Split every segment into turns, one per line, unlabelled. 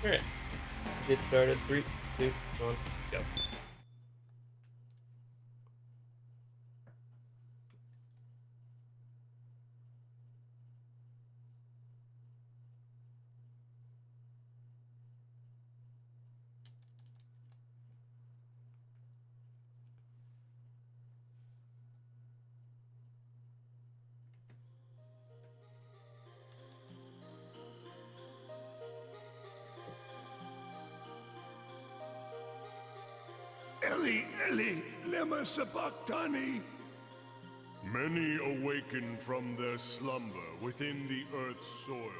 Alright. Get started. 3, 2, 1, go.
Eli, lema sabachthani.
Many awaken from their slumber within the Earth's soil.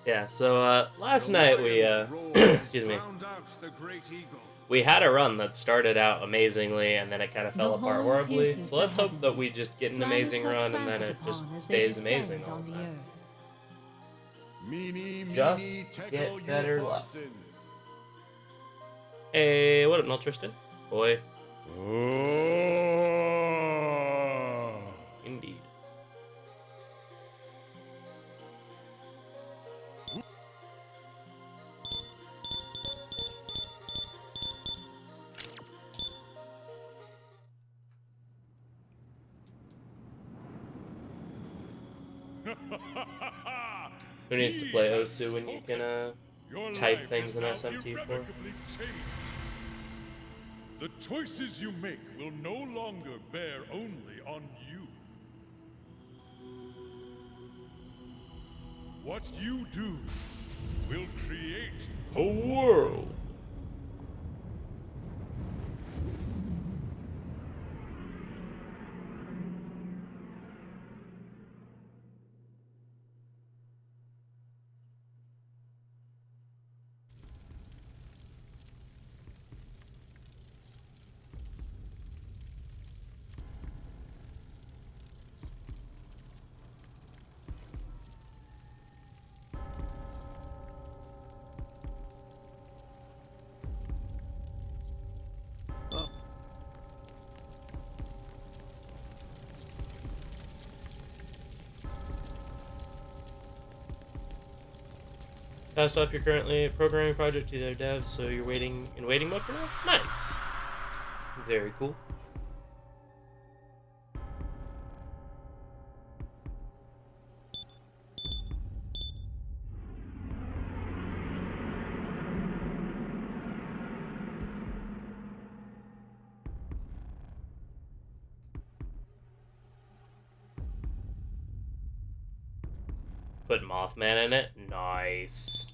Yeah, so last night we excuse me. We had a run that started out amazingly and then it kind of fell apart horribly. So let's hope that we just get an amazing run and then it just stays amazing all the time. Just get better luck. Hey, what up, Null Tristan? Boy. Indeed. Who needs to play Osu when you can type things in SMT4?
The choices you make will no longer bear only on you. What you do will create
a world. Pass off your currently programming project to their devs, so you're waiting in waiting mode for now? Nice. Very cool. Put Mothman in it? Nice.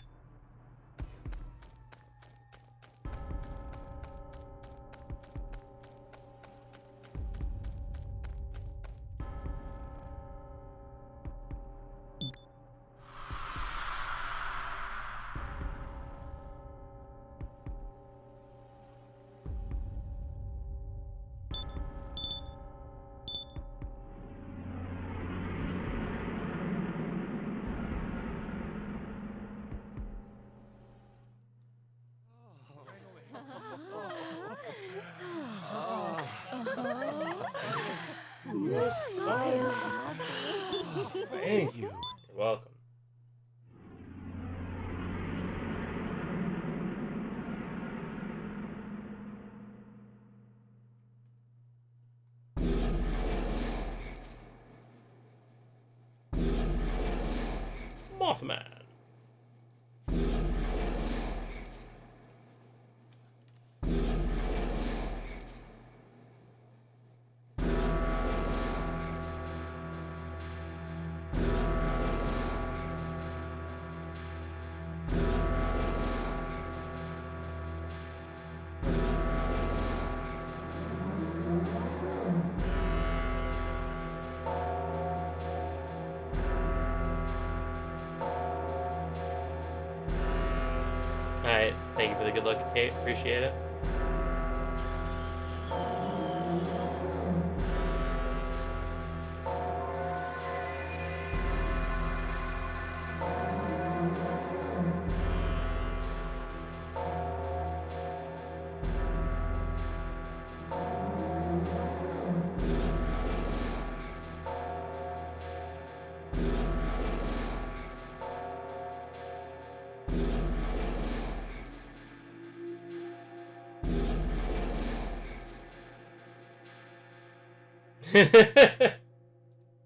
Thank you. You're welcome. Mothman. Alright, thank you for the good luck, Kate. Appreciate it.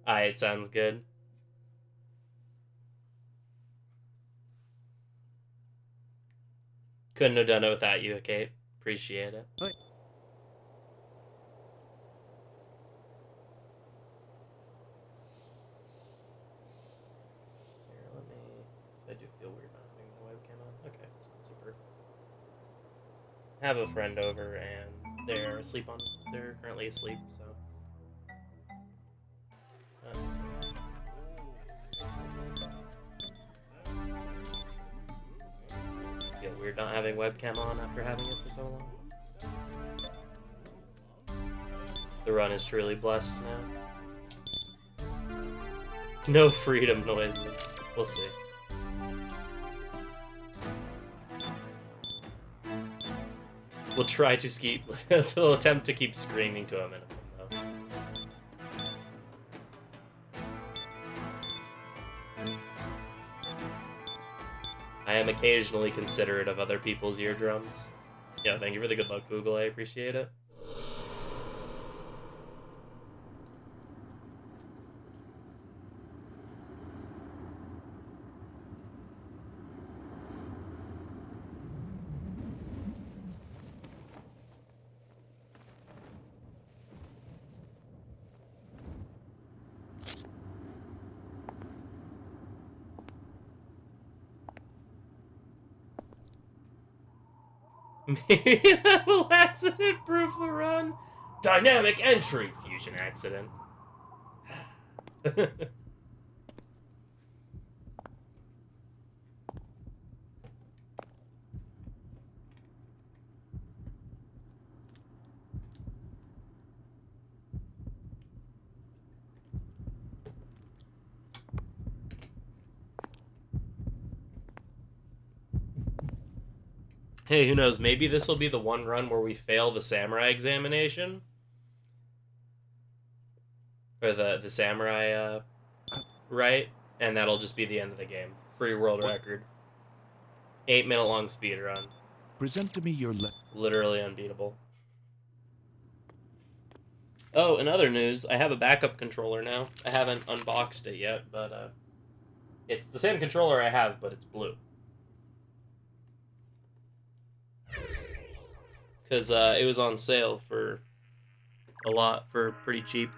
Alright, sounds good. Couldn't have done it without you, Kate. Appreciate it.
Oi.
Here, let me... I do feel weird not having the webcam on. Okay, it's not super. Have a friend over, and they're asleep on... They're currently asleep, so... Feel weird not having webcam on after having it for so long. The run is truly blessed now. No freedom noises. We'll see. We'll try to we'll attempt to keep screaming to a minimum, though. I am occasionally considerate of other people's eardrums. Yeah, thank you for the good luck, Google. I appreciate it. Maybe that will accident-proof the run. Dynamic entry fusion accident. Hey, who knows? Maybe this will be the one run where we fail the samurai examination. Or the samurai, right? And that'll just be the end of the game. Free world record. 8-minute long speedrun.
Present to me your
Literally unbeatable. Oh, in other news, I have a backup controller now. I haven't unboxed it yet, but it's the same controller I have, but it's blue. Because it was on sale for pretty cheap.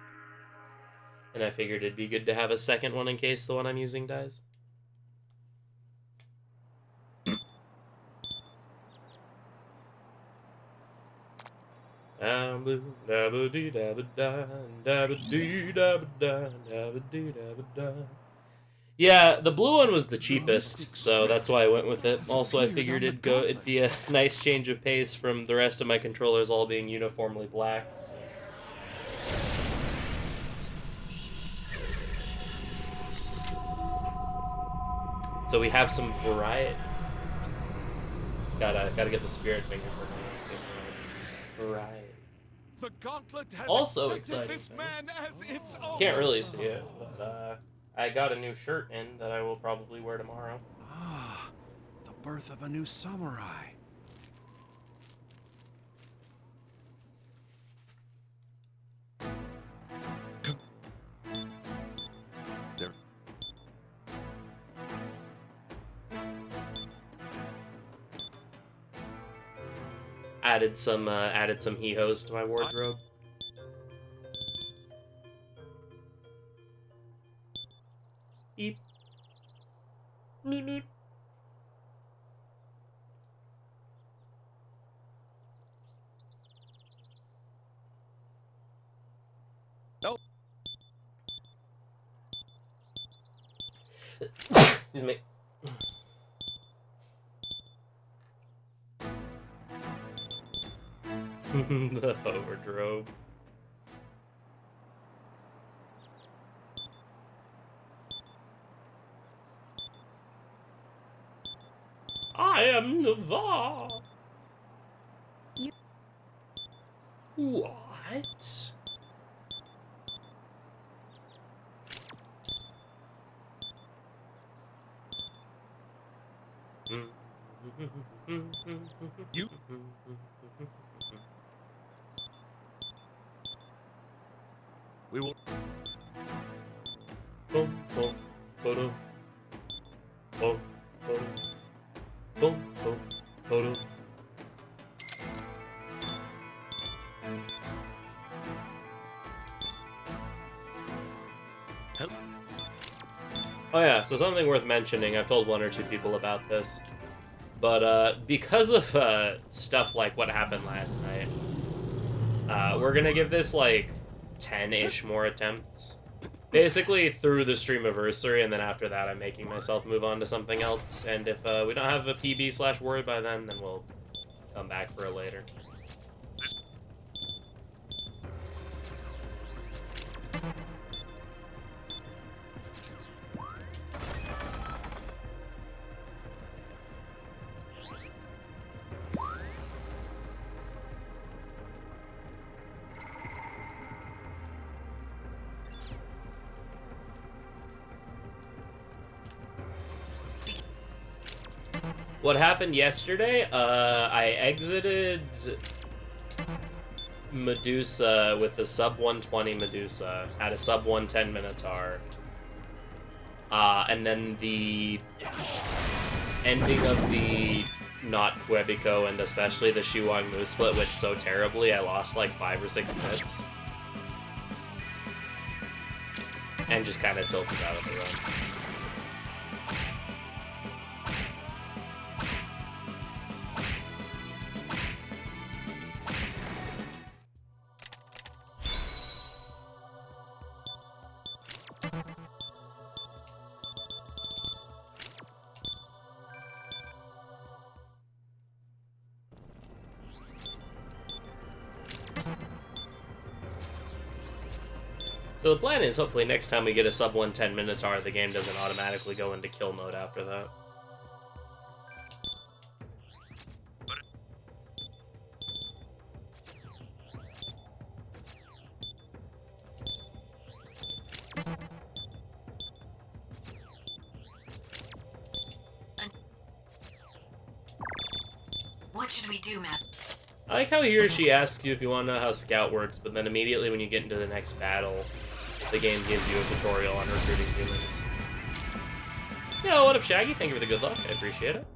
And I figured it'd be good to have a second one in case the one I'm using dies. Yeah, the blue one was the cheapest, so that's why I went with it. Also, I figured it'd be a nice change of pace from the rest of my controllers all being uniformly black. So we have some variety. Gotta get the spirit fingers in there. Variety.
The gauntlet has
Also
accepted
exciting
this man as its own.
Can't really see it, but I got a new shirt in that I will probably wear tomorrow.
Ah, the birth of a new samurai. There.
Added some he-hos to my wardrobe. Beep. Meep meep.
Oh.
Excuse me. The overdrove. I am Navarre. What?
You. We will.
Boom, boom, boom, boom, boom, boom, boom, boom. Oh yeah, so something worth mentioning, I've told one or two people about this, but because of stuff like what happened last night, we're gonna give this like 10-ish more attempts. Basically through the streamiversary, and then after that I'm making myself move on to something else, and if we don't have a PB/word by then we'll come back for it later. What happened yesterday? I exited Medusa with the sub 120 Medusa, had a sub 110 Minotaur, and then the ending of the not Quebico and especially the Shiwang Mu split went so terribly I lost like 5 or 6 minutes. And just kind of tilted out of the run. So the plan is, hopefully next time we get a sub 110 Minotaur, the game doesn't automatically go into kill mode after that.
What should we do, Matt?
I like how he or she asks you if you want to know how Scout works, but then immediately when you get into the next battle, the game gives you a tutorial on recruiting humans. Yo, what up, Shaggy? Thank you for the good luck. I appreciate it.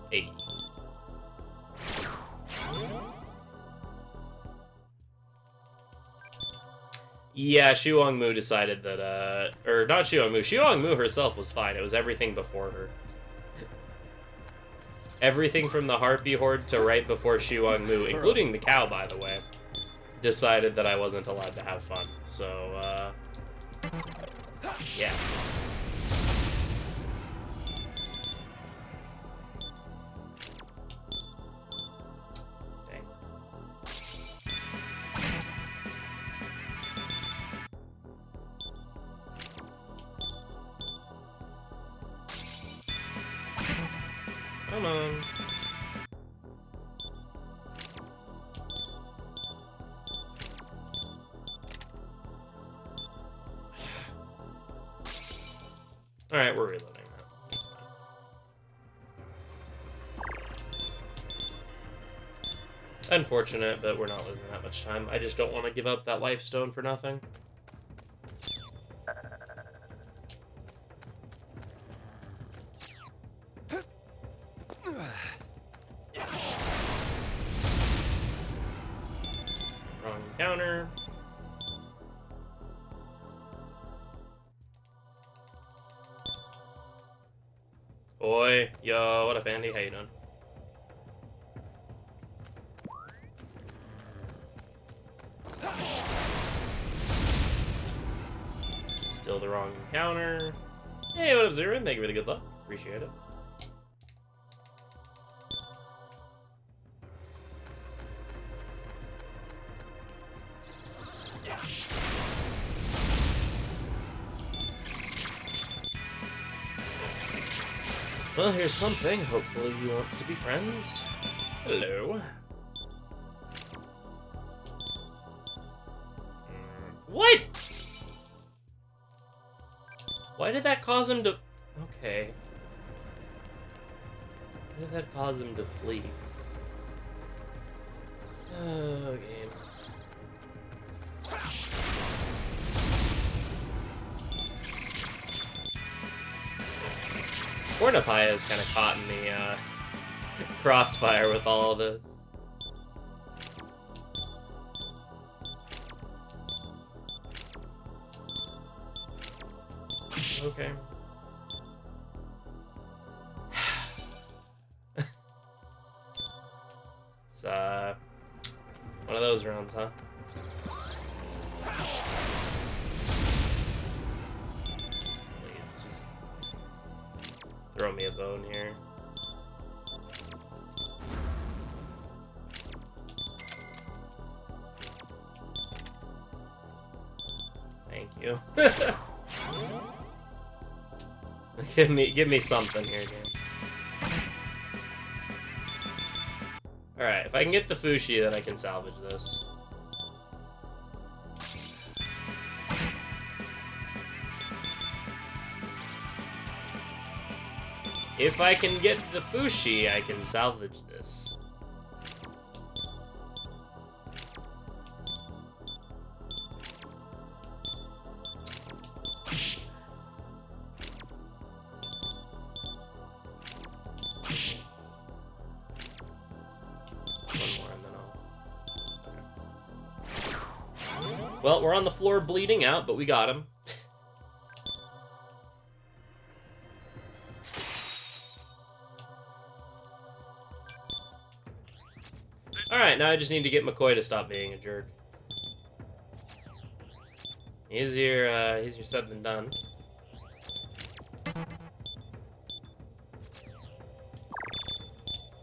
Hey. Yeah, Shiwang Mu decided that, or not Shiwang Mu. Shiwang Mu herself was fine. It was everything before her. Everything from the Harpy Horde to right before Shiwang Mu, including the cow, by the way, decided that I wasn't allowed to have fun. So, yeah. Dang. Come on. Alright, we're reloading that. That's fine. Unfortunate, but we're not losing that much time. I just don't want to give up that life stone for nothing. Wrong encounter. Boy, yo, what up, Andy? How you doing? Still the wrong encounter. Hey, what up, Zero? Thank you for the good luck. Appreciate it. Well, here's something. Hopefully he wants to be friends. Hello. What? Why did that cause him to... Okay. What did that cause him to flee? Oh, game. Cornapaya is kind of caught in the crossfire with all of this. Okay. It's one of those rounds, huh? Please, just throw me a bone here. Thank you. Give me something here, game. Alright, if I can get the Fushi, then I can salvage this. If I can get the Fushi, I can salvage this. One more and then I'll... Okay. Well, we're on the floor bleeding out, but we got him. Alright, now I just need to get McCoy to stop being a jerk. Easier said than done.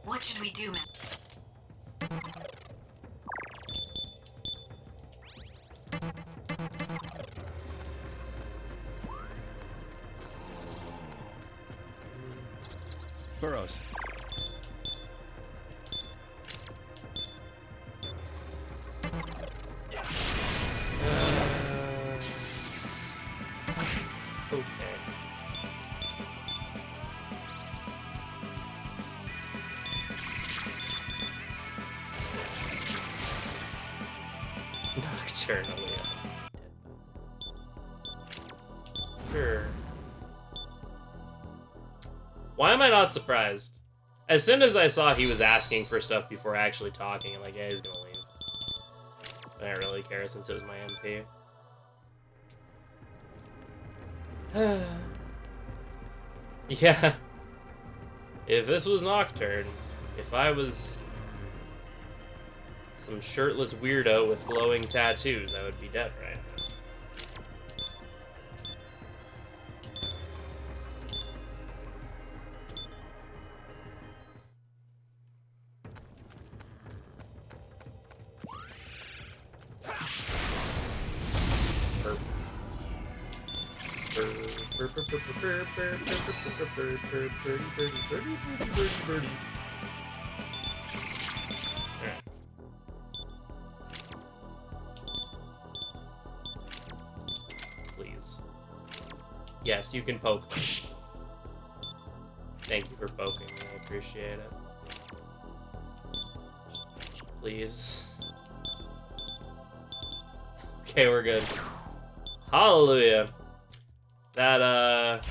What should we do, man?
Burrows.
Okay. Nocturnally. Sure. Why am I not surprised? As soon as I saw he was asking for stuff before actually talking, I'm like, yeah, he's gonna leave. I don't really care since it was my MP. Yeah. If this was Nocturne, if I was some shirtless weirdo with glowing tattoos, I would be dead right now. Alright. Please. Yes, you can poke me. Thank you for poking me, I appreciate it. Please. Okay, we're good. Hallelujah. That,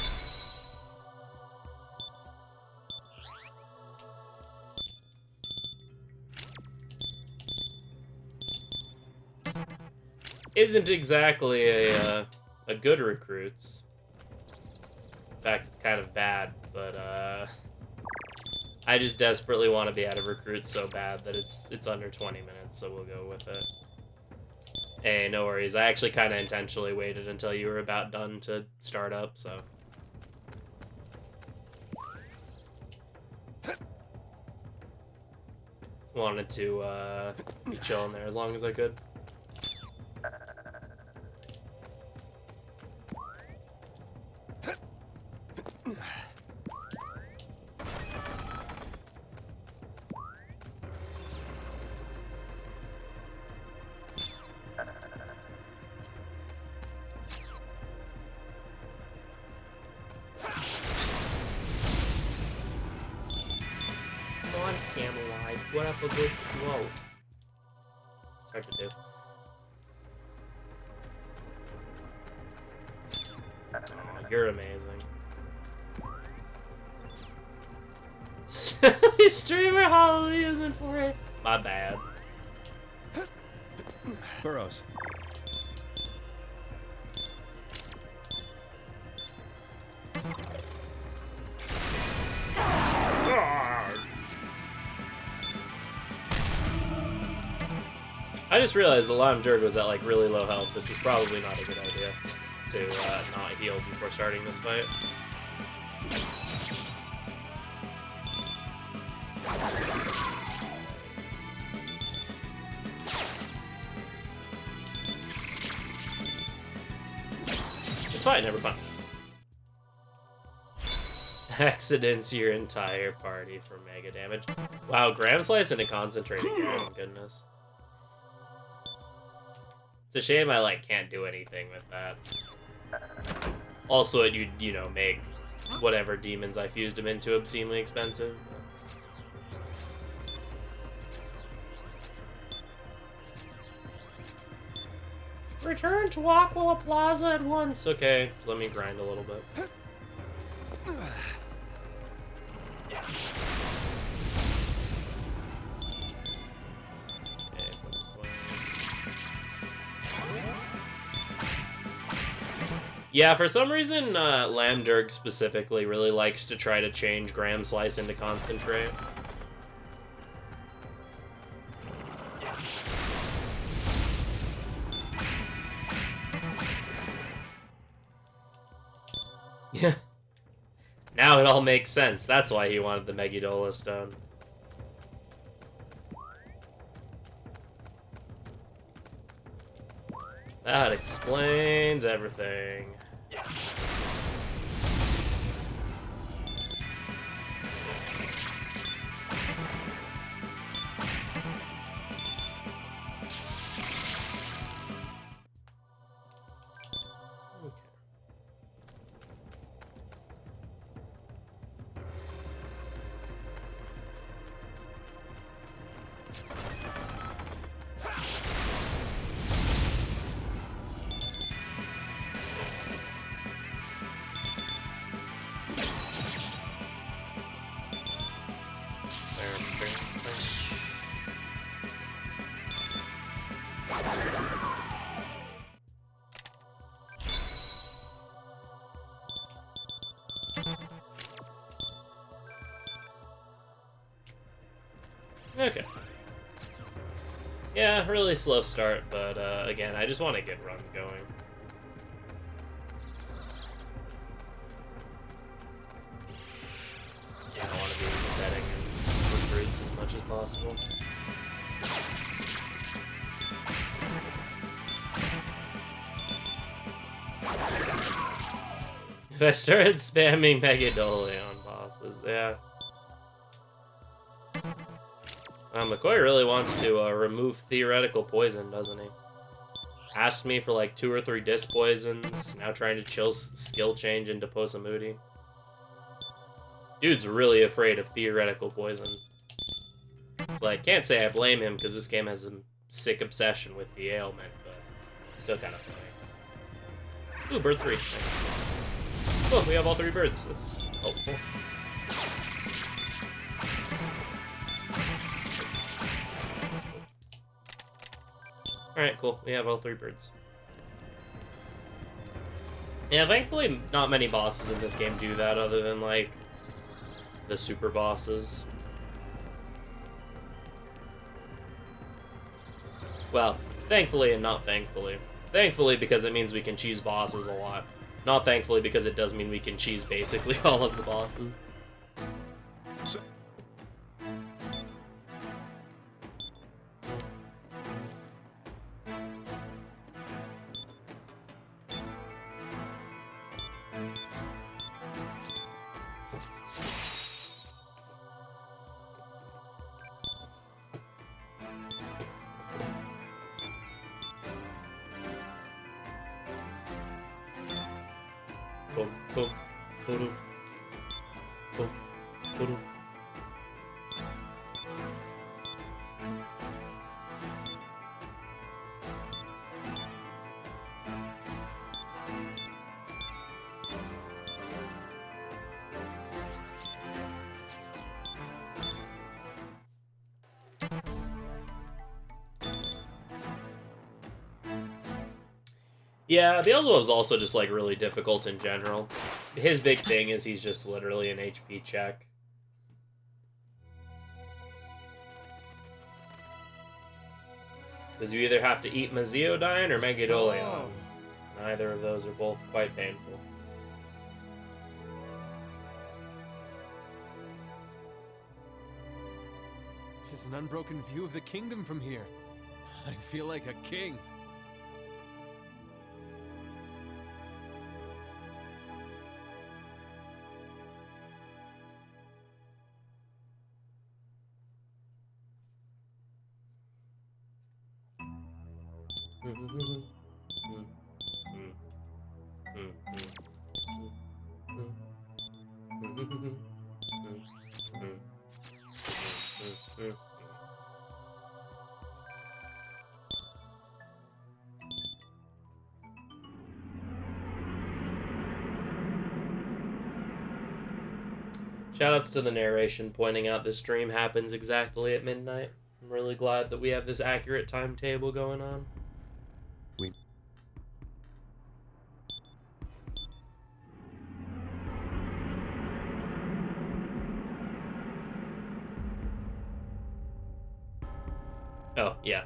isn't exactly a good recruits. In fact, it's kind of bad, but, I just desperately want to be out of recruits so bad that it's under 20 minutes, so we'll go with it. Hey, no worries. I actually kind of intentionally waited until you were about done to start up, so. Wanted to be chilling there as long as I could. snap a good swallow. It's hard to do. Oh, you're amazing. Silly streamer Holly using for it. My bad.
Burrows.
I just realized the Lime Jerk was at like really low health. This is probably not a good idea to not heal before starting this fight. It's fine, never punished. Accidents your entire party for mega damage. Wow, Gram Slice into concentrating. Oh my goodness. It's a shame I like can't do anything with that. Also, you'd, you know, make whatever demons I fused him into obscenely expensive. Return to Aqua Plaza at once. Okay, let me grind a little bit. Yeah, for some reason, Lamdirk specifically really likes to try to change Gram Slice into Concentrate. Yeah. Now it all makes sense. That's why he wanted the Megiddo Stone. That explains everything. Okay. Yeah, really slow start, but again, I just want to get runs going. I don't want to be setting and recruits as much as possible. If I started spamming Megadole on bosses, yeah. McCoy really wants to remove theoretical poison, doesn't he? Asked me for like 2 or 3 disc poisons, now trying to chill skill change into Posamudi. Dude's really afraid of theoretical poison. Like, can't say I blame him, because this game has a sick obsession with the ailment, but still kind of funny. Ooh, bird 3. Oh, we have all 3 birds. That's helpful. Alright, cool. We have all 3 birds. Yeah, thankfully not many bosses in this game do that other than, like, the super bosses. Well, thankfully and not thankfully. Thankfully because it means we can cheese bosses a lot. Not thankfully because it does mean we can cheese basically all of the bosses. Yeah, Beelzebub's also just, like, really difficult in general. His big thing is he's just literally an HP check. Because you either have to eat Maziodyne or Megadoleon.
Oh.
Neither of those are both quite painful.
Tis an unbroken view of the kingdom from here. I feel like a king.
Shoutouts to the narration pointing out this stream happens exactly at midnight. I'm really glad that we have this accurate timetable going on. Oh, yeah.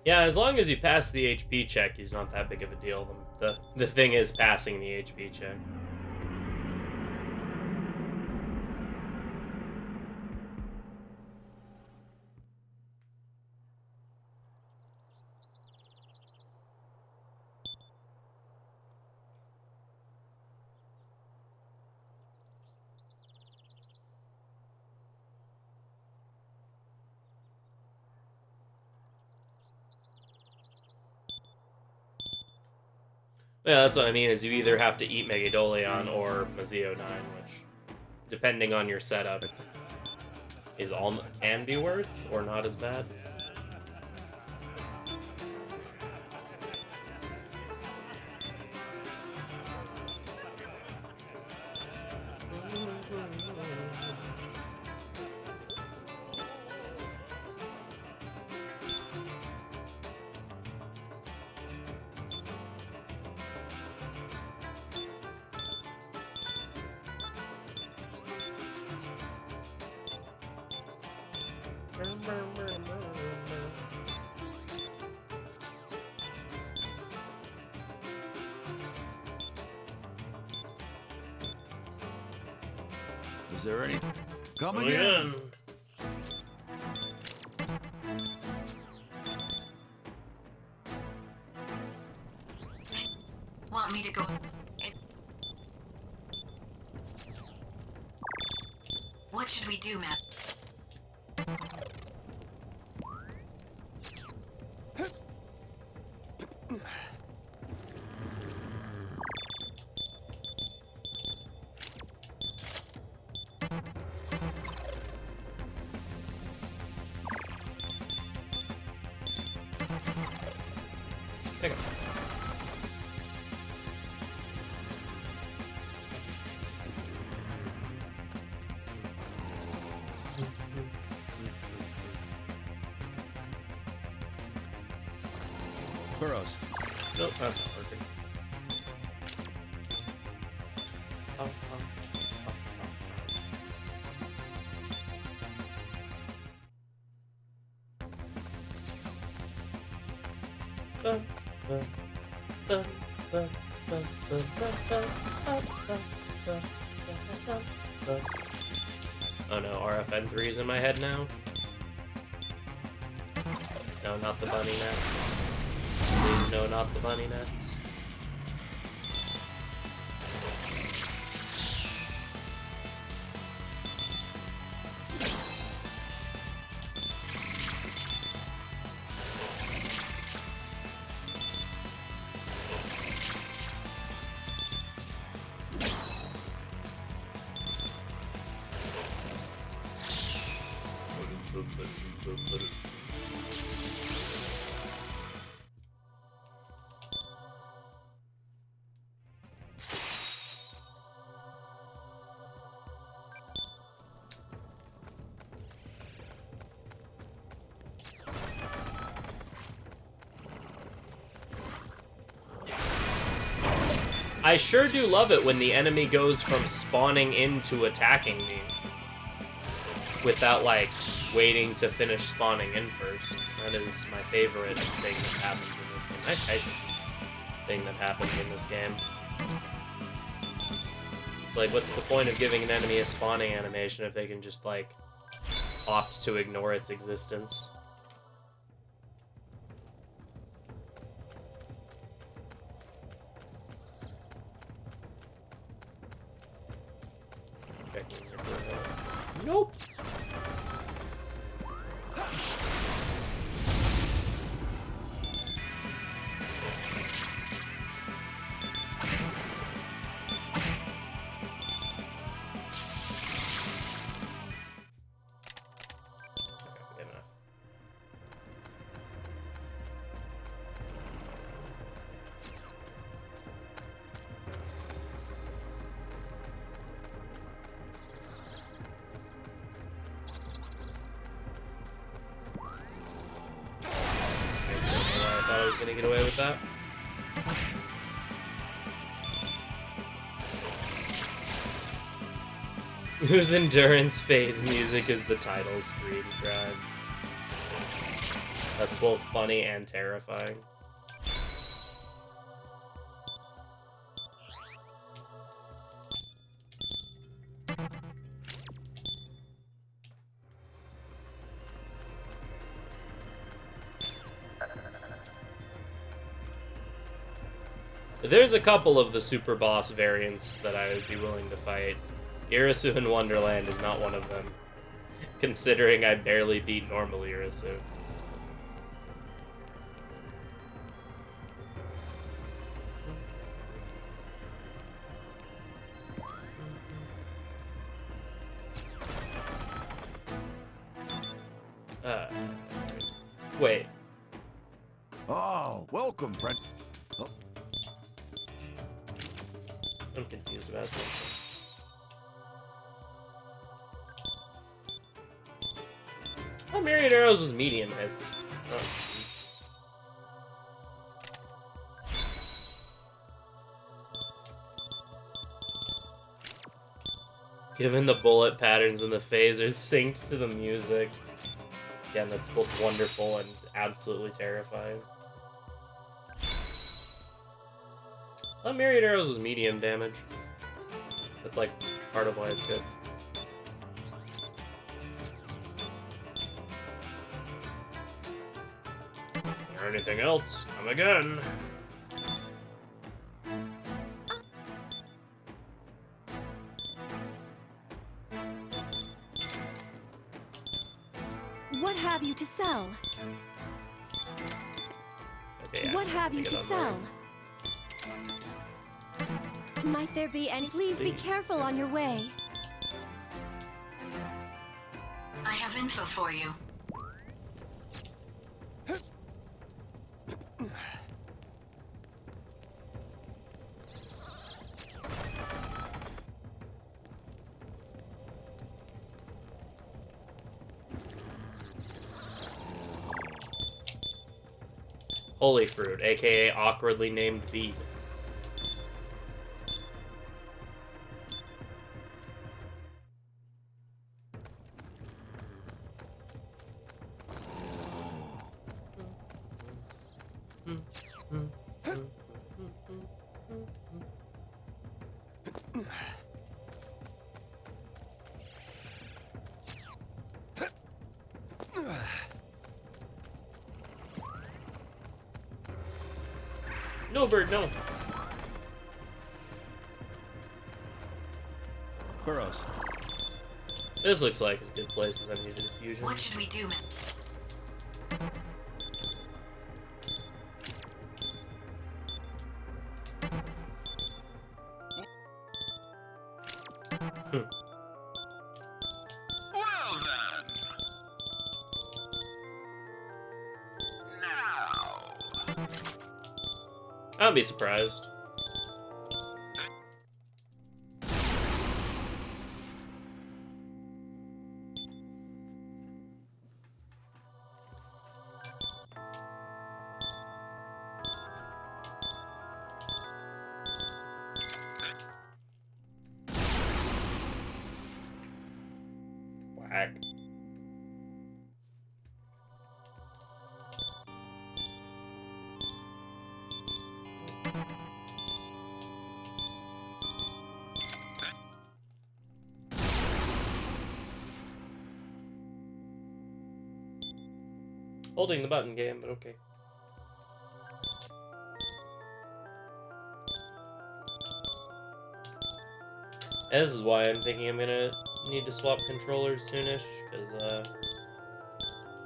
Yeah, as long as you pass the HP check, he's not that big of a deal. The thing is passing the HP check. Yeah, that's what I mean, is you either have to eat Megadoleon or Maziodyne, which, depending on your setup, can be worse or not as bad.
Is there any? Come
Oh,
again.
Want me to go? What should we do, Matt?
Take it.
Burrows.
Nope, that's not working. Oh no, RFN3 is in my head now. No, not the bunny nets. Please, no, not the bunny nets. I sure do love it when the enemy goes from spawning in to attacking me without, like, waiting to finish spawning in first. That is my favorite thing that happens in this game. Nice typing thing that happens in this game. It's like, what's the point of giving an enemy a spawning animation if they can just, like, opt to ignore its existence? Nope. I was gonna get away with that. Whose endurance phase music is the title screen, Tribe? That's both funny and terrifying. There's a couple of the super boss variants that I would be willing to fight. Irisu in Wonderland is not one of them, considering I barely beat normal Irisu. Wait.
Oh, welcome, Brent. Oh.
I'm confused about this. Oh, Myriad Arrows was medium hits. Oh. Given the bullet patterns and the phasers synced to the music. Again, that's both wonderful and absolutely terrifying. Oh, Myriad Arrows was medium damage. That's like part of why it's good. Or anything else? Come again.
What have you to sell?
Okay, yeah,
what have you to sell? Might there be any? Please be careful on your way.
I have info for you.
Holy Fruit, aka awkwardly named bead. No, bird, no.
Burrows.
This looks like as good a place as any diffusion.
What should we do, man?
Well then. Now.
I'd be surprised. heck? Holding the button game, but okay. And this is why I'm thinking I'm gonna need to swap controllers soonish, because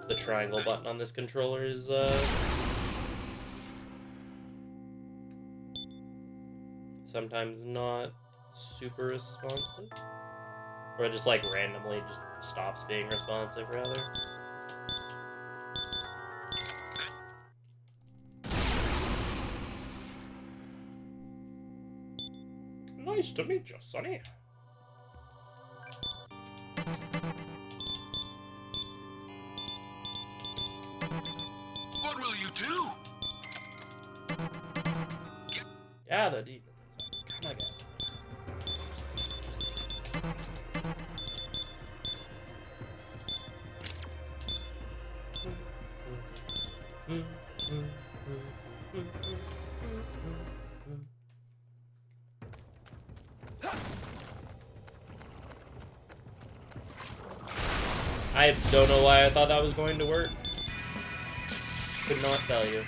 the triangle button on this controller is sometimes not super responsive, or it just like randomly just stops being responsive rather. Nice to meet you, Sonny.
What will you do?
Yeah, the demons. Come again. I don't know why I thought that was going to work. Could not tell you.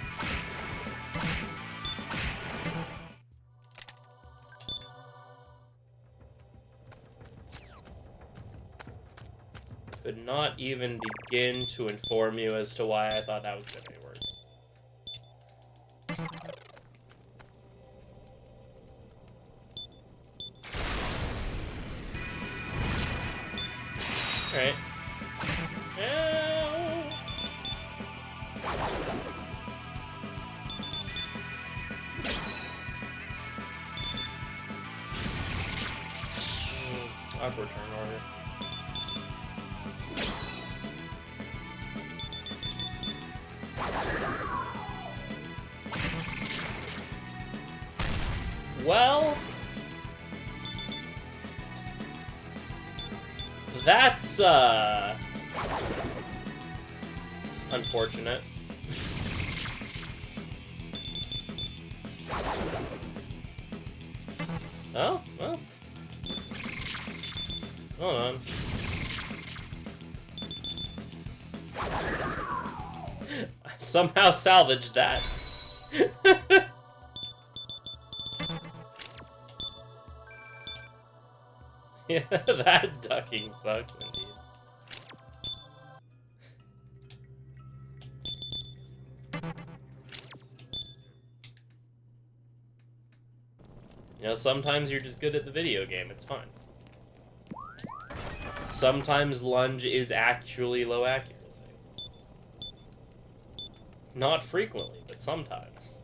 Could not even begin to inform you as to why I thought that was going to work. Alright. Awkward turn order. Well, that's unfortunate. Oh, well. Hold on. I somehow salvaged that. Yeah, that ducking sucks indeed. You know, sometimes you're just good at the video game, it's fine. Sometimes lunge is actually low accuracy. Not frequently, but sometimes.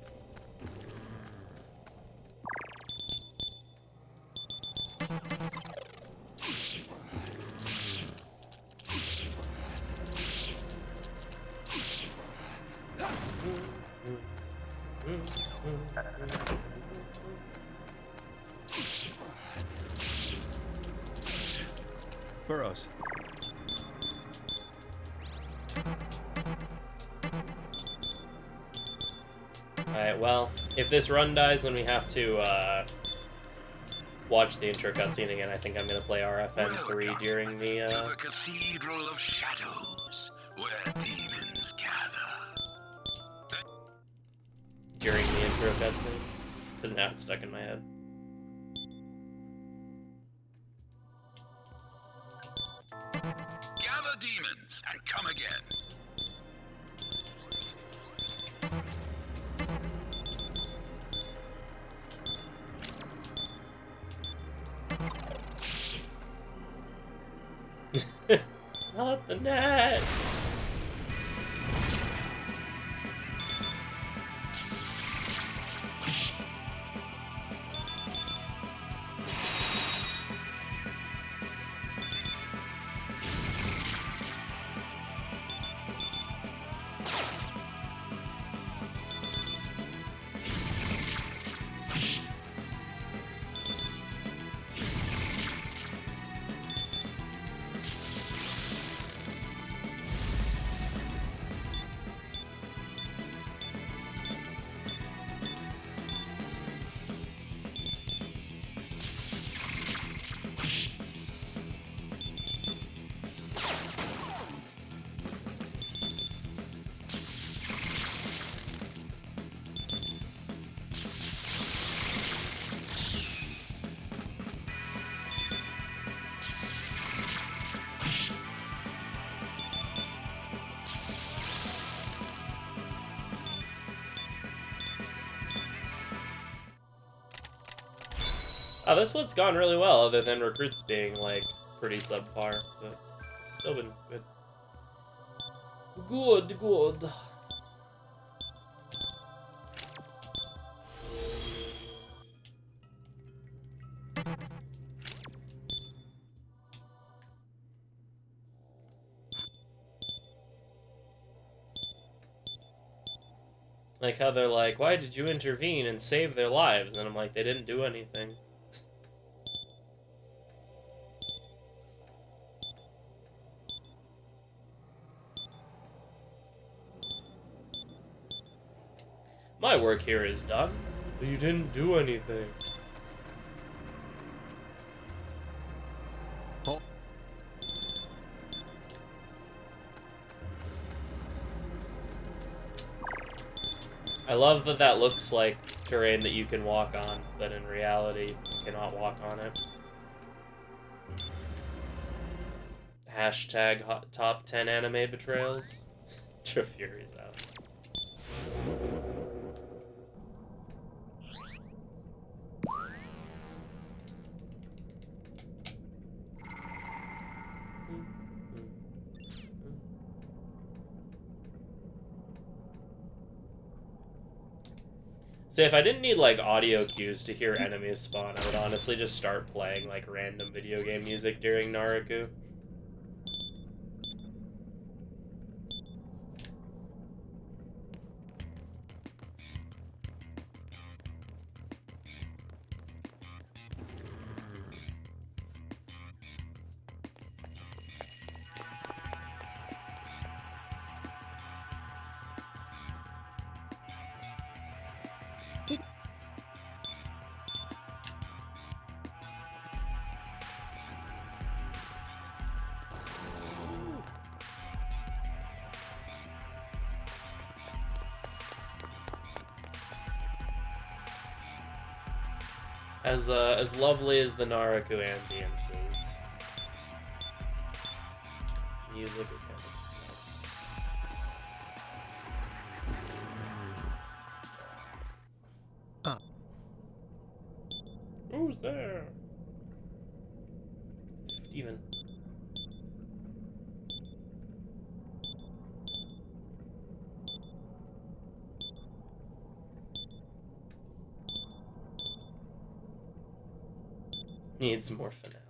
Burrows.
Alright, well, if this run dies, then we have to, watch the intro cutscene again. I think I'm gonna play RFN3 during the,
To the Cathedral of Shadows, where demons gather.
during the intro cutscene. Because now it's stuck in my head.
Gather demons and come again.
Not the net! Oh, this one's gone really well, other than recruits being, like, pretty subpar, but it's still been good. Good, good. Like how they're like, why did you intervene and save their lives? And I'm like, they didn't do anything. My work here is done, but you didn't do anything.
Oh.
I love that that looks like terrain that you can walk on, but in reality, you cannot walk on it. Hashtag top 10 anime betrayals. Fury's out. See, if I didn't need, like, audio cues to hear enemies spawn, I would honestly just start playing, like, random video game music during Naruku. As lovely as the Naruku ambience is, music is kind of nice. Who's there? Steven. Needs more finale.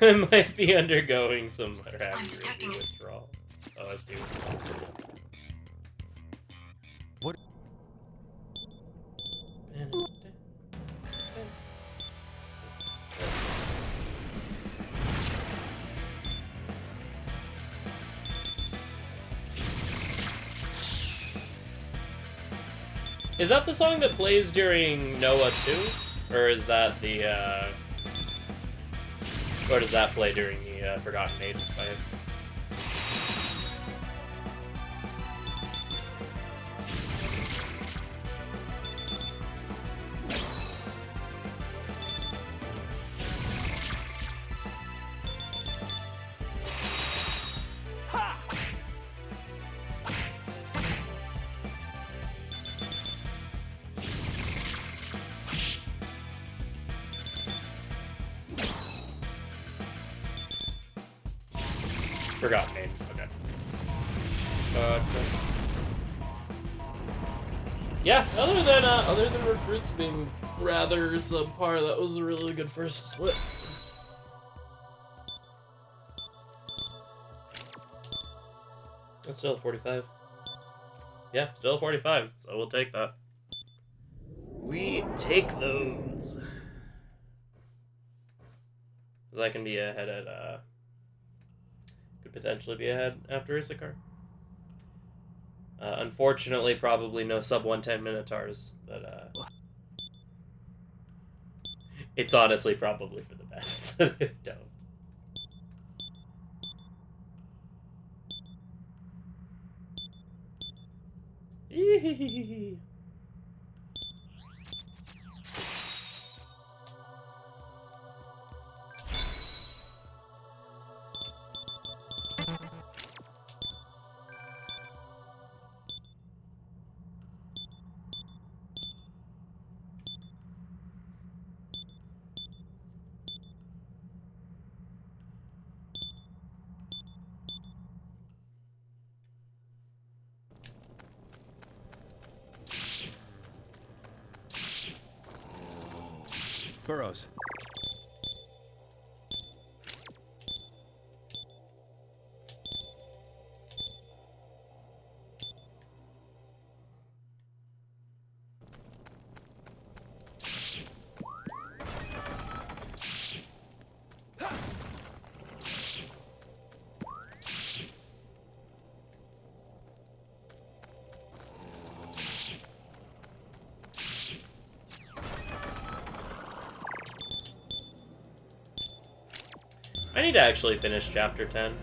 I might be undergoing some rapid withdrawal. Oh, let's do it.
What?
Is that the song that plays during Noah 2? Or is that the, or does that play during the Forgotten Maiden fight? Forgotten name. Okay. Yeah. Other than recruits being rather subpar, that was a really good first split. That's still a 45. Yeah, still a 45. So we'll take that. We take those. Because I can be ahead at could potentially be ahead after Isakar. Unfortunately, probably no sub 110 Minotaurs, but it's honestly probably for the best that it don't. Eeeeee.
Burrows.
I need to actually finish chapter 10.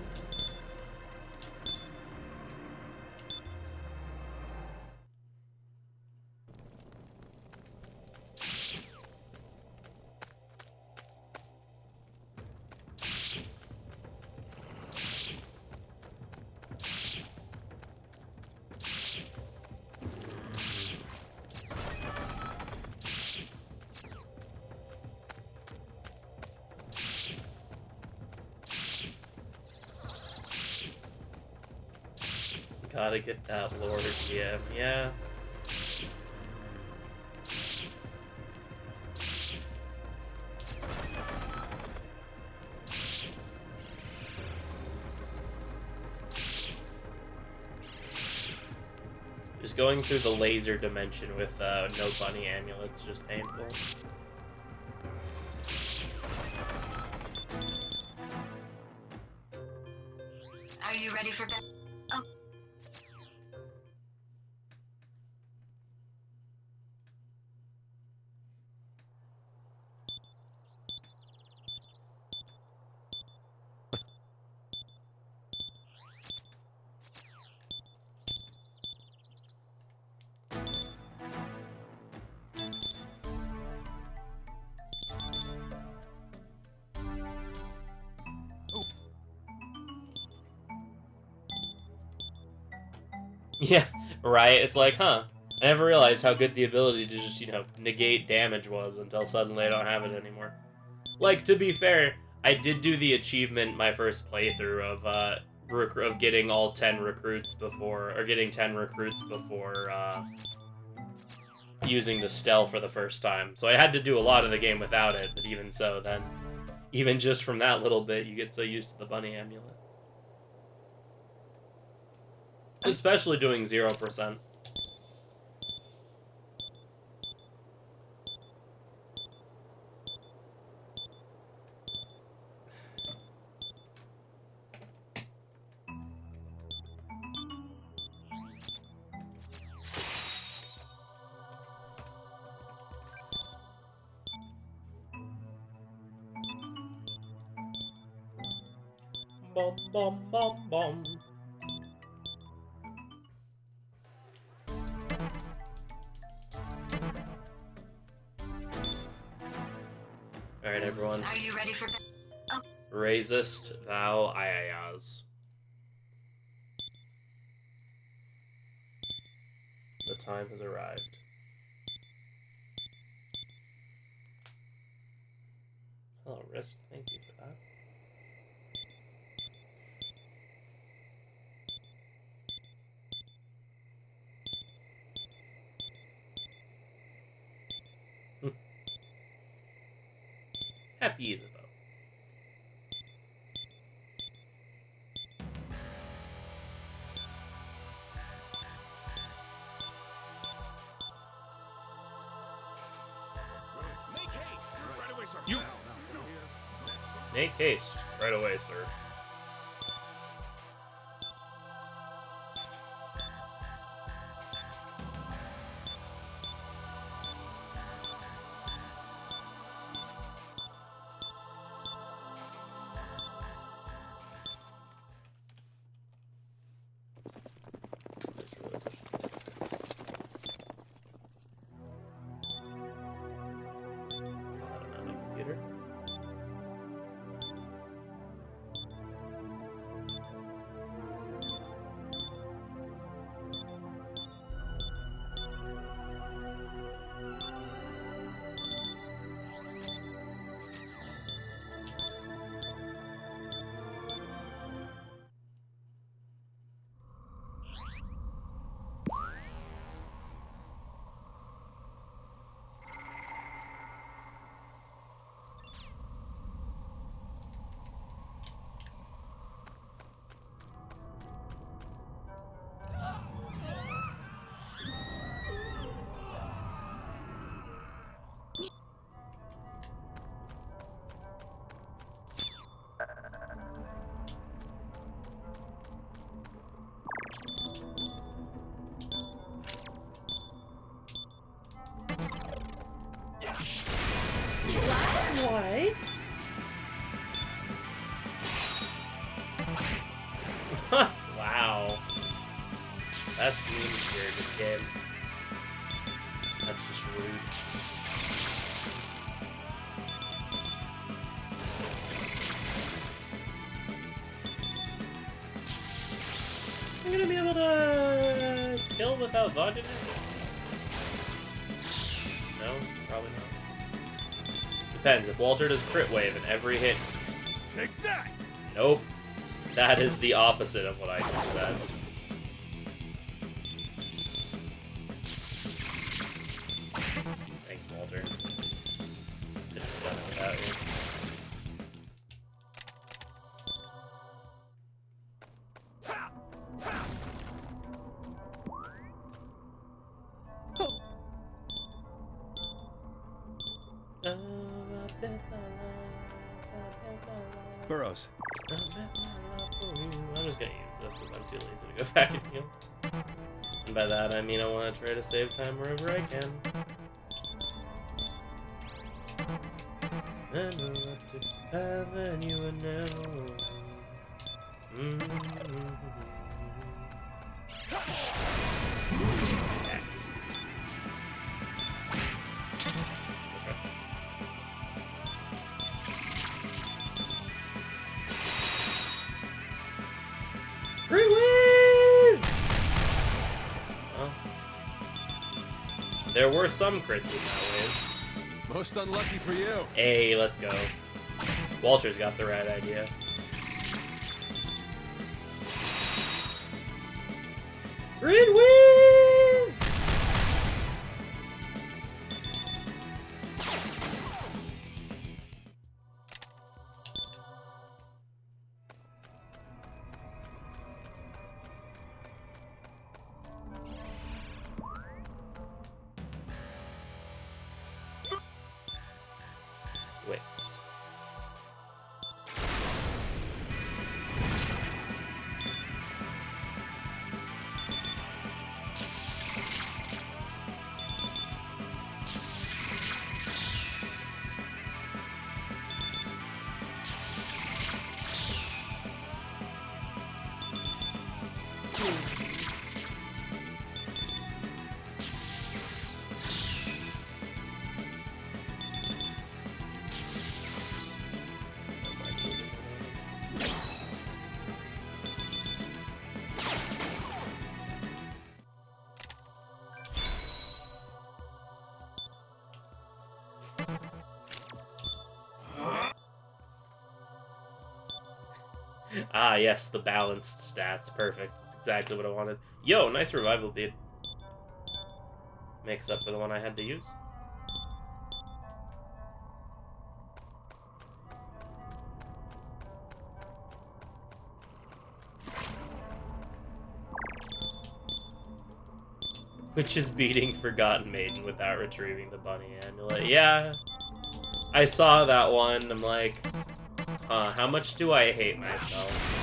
Gotta get that Lord GM, yeah. Just going through the laser dimension with no bunny amulets, just painful.
Are you ready for bed? Oh,
Yeah, right? It's like, huh. I never realized how good the ability to just, you know, negate damage was until suddenly I don't have it anymore. Like, to be fair, I did do the achievement my first playthrough of getting all 10 recruits before, or getting 10 recruits before, using the Stell for the first time. So I had to do a lot of the game without it, but even so, then, even just from that little bit, you get so used to the bunny amulet. Especially doing 0%. Bum bum bum bum. Alright, everyone.
are you ready for bed? Oh,
Raisest thou Iayas. The time has arrived. Hello, Risk. Thank you for that. Happy Isabel.
Make haste! Right away, sir.
You-
Make haste. Right away, sir. That's mean here in this game. That's just rude. I'm gonna be able to kill without vodka? No, probably not. Depends. If Walter does crit wave in every hit.
Take that!
Nope. That is the opposite of what I just said. Thanks, Walter. Couldn't have done it without you.
Burrows.
I'm just gonna use this because I'm too lazy to go back and heal. And by that I mean I want to try to save time wherever I can. I know what to have and you would know. Wave! Well, there were some crits in that wave.
Most unlucky for you.
Hey, let's go. Walter's got the right idea. Grid wave! Wicks. Ah, yes, the balanced stats. Perfect. That's exactly what I wanted. Yo, nice revival bead. Makes up for the one I had to use. Which is beating Forgotten Maiden without retrieving the bunny amulet. Yeah, I saw that one. I'm like, how much do I hate myself?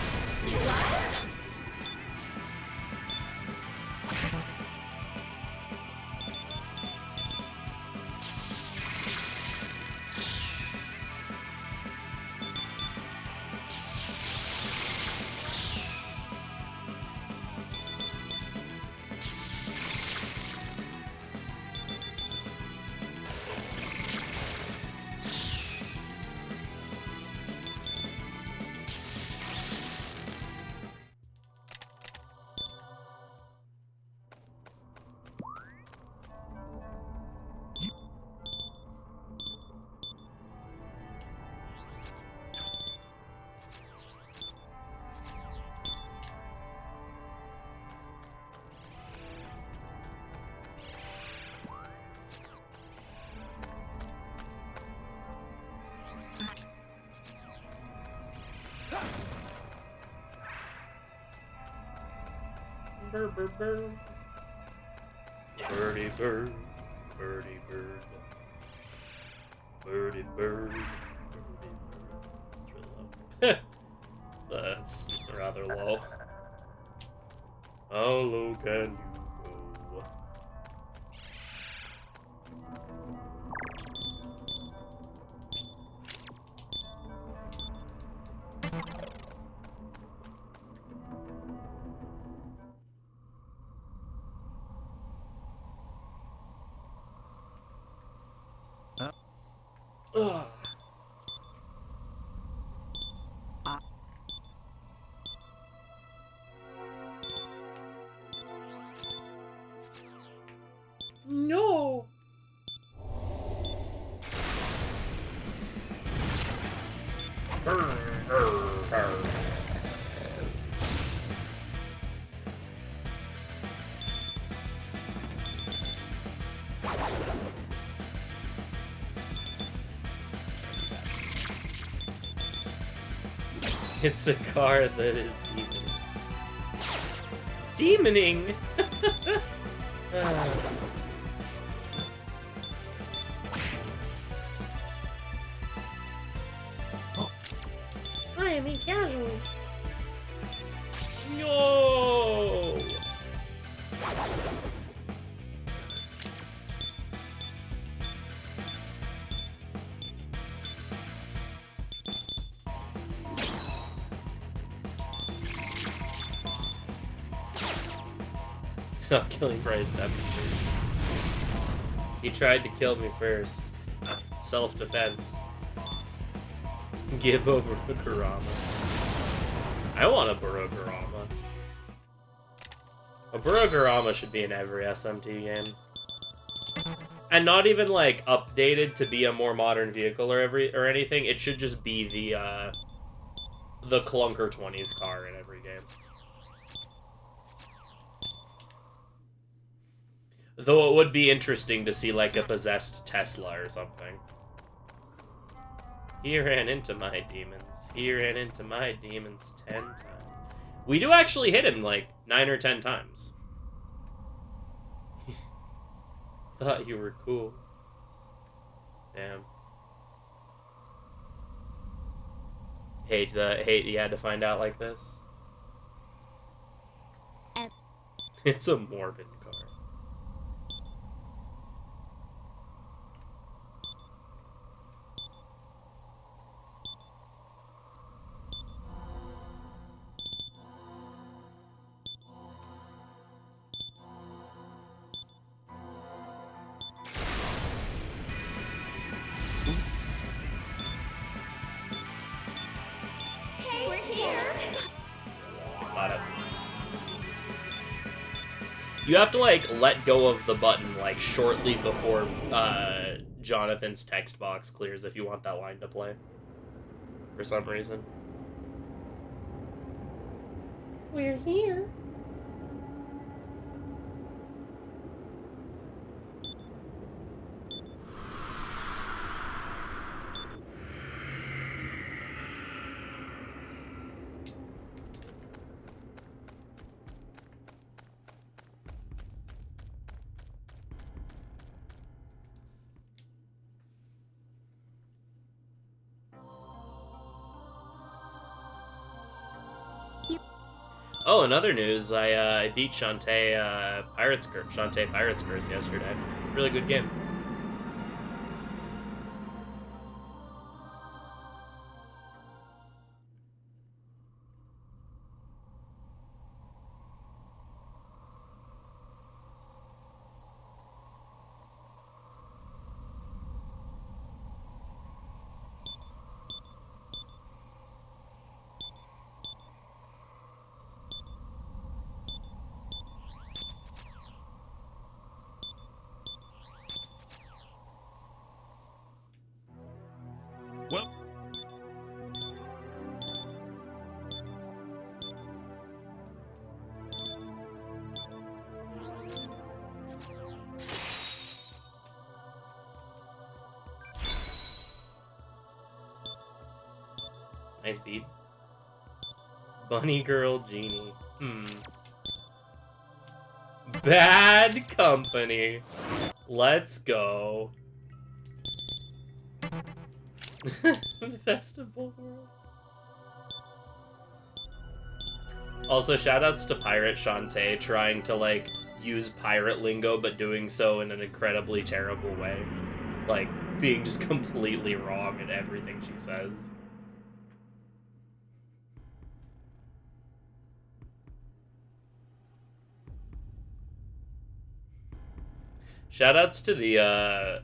Bird, bird, bird. Birdie bird, birdie bird. Birdie bird, birdie bird. It's really low. That's rather low. How low can you go? Ugh. No. It's a car that is demoning. I am a casual. No. Stop killing Bryce Pepper. He tried to kill me first. Self-defense. Give over to Kurama. I want a Burogurama. A Burogurama should be in every SMT game. And not even like updated to be a more modern vehicle or anything. It should just be the clunker 20s car in every game. Though it would be interesting to see like a possessed Tesla or something. He ran into my demons. He ran into my demons 10 times. We do actually hit him like 9 or 10 times. Thought you were cool. Damn. Hate you had to find out like this. It's a morbid car. You have to, like, let go of the button, like, shortly before, Jonathan's text box clears if you want that line to play. For some reason. We're here. Oh, another news, I beat Shantae Pirates Curse yesterday. Really good game.
Well,
Nice beat. Bunny Girl Genie. Bad Company. Let's go. Best of both worlds. Also, shoutouts to Pirate Shantae trying to, like, use pirate lingo, but doing so in an incredibly terrible way. Like, being just completely wrong in everything she says. Shoutouts to the,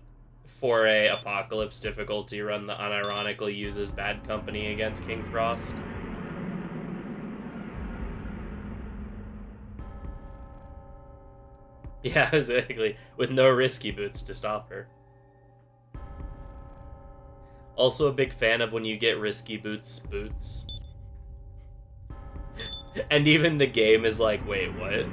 for a Apocalypse difficulty run that unironically uses Bad Company against King Frost. Yeah, exactly. With no risky boots to stop her. Also a big fan of when you get risky boots. And even the game is like, wait, what?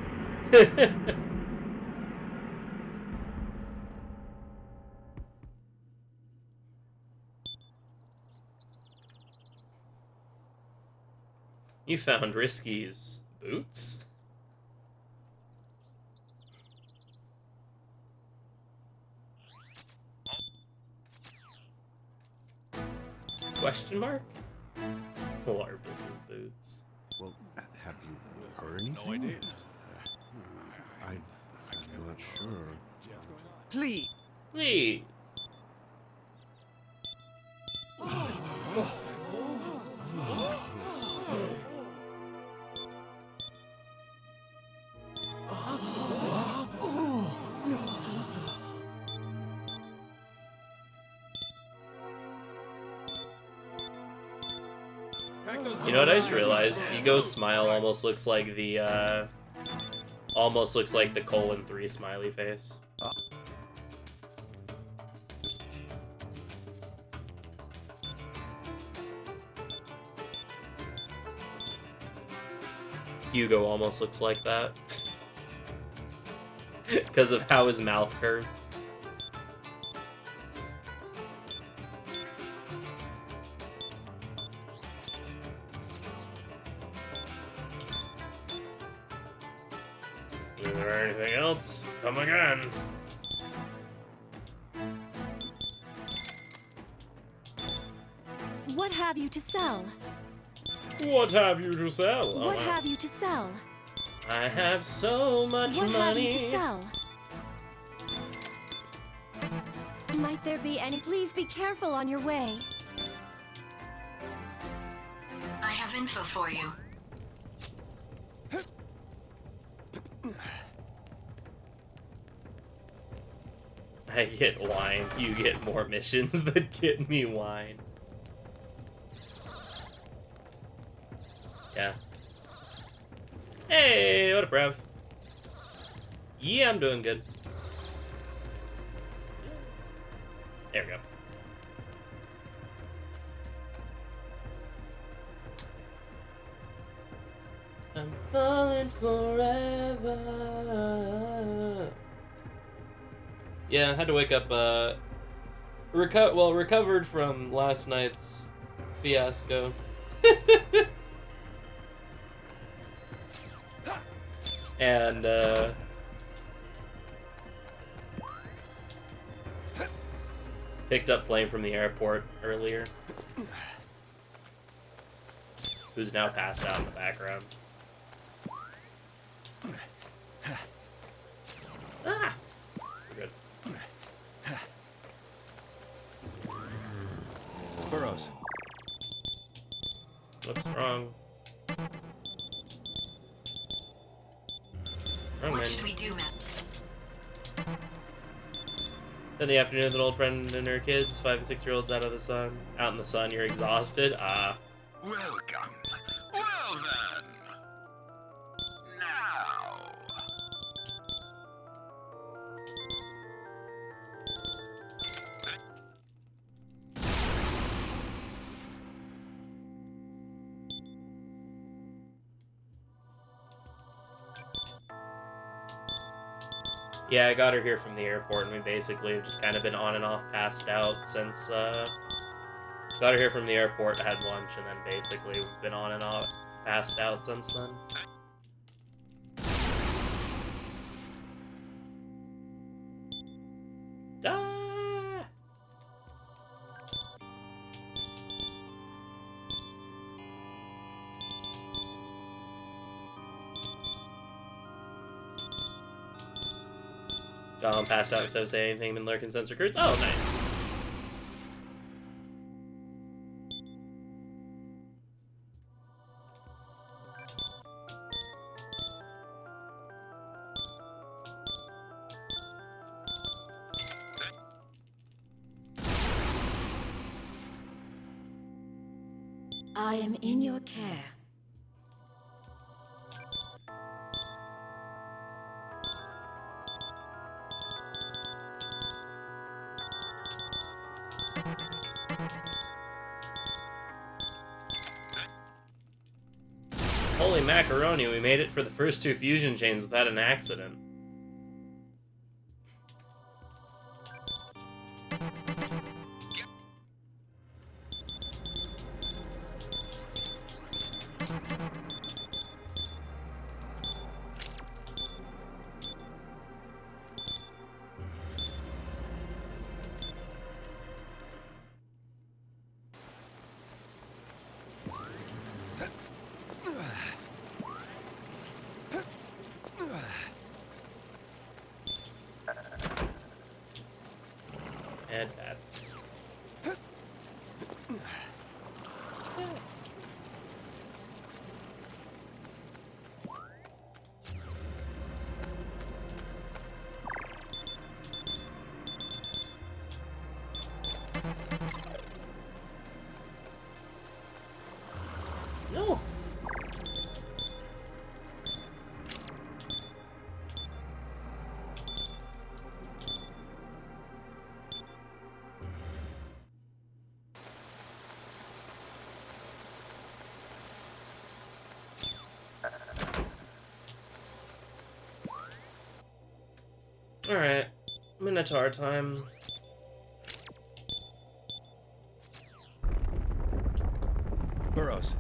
You found Risky's boots? Question mark? Larbus's boots.
Well, have you heard anything?
No idea.
I'm not sure.
Please.
Please. You know what I just realized? Ego's smile almost looks like the :3 smiley face. Hugo almost looks like that. Because of how his mouth curves. Is there anything else? Come again.
What have you to sell?
What have you to sell?
What have you to sell?
I have so much
What have you to
money.
sell? Might there be any? Please be careful on your way.
I have info for you.
I get wine. You get more missions that get me wine. Yeah. Hey, what up, Rev? Yeah, I'm doing good. There we go. I'm falling forever. Yeah, I had to wake up, recovered from last night's fiasco. And, picked up Flame from the airport earlier. Who's now passed out in the background. Ah! We're good.
Burrows.
What's wrong? Wrong
What
man.
should we do, man?
In the afternoon, an old friend and her kids, 5 and 6-year-olds, out in the sun. You're exhausted.
Welcome. Well then. Now.
Yeah, I got her here from the airport, and we basically have just kind of been on and off passed out since, got her here from the airport, had lunch, and then basically we've been on and off passed out since then. Ah! Passed out, so say anything, been lurking since recruits. Oh, nice.
I am in your care.
Holy macaroni, we made it for the first 2 fusion chains without an accident. And that's... No! Alright, Minotaur time.
Burrows.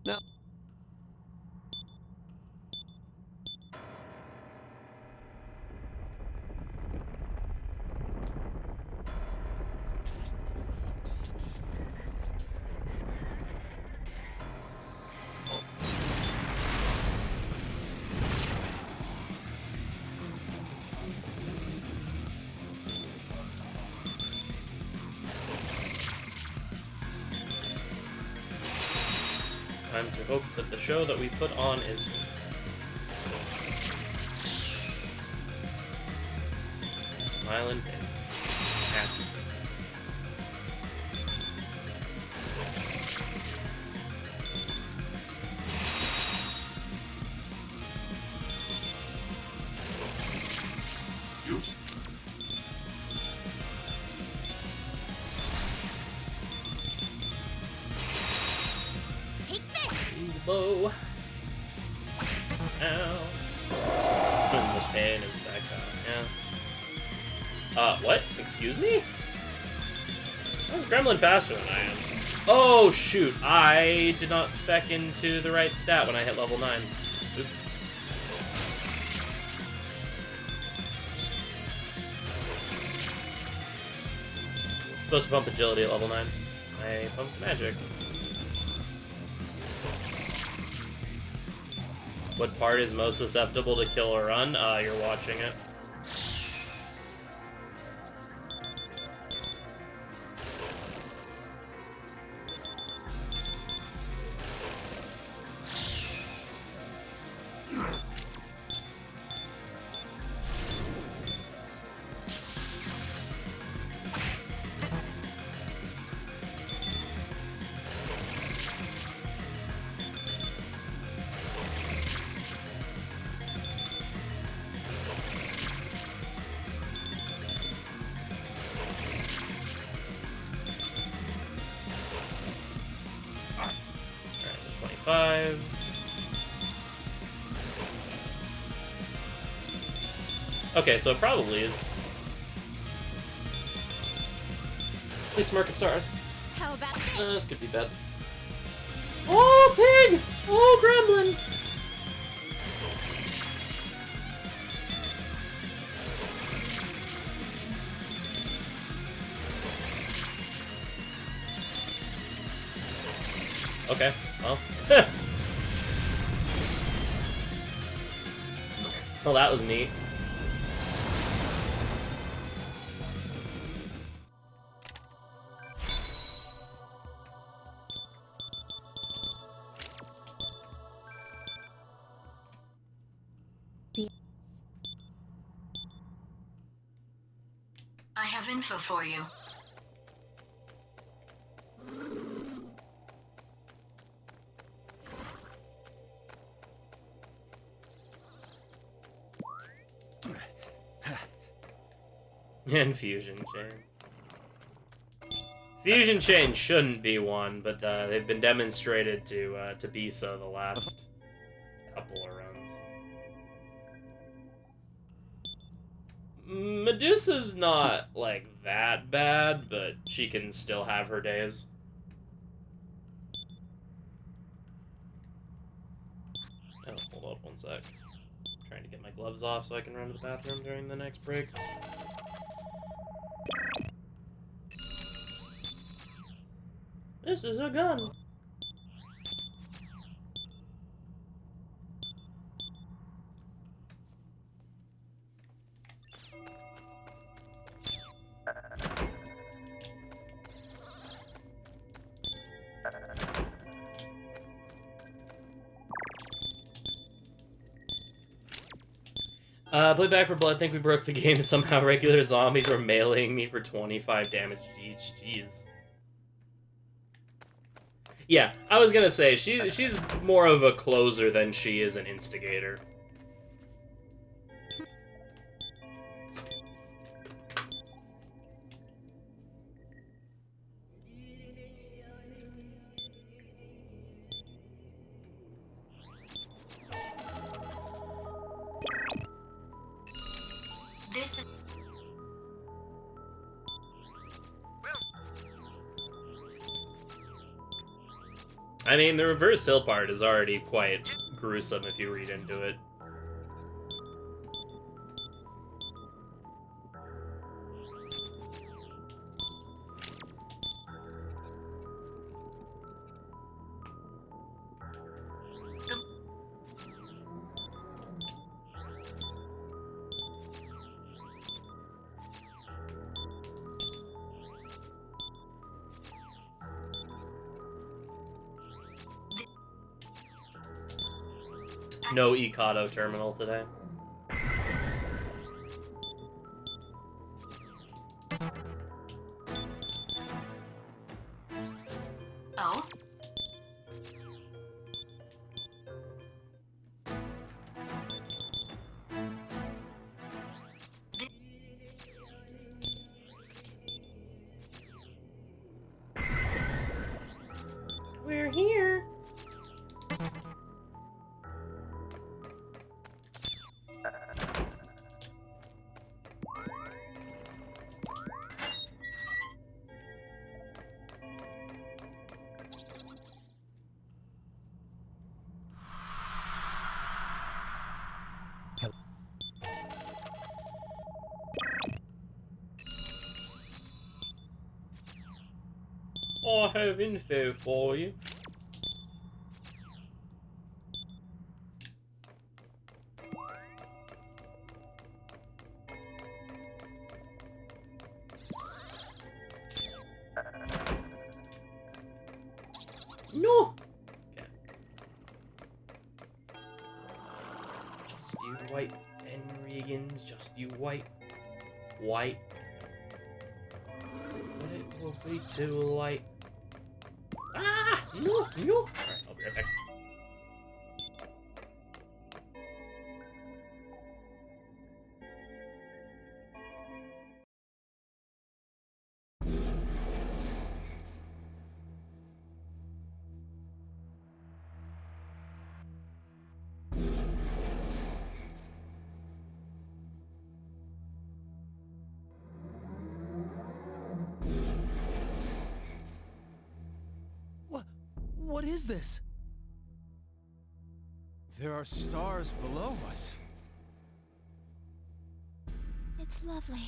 No.
Time to hope that the show that we put on is smiling and happy. Bow. Ow. The pain is back out. Yeah. What? Excuse me? That was Gremlin faster than I am. Oh, shoot. I did not spec into the right stat when I hit level 9. Oops. Supposed to pump agility at level 9. I pumped magic. What part is most susceptible to kill or run? You're watching it. Okay, so it probably is. Please, Mercatoris.
How about this?
This could be bad. Oh, pig! Oh, gremlin! Okay, well. Well, that was neat.
I have info for you.
And fusion chain. Fusion chain shouldn't be one, but they've been demonstrated to be so the last couple of runs. Medusa's not like that bad, but she can still have her days. Oh, hold up one sec. Trying to get my gloves off so I can run to the bathroom during the next break. This is a gun. Play Back for Blood, think we broke the game somehow. Regular zombies were meleeing me for 25 damage each. Jeez. Yeah, I was gonna say, she's more of a closer than she is an instigator.
This is...
I mean, the reverse hill part is already quite gruesome if you read into it. No Ecado terminal today.
Oh?
We're here. I have info for you. No! Okay. Just you white Enrigans, just you white. White. But it will be too late. Ah! No! No! Alright, I'll be right back.
What is this? There are stars below us.
It's lovely.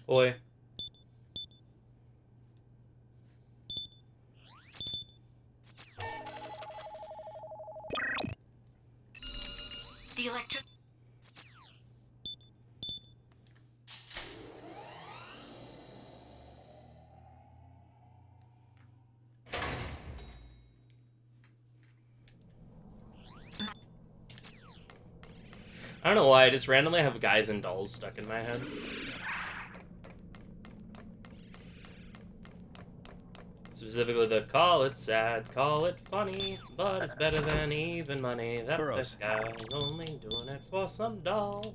Oi.
The electric.
I don't know why, I just randomly have guys and dolls stuck in my head. Specifically the call it sad, call it funny, but it's better than even money. That this guy's only doing it for some doll.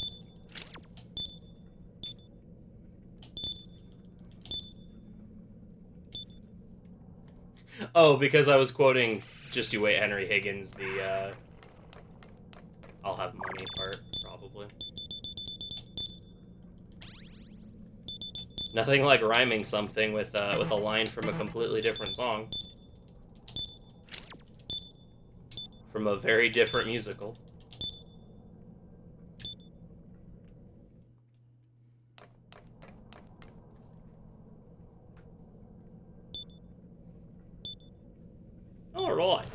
Oh, because I was quoting Just You Wait Henry Higgins, the I'll have money part, probably. Nothing like rhyming something with a line from a completely different song. From a very different musical. Alright.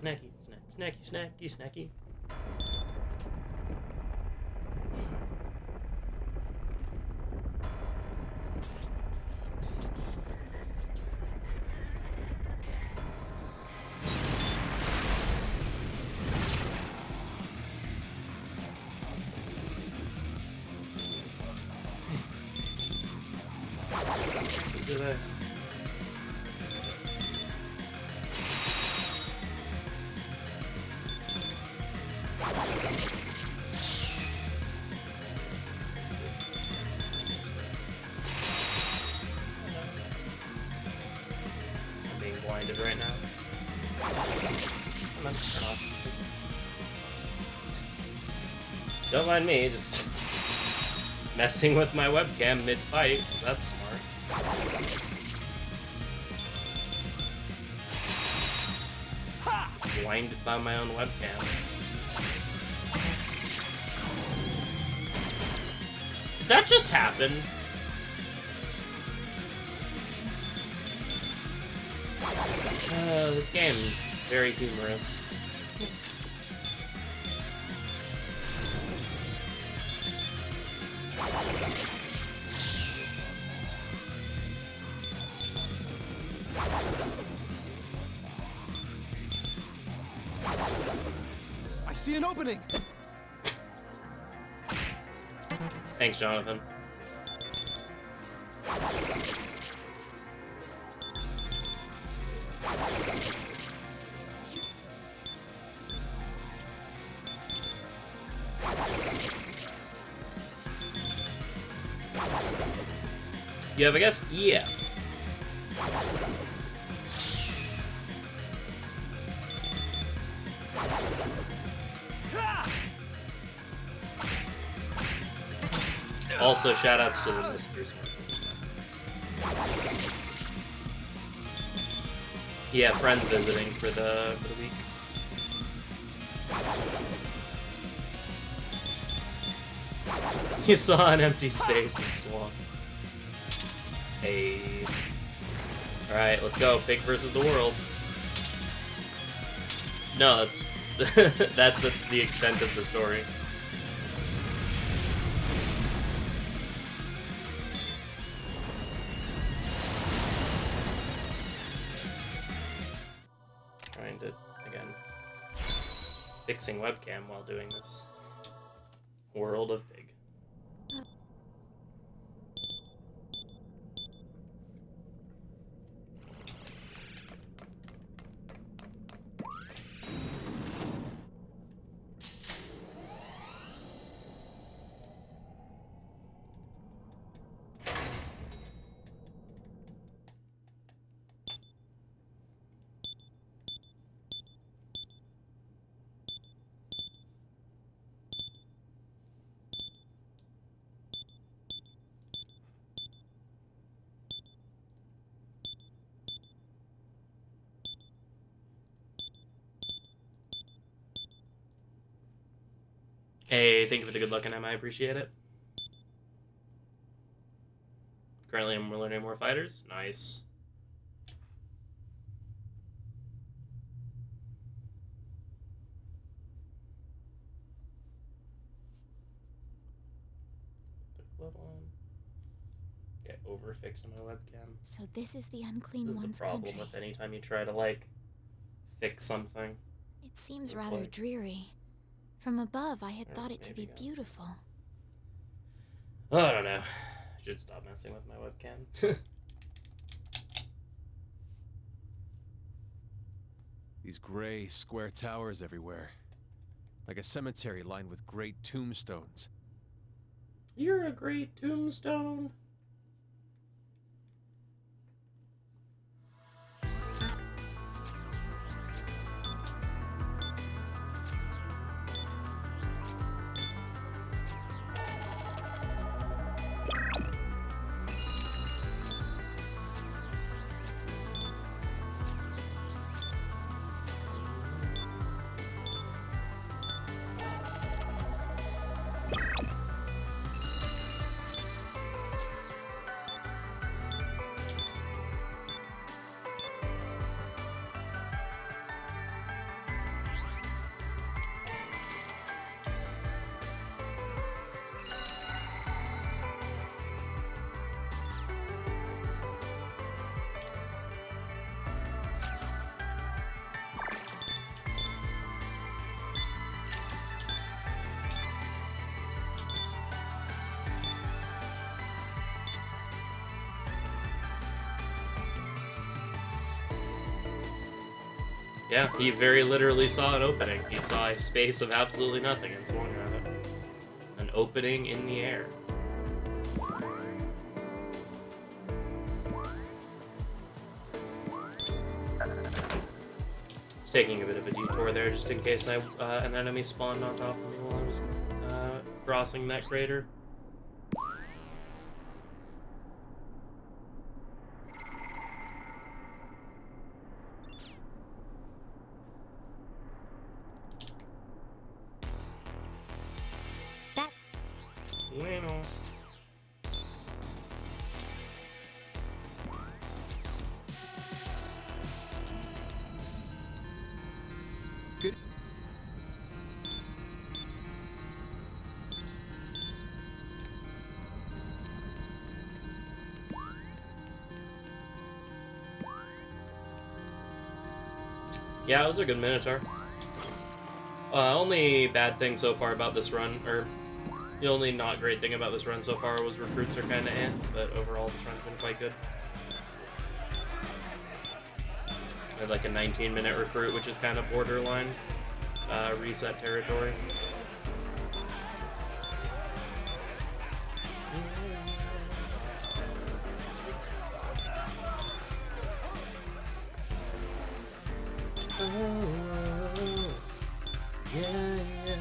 Snacky, snacky, snacky, snacky. Do that. I'm being blinded right now. Come on, turn off. Don't mind me, just messing with my webcam mid-fight. That's smart. Blinded by my own webcam. Did that just happen? This game is very humorous.
I see an opening.
Thanks, Jonathan. You have a guess? Yeah. Also, shoutouts to the listeners. Yeah, friends visiting for the week. You saw an empty space and swamp. Hey. Alright, let's go. Pig versus the world. No, that's that's the extent of the story. Trying to, again, fixing webcam while doing this. World of Pig. Hey, thank you for the good luck, and I appreciate it. Currently, I'm learning more fighters. Nice. Get overfixed on my webcam.
So this is the unclean
This is
one's
the problem
country.
with anytime you try to, like, fix something.
It seems
It's
rather
like-
dreary. From above, I had thought it to be
maybe.
beautiful.
Oh, I don't know. I should stop messing with my webcam.
These gray, square towers everywhere. Like a cemetery lined with great tombstones.
You're a great tombstone. Yeah, he very literally saw an opening. He saw a space of absolutely nothing and swung at it. An opening in the air. Just taking a bit of a detour there just in case an enemy spawned on top of me while I was crossing that crater. Bueno.
Good.
Yeah, it was a good Minotaur. Only bad thing so far about this run, or the only not great thing about this run so far was recruits are kind of eh, but overall this run's been quite good. I had like a 19-minute recruit, which is kind of borderline reset territory. Oh, yeah, yeah.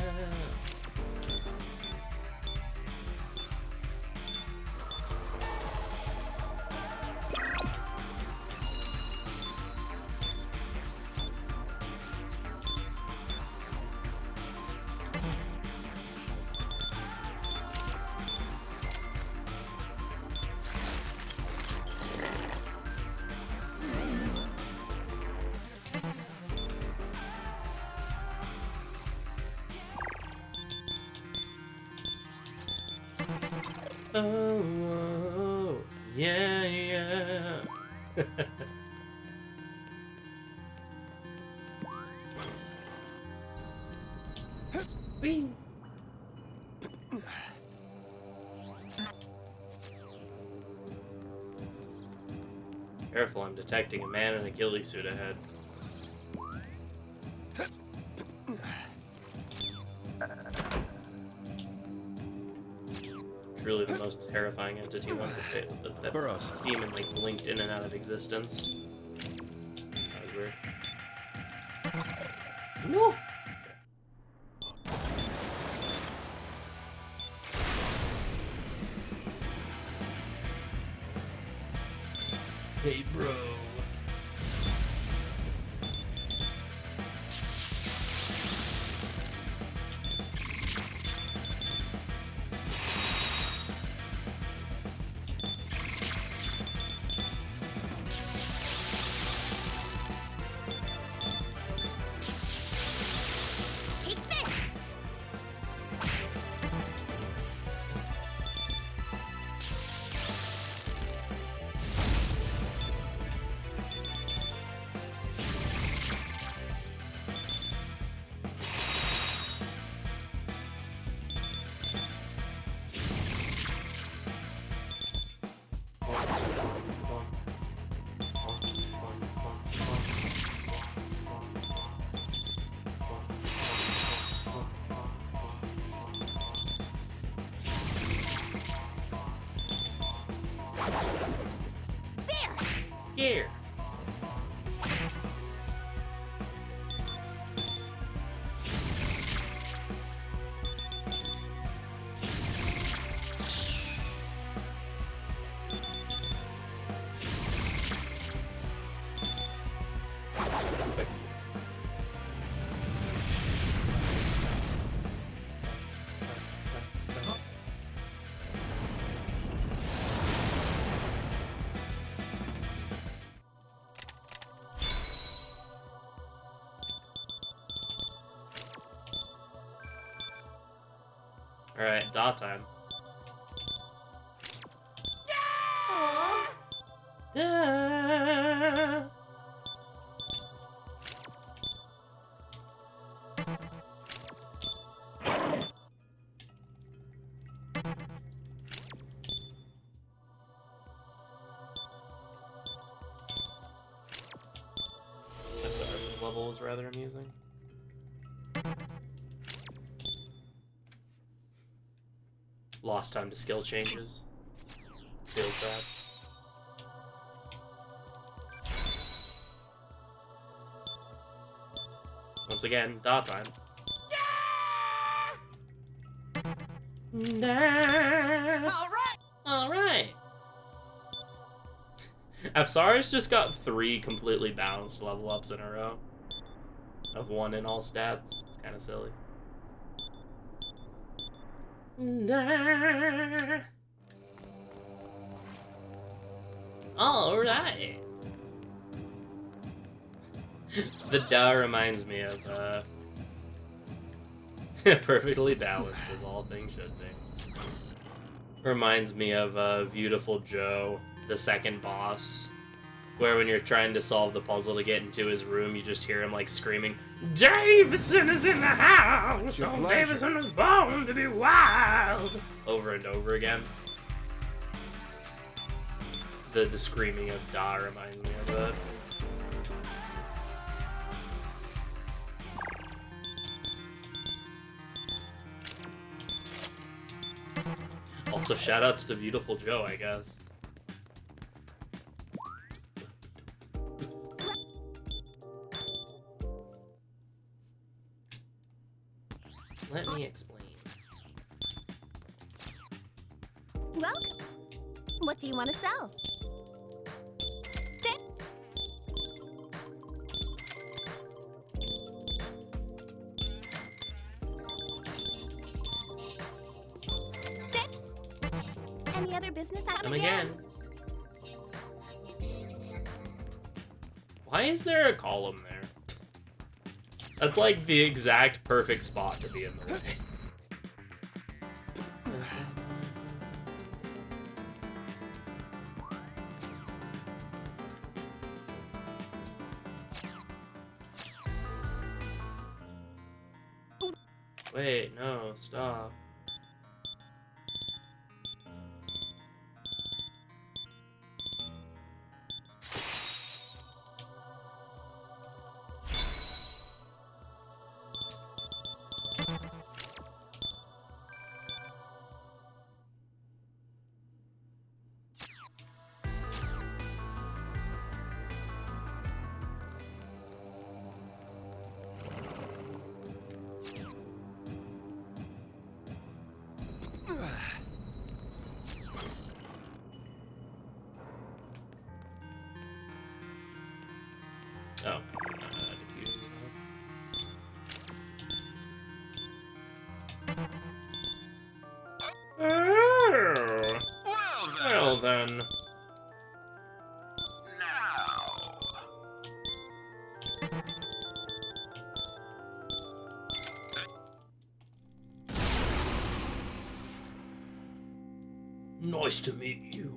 Oh, yeah, yeah. Whee. Careful, I'm detecting a man in a ghillie suit ahead. Truly the most terrifying entity one that
Burrows.
demon like blinked in and out of existence. That was weird. No! Hey bro. gear. Alright, dot time. Da. I'm sorry, this level was rather amusing. Lost time to skill changes. Feels bad. Once again, dot time. Alright! Apsara's just got 3 completely balanced level ups in a row. Of 1 in all stats. It's kind of silly. Alright! The da reminds me of, perfectly balanced as all things should be. Reminds me of Beautiful Joe, the second boss, where when you're trying to solve the puzzle to get into his room, you just hear him like screaming, "Davison is in the house! Oh, Davison is born to be wild!" Over and over again. The screaming of Da reminds me of that. Also, shoutouts to Beautiful Joe, I guess. Let me explain.
Welcome. What do you want to sell? Any other business?
Come again. Why is there a column there? That's like the exact perfect spot to be in the way. Wait, no, stop. Oh, diffusion. Oh. Well then.
Now.
Nice to meet you.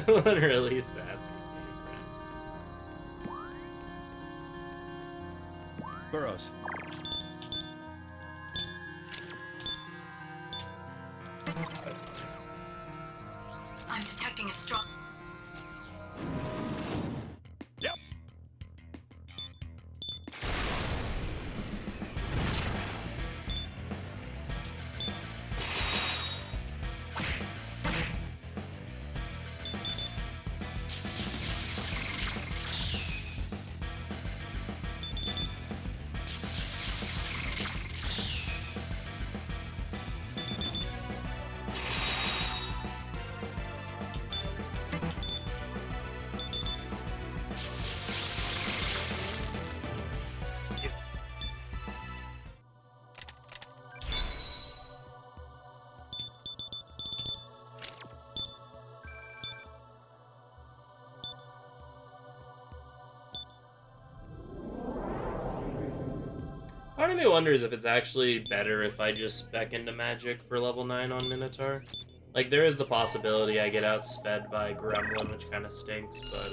What a really sassy friend.
Burrows.
I'm detecting a strong...
Part of me wonders if it's actually better if I just spec into magic for level 9 on Minotaur. Like, there is the possibility I get outsped by Gremlin, which kind of stinks, but,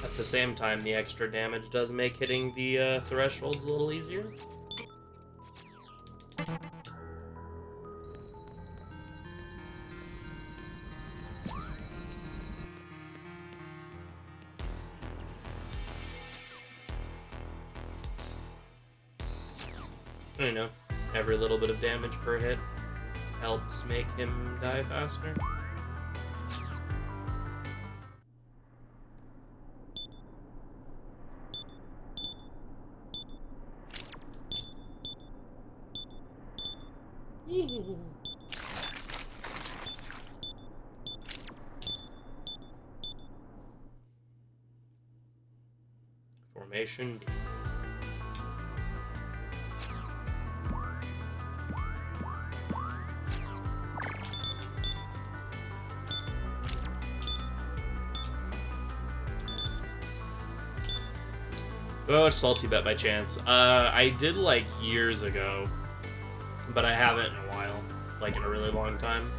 at the same time, the extra damage does make hitting the, thresholds a little easier. I know, every little bit of damage per hit helps make him die faster. Formation D. Do I watch Salty Bet by chance? I did like years ago, but I haven't in a while, like in a really long time.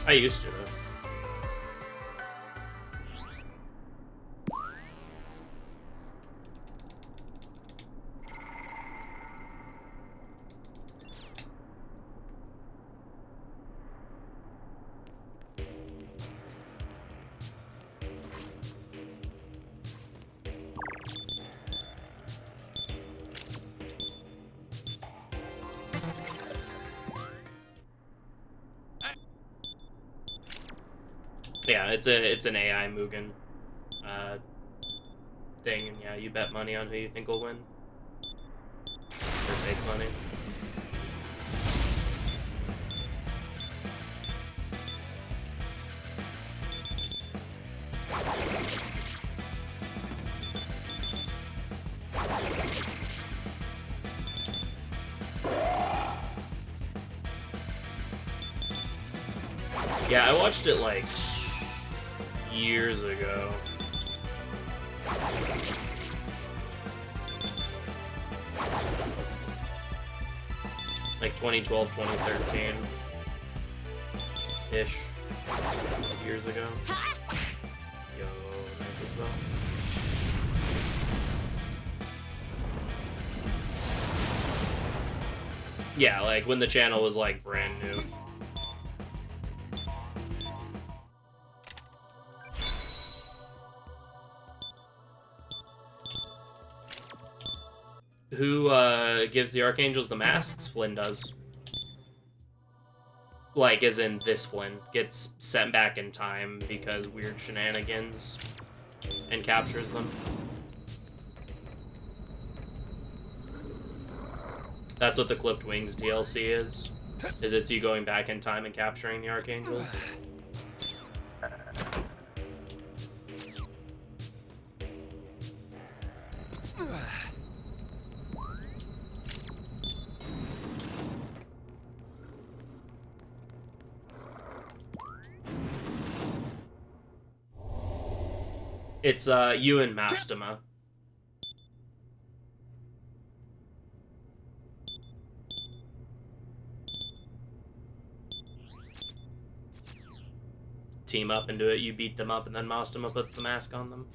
I used to though. Yeah, it's an AI Mugen thing, and yeah, you bet money on who you think will win. For fake money. Yeah, I watched it like years ago. Like 2012, 2013 ish. Years ago. Yo, nice as well. Yeah, like when the channel was like brand new. Who gives the Archangels the masks? Flynn does. Like, as in this Flynn gets sent back in time because weird shenanigans and captures them. That's what the Clipped Wings DLC is. It's you going back in time and capturing the Archangels. It's you and Mastema. Team up and do it, you beat them up, and then Mastema puts the mask on them.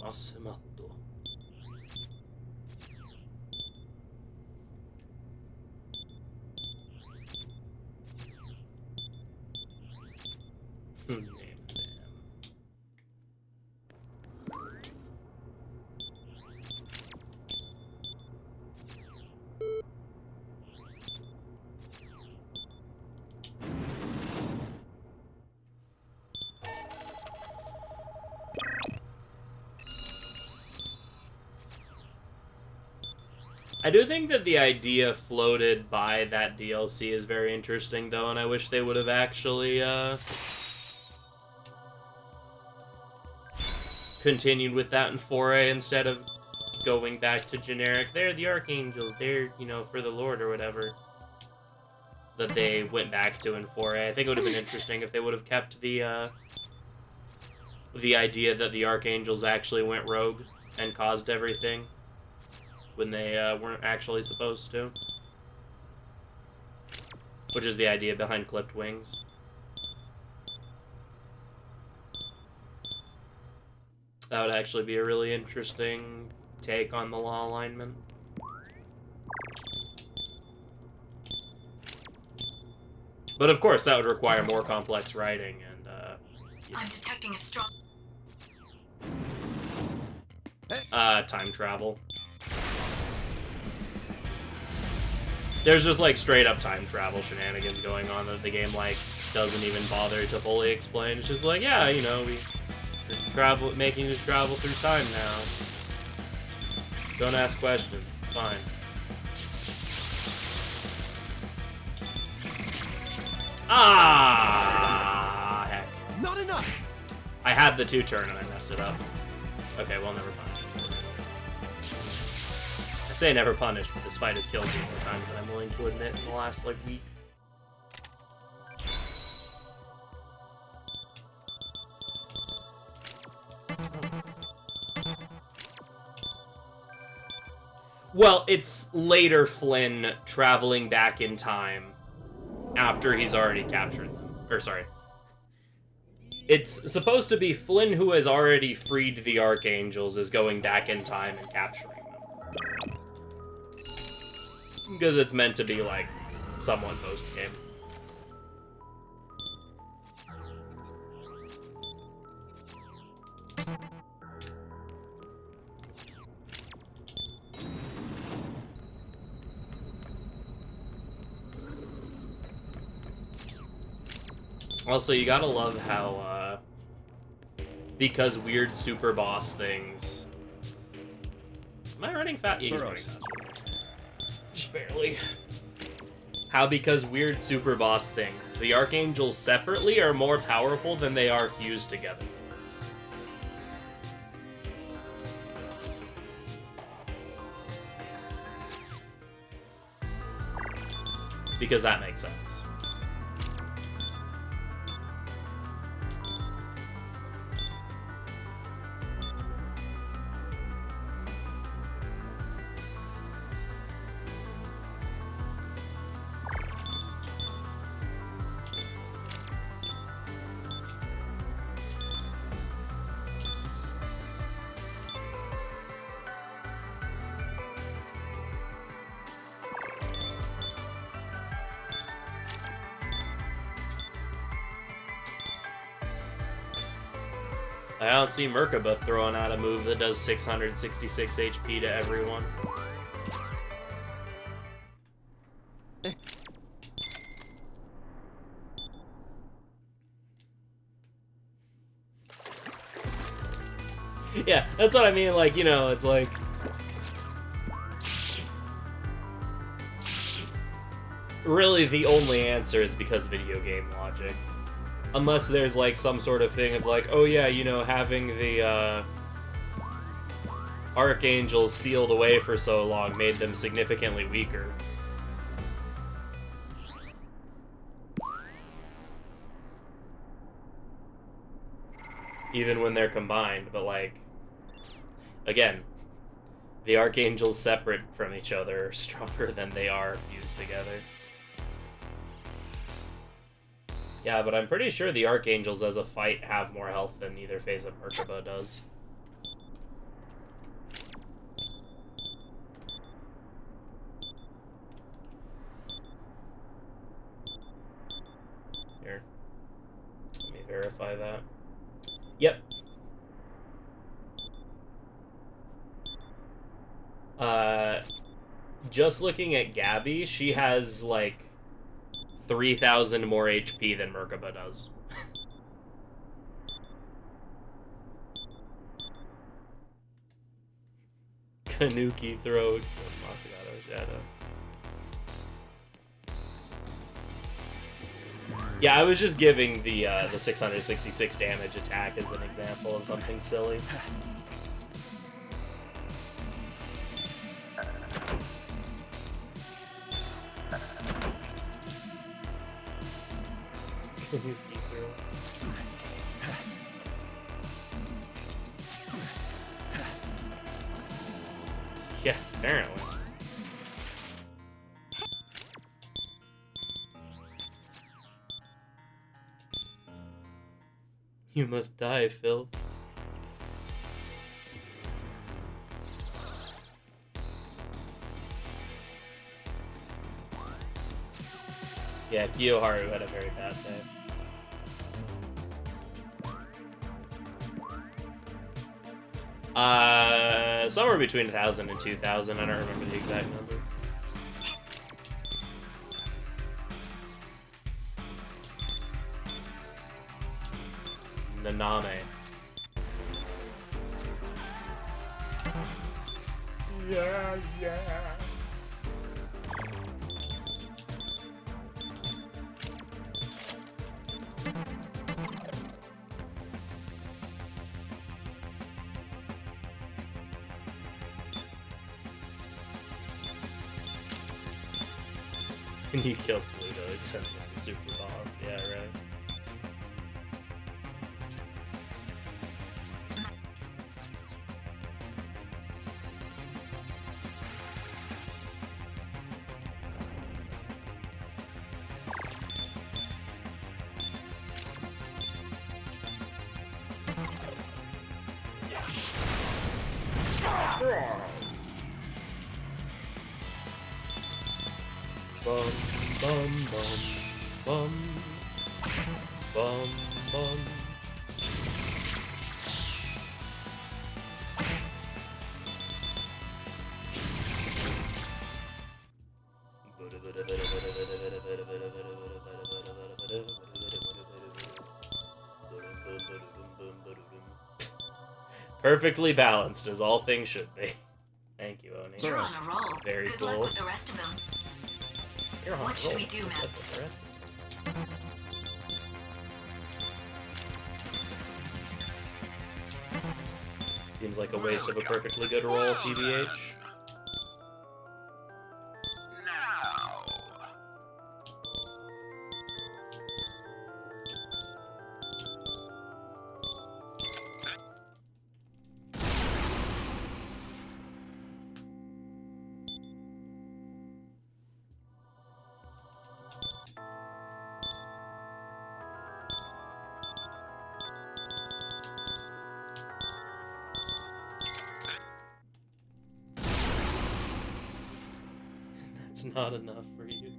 Asimatto. Who named them? I do think that the idea floated by that DLC is very interesting, though, and I wish they would have actually, continued with that in 4A instead of going back to generic, they're the Archangels, they're, you know, for the Lord or whatever, that they went back to in 4A. I think it would have been interesting if they would have kept the idea that the Archangels actually went rogue and caused everything when they weren't actually supposed to. Which is the idea behind clipped wings. That would actually be a really interesting take on the law alignment. But of course, that would require more complex writing and,
I'm detecting a strong...
time travel. There's just, like, straight-up time travel shenanigans going on that the game, like, doesn't even bother to fully explain. It's just like, yeah, you know, we're making you travel through time now. Don't ask questions. Fine. Ah! Heck.
Not enough!
I had the 2-turn and I messed it up. Okay, well, never punished. I say never punished, but this fight has killed me more times than I'm willing to admit in the last, like, week. Well, it's later Flynn traveling back in time after he's already captured them. Or, sorry. It's supposed to be Flynn, who has already freed the Archangels, is going back in time and capturing them. Because it's meant to be, like, somewhat post-game. Also, you gotta love how, because weird super boss things... Am I running fast? Yeah, he's running fast. Just barely. How because weird super boss things, the Archangels separately are more powerful than they are fused together. Because that makes sense. I don't see Merkaba throwing out a move that does 666 HP to everyone. Yeah, that's what I mean, like, you know, it's like... Really, the only answer is because video game logic. Unless there's, like, some sort of thing of, like, oh yeah, you know, having the, Archangels sealed away for so long made them significantly weaker. Even when they're combined, but, like... Again, the Archangels separate from each other are stronger than they are fused together. Yeah, but I'm pretty sure the Archangels as a fight have more health than either phase of Merkaba does. verify that. Yep. Just looking at Gabby, she has like 3,000 more HP than Merkaba does. Kanuki throw, explode Masagato Shadow. Yeah, I was just giving the 666 damage attack as an example of something silly. Kanuki throw. Yeah, apparently. You must die, Phil. Yeah, Kiyoharu had a very bad day. Somewhere between 1,000 and 2,000. I don't remember the exact number. Naname. Yeah, yeah. And you killed Pluto, it sounds like a super boss. Yeah, right. Bum bum bum bum bum bum. Perfectly balanced, as all things should be. Thank you, Oni.
You're on a roll.
Very
Good
cool.
luck with the rest of them.
You're on
What
a
should
roll.
we do,
Good
Matt?
luck with the rest. Seems like a waste of a perfectly good roll, TBH.
Now.
That's not enough for you.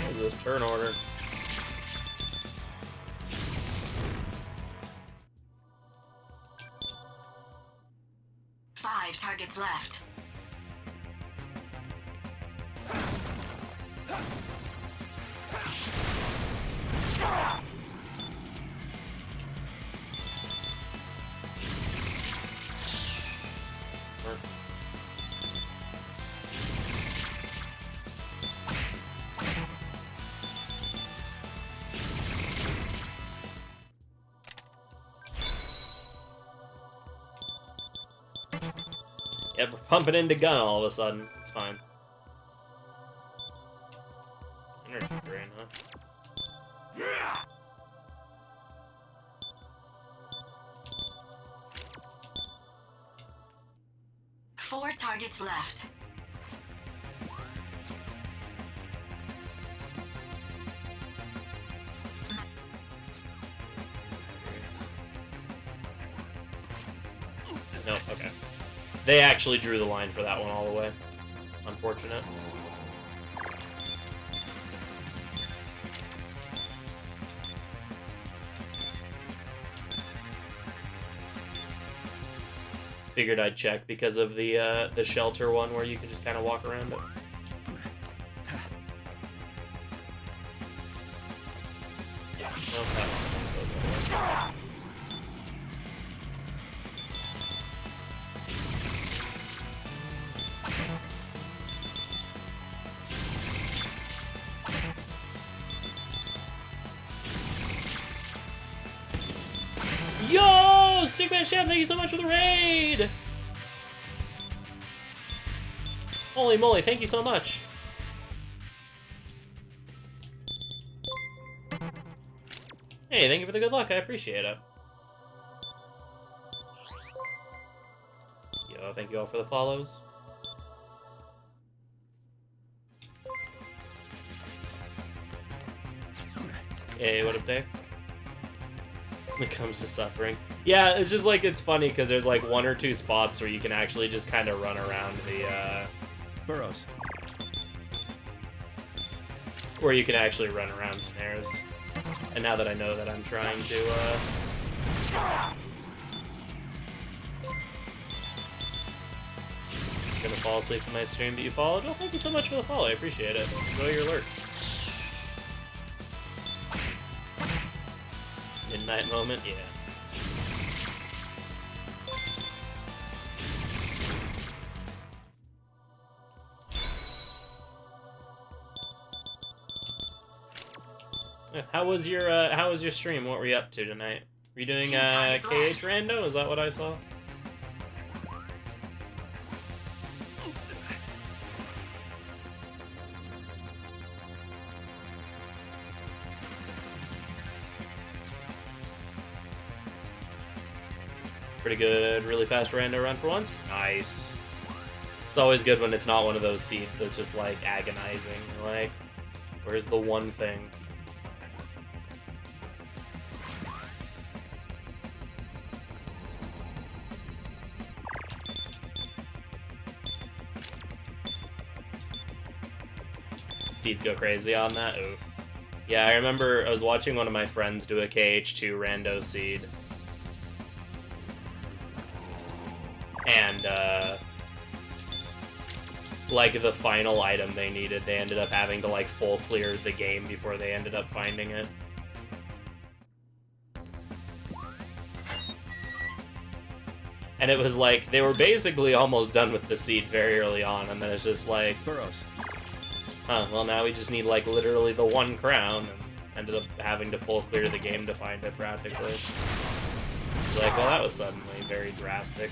What is this turn order?
Five targets left.
Smart. Yep, we're pumping into gun all of a sudden. It's fine. Energy drain, huh?
4 targets left.
Nope, okay. They actually drew the line for that one all the way. Unfortunate. Figured I'd check because of the shelter one where you can just kind of walk around it. Oh, that one goes all the way. Yo, Stickman Chef, thank you so much for the raid! Holy moly, thank you so much. Hey, thank you for the good luck, I appreciate it. Yo, thank you all for the follows. Hey, what up, Dave? When it comes to suffering. Yeah, it's just like, it's funny because there's like 1 or 2 spots where you can actually just kind of run around the,
Burrows.
where you can actually run around snares. And now that I know that I'm trying to, gonna fall asleep in my stream that you followed. Well, thank you so much for the follow, I appreciate it. Enjoy your alert. Midnight moment, yeah. How was your stream? What were you up to tonight? Were you doing KH Rando? Is that what I saw? Pretty good, really fast rando run for once. Nice. It's always good when it's not one of those seeds that's just like agonizing. Like, where's the one thing? Seeds go crazy on that. Oof. Yeah, I remember I was watching one of my friends do a KH2 rando seed. And, like, the final item they needed, they ended up having to, like, full clear the game before they ended up finding it. And it was like, they were basically almost done with the seed very early on, and then it's just like...
Burrows.
Huh, well now we just need, like, literally the 1 crown, and ended up having to full clear the game to find it, practically. It's like, well, that was suddenly very drastic.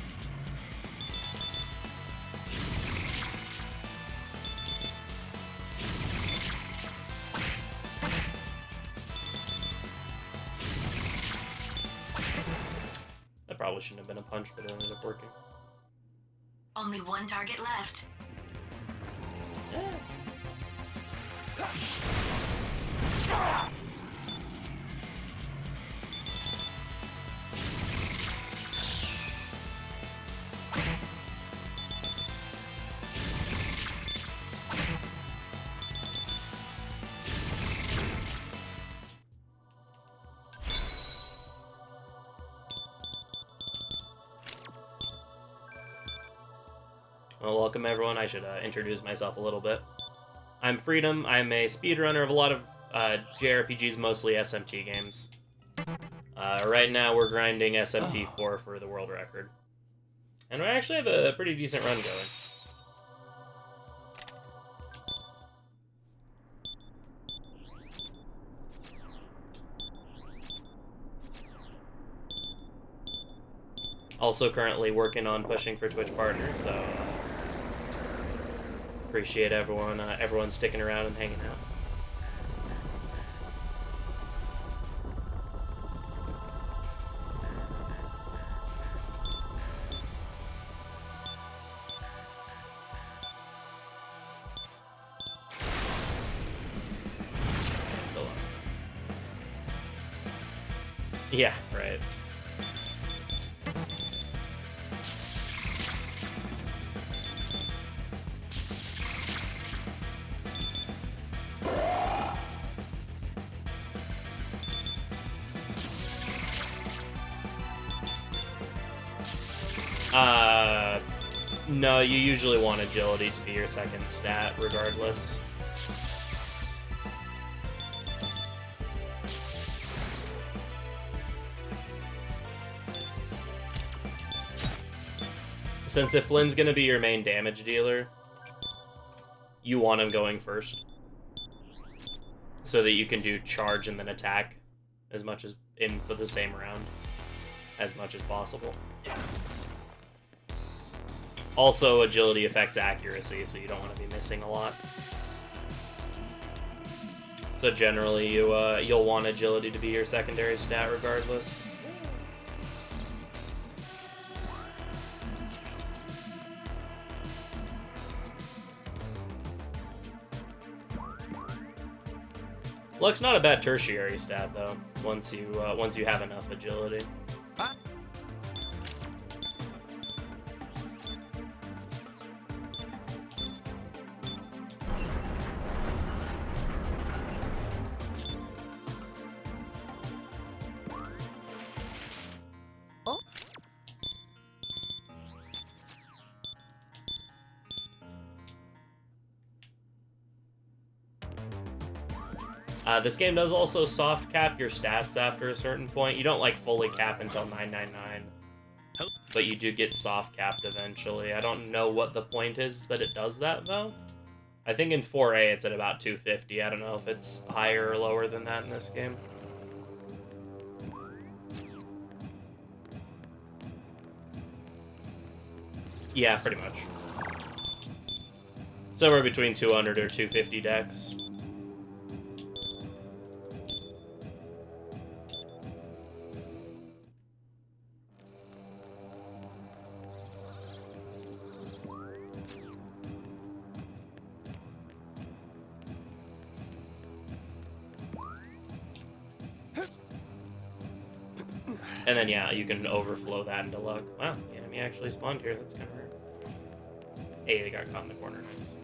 That probably shouldn't have been a punch, but it ended up working.
Only 1 target left.
Yeah. Well, welcome everyone. I should introduce myself a little bit. I'm Freedom. I'm a speedrunner of a lot of JRPGs, mostly SMT games. Right now we're grinding SMT4 for the world record. And we actually have a pretty decent run going. Also currently working on pushing for Twitch partners, so appreciate everyone sticking around and hanging out. Yeah, right. No, you usually want agility to be your second stat, regardless. Since if Flynn's gonna be your main damage dealer, you want him going first. So that you can do charge and then attack as much as in for the same round as much as possible. Also, agility affects accuracy, so you don't want to be missing a lot. So generally, you'll want agility to be your secondary stat regardless. Luck's not a bad tertiary stat though. Once you have enough agility. This game does also soft cap your stats after a certain point. You don't like fully cap until 999, but you do get soft capped eventually. I don't know what the point is that it does that though. I think in 4A it's at about 250. I don't know if it's higher or lower than that in this game. Yeah, pretty much. Somewhere between 200 or 250 dex. And then, yeah, you can overflow that into luck. Wow, the enemy actually spawned here. That's kind of rare. Hey, they got caught in the corner. Nice.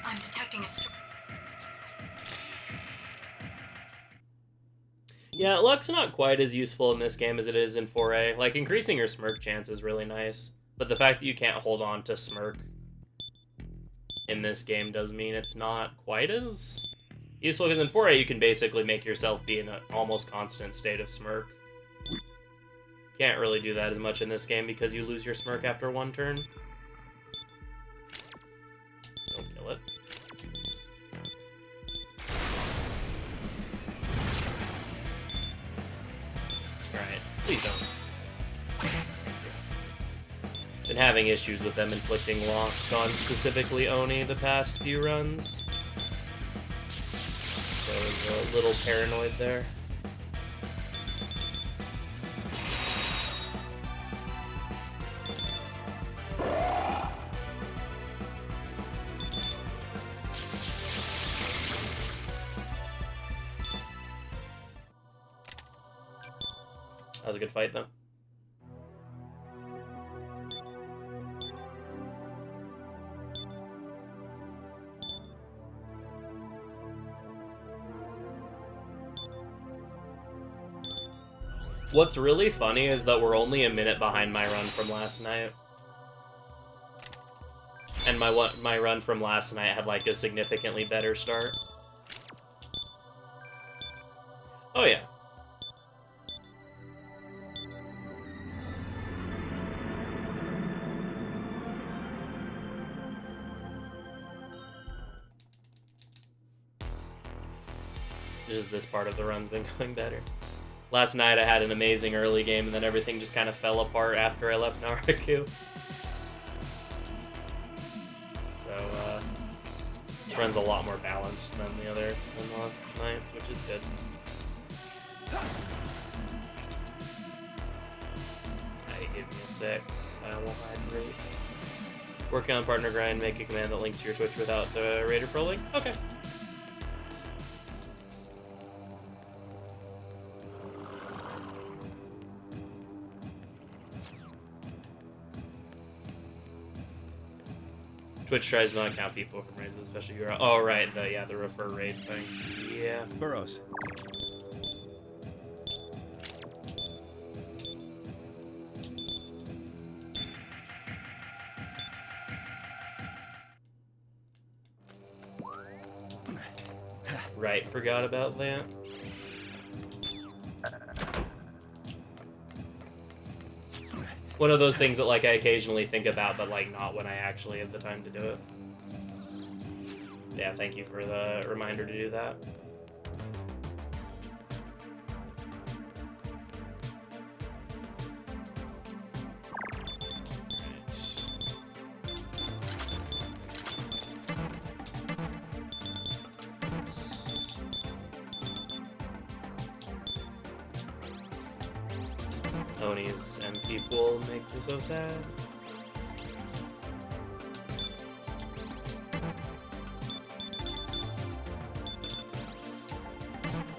I'm detecting a
Yeah, luck's not quite as useful in this game as it is in 4A. Like, increasing your smirk chance is really nice, but the fact that you can't hold on to smirk in this game does mean it's not quite as useful, because in 4A you can basically make yourself be in an almost constant state of smirk. Can't really do that as much in this game because you lose your smirk after one turn. Don't kill it. Alright, please don't. Been having issues with them inflicting loss on specifically Oni the past few runs. So I was a little paranoid there. That was a good fight, though. What's really funny is that we're only a minute behind my run from last night. And my run from last night had like a significantly better start. Oh yeah. Just this part of the run's been going better. Last night I had an amazing early game and then everything just kind of fell apart after I left Naraku. So, this run's a lot more balanced than last night's, which is good. Give me a sec. I will hydrate. Working on partner grind, make a command that links to your Twitch without the Raider Pro link. Okay. Twitch tries to not count people from raids, especially your. Oh right, the refer raid thing. Yeah.
Burrows.
Right, forgot about that. One of those things that like I occasionally think about, but like not when I actually have the time to do it. Yeah, thank you for the reminder to do that. Oni's MP pool makes me so sad.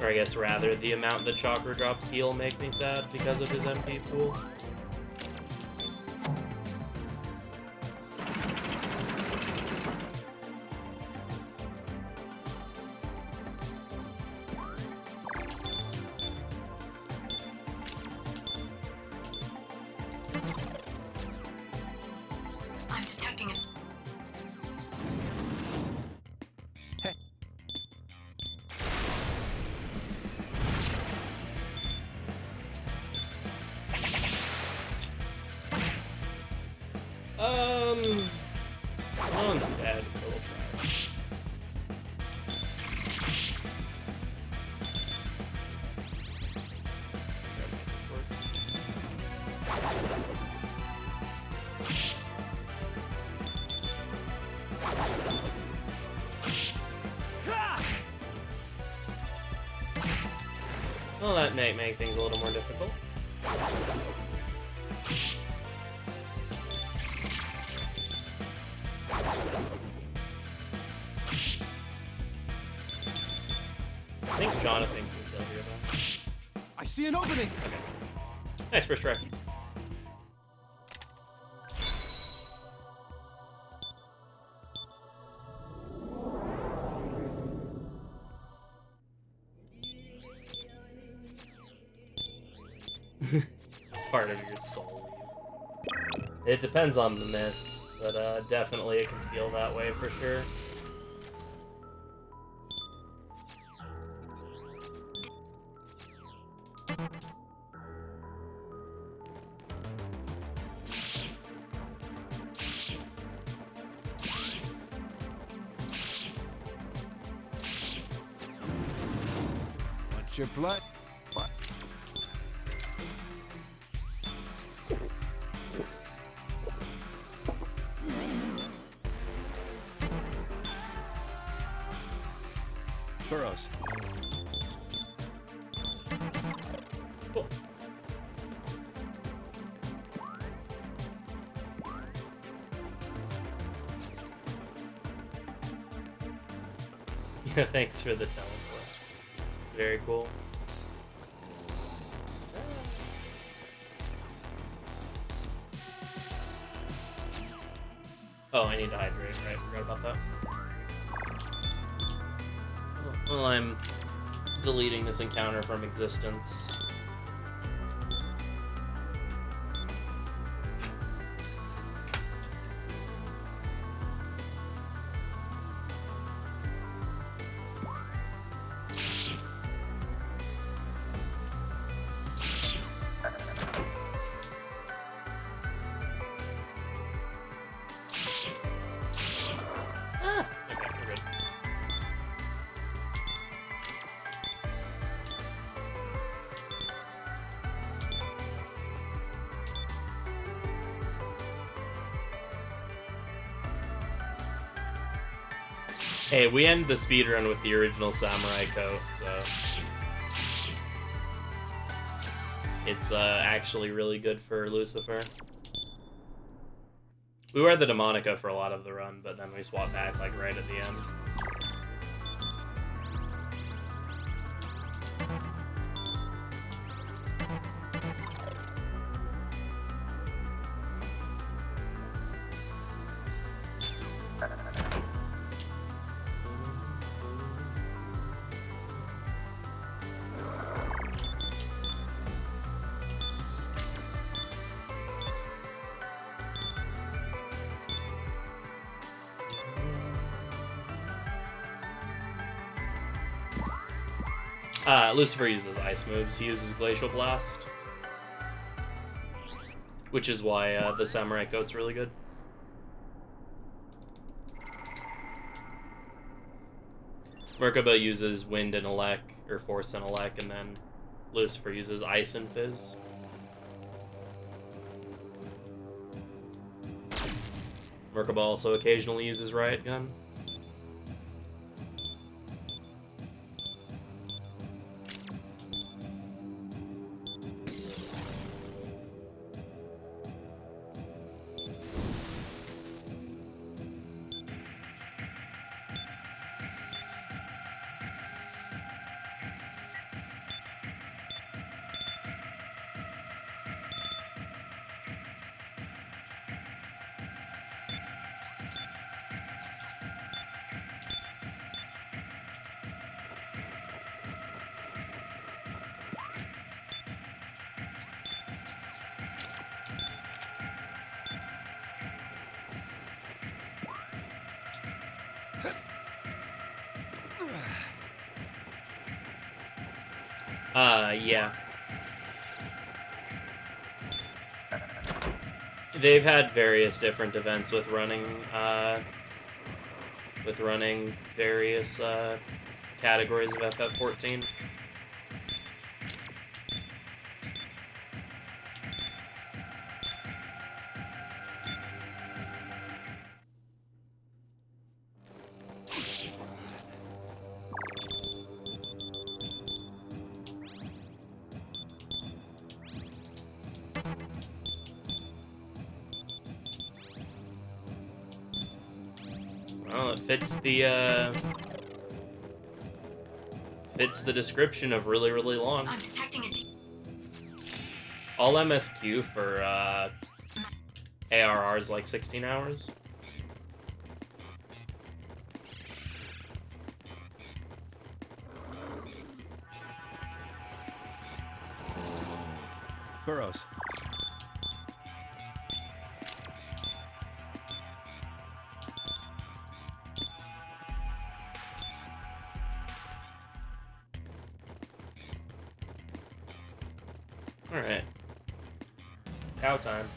Or I guess rather the amount that Chakra drops heal make me sad because of his MP pool.
I'm detecting a...
No one's dead, so we'll try. Well, that may make things a little more difficult. I think Jonathan can kill here, though.
I see an opening.
Okay. Nice first try. Part of your soul. It depends on the miss, but definitely it can feel that way for sure.
What's your blood? What? Burrows.
Cool. Yeah, thanks for the teleport. Very cool. Oh, I need to hydrate. Right, forgot about that. Well, I'm deleting this encounter from existence. Hey, we end the speedrun with the original samurai coat, so it's actually really good for Lucifer. We wear the Demonica for a lot of the run, but then we swap back like right at the end. Lucifer uses ice moves. He uses Glacial Blast, which is why the Samurai Coat's really good. Merkaba uses Wind and Elec, or Force and Elec, and then Lucifer uses Ice and Fizz. Merkaba also occasionally uses Riot Gun. Yeah. They've had various different events with running various categories of FF14. Well, it fits the description of really, really long.
I'm detecting a
All MSQ for ARR is like 16 hours.
Burrows.
Alright. Cow time.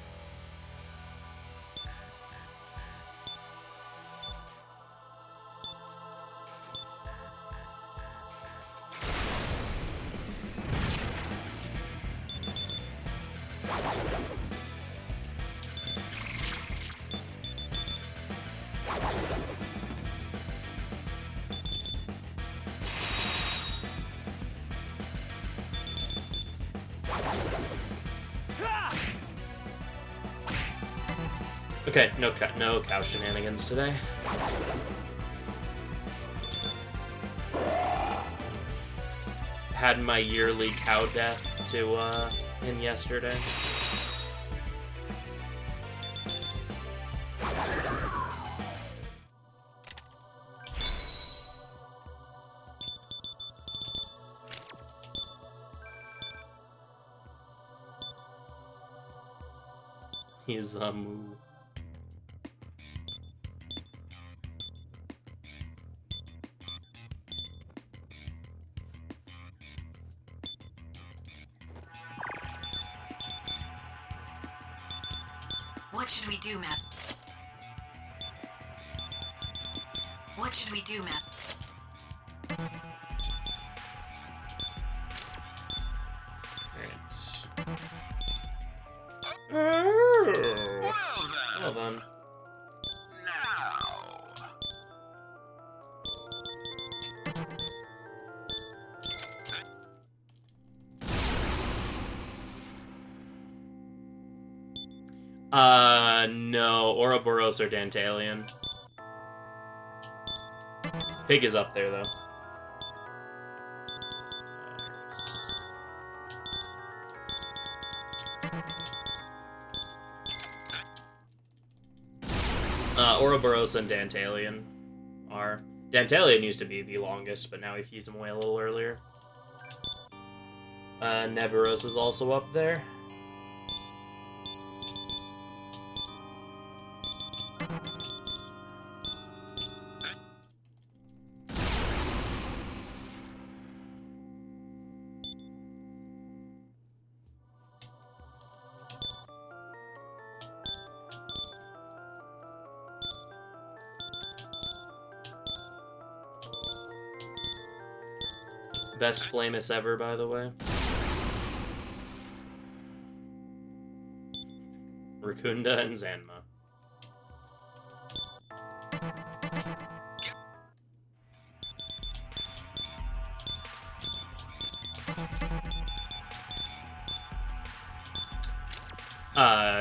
Okay, no cow shenanigans today. Had my yearly cow death in yesterday. He's
What should we do, Matt? What should we do, Matt?
Well
Well done.
now.
No. Ouroboros or Dantalion. Pig is up there, though. Ouroboros and Dantalion are. Dantalion used to be the longest, but now we fuse him away a little earlier. Neburos is also up there. Best Flamus ever, by the way. Racunda and Zanma.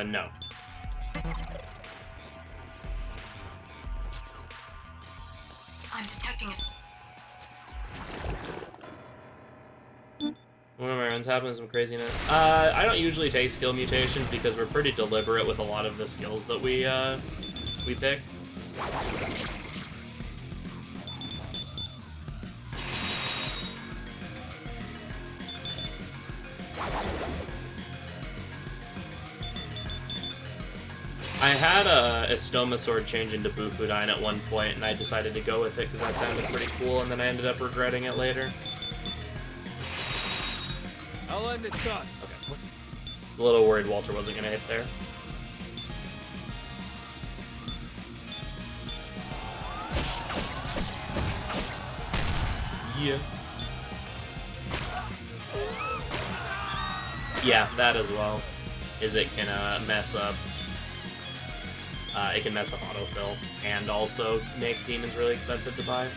No.
I'm detecting a...
One of my runs having some craziness. I don't usually take skill mutations because we're pretty deliberate with a lot of the skills that we pick. I had a Estoma sword change into Bufudyne at one point, and I decided to go with it because that sounded pretty cool, and then I ended up regretting it later.
I'll end it thus.
Okay. A little worried Walter wasn't going to hit there. Yeah. Yeah, that as well. Is it can mess up. It can mess up autofill and also make demons really expensive to buy.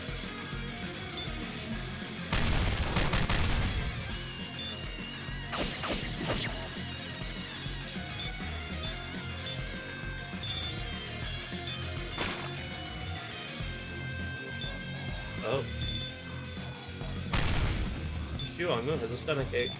Oh. Shuangmu has a stomach ache.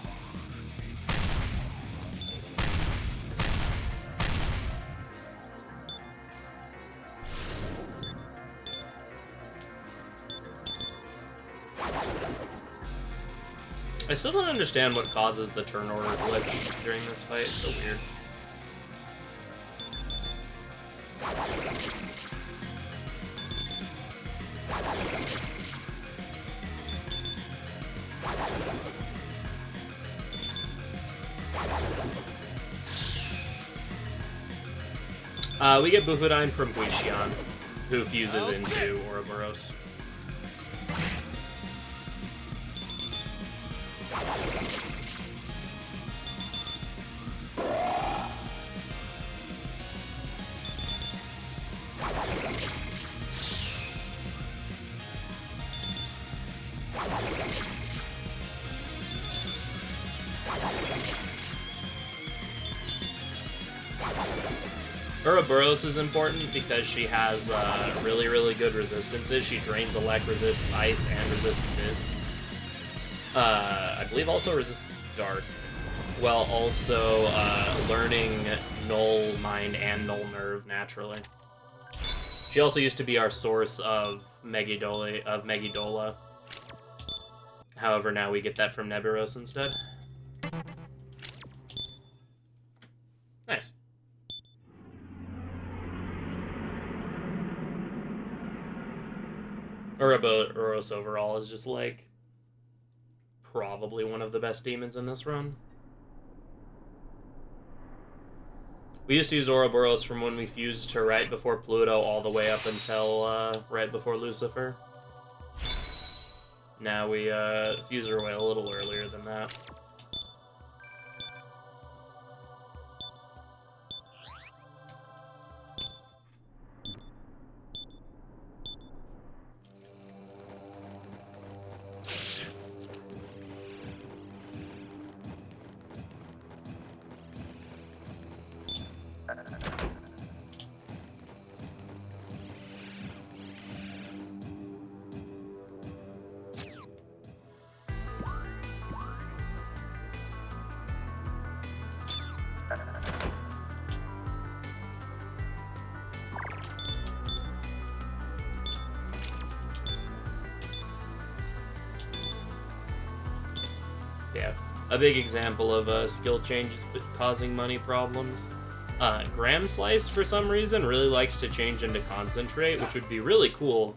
I still don't understand what causes the turn order glitch during this fight. It's so weird. We get Bufudyne from Guixian, who fuses into Ouroboros. Ouroboros is important because she has really, really good resistances. She drains elect, resists ice, and resists fizz. I believe also resists dark, while also learning null mind and null nerve naturally. She also used to be our source of Megidola. However, now we get that from Neburos instead. Nice. Ouroboros overall is just like probably one of the best demons in this run. We used to use Ouroboros from when we fused to right before Pluto all the way up until right before Lucifer. Now we fuse her away a little earlier than that. a big example of skill changes causing money problems. Graham Slice, for some reason, really likes to change into Concentrate, which would be really cool.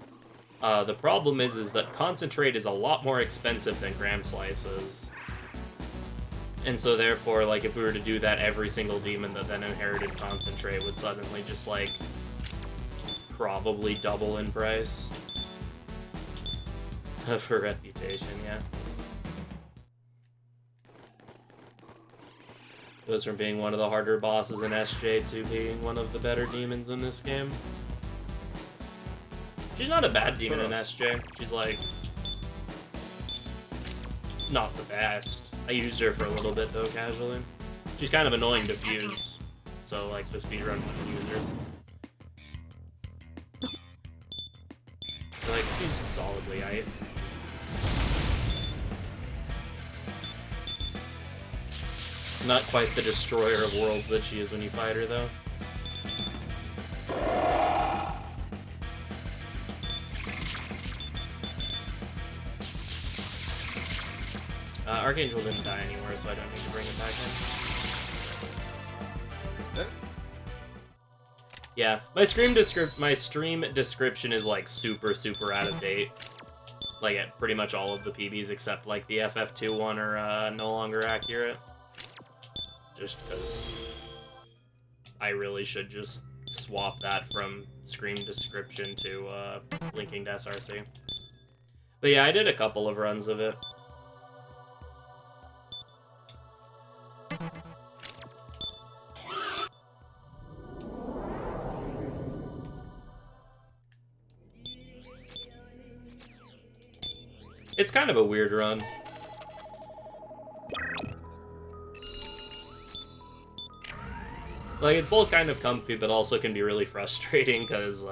The problem is that Concentrate is a lot more expensive than Graham Slice is. And so therefore, like, if we were to do that, every single demon that then inherited Concentrate would suddenly just, like, probably double in price. For reputation, yeah. Goes from being one of the harder bosses in SJ to being one of the better demons in this game. She's not a bad demon in SJ. She's, like, not the best. I used her for a little bit, though, casually. She's kind of annoying to fuse, so, like, the speedrun wouldn't use her. So, like, she's solidly aight. Not quite the destroyer of worlds that she is when you fight her, though. Archangel didn't die anywhere, so I don't need to bring it back in. Yeah, my stream description is, like, super out of date. Like, at pretty much all of the PBs except, like, the FF2 one are no longer accurate. Just because I really should just swap that from Scream description to linking to SRC. But yeah, I did a couple of runs of it. It's kind of a weird run. Like, it's both kind of comfy, but also can be really frustrating, because,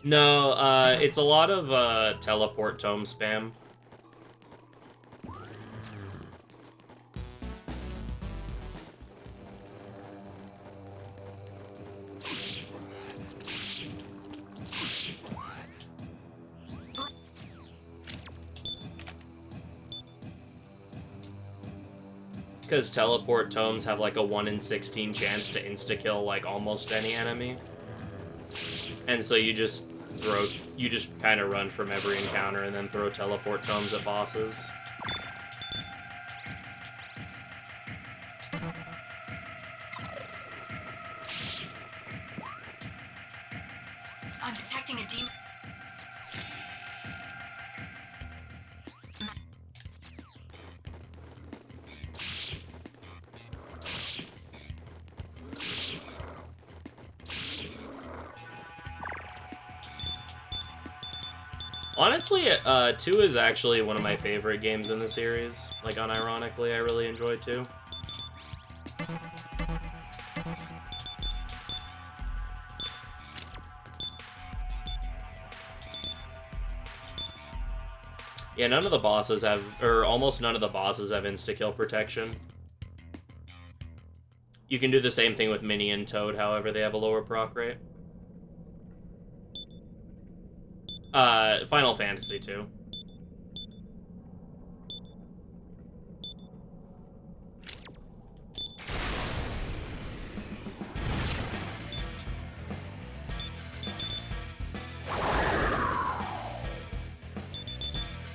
no, it's a lot of, teleport tome spam. Because teleport tomes have like a 1 in 16 chance to insta-kill like almost any enemy. And so you just kind of run from every encounter and then throw teleport tomes at bosses.
I'm detecting a demon.
Honestly, 2 is actually one of my favorite games in the series. Like, unironically, I really enjoy 2. Yeah, none of the bosses have, or almost none of the bosses have insta-kill protection. You can do the same thing with Minnie and Toad, however, they have a lower proc rate. Final Fantasy 2.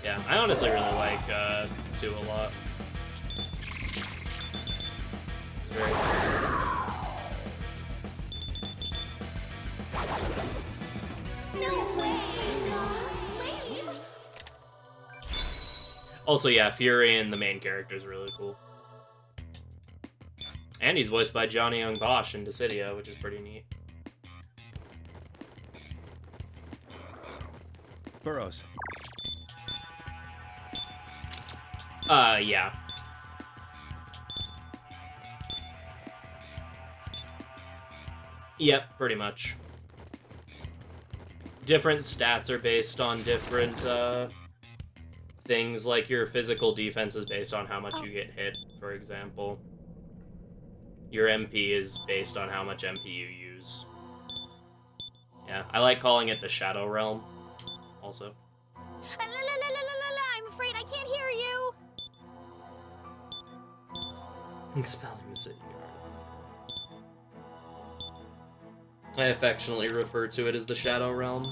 Yeah, I honestly really like 2 a lot. It's very fun. Also, yeah, Fury and the main character is really cool. And he's voiced by Johnny Young Bosch in Dissidia, which is pretty neat.
Burrows.
Yeah. Yep, pretty much. Different stats are based on different, things, like your physical defense is based on how much you get hit, for example. Your MP is based on how much MP you use. Yeah, I like calling it the Shadow Realm, also.
I'm afraid I can't hear you!
Expelling the city guards. I affectionately refer to it as the Shadow Realm.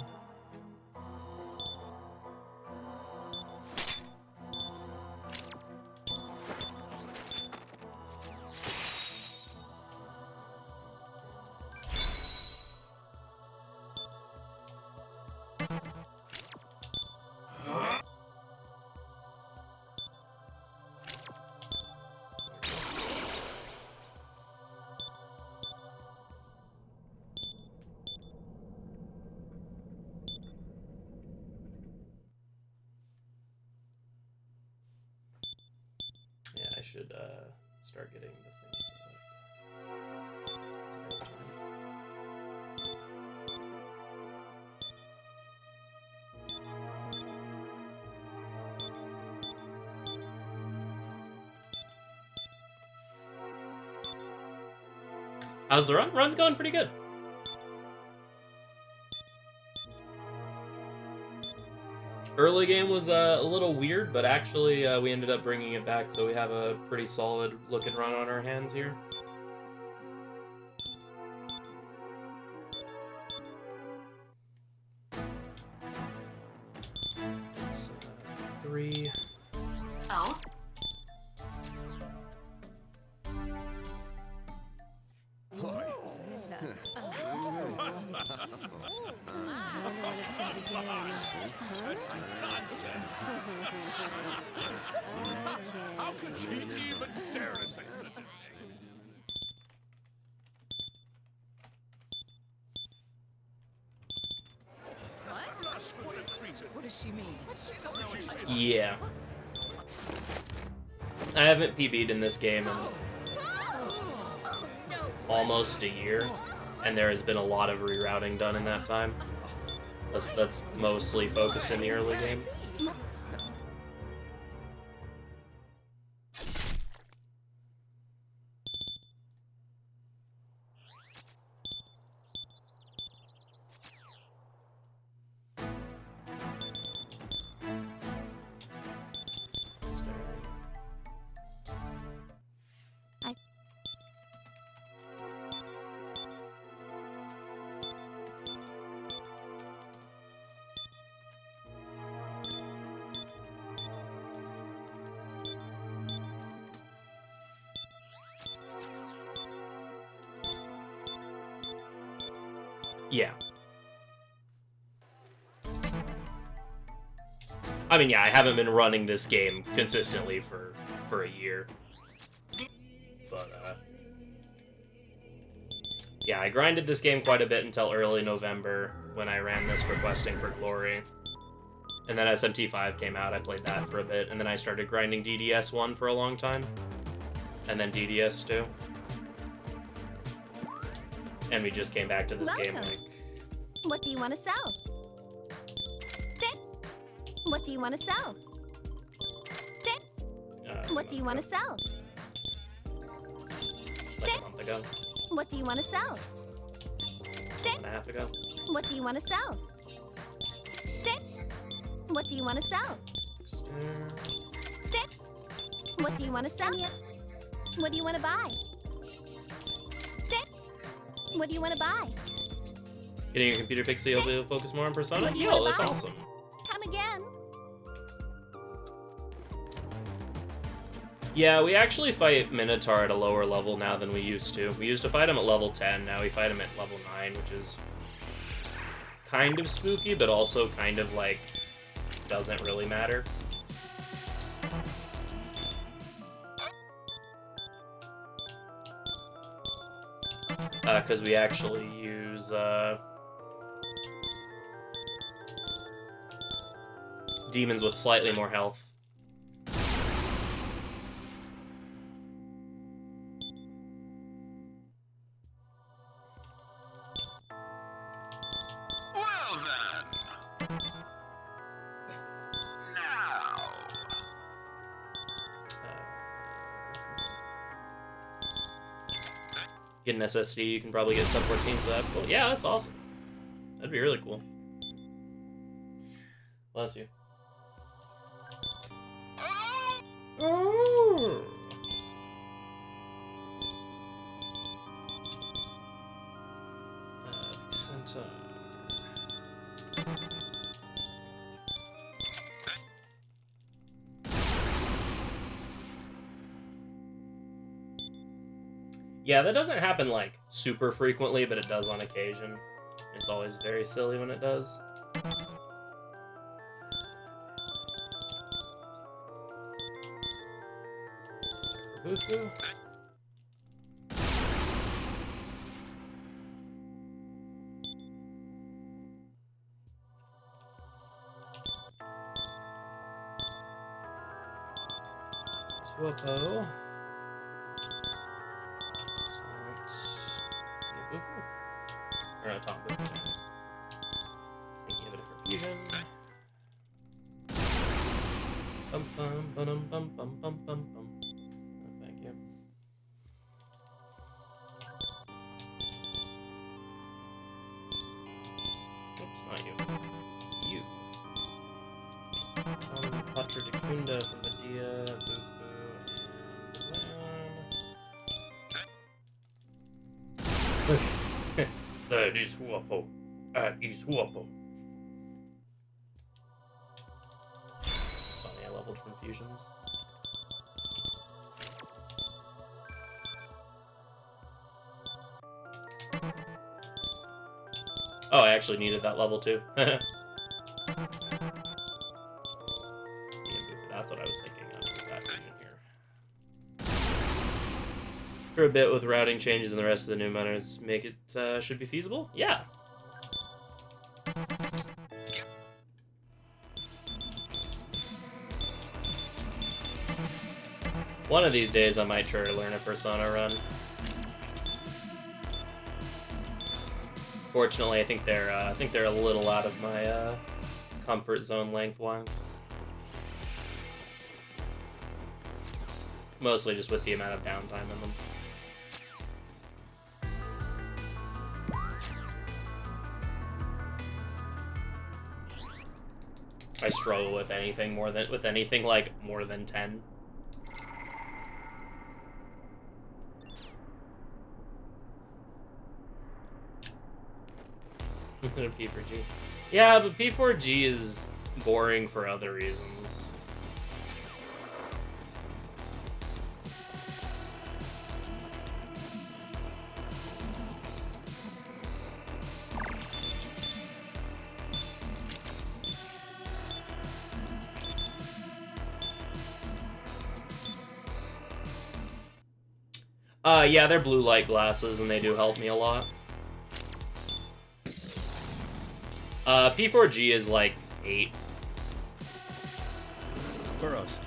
Yeah, I should start getting the things set up. It's about time. How's the run? Run's going pretty good. Early game was a little weird, but actually we ended up bringing it back, so we have a pretty solid looking run on our hands here. It's 3.
Oh?
That's nonsense. How could she even dare to say such a thing?
What does she mean?
Yeah. I haven't PB'd in this game in almost a year, and there has been a lot of rerouting done in that time. That's mostly focused in the early game. Yeah. I mean, yeah, I haven't been running this game consistently for a year. But, yeah, I grinded this game quite a bit until early November when I ran this for Questing for Glory. And then SMT5 came out, I played that for a bit, and then I started grinding DDS1 for a long time. And then DDS2. And we just came back to this game, like...
What do you want to sell? What do you want to sell? What do you want to sell?
Like a month ago.
What do you want to sell?
A month and a half ago.
What do you want to sell? What do you want to sell? What do you want to sell? What do you want to buy? What do you want to buy?
Getting your computer fixed so you'll be able to focus more on Persona?
What do you
Yo,
wanna
that's
buy?
awesome.
Come again.
Yeah, we actually fight Minotaur at a lower level now than we used to. We used to fight him at level 10, now we fight him at level 9, which is kind of spooky, but also kind of, like, doesn't really matter. Because we actually use, demons with slightly more health.
Well then. Now.
Get an SSD, you can probably get sub 14, so that's cool. Yeah, that's awesome. That'd be really cool. Bless you. Yeah, that doesn't happen, like, super frequently, but it does on occasion. It's always very silly when it does. Bufu. Swappo. Or no, Tom Bufu. Thinking of a different fusion. Bum bum bum bum bum bum bum bum. Oh, thank you. Oops, not you. You. Patra Dacunda from Medea, Bufu, and that is Huapo. That is Huapo. It's funny, I leveled from fusions. Oh, I actually needed that level too. That's what I was thinking of with that fusion here. For a bit with routing changes and the rest of the new menus, make it should be feasible? Yeah. One of these days I might try to learn a Persona run. Fortunately, I think they're a little out of my comfort zone lengthwise. Mostly just with the amount of downtime in them. I struggle with anything like more than 10. P4G. Yeah, but P4G is boring for other reasons. Yeah, they're blue light glasses, and they do help me a lot. P4G is like 8.
Burrows.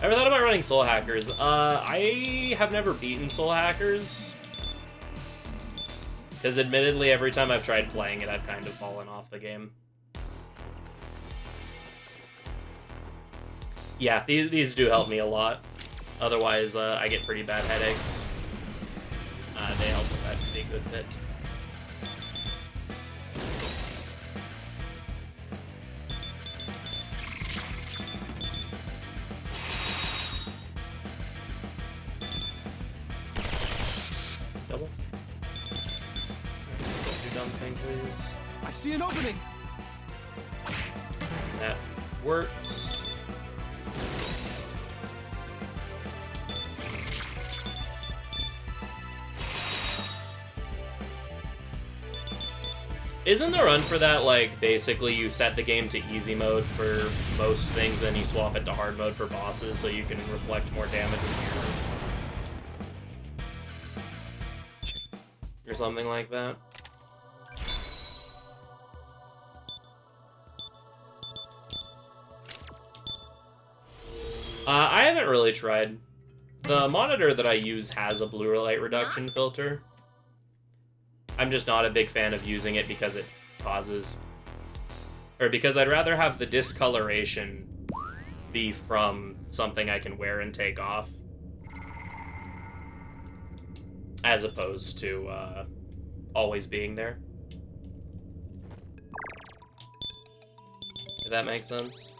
Ever thought about running Soul Hackers? I have never beaten Soul Hackers. Because admittedly, every time I've tried playing it, I've kind of fallen off the game. Yeah, these do help me a lot. Otherwise, I get pretty bad headaches. They help with that a good bit. Double. Do dumb thing, please.
I see an opening.
That works. Isn't the run for that, like, basically you set the game to easy mode for most things, then you swap it to hard mode for bosses so you can reflect more damage or something like that? I haven't really tried. The monitor that I use has a blue light reduction filter. I'm just not a big fan of using it because it causes... Or because I'd rather have the discoloration be from something I can wear and take off. As opposed to always being there. If that makes sense.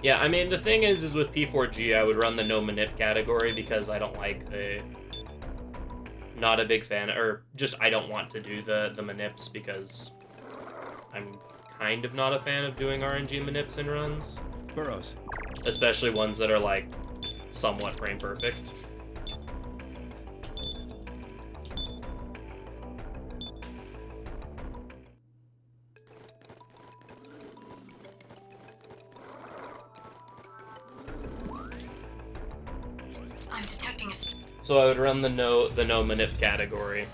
Yeah, I mean, the thing is with P4G, I would run the no manip category because I don't like the... Not a big fan, or just I don't want to do the manips because I'm kind of not a fan of doing RNG manips in runs.
Burrows.
Especially ones that are, like, somewhat frame perfect.
I'm detecting a...
So I would run the no manip category,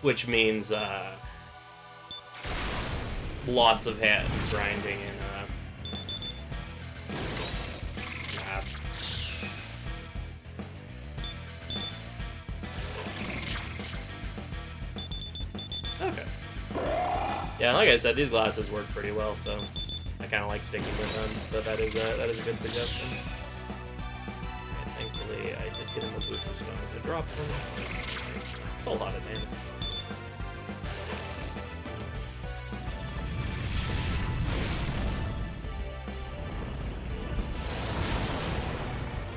which means lots of hand grinding and Okay. Yeah, like I said, these glasses work pretty well, so I kind of like sticking with them. But that is a good suggestion. Thankfully, I did get in the booster stone as I dropped them. It's a lot of damage.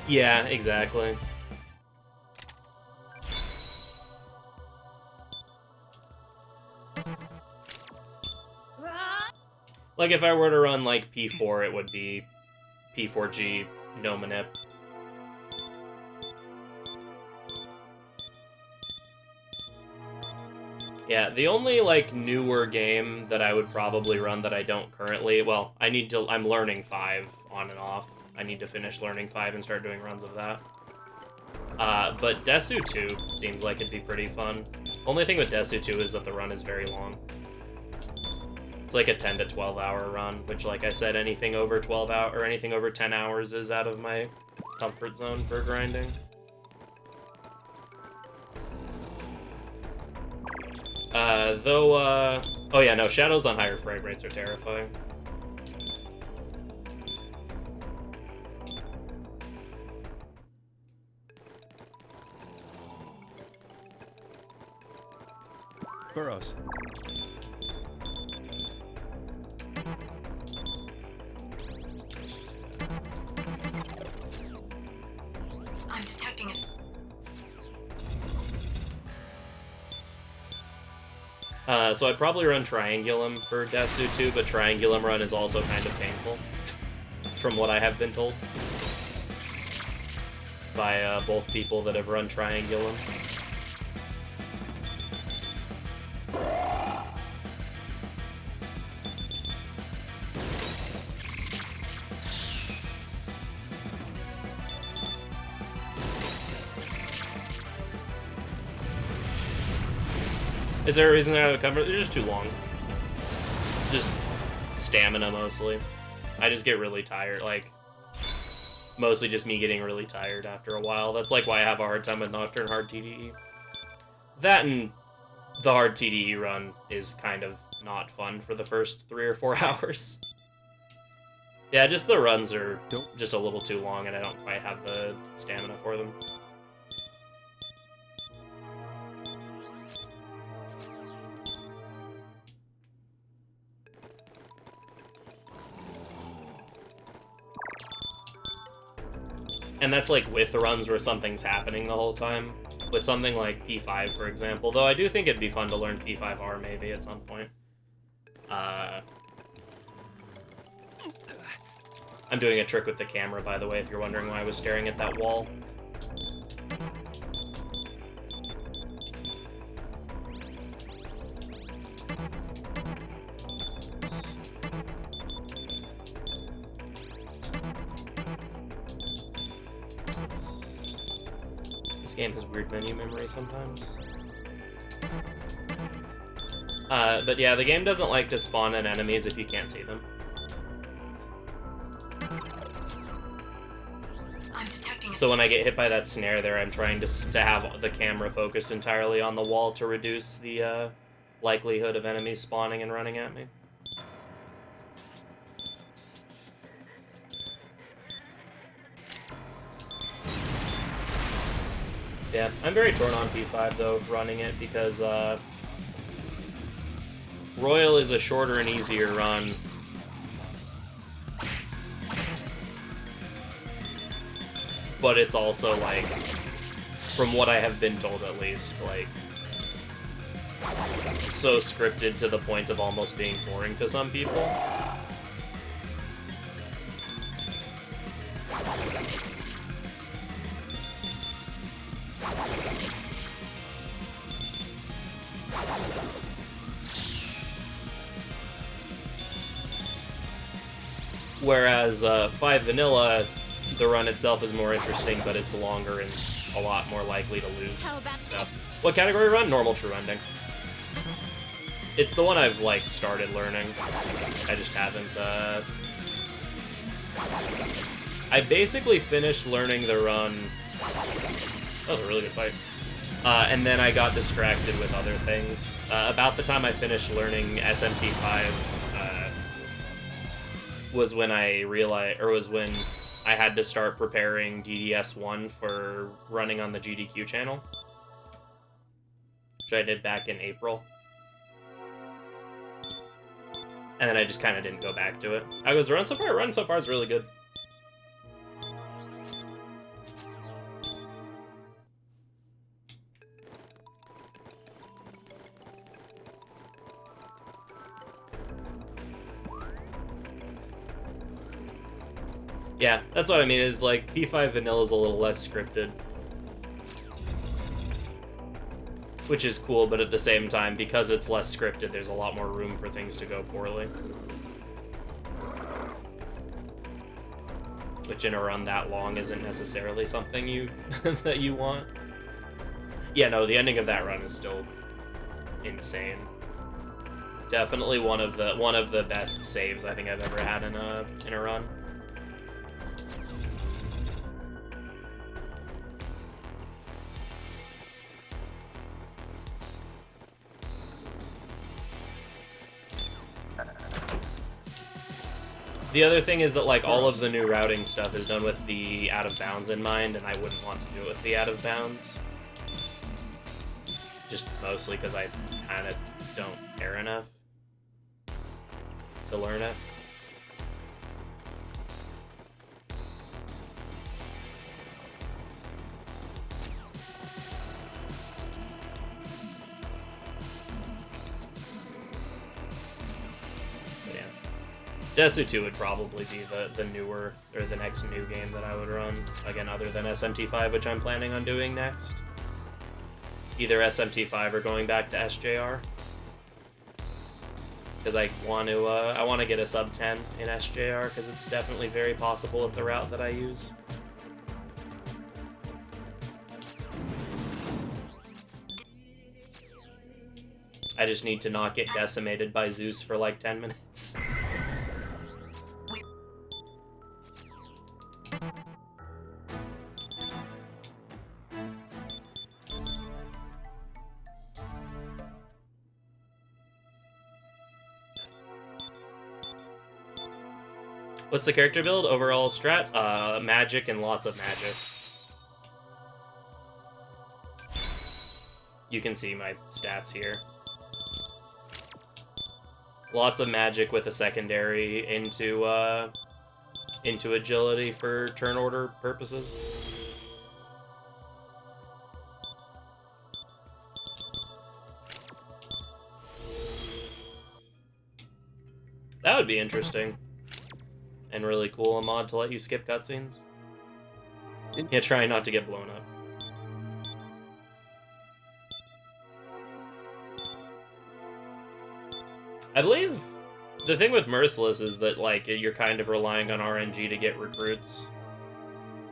Yeah, exactly. Like, if I were to run, like, P4, it would be P4G, no manip. Yeah, the only, like, newer game that I would probably run that I don't currently... Well, I'm learning 5 on and off. I need to finish learning 5 and start doing runs of that. But Desu 2 seems like it'd be pretty fun. Only thing with Desu 2 is that the run is very long. It's like a 10 to 12 hour run, which, like I said, anything over 12 hours or anything over 10 hours is out of my comfort zone for grinding. Oh yeah, no, shadows on higher frame rates are terrifying.
Burrows.
I'm detecting a...
So I'd probably run Triangulum for Desu 2, but Triangulum run is also kind of painful, from what I have been told by both people that have run Triangulum. Is there a reason they're out of comfort? They're just too long. Just stamina, mostly. I just get really tired, like, mostly just me getting really tired after a while. That's, like, why I have a hard time with Nocturne Hard TDE. That and the hard TDE run is kind of not fun for the first 3 or 4 hours. Yeah, just the runs are just a little too long, and I don't quite have the stamina for them. And that's like with runs where something's happening the whole time. With something like P5, for example. Though I do think it'd be fun to learn P5R maybe at some point. I'm doing a trick with the camera, by the way, if you're wondering why I was staring at that wall. This game has weird menu memory sometimes. But yeah, the game doesn't like to spawn in enemies if you can't see them. So when I get hit by that snare there, I'm trying to have the camera focused entirely on the wall to reduce the likelihood of enemies spawning and running at me. Yeah, I'm very torn on P5 though, running it, because Royal is a shorter and easier run but it's also, like, from what I have been told at least, like, so scripted to the point of almost being boring to some people. Whereas 5 Vanilla, the run itself is more interesting, but it's longer and a lot more likely to lose
How about
stuff. What category run? Normal true ending. It's the one I've, like, started learning. I just haven't, I basically finished learning the run... That was a really good fight. And then I got distracted with other things. About the time I finished learning SMT5, was when I realized, or was when I had to start preparing DDS1 for running on the GDQ channel, which I did back in April. And then I just kind of didn't go back to it. I was run so far is really good. Yeah, that's what I mean. It's like P5 Vanilla is a little less scripted, which is cool, but at the same time, because it's less scripted, there's a lot more room for things to go poorly. Which in a run that long isn't necessarily something you that you want. Yeah, no, the ending of that run is still insane. Definitely one of the best saves I think I've ever had in a run. The other thing is that, like, all of the new routing stuff is done with the out of bounds in mind, and I wouldn't want to do it with the out of bounds. Just mostly because I kind of don't care enough to learn it. Desu 2 would probably be the newer, or the next new game that I would run. Again, other than SMT5, which I'm planning on doing next. Either SMT5 or going back to SJR. Because I want to get a sub 10 in SJR, because it's definitely very possible with the route that I use. I just need to not get decimated by Zeus for like 10 minutes. What's the character build? Overall strat? Magic and lots of magic. You can see my stats here. Lots of magic with a secondary into agility for turn order purposes. That would be interesting. And really cool, a mod to let you skip cutscenes. Yeah, try not to get blown up. I believe the thing with Merciless is that, like, you're kind of relying on RNG to get recruits,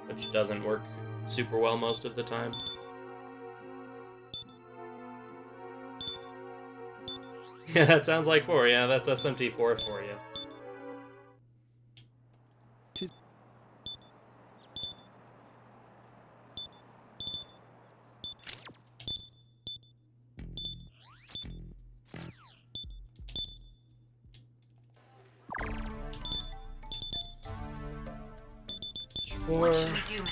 which doesn't work super well most of the time. Yeah, that sounds like 4. Yeah, that's SMT4 for you.
What should we do now?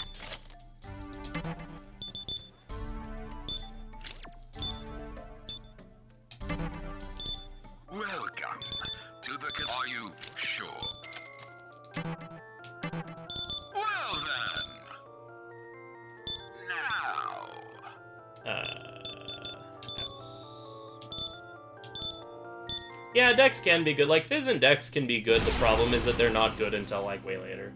Welcome to the... Are you sure? Well then,
Yeah, decks can be good. Like, Fizz and decks can be good. The problem is that they're not good until, like, way later.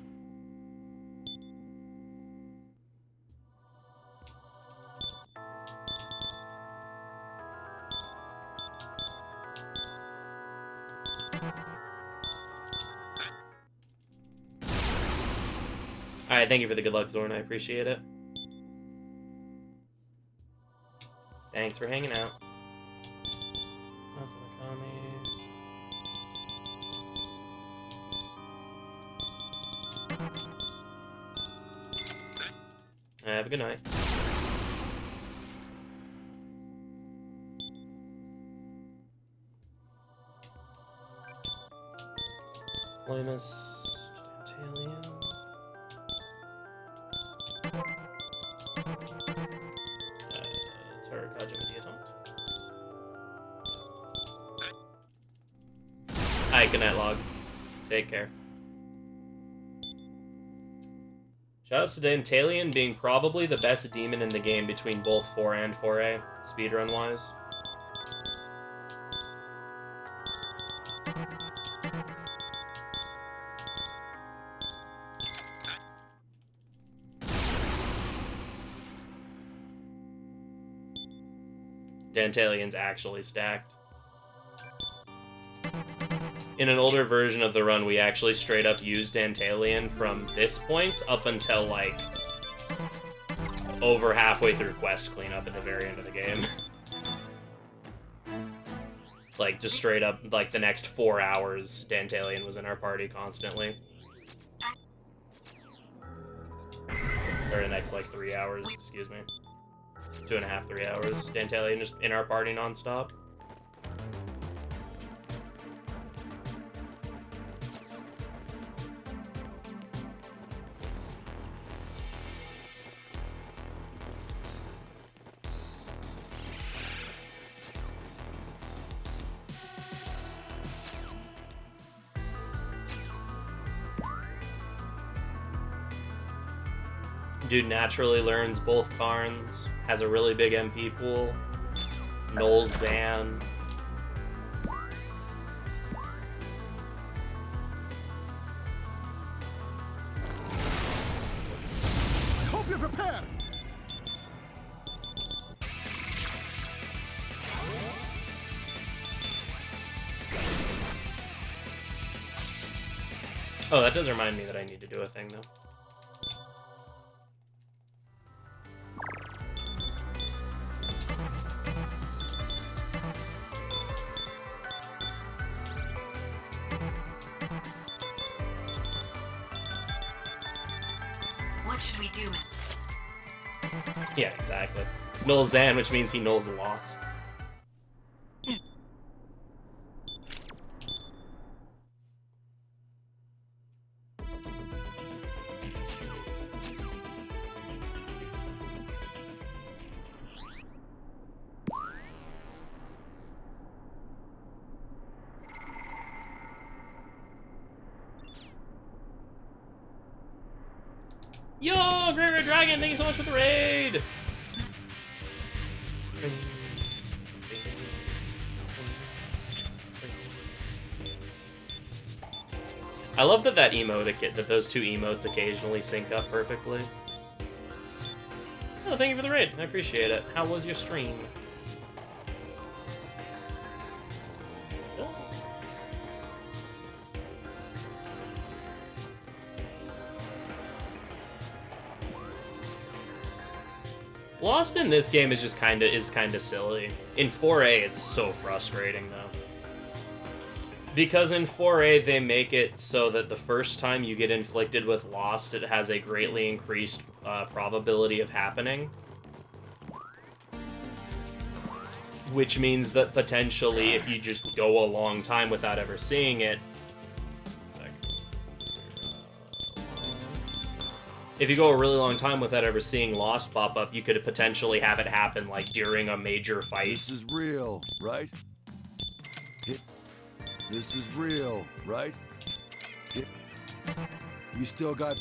Alright, thank you for the good luck, Zorn. I appreciate it. Thanks for hanging out. Have a good night. Lemus, Italian. Hi, good night, Log. Take care. Shoutouts to Dantalion being probably the best demon in the game between both 4 and 4A, speedrun-wise. Dantalion's actually stacked. In an older version of the run, we actually straight up used Dantalion from this point up until, like, over halfway through quest cleanup at the very end of the game. Like, just straight up, like, the next 4 hours, Dantalion was in our party constantly. Or the next, like, 3 hours, excuse me. 2.5, 3 hours. Dantalion just in our party nonstop. Dude naturally learns both Karns, has a really big MP pool, Knoll Zan.
I hope you're prepared.
Oh, that does remind me that I need to do a thing, though.
What should we do?
Yeah, exactly. Knoll Zan, which means he knows lost. Yo, Great Red Dragon, thank you so much for the raid! I love that that those two emotes occasionally sync up perfectly. Oh, thank you for the raid. I appreciate it. How was your stream? Lost in this game is just kinda silly. In 4A, it's so frustrating though. Because in 4A, they make it so that the first time you get inflicted with Lost, it has a greatly increased probability of happening. Which means that potentially, if you just go a long time without ever seeing it... If you go a really long time without ever seeing Lost pop up, you could potentially have it happen, like, during a major fight.
This is real, right? This is real, right? You still got...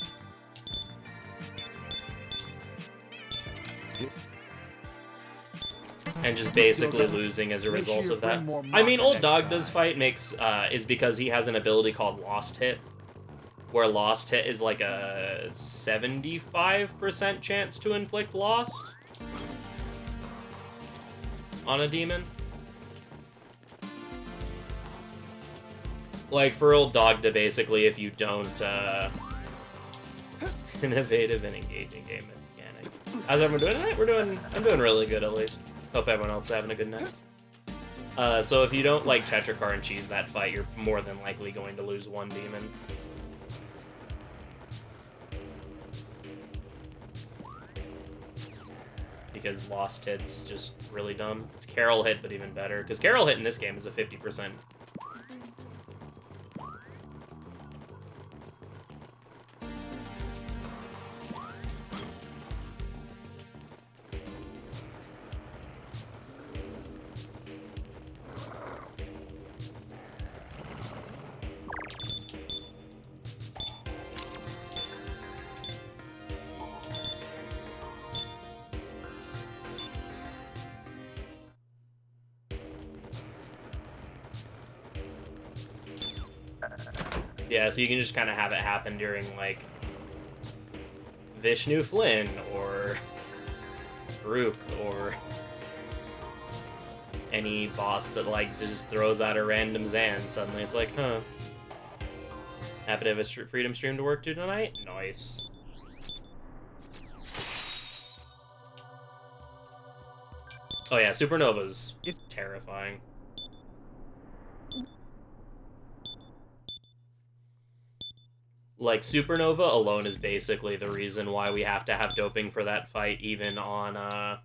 and just basically losing as a result of that. I mean, Old Dogda's fight is because he has an ability called Lost Hit, where Lost Hit is like a 75% chance to inflict Lost on a demon. Like, for Old Dogda, basically, if you don't, innovative and engaging game mechanic. How's everyone doing tonight? I'm doing really good, at least. Hope everyone else is having a good night. So if you don't, like, Tetracar and cheese that fight, you're more than likely going to lose one demon. Because Lost Hit's just really dumb. It's Carol Hit, but even better. Because Carol Hit in this game is a 50%. Yeah, so you can just kind of have it happen during, like, Vishnu Flynn, or Rook, or any boss that, like, just throws out a random Zan. Suddenly it's like, huh. Happy to have a Freedom stream to work to tonight? Nice. Oh yeah, Supernova's terrifying. Like, Supernova alone is basically the reason why we have to have doping for that fight, even on,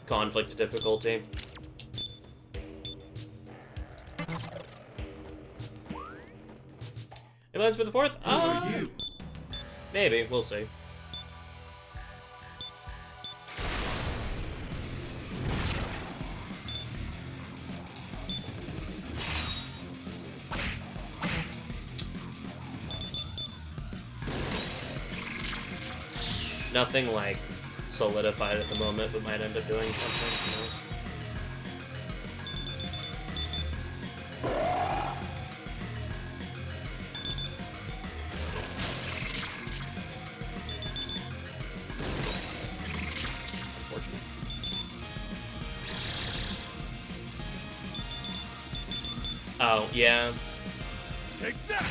conflict difficulty. Any plans for the 4th?
Who are you?
Maybe, we'll see. Nothing, like, solidified at the moment, but might end up doing something. Who knows? Oh, yeah.
Take that!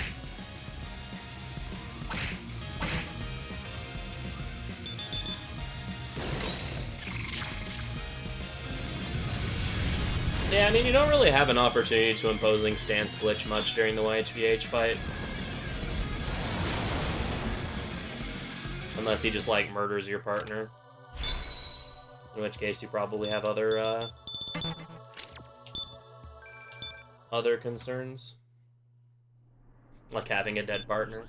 Yeah, I mean, you don't really have an opportunity to imposing stance glitch much during the YHVH fight. Unless he just, like, murders your partner. In which case you probably have other concerns. Like having a dead partner.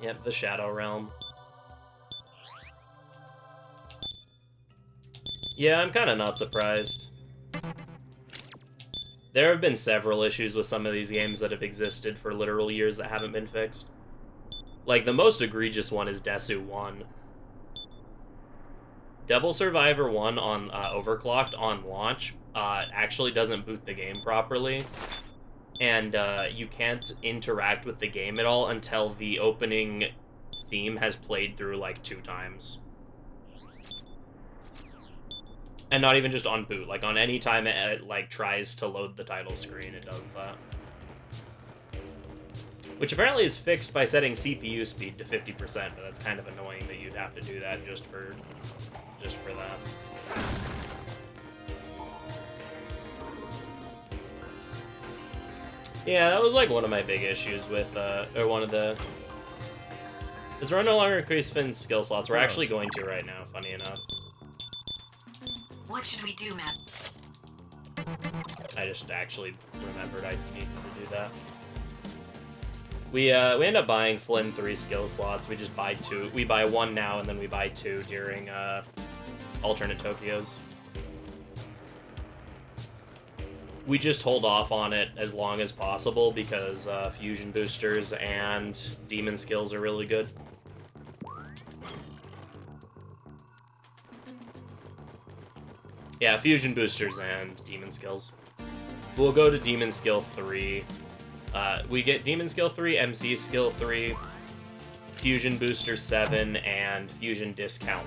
Yep, the Shadow Realm. Yeah, I'm kind of not surprised. There have been several issues with some of these games that have existed for literal years that haven't been fixed. Like, the most egregious one is Desu 1. Devil Survivor 1 on overclocked on launch actually doesn't boot the game properly. And you can't interact with the game at all until the opening theme has played through, like, 2 times. And not even just on boot. Like, on any time it like, tries to load the title screen, it does that. Which apparently is fixed by setting CPU speed to 50%, but that's kind of annoying that you'd have to do that just for that. Yeah, that was like one of my big issues with, or one of the... Because we're no longer increase Finn's skill slots. We're actually going to right now, funny enough.
What should we do, Matt?
I just actually remembered I needed to do that. We end up buying Flynn 3 skill slots. We just buy 2. We buy 1 now, and then we buy 2 during alternate Tokyos. we just hold off on it as long as possible because fusion boosters and demon skills are really good. Yeah, fusion boosters and demon skills. We'll go to demon skill 3. We get demon skill 3, MC skill 3, fusion booster 7, and fusion discount.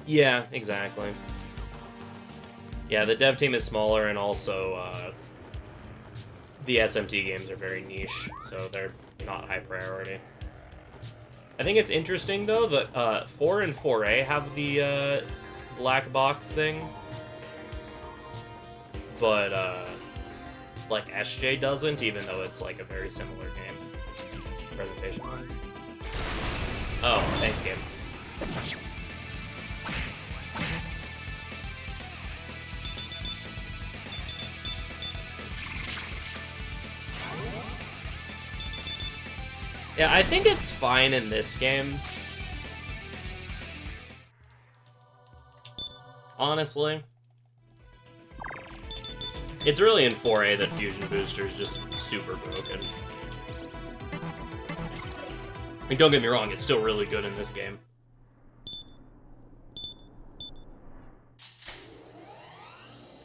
Yeah, exactly. Yeah, the dev team is smaller, and also the SMT games are very niche, so they're not high priority. I think it's interesting, though, that 4 and 4A have the black box thing, but like SJ doesn't, even though it's like a very similar game, presentation-wise. Oh, thanks, game. Yeah, I think it's fine in this game. Honestly. It's really in 4A that Fusion Booster's just super broken. I mean, don't get me wrong, it's still really good in this game.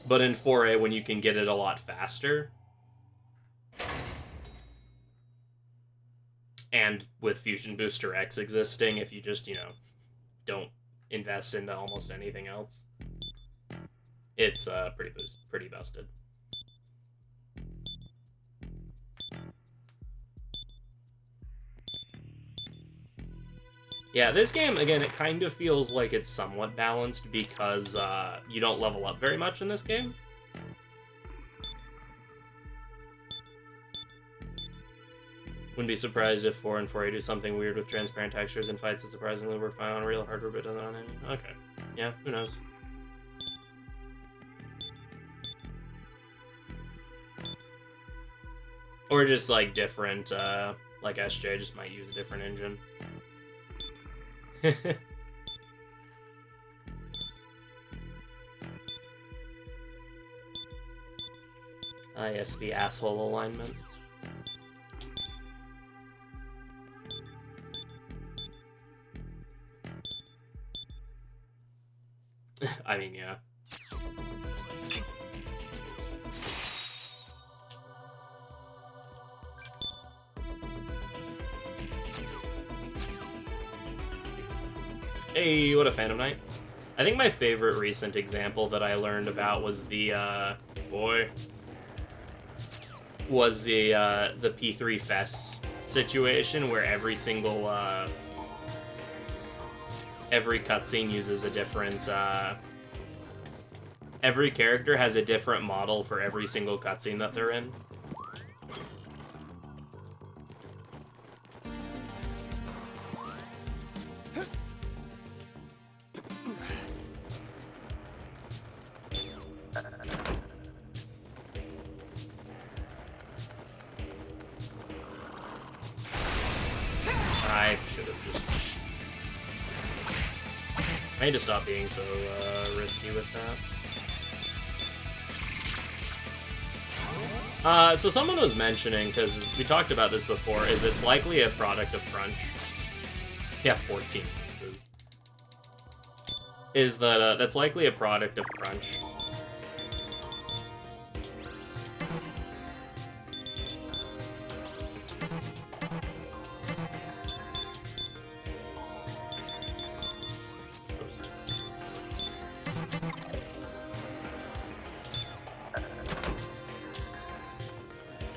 But in 4A, when you can get it a lot faster, and with Fusion Booster X existing, if you just, you know, don't invest into almost anything else, it's pretty busted. Yeah, this game, again, it kind of feels like it's somewhat balanced because you don't level up very much in this game. Wouldn't be surprised if 4 and 4A do something weird with transparent textures and fights that surprisingly work fine on real hardware but doesn't on any. Okay. Yeah, who knows? Or just like different, like SJ just might use a different engine. Ah, yes, the asshole alignment. I mean, yeah. Hey, what a Phantom Knight. I think my favorite recent example that I learned about was the, the P3 Fess situation where every single, every cutscene uses a different, every character has a different model for every single cutscene that they're in. I should have just... I need to stop being so risky with that. So someone was mentioning, because we talked about this before, is it's likely a product of crunch. Yeah, 14 pieces. Is that that's likely a product of crunch.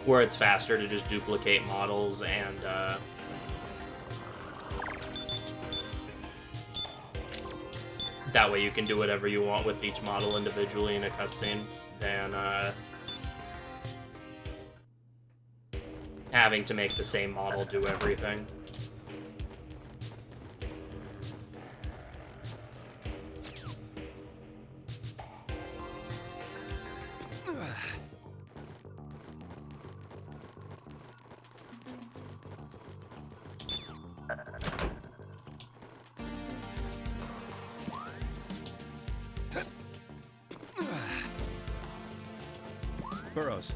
Where it's faster to just duplicate models and that way you can do whatever you want with each model individually in a cutscene than having to make the same model do everything.
Burrows.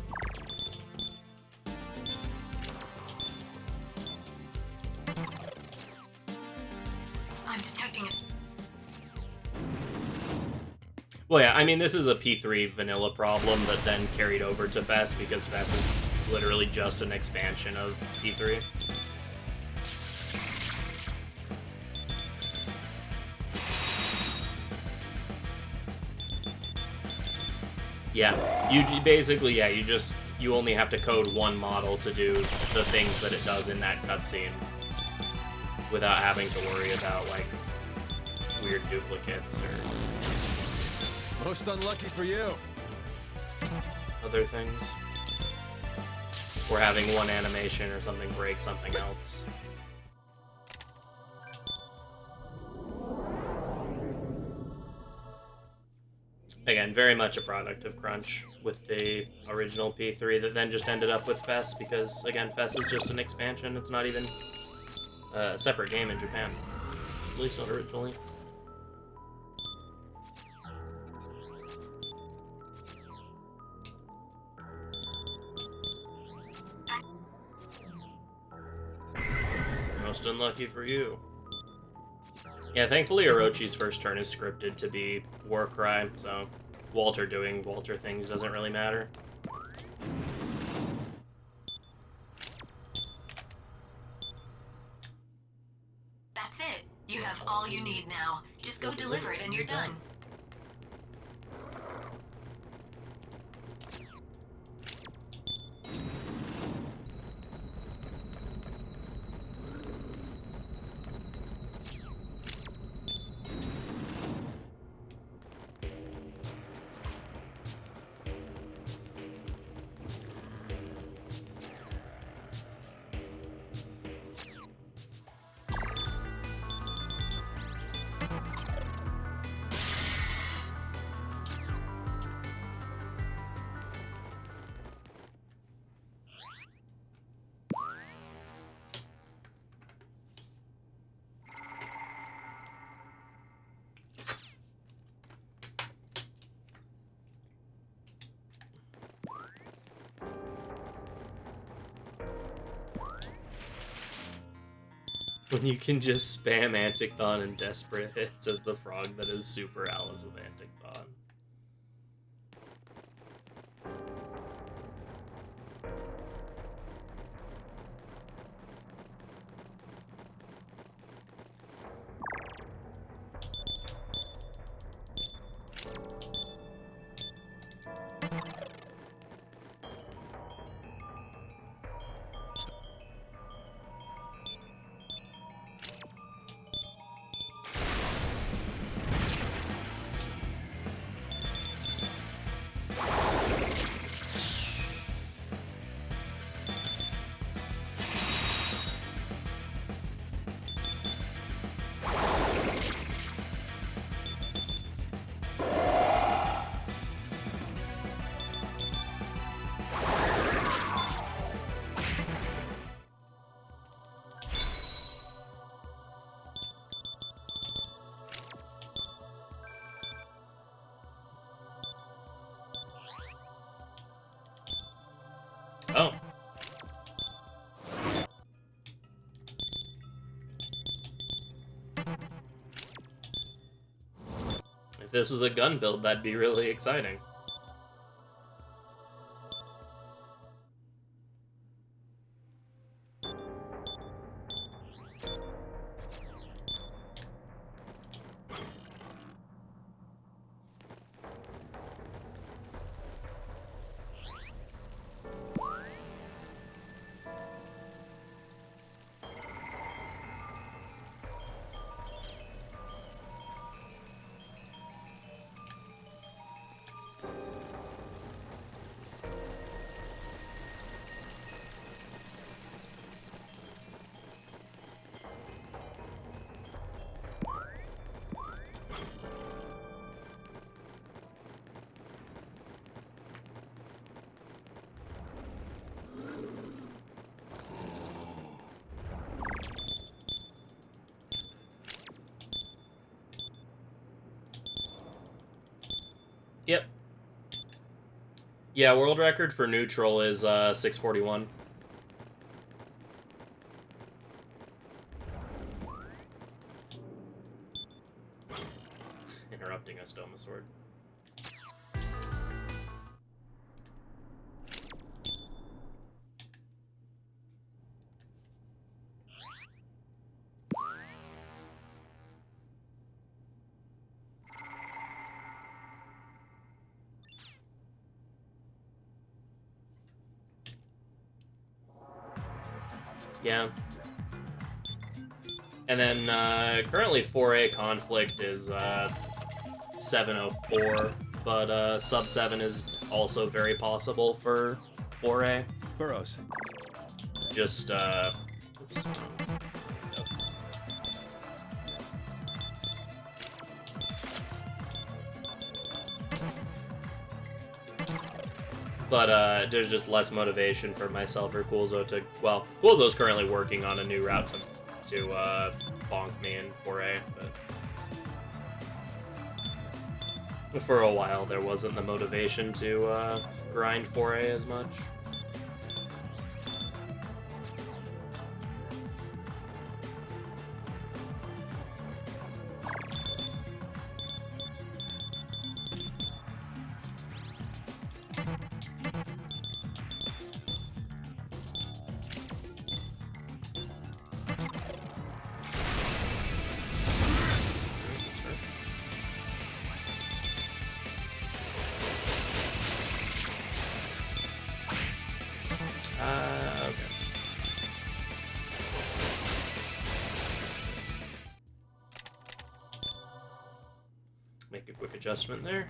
I'm detecting a...
Well, yeah, I mean, this is a P3 vanilla problem that then carried over to FES because FES is literally just an expansion of P3. Yeah, you basically, yeah, you only have to code one model to do the things that it does in that cutscene without having to worry about, like, weird duplicates or
Most unlucky for you.
other things. Or having one animation or something break something else. Again, very much a product of Crunch with the original P3 that then just ended up with FES because, again, FES is just an expansion. It's not even a separate game in Japan. At least not originally. Most unlucky for you. Yeah, thankfully Orochi's first turn is scripted to be Warcry, so Walter doing Walter things doesn't really matter.
That's it. You have all you need now. Just go deliver it and you're done.
When you can just spam Antic Thon and Desperate Hits as the frog that is super Alice of Antic Thon. Oh. If this was a gun build, that'd be really exciting. Yeah, world record for neutral is 641. Interrupting a Stoma Sword. Yeah. And then currently 4A conflict is 704, but sub 7 is also very possible for 4A.
Burrows.
Just oops. But there's just less motivation for myself or Coolzo to... Well, Coolzo's currently working on a new route to bonk me in 4A, but... For a while, there wasn't the motivation to grind 4A as much. Okay. Make a quick adjustment there.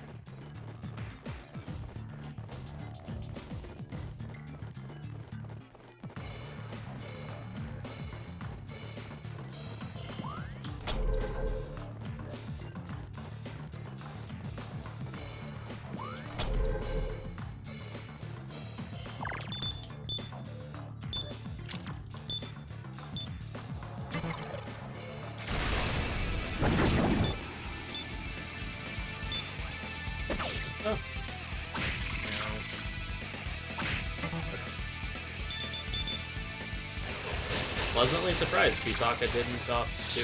Oh. Pleasantly surprised Kisaka didn't opt to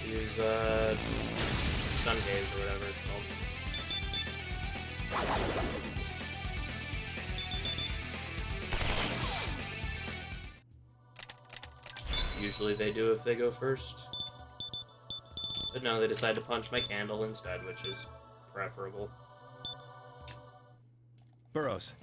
use Sun Gaze or whatever it's called. Usually they do if they go first. But no, they decide to punch my candle instead, which is preferable.
Burrows.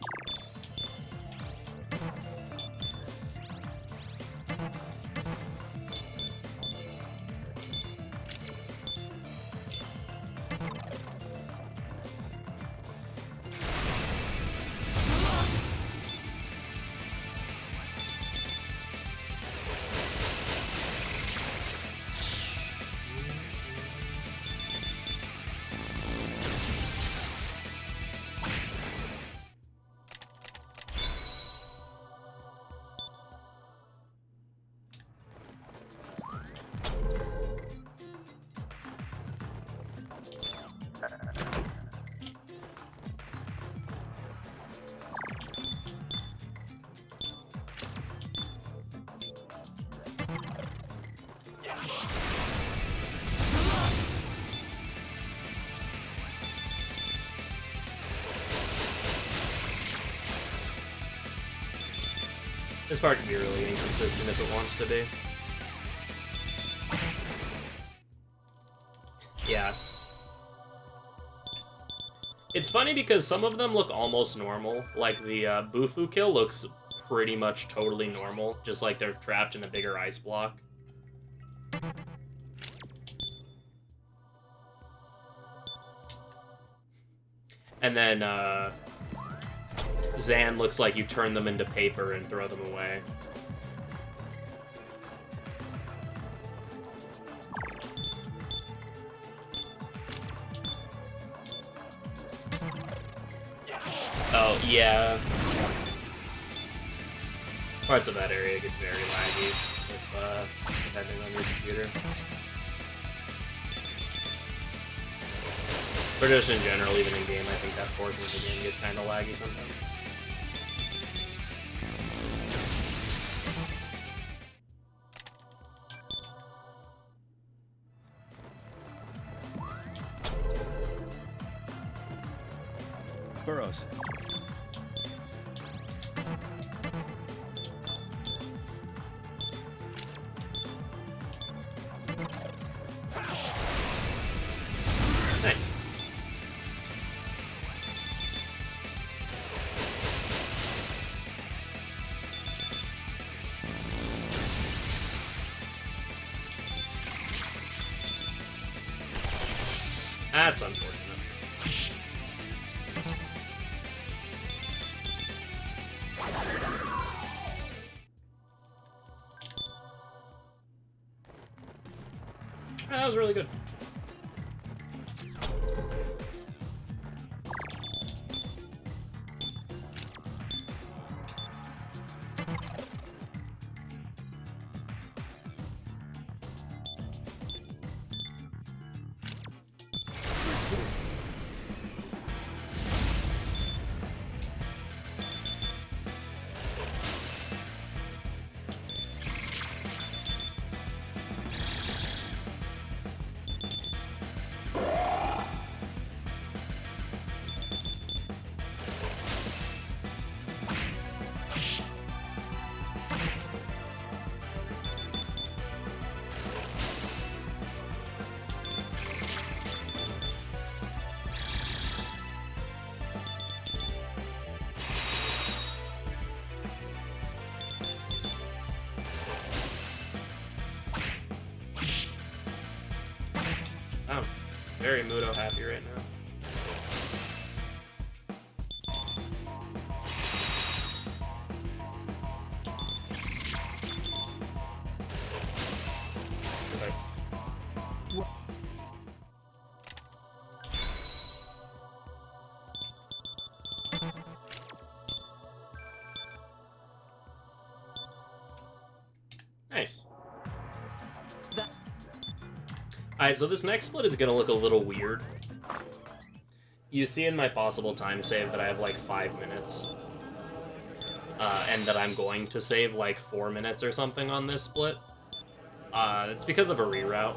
This part can be really inconsistent if it wants to be. Yeah. It's funny because some of them look almost normal. Like the Bufu kill looks pretty much totally normal, just like they're trapped in a bigger ice block. And then Zan looks like you turn them into paper and throw them away. Oh, yeah. Parts of that area get very laggy, if, depending on your computer. Or just in general, even in game, I think that portion of the game gets kind of laggy sometimes.
Burrows.
Nice. That's unfortunate. That was really good. I'm very Muto happy right now. Okay. Nice. Alright, so this next split is gonna look a little weird. You see in my possible time save that I have like 5 minutes. And that I'm going to save like 4 minutes or something on this split. It's because of a reroute.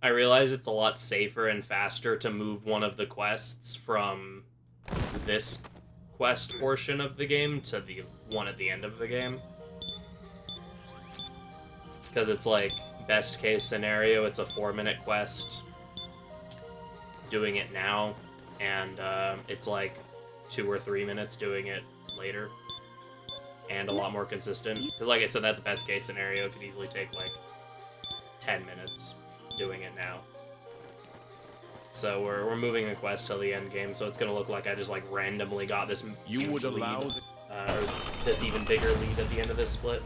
I realize it's a lot safer and faster to move one of the quests from this quest portion of the game to the one at the end of the game. Because it's like, best case scenario, it's a 4-minute quest. Doing it now, and it's like 2 or 3 minutes doing it later. And a lot more consistent. Because like I said, that's best case scenario. It could easily take like 10 minutes doing it now. So we're moving the quest till the end game, so it's gonna look like I just like randomly got this huge lead, or this even bigger lead at the end of this split.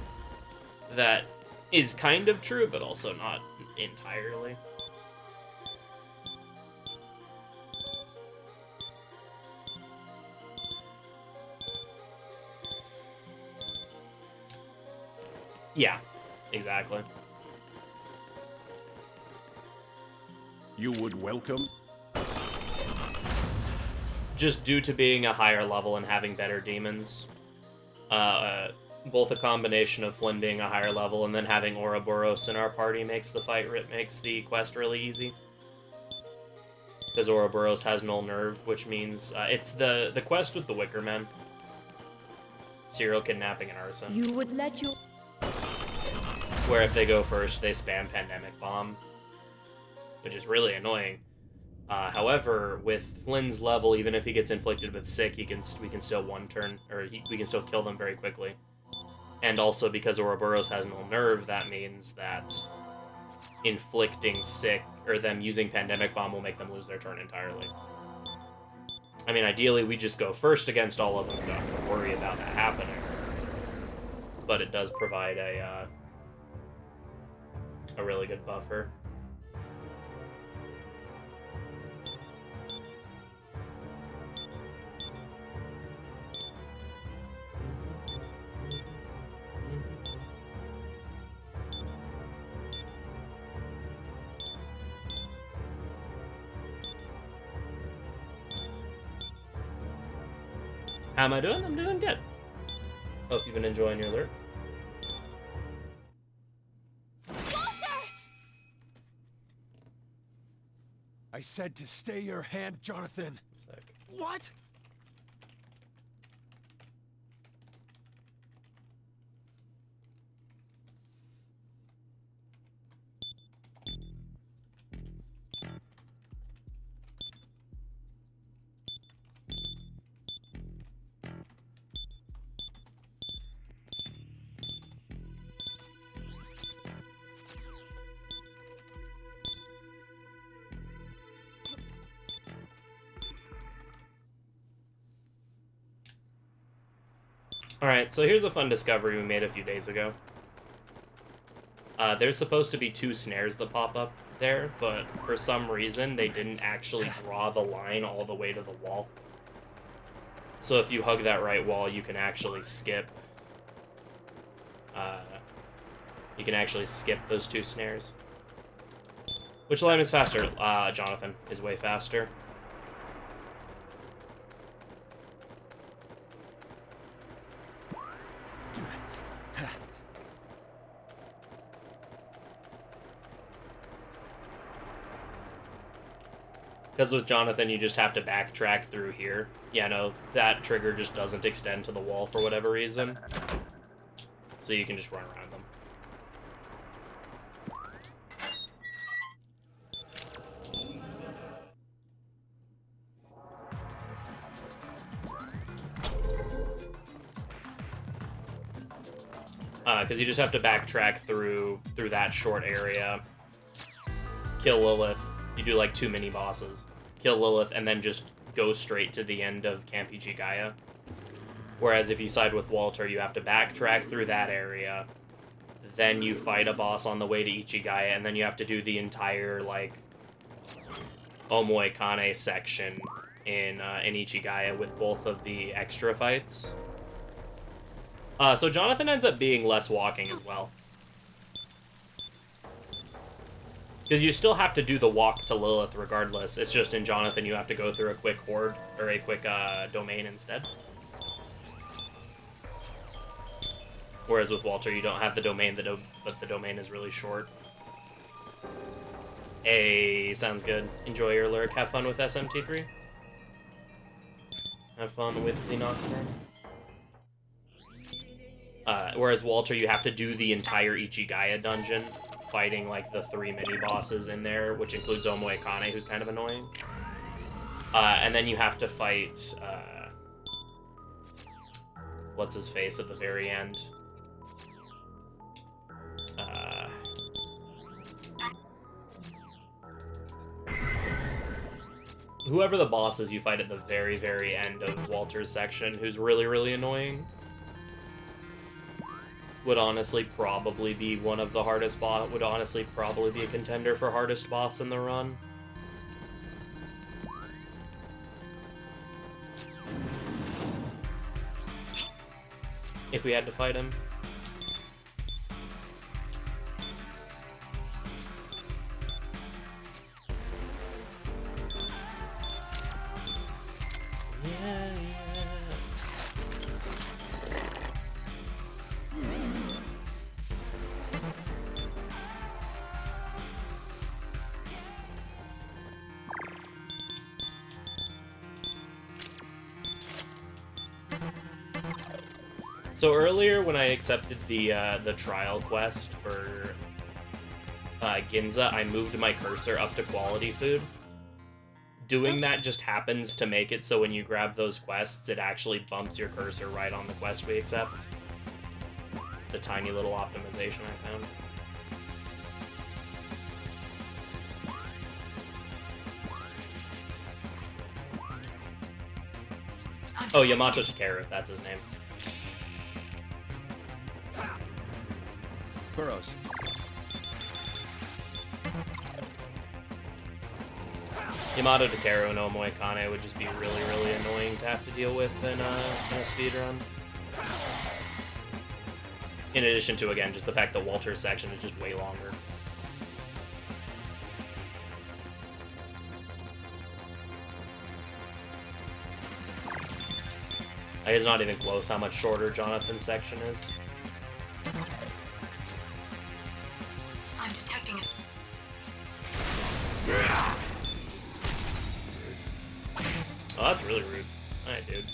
That is kind of true, but also not entirely. Yeah, exactly.
You would welcome?
Just due to being a higher level and having better demons. Both a combination of Flynn being a higher level and then having Ouroboros in our party makes the quest really easy. Because Ouroboros has null nerve, which means it's the quest with the Wicker Men. Serial kidnapping and arson.
You would let your...
Where if they go first, they spam Pandemic Bomb. Which is really annoying. However, with Flynn's level, even if he gets inflicted with sick, we can still one-turn, or we can still kill them very quickly. And also, because Ouroboros has null nerve, that means that inflicting sick, or them using Pandemic Bomb will make them lose their turn entirely. I mean, ideally, we just go first against all of them, don't have to worry about that happening. But it does provide a really good buffer. How am I doing? I'm doing good. Hope you've been enjoying your alert.
I said to stay your hand, Jonathan. What?
Alright, so here's a fun discovery we made a few days ago. There's supposed to be 2 snares that pop up there, but for some reason they didn't actually draw the line all the way to the wall. So if you hug that right wall, you can actually skip... those 2 snares. Which line is faster? Jonathan is way faster. Because with Jonathan, you just have to backtrack through here. Yeah, no, that trigger just doesn't extend to the wall for whatever reason. So you can just run around them. Because you just have to backtrack through that short area. Kill Lilith. You do like 2 mini bosses. Kill Lilith and then just go straight to the end of Camp Ichigaya. Whereas if you side with Walter, you have to backtrack through that area. Then you fight a boss on the way to Ichigaya, and then you have to do the entire, like, Omoe Kane section in Ichigaya with both of the extra fights. So Jonathan ends up being less walking as well. Because you still have to do the walk to Lilith regardless. It's just in Jonathan you have to go through a quick horde, or a quick domain instead. Whereas with Walter you don't have the domain, but the domain is really short. Hey, sounds good. Enjoy your lurk. Have fun with SMT3. Have fun with the Nocturne. Whereas Walter, you have to do the entire Ichigaya dungeon, fighting like the 3 mini bosses in there, which includes Omoe Kane, who's kind of annoying. And then you have to fight what's his face at the very end. Whoever the boss is you fight at the very, very end of Walter's section, who's really, really annoying. Would honestly probably be one of the hardest boss. Would honestly probably be a contender for hardest boss in the run. If we had to fight him. Yeah. So earlier when I accepted the trial quest for Ginza, I moved my cursor up to quality food. Doing that just happens to make it so when you grab those quests, it actually bumps your cursor right on the quest we accept. It's a tiny little optimization I found. Oh, Yamato Takeru, that's his name.
Burrows.
Yamato Takeru and Omoe Kane would just be really, really annoying to have to deal with in a speedrun. In addition to, again, just the fact that Walter's section is just way longer. Like, it's not even close how much shorter Jonathan's section is.
I'm detecting a...
Oh, that's really rude. Alright, dude.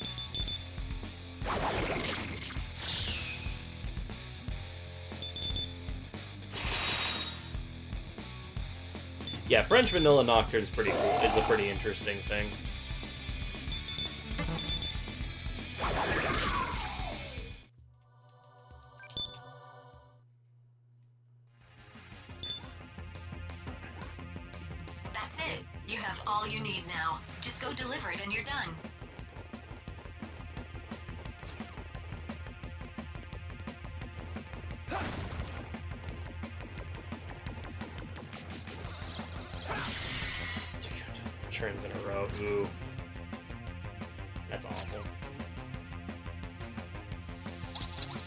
Yeah, French Vanilla Nocturne's pretty cool. It's a pretty interesting thing.
That's it. You have all you need now. Just go deliver it and you're done.
Turns in a row. Ooh. That's awful.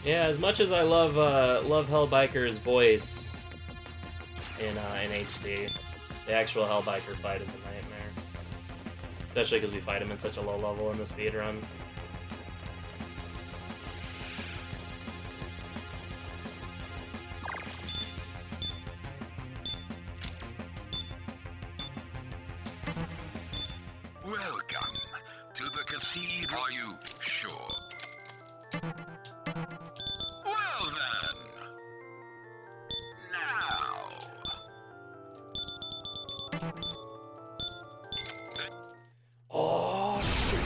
Yeah, as much as I love Hellbiker's voice in HD, the actual Hellbiker fight is a nightmare. Especially because we fight him at such a low level in the speedrun.
Welcome to the cathedral. Are you sure? Well then. Now.
Oh shit!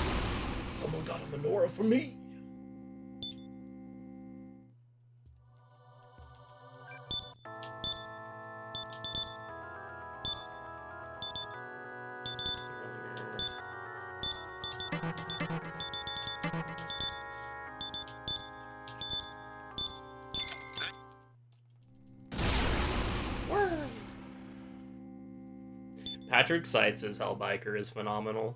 Someone got a menorah for me. Patrick Seitz as Hellbiker is phenomenal.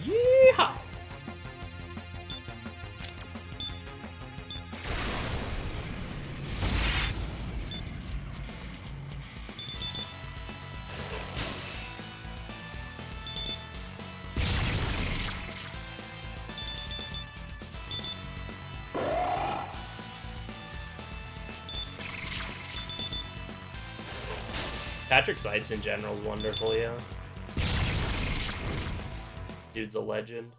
Yeehaw! Patrick Seitz in general is wonderful, yeah. Dude's a legend.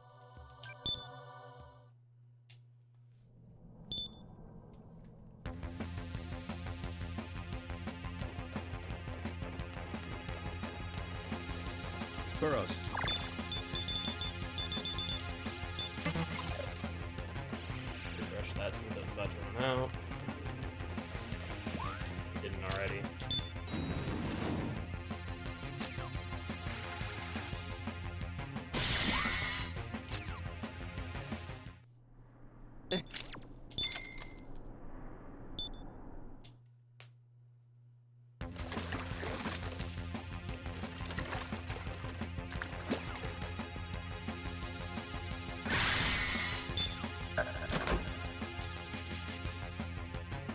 Burrows.
Refresh that since I was about to run out. Didn't already.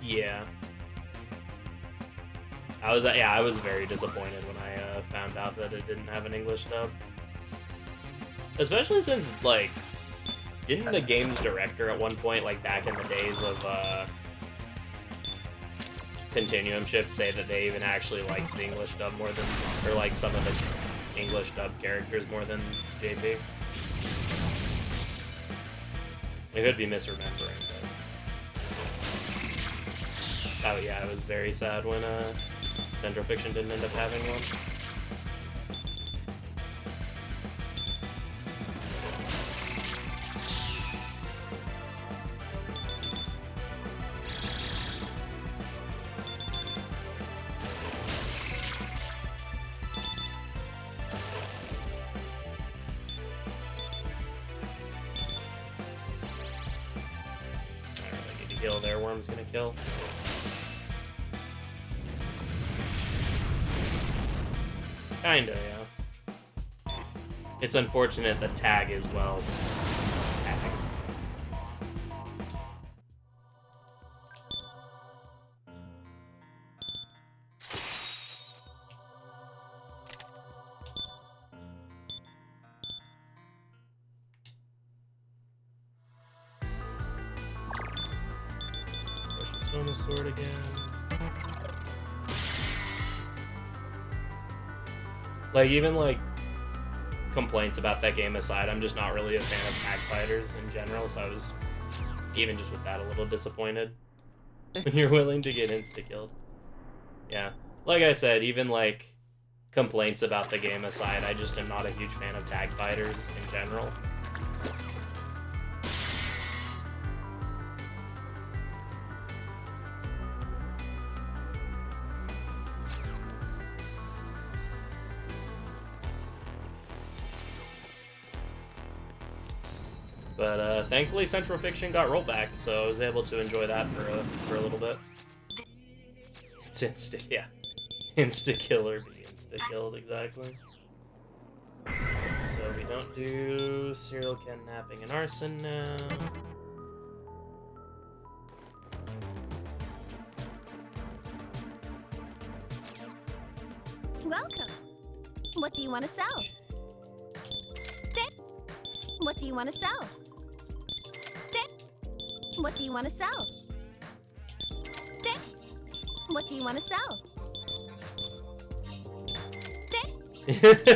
Yeah. I was very disappointed when I found out that it didn't have an English dub. Especially since, like, didn't the game's director at one point, like, back in the days of Continuum Shift, say that they even actually liked the English dub more than, or like some of the English dub characters more than JP? I could be misremembering, but... Oh yeah, I was very sad when Central Fiction didn't end up having one. I don't really need to kill there. Worm's gonna kill. Kinda, yeah. It's unfortunate the tag is, well, tag. Stone a sword again. Like, even, like, complaints about that game aside, I'm just not really a fan of tag fighters in general, so I was, even just with that, a little disappointed. When you're willing to get insta-killed. Yeah. Like I said, even, like, complaints about the game aside, I just am not a huge fan of tag fighters in general. But thankfully Central Fiction got rolled back, so I was able to enjoy that for a little bit. It's yeah. Insta-killer be insta-killed, exactly. So we don't do serial kidnapping and arson now.
Welcome. What do you want to sell? What do you want to sell? What do you want to sell? What do you want to sell?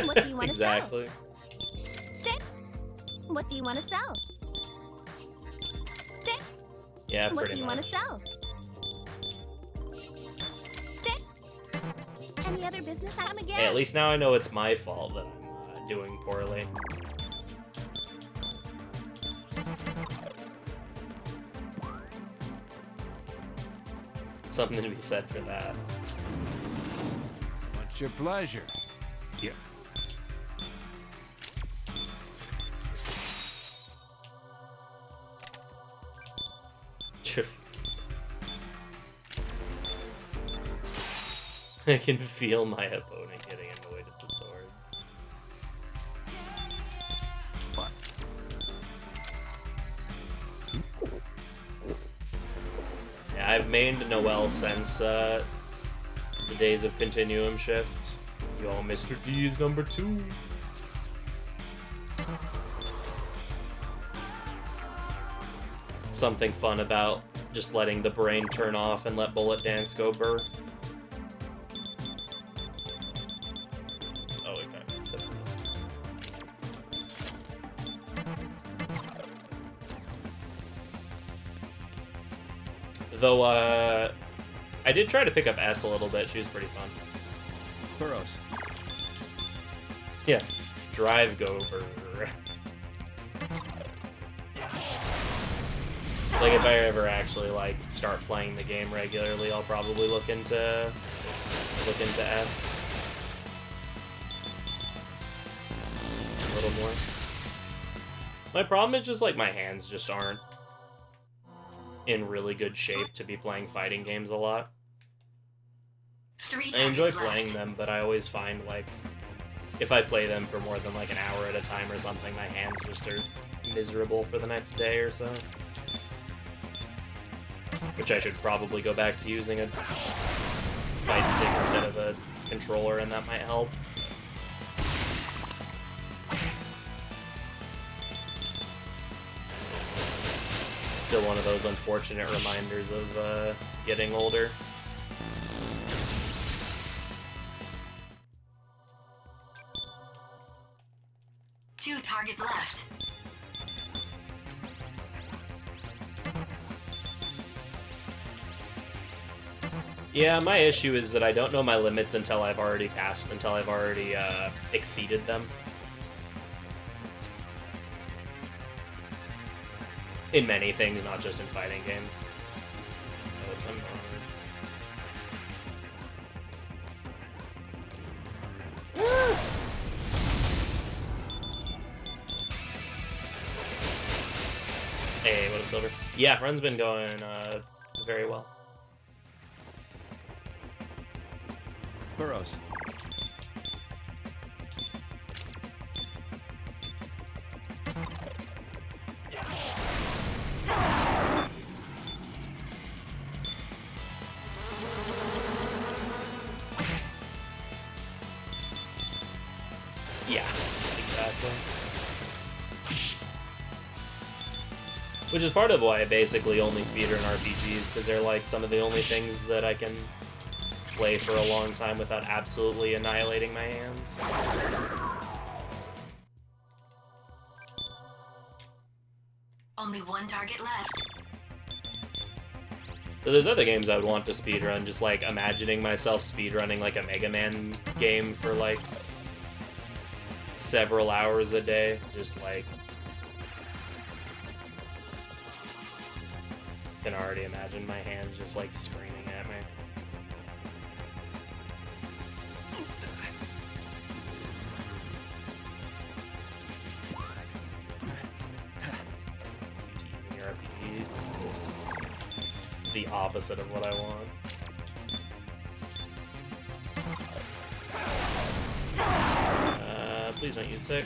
What do you want to
exactly.
sell? What do you want to sell?
Yeah,
What
pretty
do you
much.
want to sell? Any other business item again?
Hey, at least now I know it's my fault that I'm doing poorly. Something to be said for that.
What's your pleasure? Here.
I can feel my opponent getting annoyed at the swords.
What?
Yeah, I've mained Noelle since the days of Continuum Shift. Yo, Mr. D is number 2. Something fun about just letting the brain turn off and let Bullet Dance go burr. Oh, it got accepted. Though, I did try to pick up S a little bit. She was pretty fun.
Burrows.
Yeah. Drive go burr. Like, if I ever actually, like, start playing the game regularly, I'll probably look into S. A little more. My problem is just, like, my hands just aren't in really good shape to be playing fighting games a lot.
3
I enjoy
targets
playing
left.
them, but I always find, like, if I play them for more than, like, an hour at a time or something, my hands just are miserable for the next day or so. Which I should probably go back to using a fight stick instead of a controller, and that might help. Still one of those unfortunate reminders of getting older.
Two targets left.
Yeah, my issue is that I don't know my limits until I've already exceeded them. In many things, not just in fighting games. Oops, I'm wrong. Hey, what up, Silver? Yeah, run's been going very well.
Burrows.
Yeah, exactly. Which is part of why I basically only speedrun RPGs, because they're like some of the only things that I can play for a long time without absolutely annihilating my hands.
Only one target left.
So there's other games I would want to speedrun, just like imagining myself speedrunning like a Mega Man game for like several hours a day, just like can already imagine my hands just like screaming at me. Teasing your RPG. The opposite of what I want. Please don't use sick.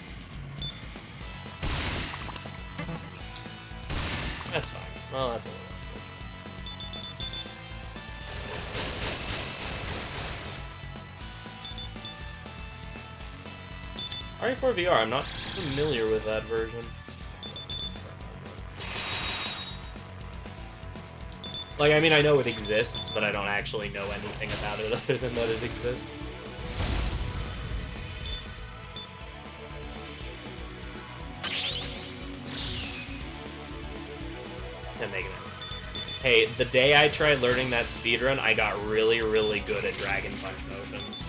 That's fine. Well, that's a little. RE4 VR, I'm not familiar with that version. Like, I mean, I know it exists, but I don't actually know anything about it other than that it exists. I'm making it. Hey, the day I tried learning that speedrun, I got really, really good at Dragon Punch motions.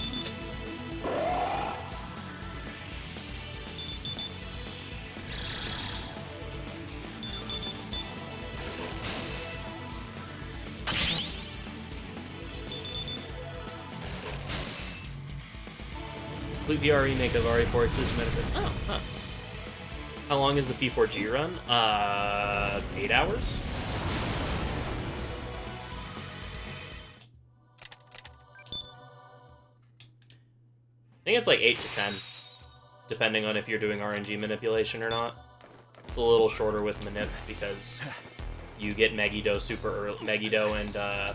Complete VR remake of RE4 System Benefit. Oh, huh. How long is the P4G run? 8 hours? I think it's like 8 to 10, depending on if you're doing RNG manipulation or not. It's a little shorter with Manip because you get Megiddo super early, Megiddo and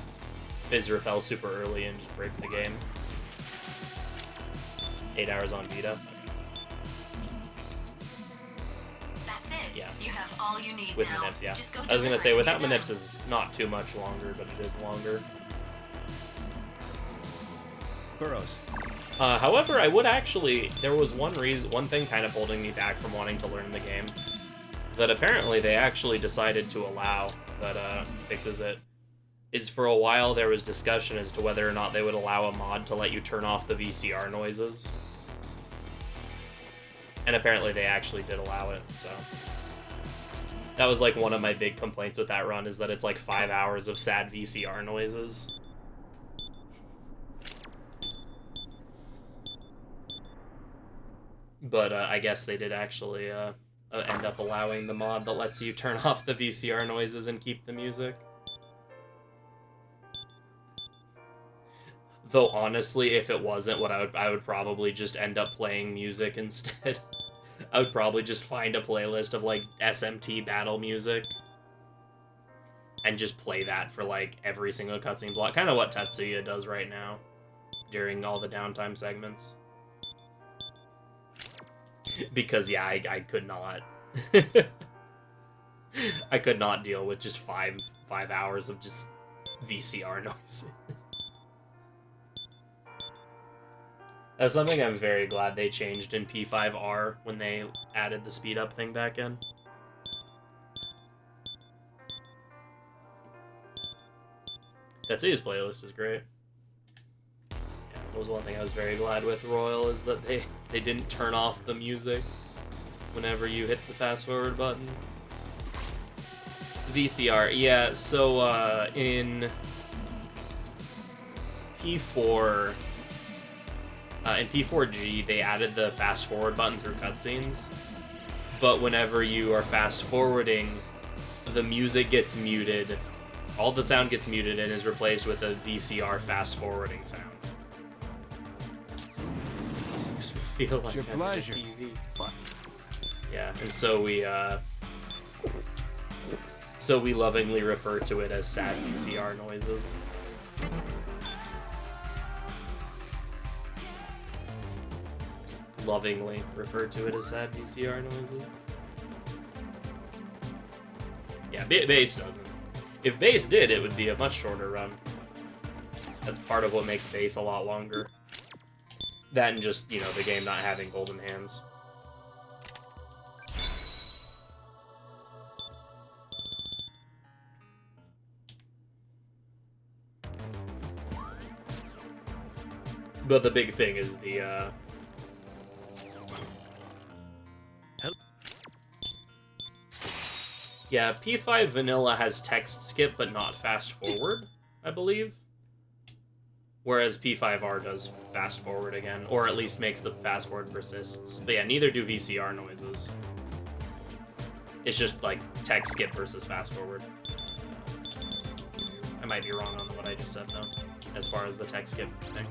Fizz Repel super early and just break the game. 8 hours on Vita.
That's it.
Yeah.
You have all you need
With
now.
Manips, yeah.
Just go
I was gonna say, without
Manips
Manips is not too much longer, but it is longer.
Burrows.
However, I would actually, there was one thing kind of holding me back from wanting to learn the game, that apparently they actually decided to allow, that fixes it, is for a while there was discussion as to whether or not they would allow a mod to let you turn off the VCR noises. And apparently they actually did allow it, so. That was like one of my big complaints with that run, is that it's like 5 hours of sad VCR noises. But I guess they did actually end up allowing the mod that lets you turn off the VCR noises and keep the music. Though honestly, if it wasn't, I would probably just end up playing music instead. I would probably just find a playlist of like SMT battle music and just play that for like every single cutscene block. Kind of what Tetsuya does right now during all the downtime segments. Because yeah, I could not. I could not deal with just five hours of just VCR noise. That's something I'm very glad they changed in P5R when they added the speed up thing back in. Tetsuya's playlist is great. Yeah, that was one thing I was very glad with Royal, is that they didn't turn off the music whenever you hit the fast forward button. VCR, yeah, so in P4... in P4G, they added the fast forward button through cutscenes, but whenever you are fast forwarding, the music gets muted, all the sound gets muted and is replaced with a VCR fast forwarding sound. Makes me feel like
your
having
pleasure.
a TV. Yeah, and so we lovingly refer to it as sad VCR noises. Lovingly refer to it as sad VCR noises. Yeah, base doesn't. If base did, it would be a much shorter run. That's part of what makes base a lot longer. That and just, you know, the game not having golden hands. But the big thing is the, yeah, P5 vanilla has text skip, but not fast forward, I believe. Whereas P5R does fast forward again, or at least makes the fast forward persists. But yeah, neither do VCR noises. It's just like text skip versus fast forward. I might be wrong on what I just said though, as far as the text skip thing.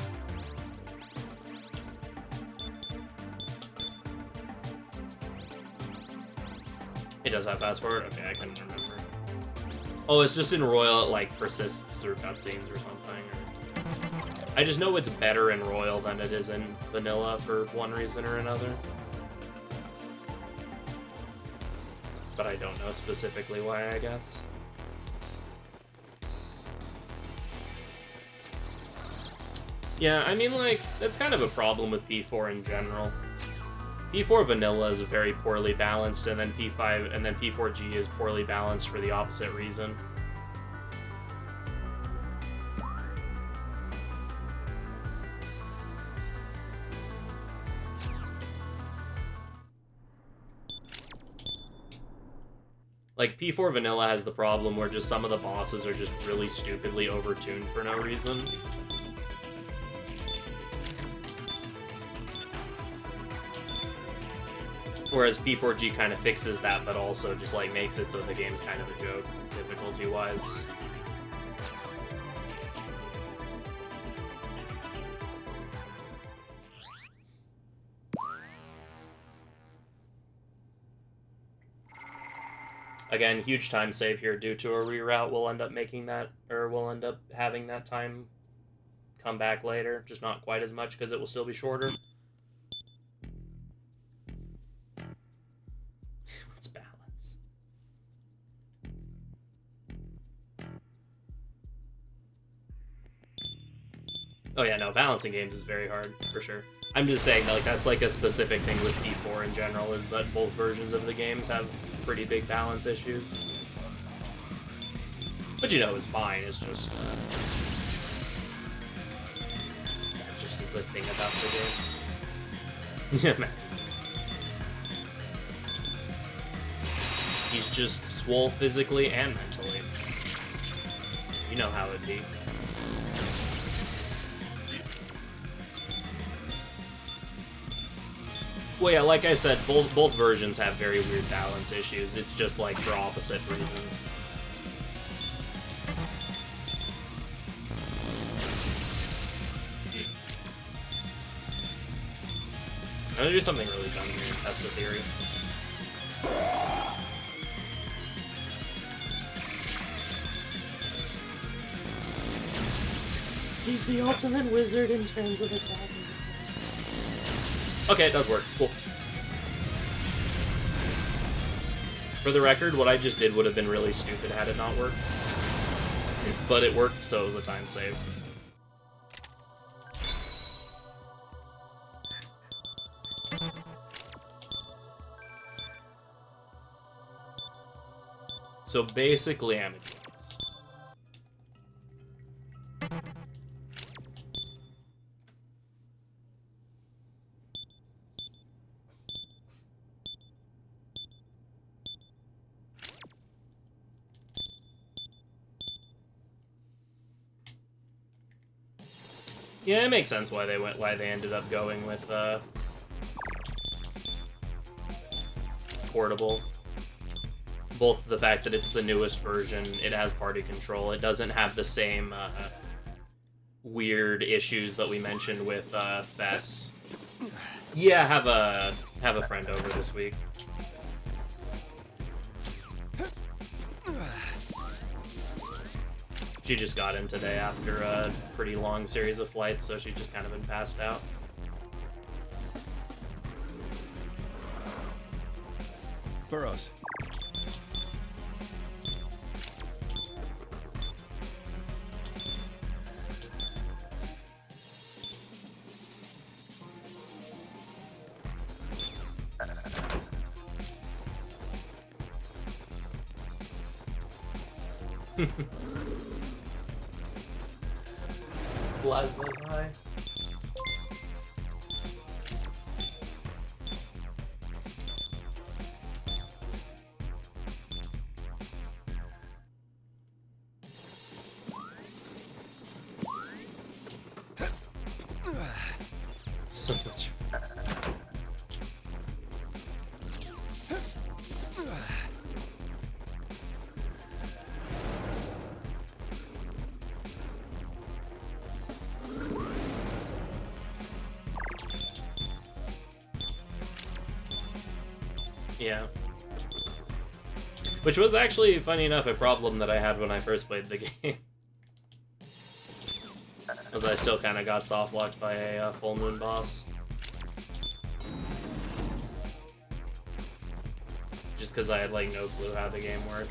It does have fast forward? Okay, I couldn't remember. Oh, it's just in Royal, it like persists through cutscenes or something. Or... I just know it's better in Royal than it is in Vanilla for one reason or another. But I don't know specifically why, I guess. Yeah, I mean, like, that's kind of a problem with P4 in general. P4 Vanilla is very poorly balanced, and then P5 and then P4G is poorly balanced for the opposite reason. Like, P4 Vanilla has the problem where just some of the bosses are just really stupidly overtuned for no reason. Whereas P4G kind of fixes that, but also just, like, makes it so the game's kind of a joke, difficulty-wise. Again, huge time save here due to a reroute. We'll end up making that, or we'll end up having that time come back later. Just not quite as much, because it will still be shorter. Balance. Oh yeah, no, balancing games is very hard, for sure. I'm just saying that, like, that's like a specific thing with P4 in general, is that both versions of the games have pretty big balance issues. But you know, it's fine, it's just... it's a thing about the game. Yeah, man. He's just swole physically and mentally. You know how it'd be. Well, yeah, like I said, both versions have very weird balance issues. It's just, like, for opposite reasons. I'm gonna do something really dumb here and test a theory. He's the ultimate wizard in terms of attacking. Okay, it does work. Cool. For the record, what I just did would have been really stupid had it not worked. But it worked, so it was a time save. So basically, I'm a genius. Yeah, it makes sense why they ended up going with portable. Both the fact that it's the newest version, it has party control, it doesn't have the same weird issues that we mentioned with Fess. Yeah, have a friend over this week. She just got in today after a pretty long series of flights, so she's just kind of been passed out.
Burrows.
Plaza's high. So much. Yeah. Which was actually, funny enough, a problem that I had when I first played the game. Because I still kind of got soft-locked by a full moon boss. Just because I had, like, no clue how the game worked.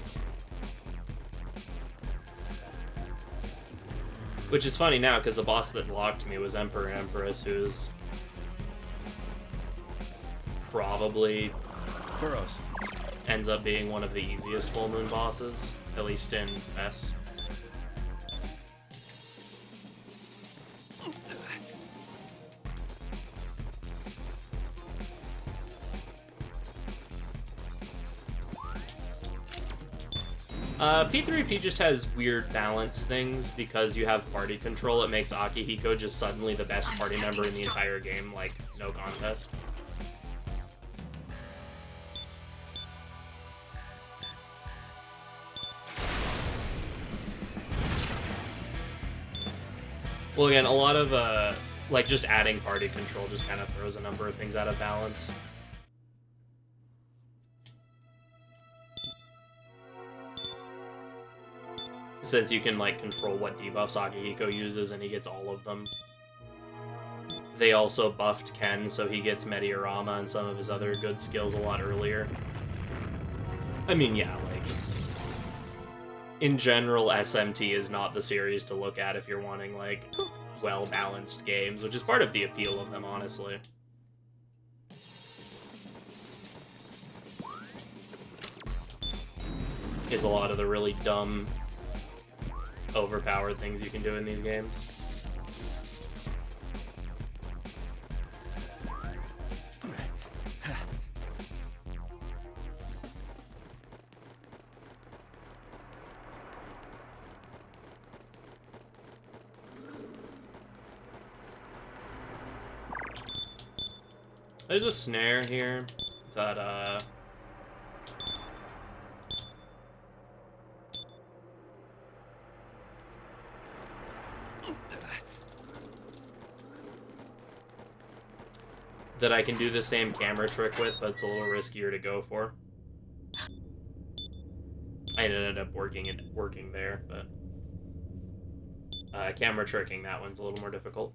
Which is funny now, because the boss that locked me was Emperor and Empress, who's probably
Burrows.
ends up being one of the easiest full moon bosses, at least in S. P3P just has weird balance things because you have party control. It makes Akihiko just suddenly the best party member in the entire game, like, no contest. Well, again, a lot of, like, just adding party control just kind of throws a number of things out of balance. Since you can, like, control what debuffs Akihiko uses, and he gets all of them. They also buffed Ken, so he gets Mediorama and some of his other good skills a lot earlier. I mean, yeah, like... in general, SMT is not the series to look at if you're wanting, like, well-balanced games, which is part of the appeal of them, honestly. Is a lot of the really dumb, overpowered things you can do in these games. There's a snare here that, that I can do the same camera trick with, but it's a little riskier to go for. I ended up working there, but camera tricking, that one's a little more difficult.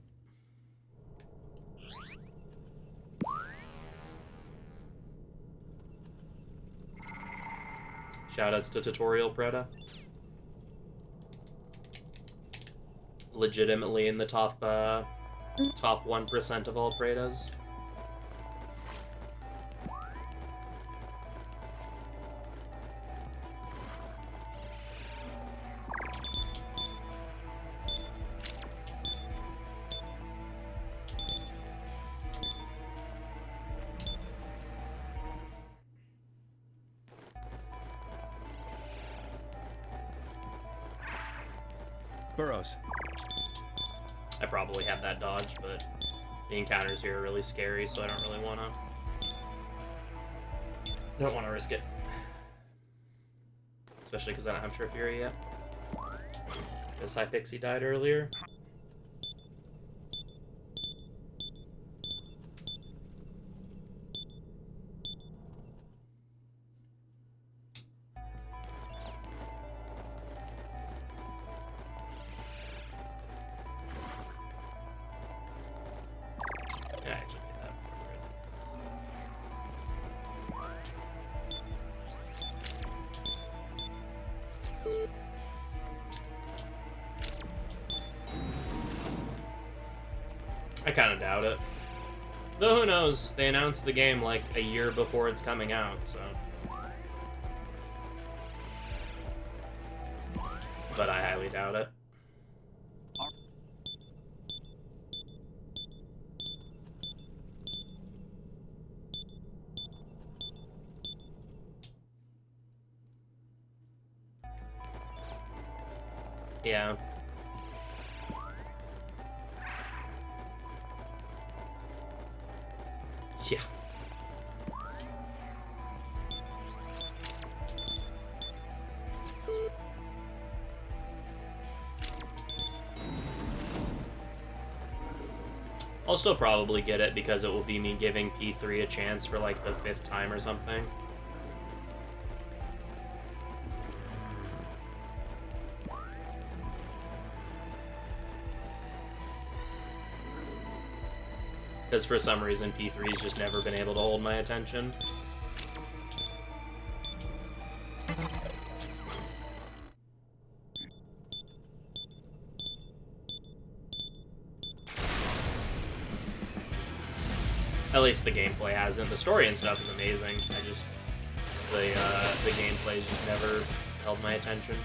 Shoutouts to Tutorial Preda. Legitimately in the top 1% of all Predas.
Burrows.
I probably have that dodge, but the encounters here are really scary, so I don't really want to... don't want to risk it. Especially because I don't have True Fury yet. Because Hypixie died earlier. I kind of doubt it. Though who knows? They announced the game like a year before it's coming out, so... but I highly doubt it. Yeah. Yeah. I'll still probably get it because it will be me giving P3 a chance for like the 5th time or something. Because for some reason P3's just never been able to hold my attention. At least the gameplay hasn't. The story and stuff is amazing. I just the gameplay's just never held my attention.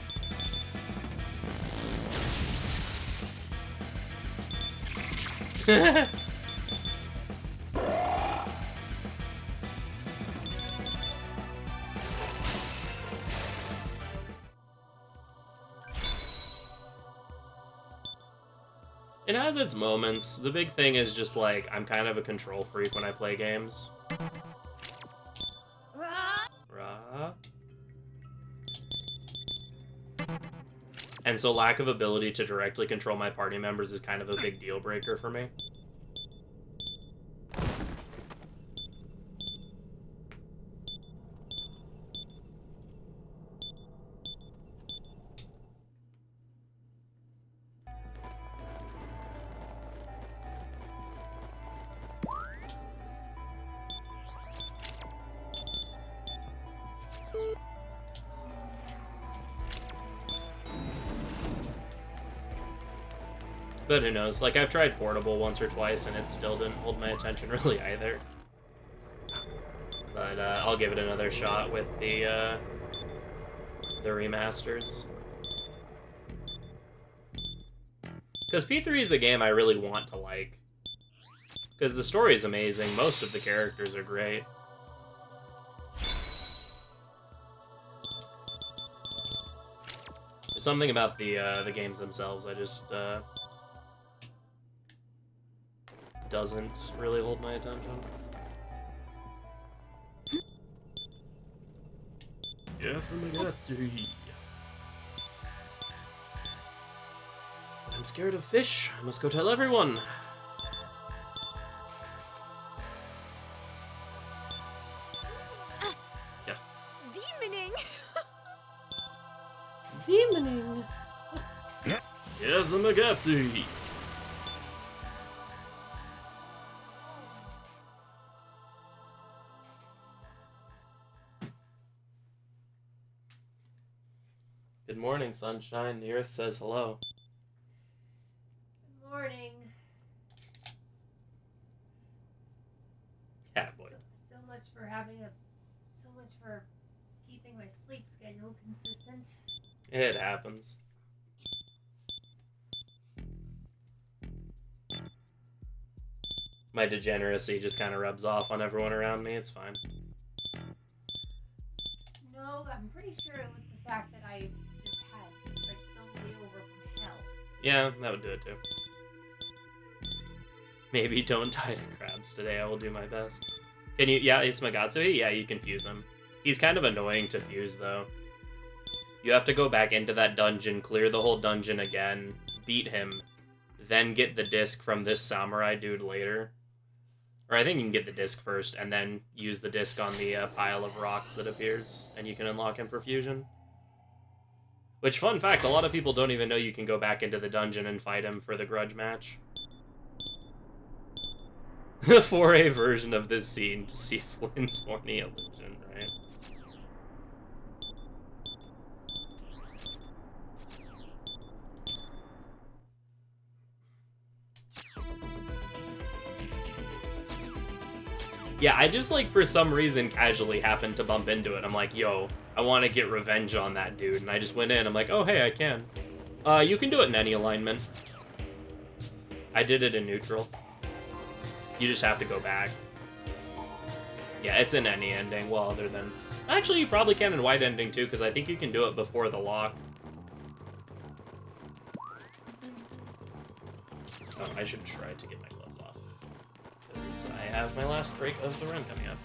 It has its moments. The big thing is just like I'm kind of a control freak when I play games. Rah. And so lack of ability to directly control my party members is kind of a big deal breaker for me. But who knows? Like, I've tried Portable once or twice, and it still didn't hold my attention really either. But I'll give it another shot with the remasters. Because P3 is a game I really want to like. Because the story is amazing, most of the characters are great. There's something about the games themselves I just doesn't really hold my attention. Yeah, from Megami. I'm scared of fish. I must go tell everyone. Yeah.
Demoning!
Demoning. Yes, the Megami. Good morning, sunshine. The earth says hello.
Good morning.
Yeah, boy.
So much for keeping my sleep schedule consistent.
It happens. My degeneracy just kind of rubs off on everyone around me. It's fine.
No, I'm pretty sure it was the fact that I just had, like, the layover from hell.
Yeah, that would do it too. Maybe don't die to crabs today. I will do my best. Can you? Yeah, is Magatsuhi? Yeah, you can fuse him. He's kind of annoying to fuse, though. You have to go back into that dungeon, clear the whole dungeon again, beat him, then get the disc from this samurai dude later. Or I think you can get the disc first, and then use the disc on the pile of rocks that appears, and you can unlock him for fusion. Which, fun fact, a lot of people don't even know you can go back into the dungeon and fight him for the grudge match. The 4A version of this scene to see Flynn's horny illusion, right? Yeah, I just, like, for some reason casually happened to bump into it. I'm like, yo, I want to get revenge on that dude. And I just went in, I'm like, oh, hey, I can. You can do it in any alignment. I did it in neutral. You just have to go back. Yeah, it's in any ending, well, other than... Actually, you probably can in white ending, too, because I think you can do it before the lock. Oh, I should try to get my gloves off. Because I have my last break of the run coming up.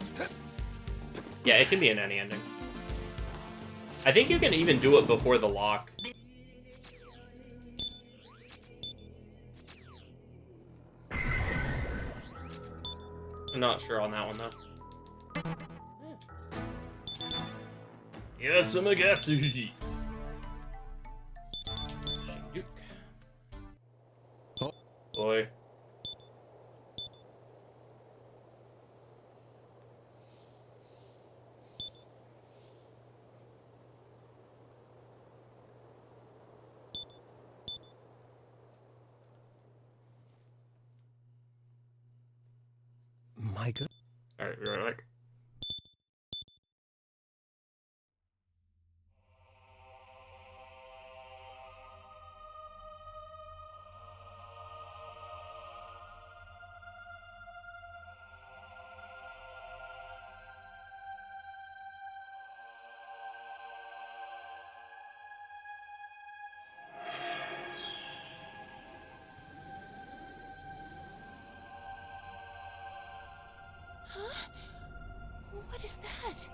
Yeah, it can be in any ending. I think you can even do it before the lock. I'm not sure on that one, though. Yes, Amagatsu!
Oh.
Boy.
My good.
Alright, we're like...
Huh? What is that?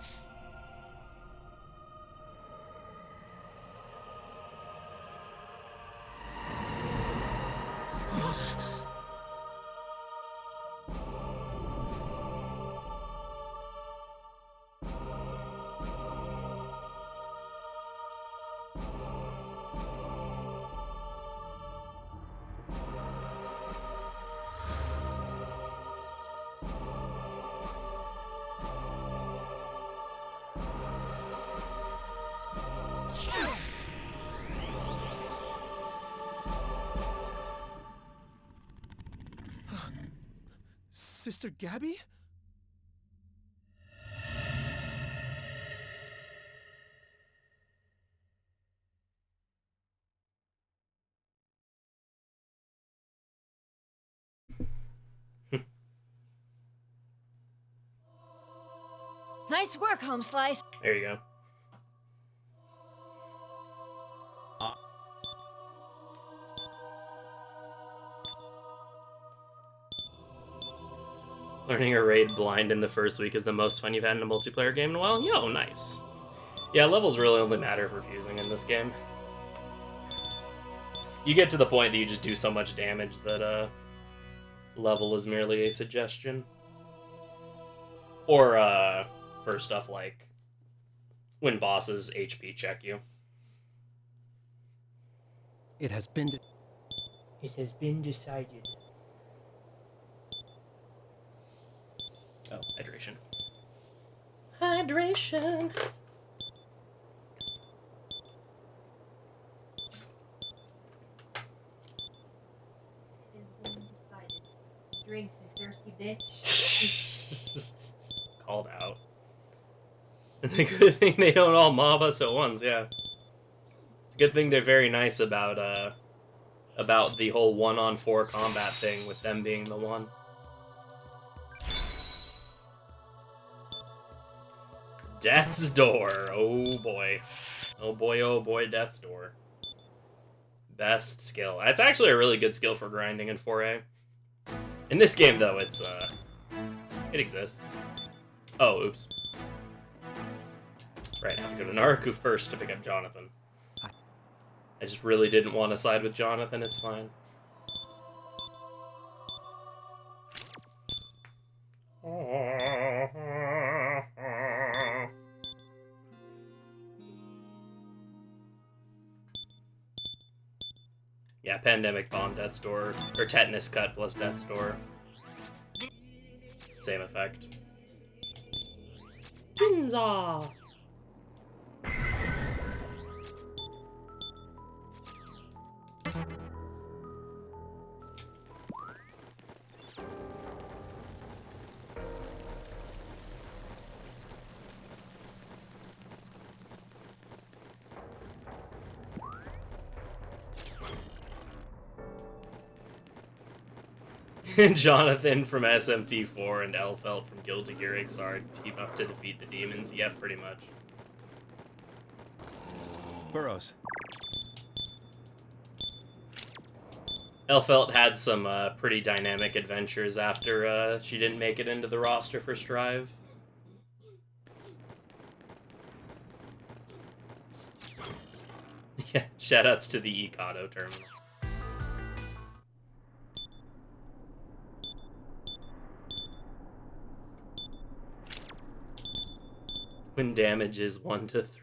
Sister Gabby?
Nice work, Home Slice.
There you go. Learning a raid blind in the first week is the most fun you've had in a multiplayer game in a while? Yo, nice. Yeah, levels really only matter for fusing in this game. You get to the point that you just do so much damage that level is merely a suggestion. Or for stuff like when bosses HP check you.
It has been.
It has been decided. Oh, hydration. Hydration!
It's been decided. Drink, you thirsty bitch.
Called out. It's a good thing they don't all mob us at once, yeah. It's a good thing they're very nice about the whole 1-on-4 combat thing with them being the one. Death's Door. Oh boy. Oh boy, Death's Door. Best skill. That's actually a really good skill for grinding in 4A. In this game, though, it exists. Oh, oops. Right, I have to go to Naruku first to pick up Jonathan. I just really didn't want to side with Jonathan, it's fine. Yeah, Pandemic Bomb, Death's Door. Or Tetanus Cut plus Death's Door. Same effect. Ginza! Jonathan from SMT4 and Elfelt from Guilty Gear XR team up to defeat the demons. Yeah, pretty much.
Burrows.
Elfelt had some pretty dynamic adventures after she didn't make it into the roster for Strive. Yeah, shoutouts to the Econo terminal. When damage is 1 to 3.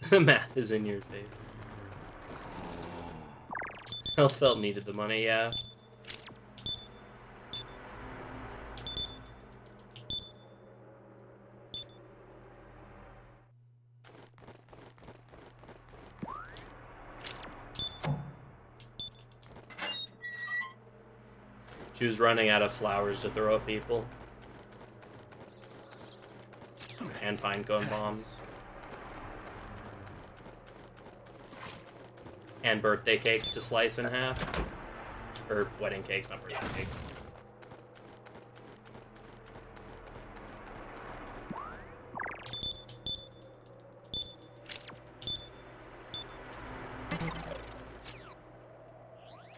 The math is in your favor. Elfelt needed the money, yeah. She was running out of flowers to throw at people. And pinecone bombs. And birthday cakes to slice in half. Or wedding cakes, not birthday cakes.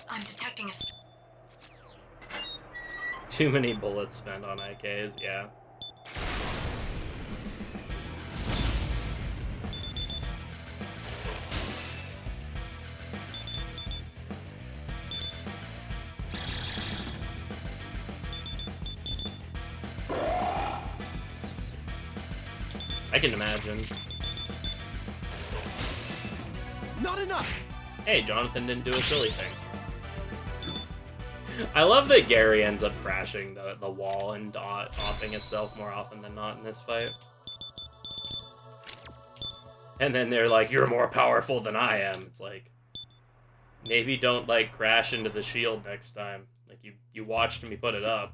I'm detecting a...
Too many bullets spent on IKs, yeah. I can imagine.
Not enough.
Hey, Jonathan didn't do a silly thing. I love that Gary ends up crashing the wall and offing itself more often than not in this fight. And then they're like, you're more powerful than I am. It's like, maybe don't, like, crash into the shield next time. Like, you watched me put it up.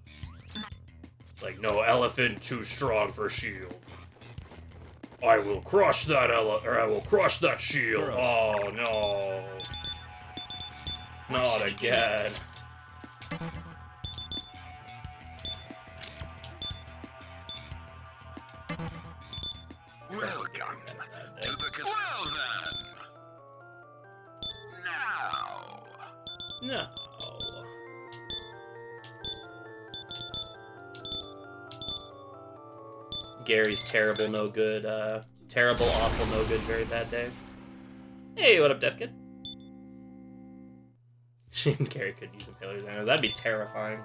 It's like, no, elephant too strong for shield. I will crush that I will crush that shield.
Burrows.
Oh, no. Not again.
Welcome to the... Well then! Now!
No. Gary's terrible, no good, terrible, awful, no good, very bad day. Hey, what up, Death Kid? Shane Gary could use impalers. I know that'd be terrifying.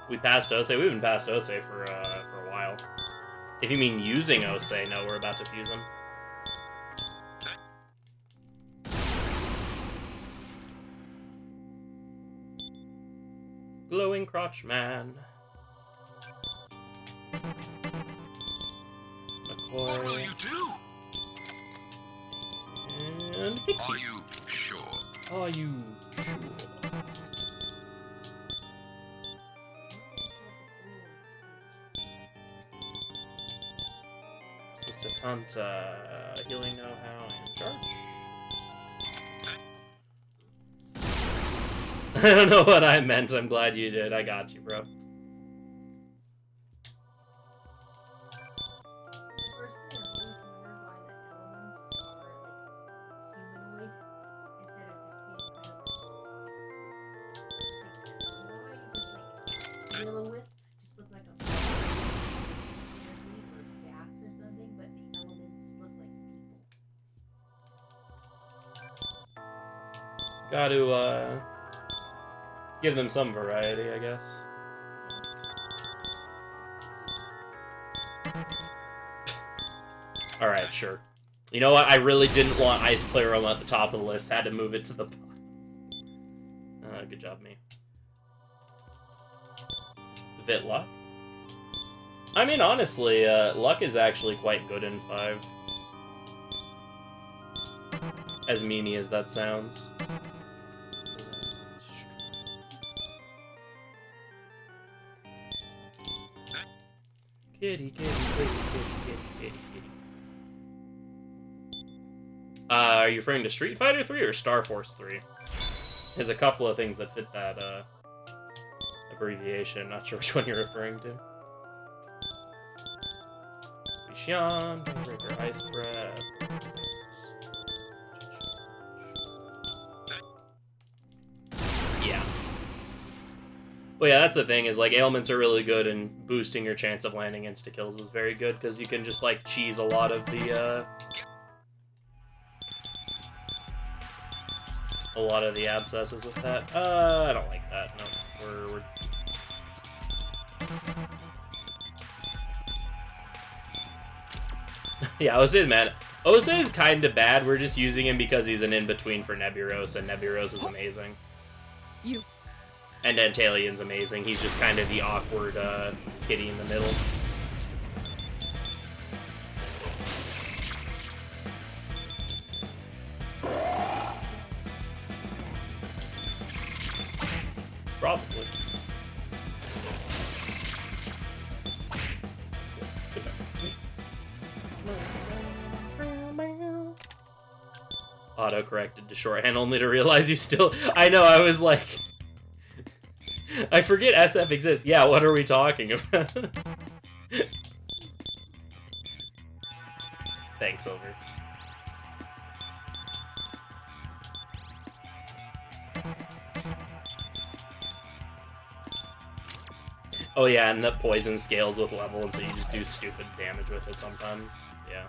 We passed Ose. We've been past Ose for a while. If you mean using Ose, no, we're about to fuse him. Glowing crotch man.
What will you do?
And Pixie.
Are you sure?
Are you sure? So Satanta, healing know-how and charge. I don't know what I meant. I'm glad you did. I got you, bro. Got to, give them some variety, I guess. Alright, sure. You know what? I really didn't want Ice Playroom at the top of the list. Had to move it to the bottom. Good job, me. Vit Luck? I mean, honestly, Luck is actually quite good in 5. As memey as that sounds. Kitty, kitty, kitty, kitty, kitty, kitty, kitty. Are you referring to Street Fighter 3 or Star Force 3? There's a couple of things that fit that abbreviation. Not sure which one you're referring to. Xian, Breaker, Ice Breath. Yeah. Well, yeah, that's the thing, is, like, ailments are really good, and boosting your chance of landing insta-kills is very good, because you can just, like, cheese a lot of the, abscesses with that. I don't like that. No, we're... Yeah, Osa's mad. Osa is kind of bad. We're just using him because he's an in-between for Neburos, and Neburos is amazing.
You.
And Antalion's amazing. He's just kind of the awkward kitty in the middle. Probably. Auto-corrected to shorthand only to realize you still... I know, I was like... I forget SF exists. Yeah, what are we talking about? Thanks, Silver. Oh yeah, and the poison scales with level, and so you just do stupid damage with it sometimes. Yeah.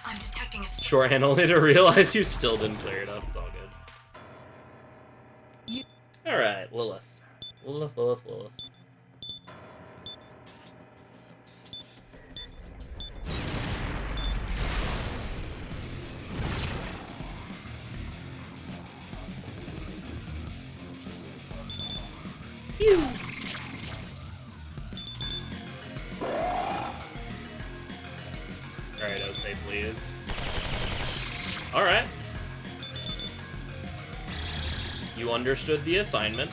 I'm detecting a
Shorthand only to realize you still didn't clear it up. It's all good. Alright, Lilith. Lilith. Phew. Alright, Osei, please. Alright. You understood the assignment.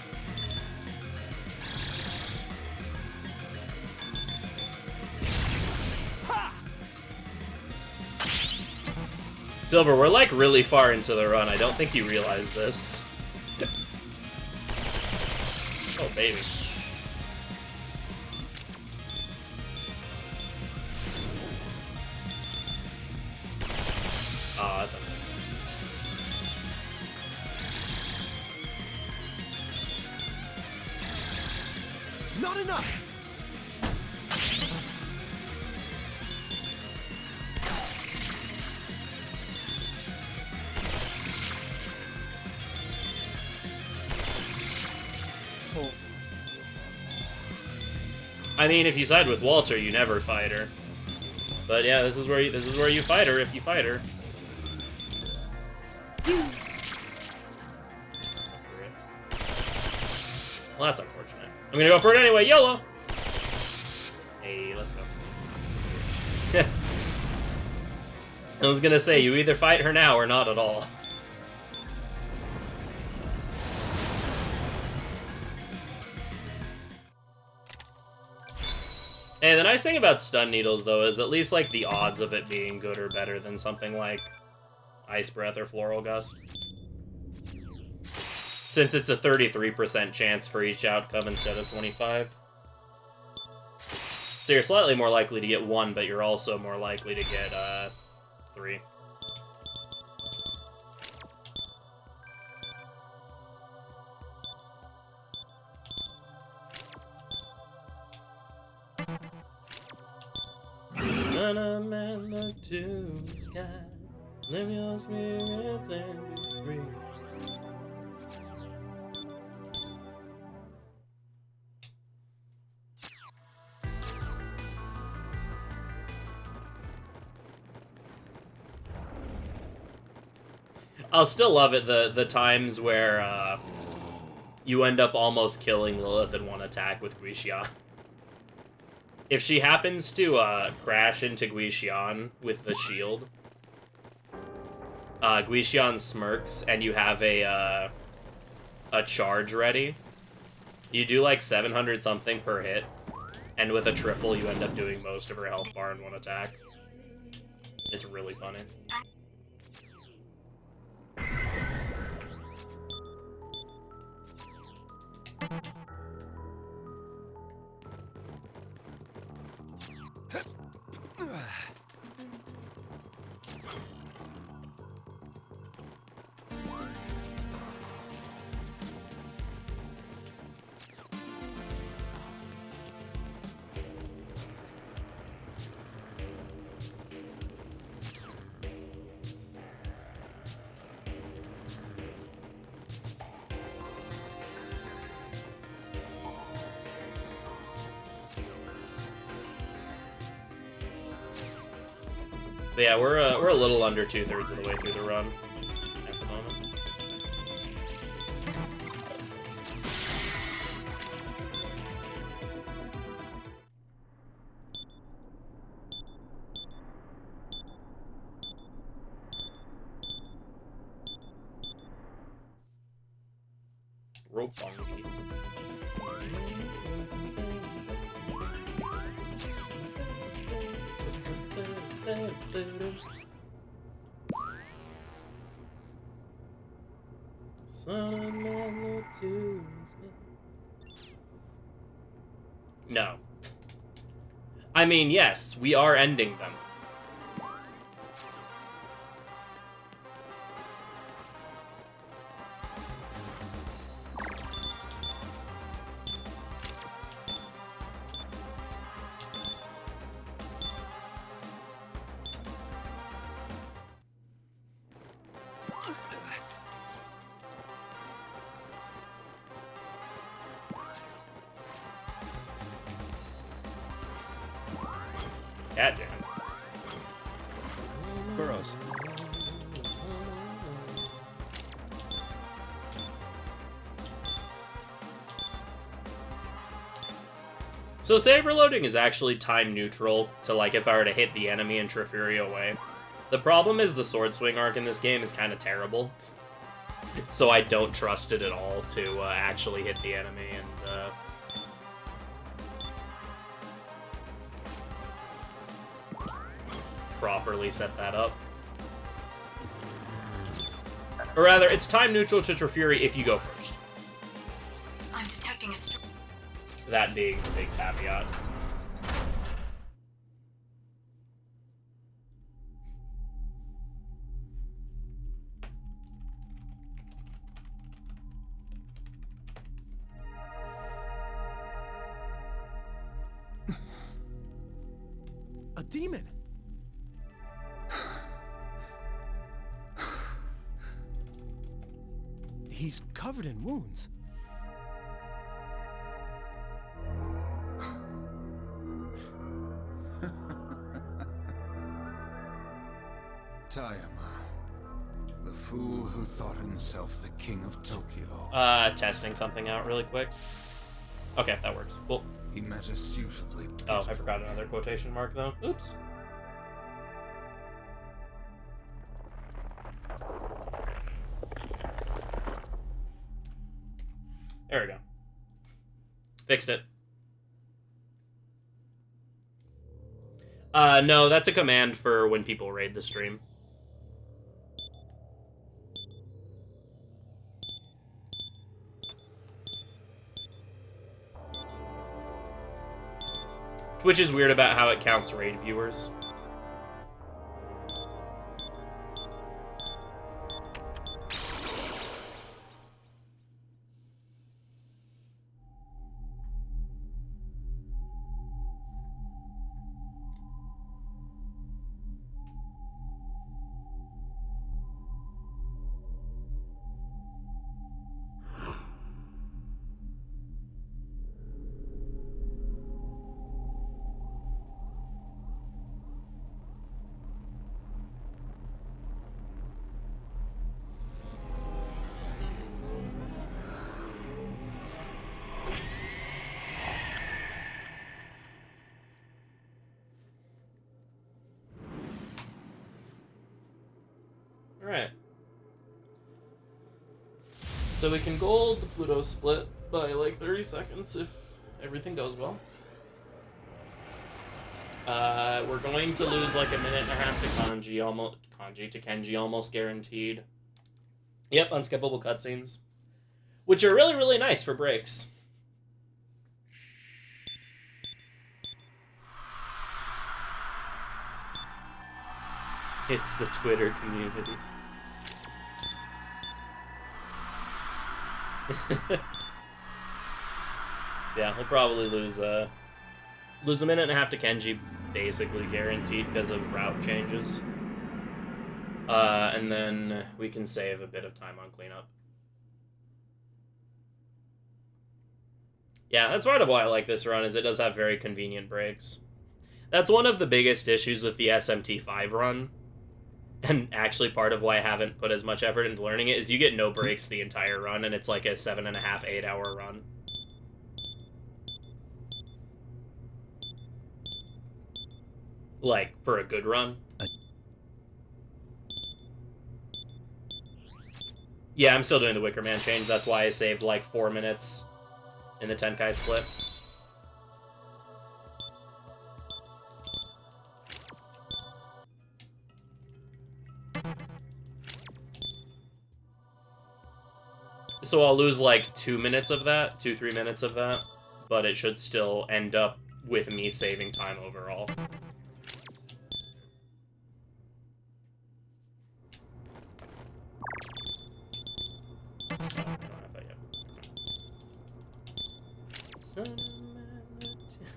Silver, we're like really far into the run. I don't think you realize this. Oh, baby. Oh, that's okay.
Not enough!
I mean, if you side with Walter, you never fight her. But yeah, this is where you fight her if you fight her. Well, that's unfortunate. I'm gonna go for it anyway. YOLO. Hey, let's go. I was gonna say, you either fight her now or not at all. Hey, the nice thing about stun needles, though, is at least, like, the odds of it being good are better than something like Ice Breath or Floral Gust. Since it's a 33% chance for each outcome instead of 25. So you're slightly more likely to get 1, but you're also more likely to get, 3. When a man look to the sky, live your spirits and be free. I'll still love it, the times where you end up almost killing Lilith in one attack with Guixian. If she happens to crash into Guixian with the shield, Guixian smirks and you have a charge ready, you do like 700 something per hit, and with a triple you end up doing most of her health bar in one attack. It's really funny. But yeah, we're a little under 2/3 of the way through the run at the moment. Rope funky. No. I mean, yes, we are ending them. Goddamn.
Burrows.
So save reloading is actually time neutral to, like, if I were to hit the enemy and Trefury away. The problem is the sword swing arc in this game is kind of terrible. So I don't trust it at all to actually hit the enemy and properly set that up. Or rather, it's time neutral to Trefury if you go first.
I'm detecting a
That being the big caveat.
A demon. He's covered in wounds.
Tayama, the fool who thought himself the king of Tokyo.
Testing something out really quick. Okay, that works. Cool.
He met a suitably
Oh, I forgot another quotation mark, though. Oops. There we go. Fixed it. No, that's a command for when people raid the stream. Twitch is weird about how it counts raid viewers. Alright. So we can gold the Pluto split by like 30 seconds if everything goes well. We're going to lose like a minute and a half to Kenji almost guaranteed. Yep, unskippable cutscenes. Which are really, really nice for breaks. It's the Twitter community. Yeah, we'll probably lose a minute and a half to Kenji, basically guaranteed because of route changes. And then we can save a bit of time on cleanup. Yeah, that's part of why I like this run, is it does have very convenient breaks. That's one of the biggest issues with the SMT5 run, and actually part of why I haven't put as much effort into learning it, is you get no breaks the entire run, and it's like a 7.5, 8 hour run. Like, for a good run. Yeah, I'm still doing the Wicker Man change, that's why I saved like 4 minutes in the Tenkai split. So I'll lose like 2 minutes of that, 2-3 minutes of that, but it should still end up with me saving time overall.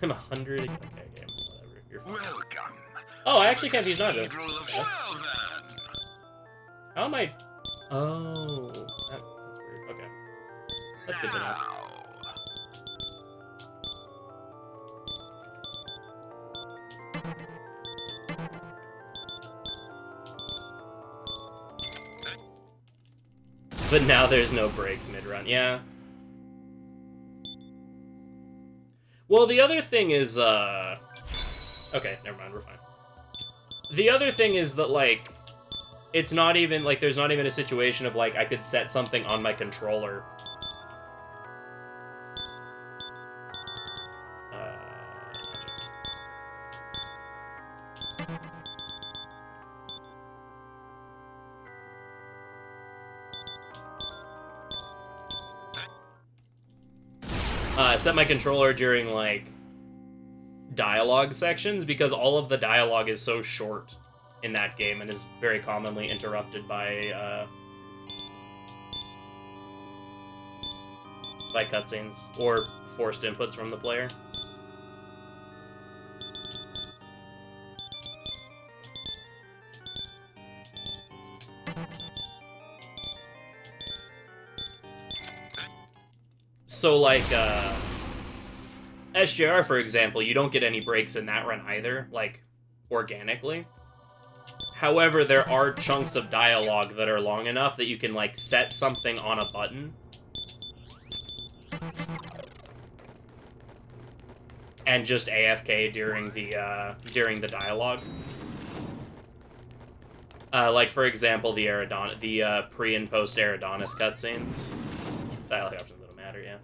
I'm 100. Okay, game. Whatever. You're fine.
Welcome.
Oh, I actually can't use Naja. Okay.
Well then.
How am I? Oh, that's weird. Okay, that's good to know. But now there's no breaks mid-run. Yeah. Well, the other thing is, okay, never mind, we're fine. The other thing is that, like, it's not even, like, there's not even a situation of, like, I could set something on my controller. Set my controller during, like, dialogue sections, because all of the dialogue is so short in that game and is very commonly interrupted by cutscenes or forced inputs from the player. So, like, SJR, for example, you don't get any breaks in that run either, like, organically. However, there are chunks of dialogue that are long enough that you can, like, set something on a button. And just AFK during the dialogue. Like, for example, the pre- and post-Eridonis cutscenes. Dialogue options don't matter, yeah.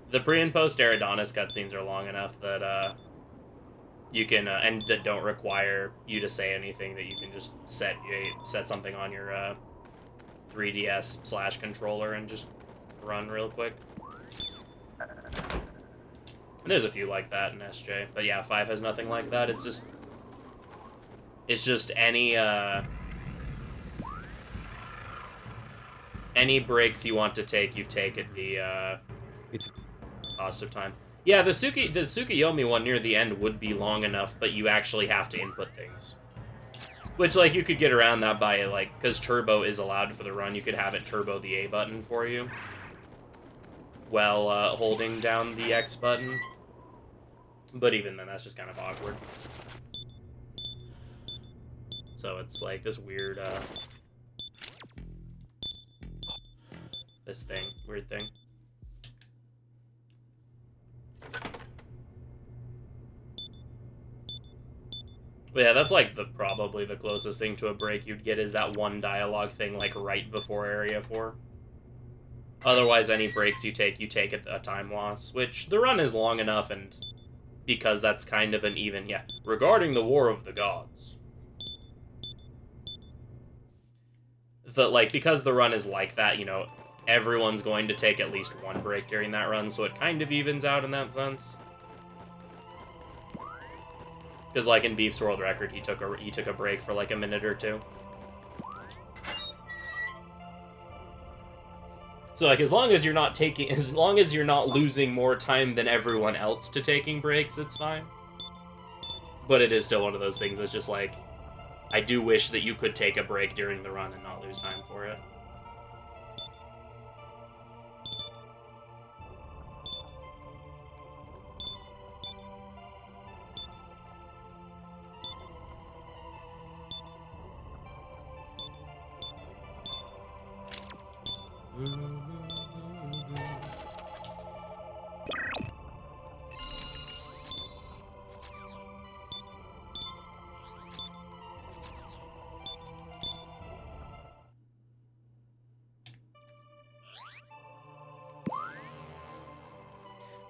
The pre- and post-Eridonis cutscenes are long enough that, you can, and that don't require you to say anything, that you can just set something on your, 3DS/controller and just run real quick. And there's a few like that in SJ, but yeah, 5 has nothing like that. It's just any breaks you want to take, you take at the,
It's
cost of time. Yeah, the Tsukuyomi one near the end would be long enough, but you actually have to input things. Which, like, you could get around that by, like, because turbo is allowed for the run, you could have it turbo the A button for you while holding down the X button. But even then, that's just kind of awkward. So it's, like, this weird, weird thing. But yeah, that's like probably the closest thing to a break you'd get, is that one dialogue thing, like, right before Area 4. Otherwise, any breaks you take at a time loss, which the run is long enough, and because that's kind of an even, yeah, regarding the War of the Gods. Like, because the run is like that, you know, everyone's going to take at least one break during that run, so it kind of evens out in that sense. Because like in Beef's world record, he took a break for like a minute or two. So like as long as you're not losing more time than everyone else to taking breaks, it's fine. But it is still one of those things that's just like, I do wish that you could take a break during the run and not lose time for it.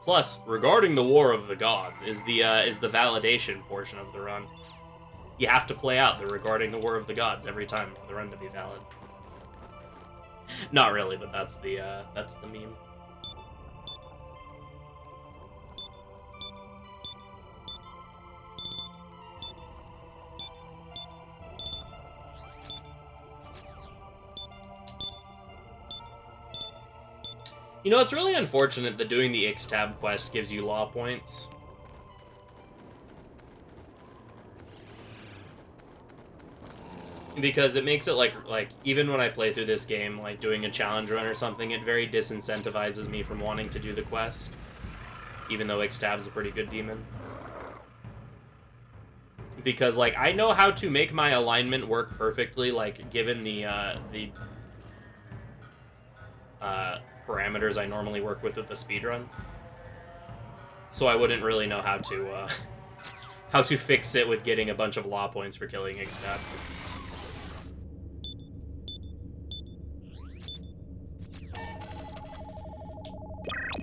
Plus, regarding the War of the Gods is the validation portion of the run. You have to play out the regarding the War of the Gods every time for the run to be valid. Not really, but that's the meme. You know, it's really unfortunate that doing the X-Tab quest gives you law points. Because it makes it like even when I play through this game, like doing a challenge run or something, it very disincentivizes me from wanting to do the quest. Even though X-Tab's a pretty good demon. Because like I know how to make my alignment work perfectly, like given the parameters I normally work with the speedrun. So I wouldn't really know how to fix it with getting a bunch of law points for killing X-Tab.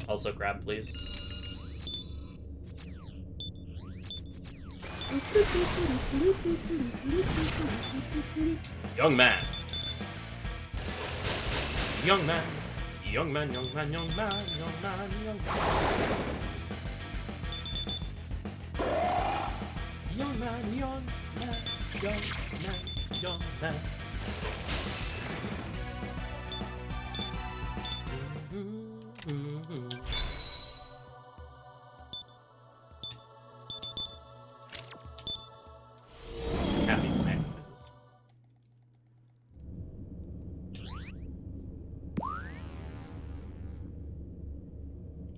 Also grab, please. Young man. Young man. Young man, young man, young man, young man, young man. Young man, young man, young man, young man. Happy snack noises.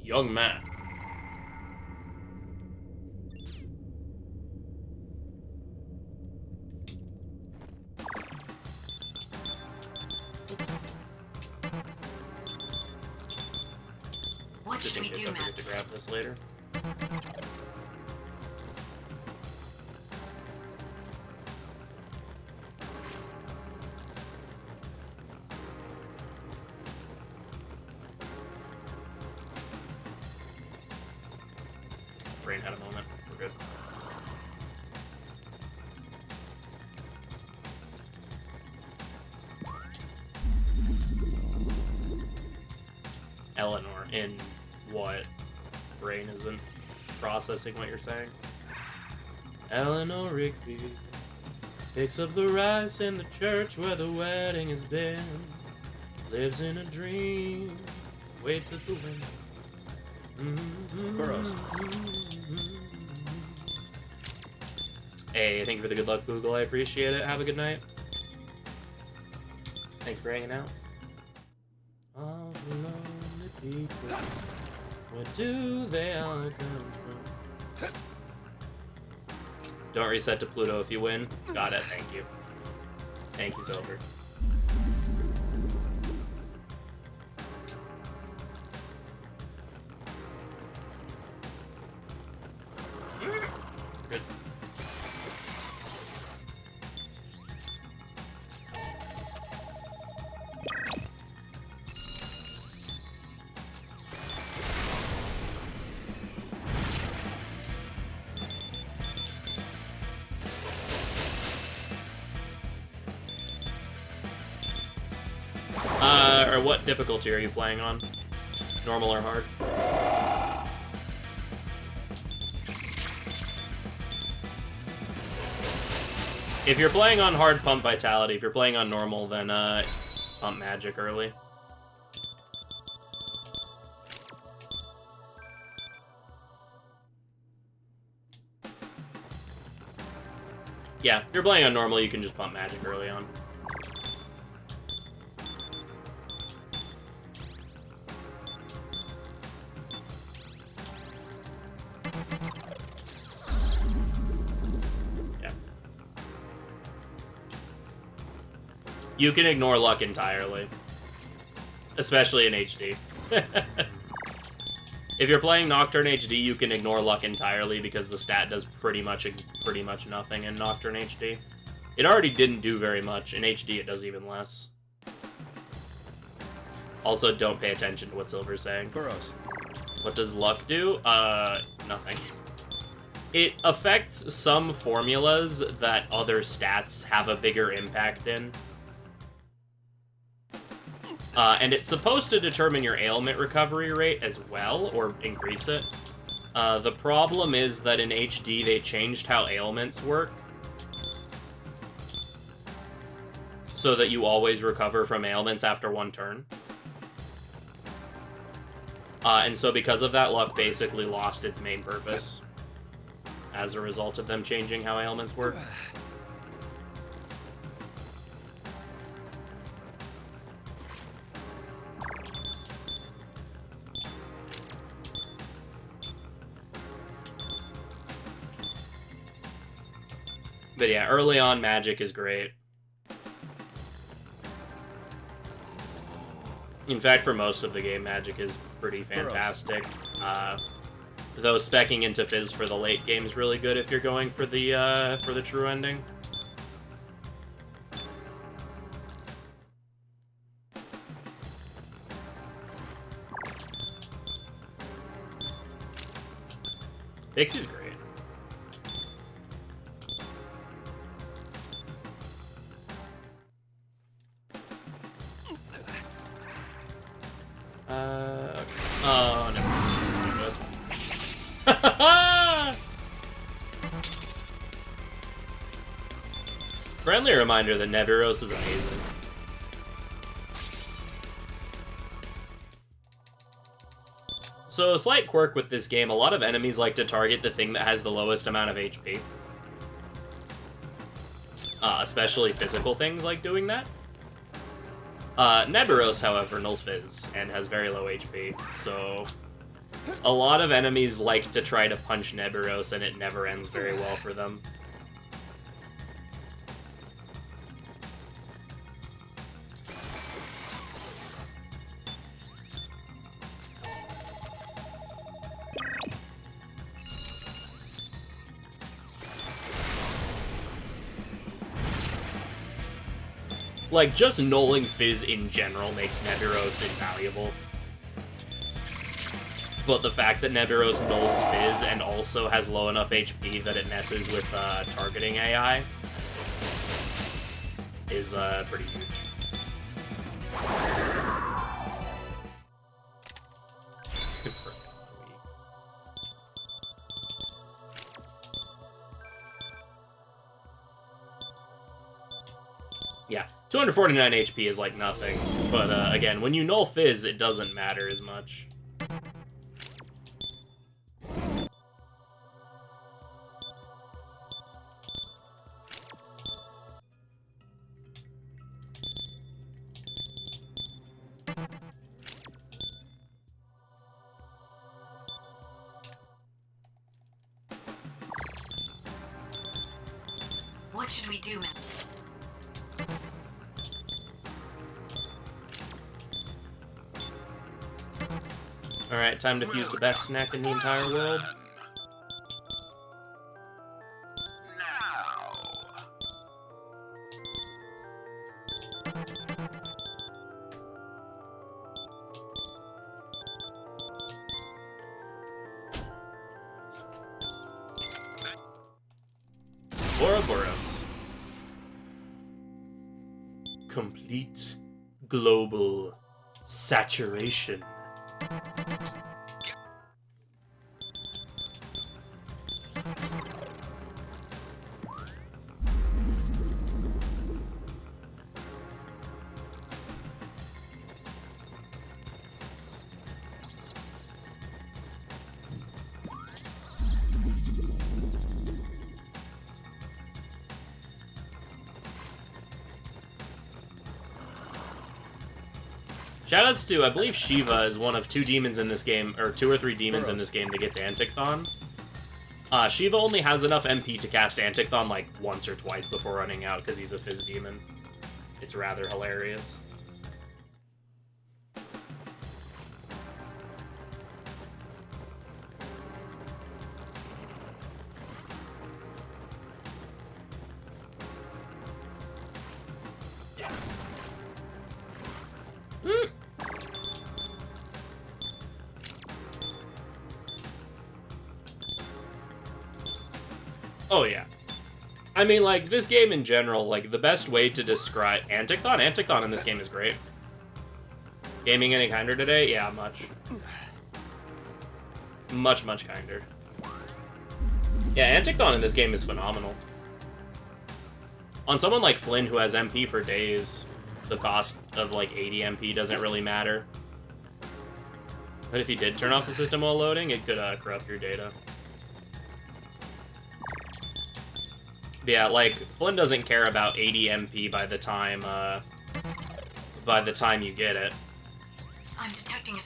Young man.
What should we do, Matt?
To grab this later. Brain had a moment. We're good. Eleanor, in what? Brain isn't processing what you're saying. Eleanor Rigby picks up the rice in the church where the wedding has been. Lives in a dream, waits at the window.
Burrows.
Hey, thank you for the good luck, Google. I appreciate it. Have a good night. Thanks for hanging out. All the lonely people, where do they all come from? Don't reset to Pluto if you win. Got it, thank you. Thank you, Silver. Good. Or what difficulty are you playing on? Normal or hard? If you're playing on hard, pump Vitality. If you're playing on normal, then pump Magic early. Yeah, if you're playing on normal, you can just pump Magic early on. Yeah. You can ignore luck entirely. Especially in HD. If you're playing Nocturne HD, you can ignore luck entirely because the stat does pretty much nothing in Nocturne HD. It already didn't do very much. In HD, it does even less. Also, don't pay attention to what Silver's saying.
Burrows.
What does luck do? Nothing. It affects some formulas that other stats have a bigger impact in. And it's supposed to determine your ailment recovery rate as well, or increase it. The problem is that in HD, they changed how ailments work. So that you always recover from ailments after one turn. And so because of that, luck basically lost its main purpose. As a result of them changing how ailments work. But yeah, early on, Magic is great. In fact, for most of the game, Magic is pretty fantastic. Though speccing into Fizz for the late game is really good if you're going for the true ending. Pixie's great. Oh, no. That's fine. Friendly reminder that Neburos is amazing. So, a slight quirk with this game, a lot of enemies like to target the thing that has the lowest amount of HP. Especially physical things like doing that. Neburos, however, nulls Fizz and has very low HP, so a lot of enemies like to try to punch Neburos, and it never ends very well for them. Like, just nulling Fizz in general makes Neburos invaluable. But the fact that Neburos nulls Fizz and also has low enough HP that it messes with targeting AI is pretty huge. Yeah, 249 HP is like nothing, but again, when you null Fizz, it doesn't matter as much.
What should we do, man?
Alright, time to fuse the best snack in the entire world. Ouroboros. Complete global saturation. Shoutouts to, I believe Shiva is one of 2 demons in this game, or 2 or 3 demons in this game that gets Anticthon. Shiva only has enough MP to cast Anticthon like once or twice before running out because he's a Fizz demon. It's rather hilarious. Oh yeah. I mean, like, this game in general, like, the best way to describe... Anticthon in this game is great. Gaming any kinder today? Yeah, much. Much kinder. Yeah, Anticthon in this game is phenomenal. On someone like Flynn who has MP for days, the cost of, like, 80 MP doesn't really matter. But if you did turn off the system while loading, it could corrupt your data. Yeah, like, Flynn doesn't care about 80 MP by the time you get it.
I'm detecting a...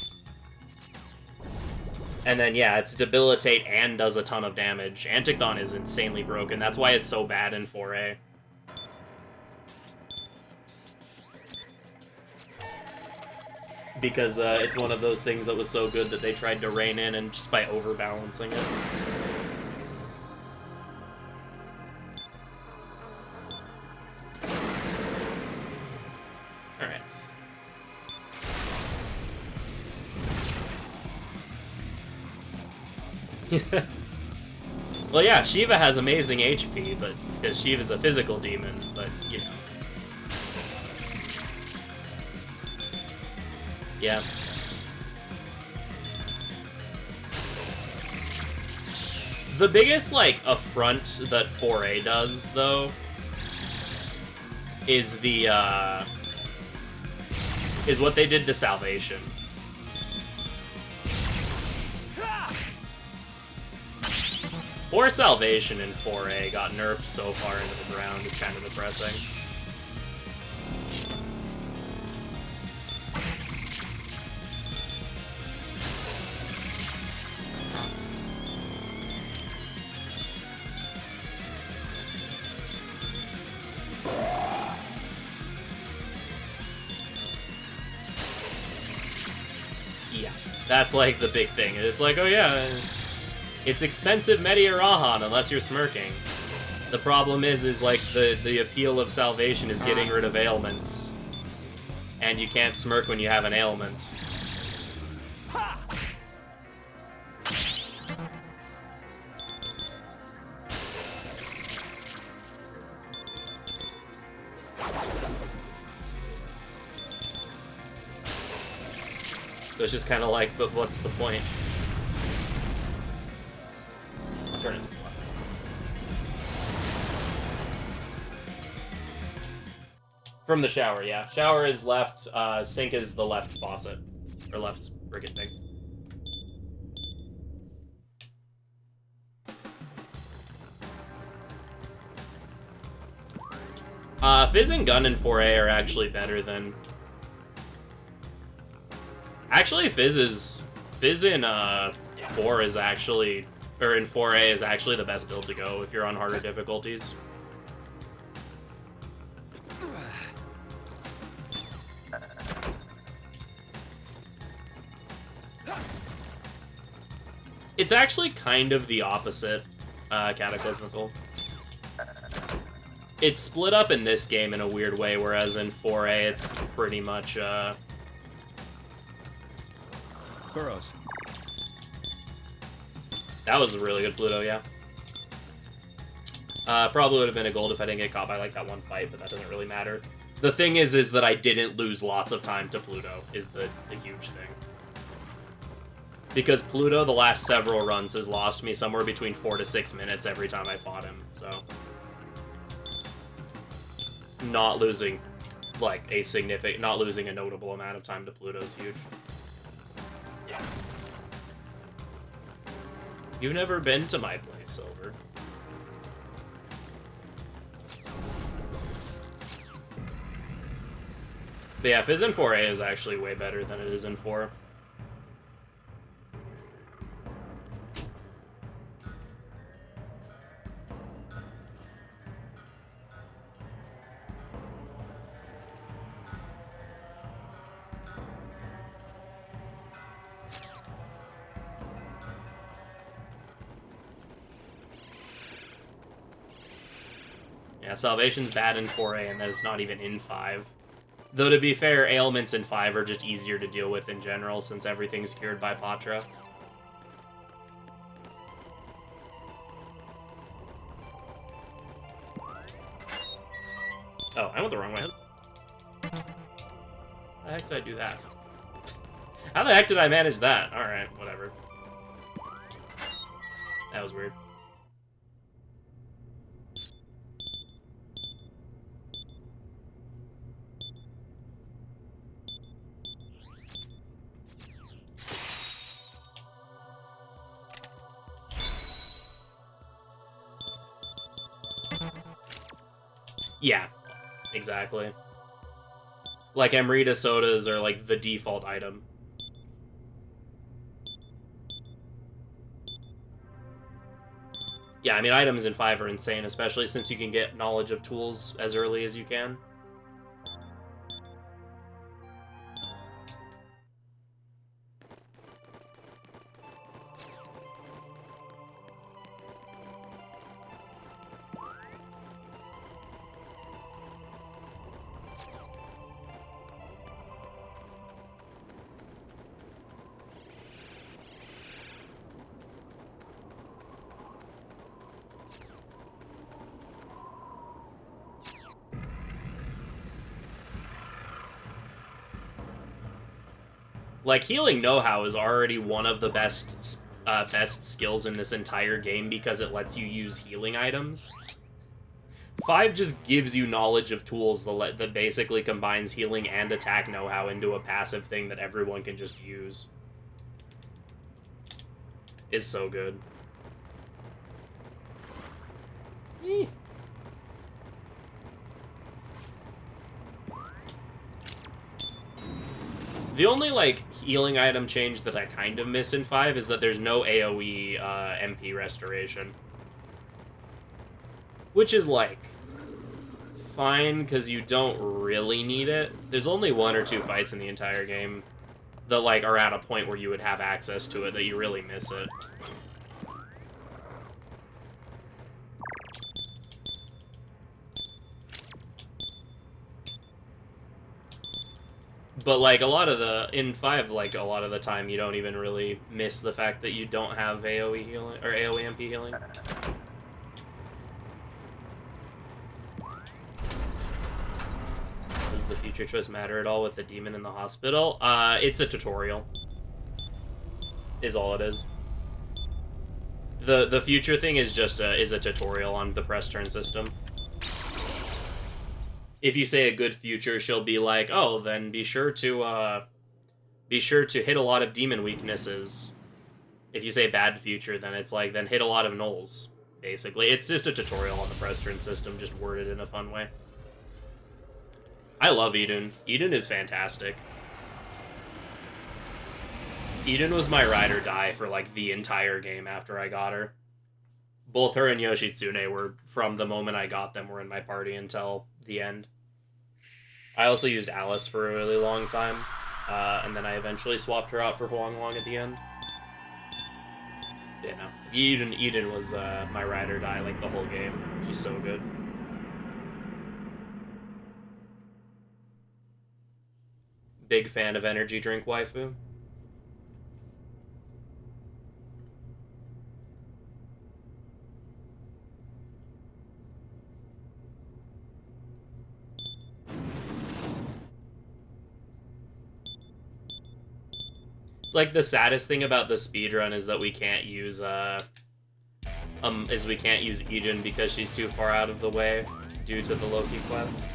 And then, yeah, it's debilitate and does a ton of damage. Anticthon is insanely broken. That's why it's so bad in 4A. Because it's one of those things that was so good that they tried to rein in and just by overbalancing it. Well, yeah, Shiva has amazing HP, but because Shiva's a physical demon, but, you know. Yeah. The biggest, like, affront that 4A does, though, is the, is what they did to Salvation. Or Salvation in 4A got nerfed so far into the ground, it's kind of depressing. Yeah, that's like the big thing. It's like, oh yeah, it's expensive Meteor Rahan unless you're smirking. The problem is like the appeal of Salvation is getting rid of ailments. And you can't smirk when you have an ailment. So it's just kind of like, but what's the point? Turn it. From the shower, yeah. Shower is left, sink is the left faucet. Or left friggin' thing. Fizz and Gun in 4A are actually better than... Actually, Fizz in, 4 is actually... Or in 4A is actually the best build to go if you're on harder difficulties. It's actually kind of the opposite, Cataclysmical. It's split up in this game in a weird way, whereas in 4A it's pretty much,
Burrows.
That was a really good Pluto, yeah. Probably would have been a gold if I didn't get caught by, like, that one fight, but that doesn't really matter. The thing is that I didn't lose lots of time to Pluto, is the huge thing. Because Pluto, the last several runs, has lost me somewhere between 4 to 6 minutes every time I fought him, so... Not losing, like, not losing a notable amount of time to Pluto is huge. You've never been to my place, Silver. But yeah, Fizz in 4A is actually way better than it is in 4. Yeah, Salvation's bad in 4A, and that is not even in 5. Though, to be fair, ailments in 5 are just easier to deal with in general, since everything's cured by Patra. Oh, I went the wrong way. How the heck did I do that? How the heck did I manage that? Alright, whatever. That was weird. Yeah, exactly. Like, Amrita sodas are, like, the default item. Yeah, I mean, items in 5 are insane, especially since you can get knowledge of tools as early as you can. Like, healing know-how is already one of the best skills in this entire game because it lets you use healing items. 5 just gives you knowledge of tools that basically combines healing and attack know-how into a passive thing that everyone can just use. It's so good. Eeh. The only, like, healing item change that I kind of miss in 5 is that there's no AoE MP restoration. Which is, like, fine, because you don't really need it. There's only 1 or 2 fights in the entire game that, like, are at a point where you would have access to it that you really miss it. But, like, in 5, like, a lot of the time, you don't even really miss the fact that you don't have AoE healing, or AoE MP healing. Does the future choice matter at all with the demon in the hospital? It's a tutorial. Is all it is. The future thing is just a tutorial on the press turn system. If you say a good future, she'll be like, oh, then be sure to hit a lot of demon weaknesses. If you say bad future, then it's like, then hit a lot of nulls, basically. It's just a tutorial on the press turn system, just worded in a fun way. I love Eden. Eden is fantastic. Eden was my ride or die for, like, the entire game after I got her. Both her and Yoshitsune were, from the moment I got them, were in my party until the end. I also used Alice for a really long time, and then I eventually swapped her out for Huang Long at the end. Yeah, no. Eden was my ride or die, like, the whole game. She's so good. Big fan of energy drink waifu. It's like the saddest thing about the speedrun is that we can't use Eden because she's too far out of the way due to the Loki quest.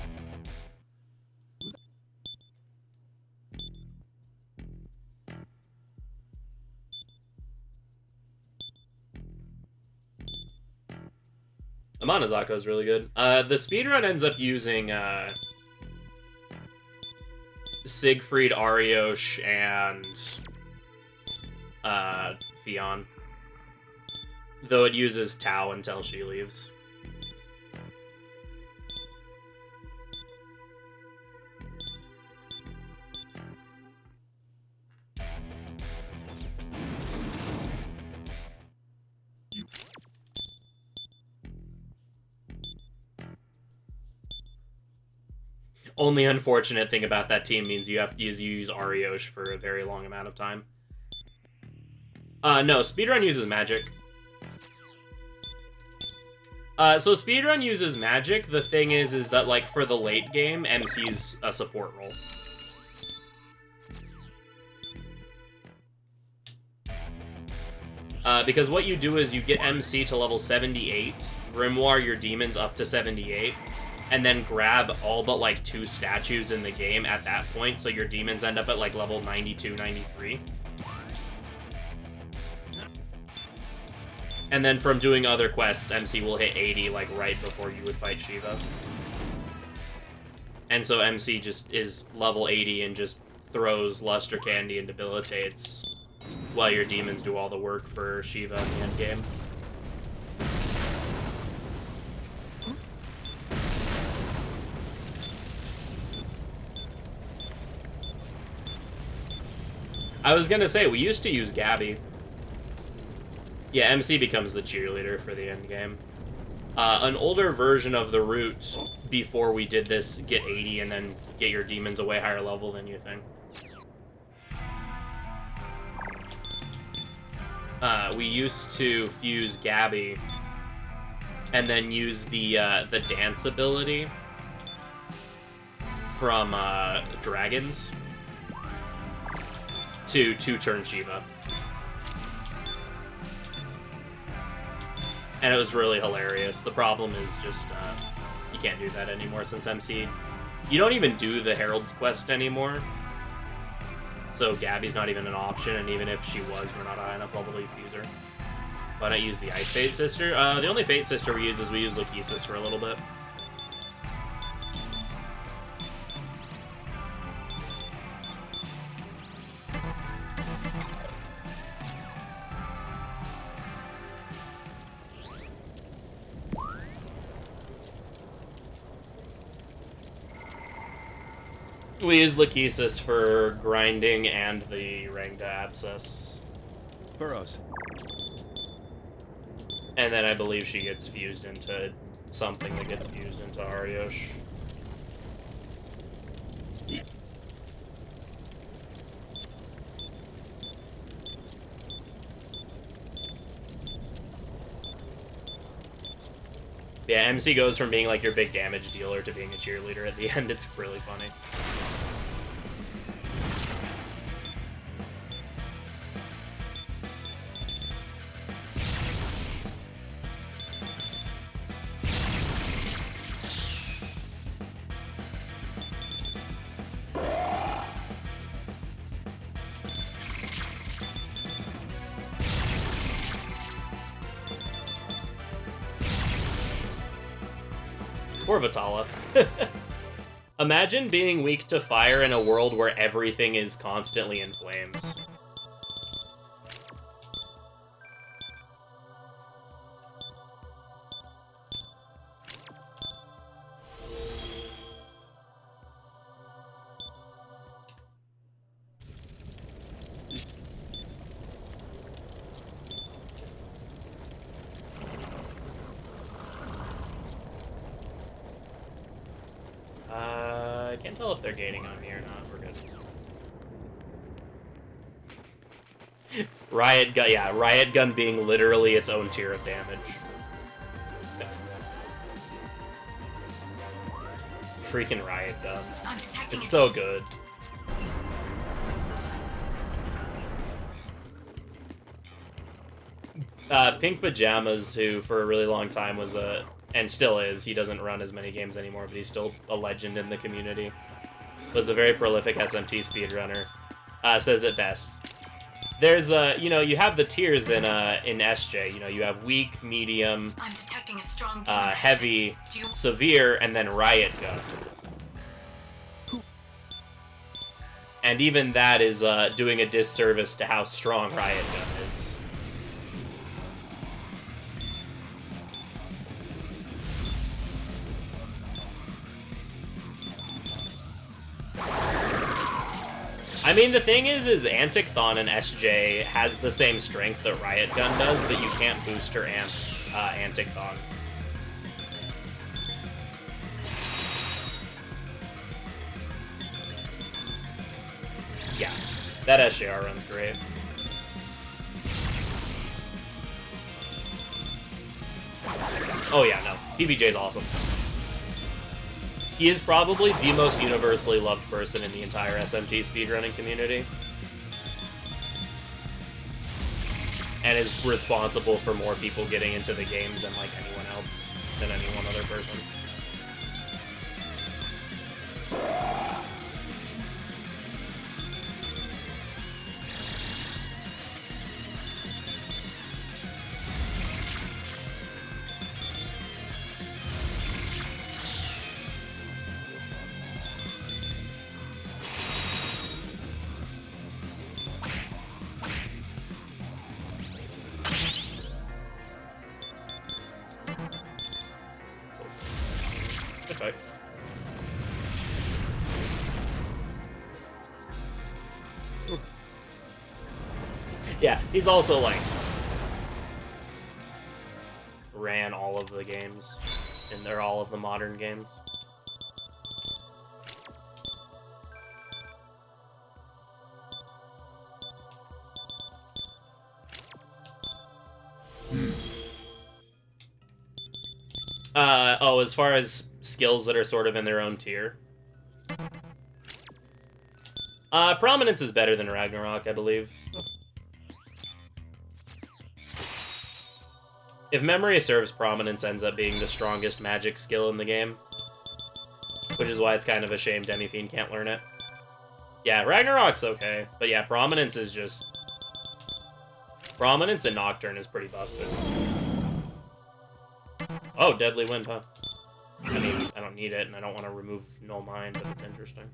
Amanazako is really good. The speedrun ends up using Siegfried, Ariosh, and Fionn. Though it uses Tau until she leaves. Only unfortunate thing about that team means you have to use Ariosh for a very long amount of time. No, Speedrun uses magic. So Speedrun uses magic. The thing is that, like, for the late game, MC's a support role. Because what you do is you get MC to level 78, Grimoire your demons up to 78, and then grab all but, like, 2 statues in the game at that point, so your demons end up at, like, level 92, 93. And then from doing other quests, MC will hit 80, like, right before you would fight Shiva. And so MC just is level 80 and just throws Luster Candy and debilitates while your demons do all the work for Shiva in the endgame. I was gonna say, we used to use Gabby. Yeah, MC becomes the cheerleader for the endgame. An older version of the route before we did this, get 80 and then get your demons a way higher level than you think. We used to fuse Gabby and then use the dance ability from Dragons to 2-turn Shiva. And it was really hilarious. The problem is just, you can't do that anymore since MC... You don't even do the Herald's quest anymore. So Gabby's not even an option, and even if she was, we're not high enough level to fuse her. Why not use the Ice Fate Sister? The only Fate Sister we use is we use Lachesis for a little bit. We use Lachesis for grinding and the Rangda Abscess.
Burrows.
And then I believe she gets fused into something that gets fused into Ariosh. Yeah, MC goes from being like your big damage dealer to being a cheerleader at the end. It's really funny. Poor Vitala. Imagine being weak to fire in a world where everything is constantly in flames. I can't tell if they're gating on me or not. We're good. Riot Gun, yeah, Riot Gun being literally its own tier of damage. Freaking Riot Gun. It's so good. Pink Pajamas, who for a really long time was a, and still is, he doesn't run as many games anymore, but he's still a legend in the community, was a very prolific SMT speedrunner, says it best. There's you know, you have the tiers in SJ, you know, you have weak, medium,
I'm detecting a strong
heavy, severe, and then Riot Gun. And even that is doing a disservice to how strong Riot Gun is. I mean, the thing is Anticthon and SJ has the same strength that Riot Gun does, but you can't boost her Anticthon. Yeah, that SJR run's great. Oh yeah, no, PBJ's awesome. He is probably the most universally loved person in the entire SMT speedrunning community. And is responsible for more people getting into the games than, like, anyone else, than any one other person. Okay. Yeah, he's also, like, ran all of the games, and they're all of the modern games. Oh, as far as skills that are sort of in their own tier. Prominence is better than Ragnarok, I believe. If memory serves, Prominence ends up being the strongest magic skill in the game. Which is why it's kind of a shame Demi-Fiend can't learn it. Yeah, Ragnarok's okay, but yeah, Prominence is just... Prominence and Nocturne is pretty busted. Oh, Deadly Wind, huh? I mean, I don't need it, and I don't want to remove Null Mind, but it's interesting.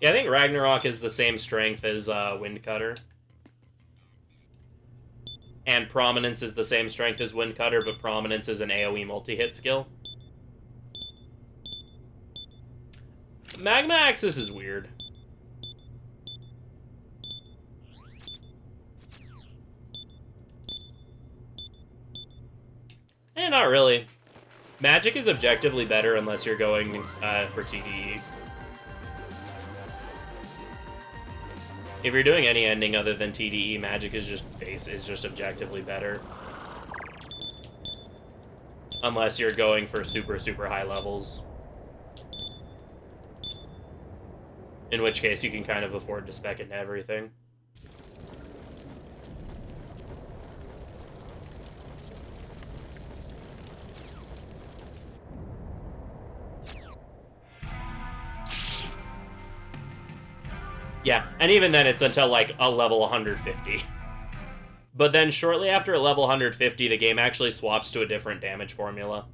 Yeah, I think Ragnarok is the same strength as Windcutter. And Prominence is the same strength as Windcutter, but Prominence is an AoE multi-hit skill. Magma Axis is weird. Not really. Magic is objectively better unless you're going for TDE. If you're doing any ending other than TDE, Magic is just objectively better. Unless you're going for super, super high levels. In which case you can kind of afford to spec into everything. Yeah, and even then it's until, like, a level 150. But then shortly after a level 150, the game actually swaps to a different damage formula.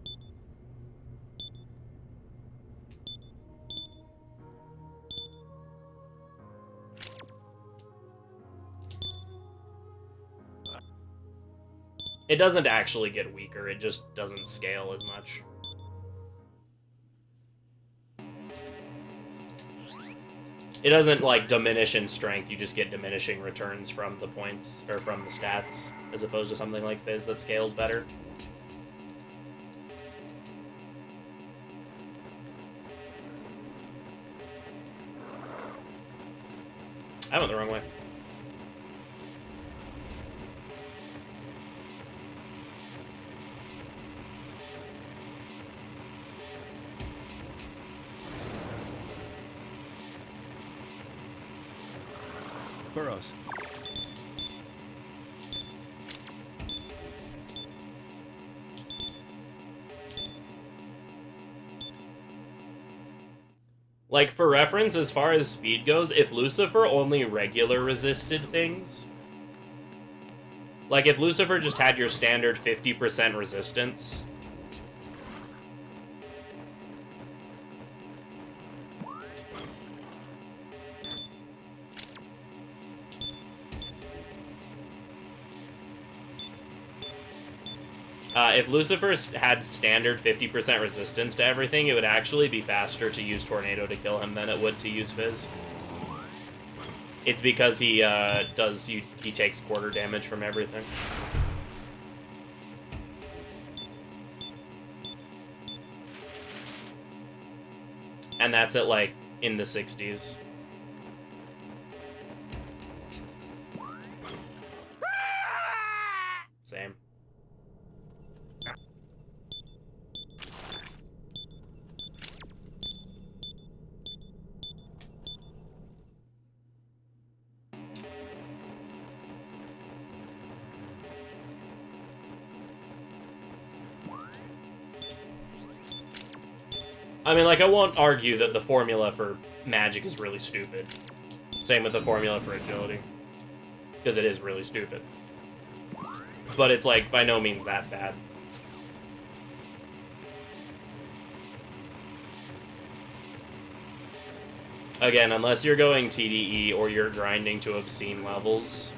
It doesn't actually get weaker, it just doesn't scale as much. It doesn't, like, diminish in strength, you just get diminishing returns from the points, or from the stats, as opposed to something like Fizz that scales better. I went the wrong way.
Burrows.
Like, for reference, as far as speed goes, if Lucifer only regular resisted things... Like, if Lucifer just had your standard 50% resistance... If Lucifer had standard 50% resistance to everything, it would actually be faster to use Tornado to kill him than it would to use Fizz. It's because he takes quarter damage from everything. And that's at, like, in the 60s. Same. I mean, like, I won't argue that the formula for magic is really stupid. Same with the formula for agility. Because it is really stupid. But it's, like, by no means that bad. Again, unless you're going TDE or you're grinding to obscene levels,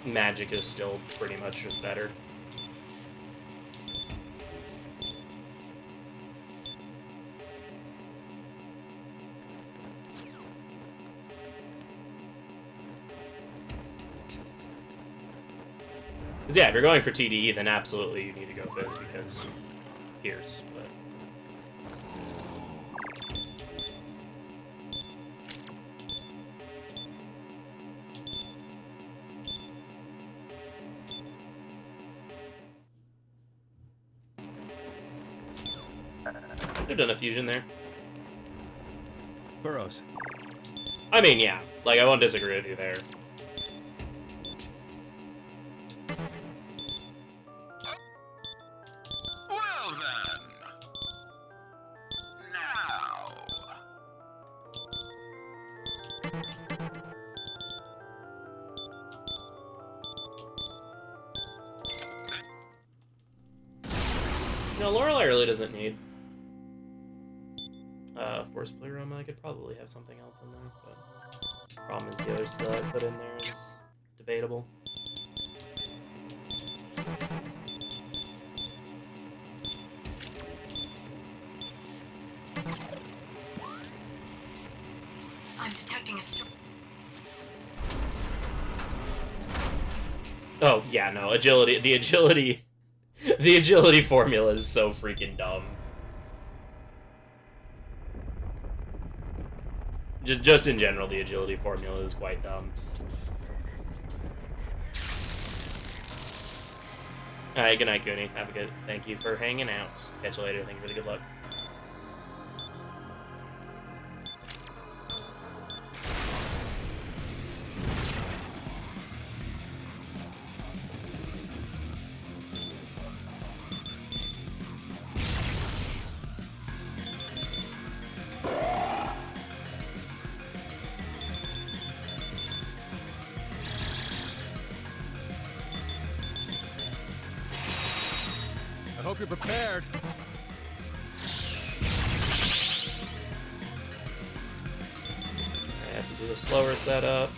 magic is still pretty much just better. Because, yeah, if you're going for TDE, then absolutely you need to go Fizz, because Pierce, but... They've done a fusion there.
Burrows.
I mean, yeah. Like, I won't disagree with you there.
Well then. Now.
No, Lorelei really doesn't need Force Playroom. I could probably have something else in there, but problem is the other skill I put in there is debatable.
I'm detecting a
Oh, yeah, no, agility, the agility formula is so freaking dumb. Just in general, the agility formula is quite dumb. Alright, good night, Cooney. Have a good... Thank you for hanging out. Catch you later. Thank you for the good luck.
I hope you're prepared.
I have to do the slower setup.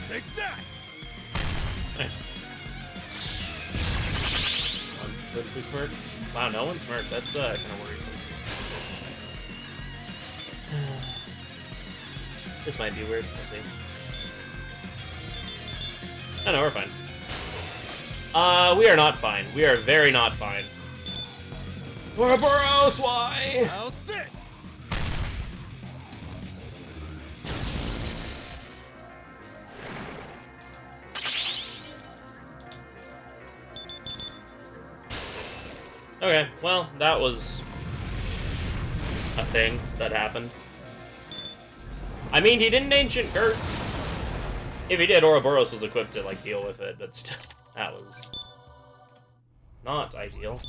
Take that!
Nice. Vertically smirk. Wow, no one smirked. That's kind of worrisome. This might be weird. We'll see. Oh no, we're fine. We are not fine. We are very not fine. Ouroboros, why?
How's this?
Okay, well, that was a thing that happened. I mean, he didn't Ancient Curse. If he did, Ouroboros was equipped to, like, deal with it, but still, that was not ideal.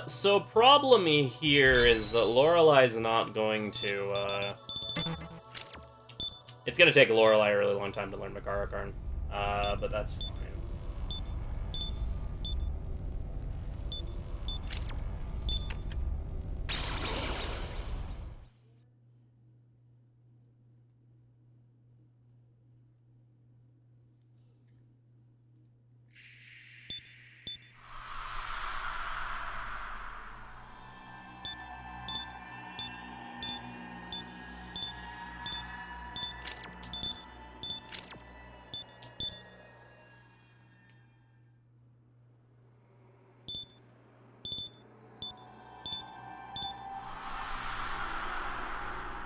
So problem here is that Lorelei's not going to, It's gonna take Lorelei a really long time to learn Makara Karn, but that's fine.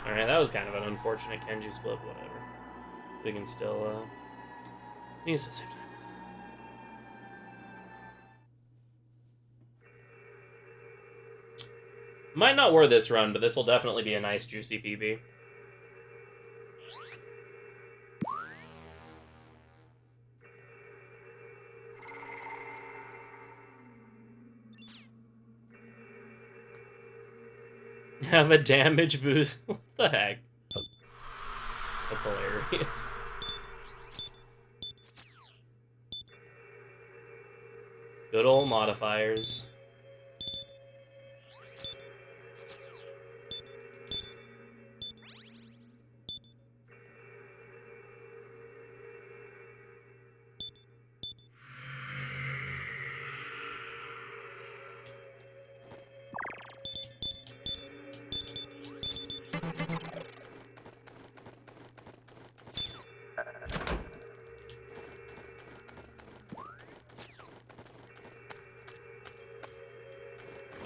Alright, that was kind of an unfortunate Kenji split, whatever. We can still, use the save time. Might not war this run, but this will definitely be a nice, juicy PB. Have a damage boost? What the heck? That's hilarious. Good old modifiers.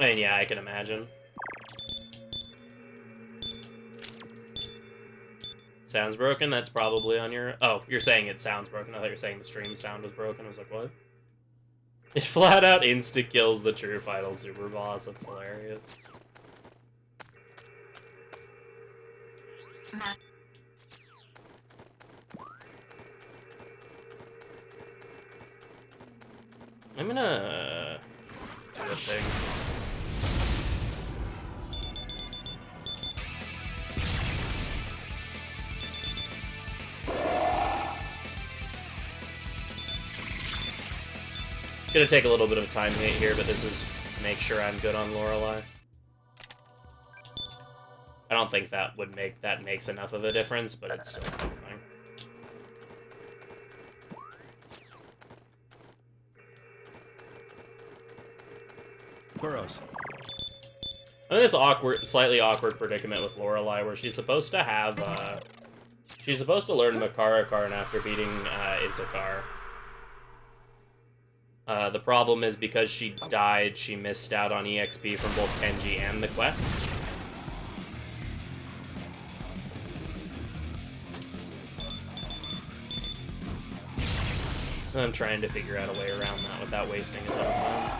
I mean, yeah, I can imagine. Sounds broken? That's probably on your... Oh, you're saying it sounds broken. I thought you were saying the stream sound was broken. I was like, what? It flat out insta-kills the true final super boss. That's hilarious. I'm gonna... do a thing. Gonna take a little bit of a time hit here, but this is to make sure I'm good on Lorelei. I don't think that would makes enough of a difference, but it's still something.
Burrows.
I'm in this slightly awkward predicament with Lorelei, where she's supposed to have, she's supposed to learn Makara Karn after beating Isakar. The problem is because she died, she missed out on EXP from both Kenji and the quest. I'm trying to figure out a way around that without wasting a ton of time.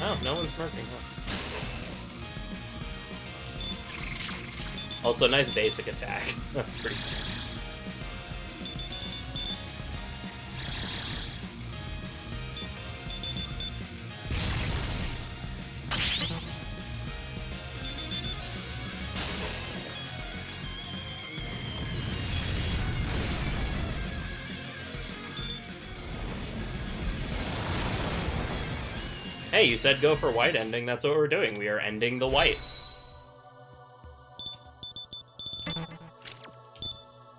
Oh, no one's smirking, huh? Also, nice basic attack. That's pretty cool. Hey, you said go for white ending. That's what we're doing. We are ending the white.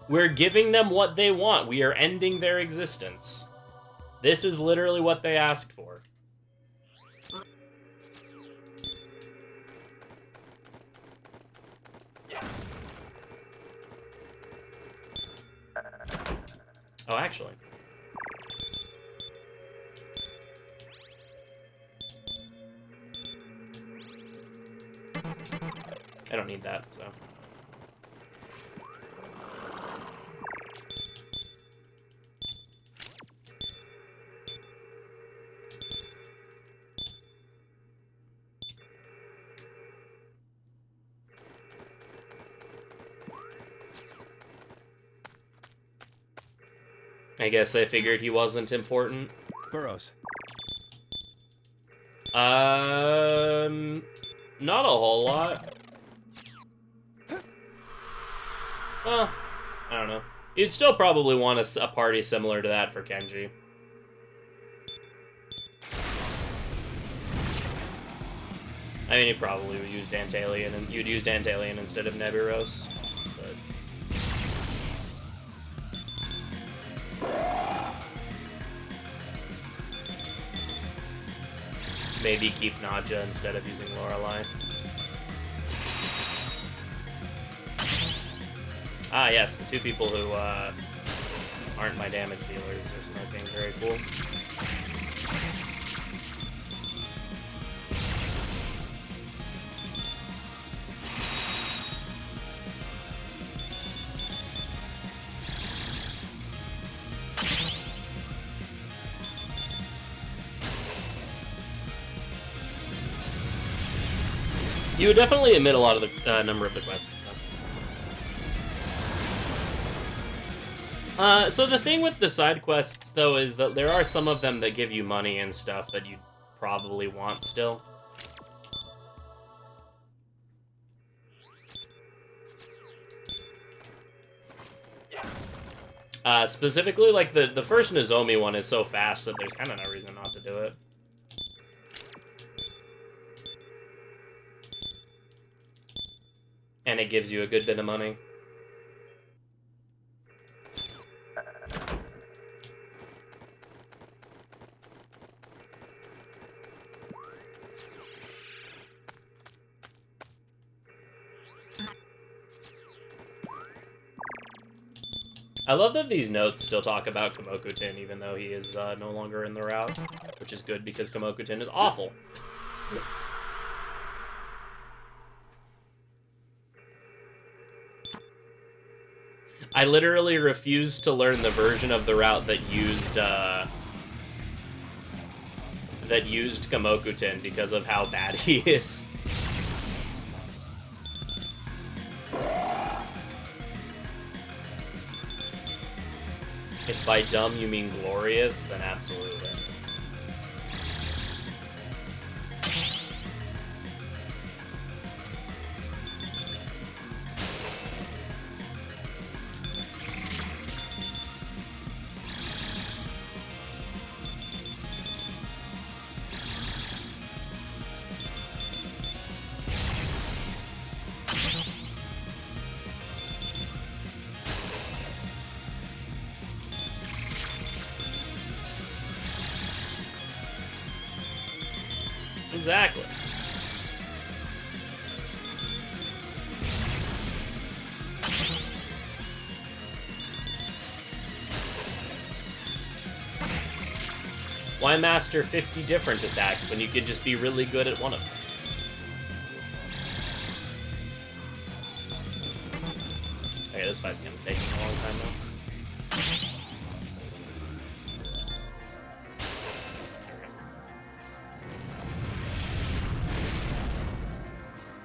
We're giving them what they want. We are ending their existence. This is literally what they asked for. Oh, actually. I don't need that, so. I guess they figured he wasn't important.
Burrows.
Not a whole lot. Well, I don't know. You'd still probably want a party similar to that for Kenji. I mean, you probably would use Dantalion, and you'd use Dantalion instead of Neburos. Maybe keep Nadja instead of using Lorelei. Ah, yes, the two people who aren't my damage dealers are smoking. Very cool. You would definitely omit a lot of the number of the quests. So the thing with the side quests, though, is that there are some of them that give you money and stuff that you'd probably want still. Specifically, like, the first Nozomi one is so fast that there's kind of no reason not to do it. And it gives you a good bit of money. I love that these notes still talk about Komoku-ten, even though he is no longer in the route, which is good because Komoku-ten is awful. I literally refused to learn the version of the route that used Komoku-ten because of how bad he is. If by dumb you mean glorious, then absolutely. Exactly. Why master 50 different attacks when you could just be really good at one of them? Okay, this fight's gonna take me a long time though.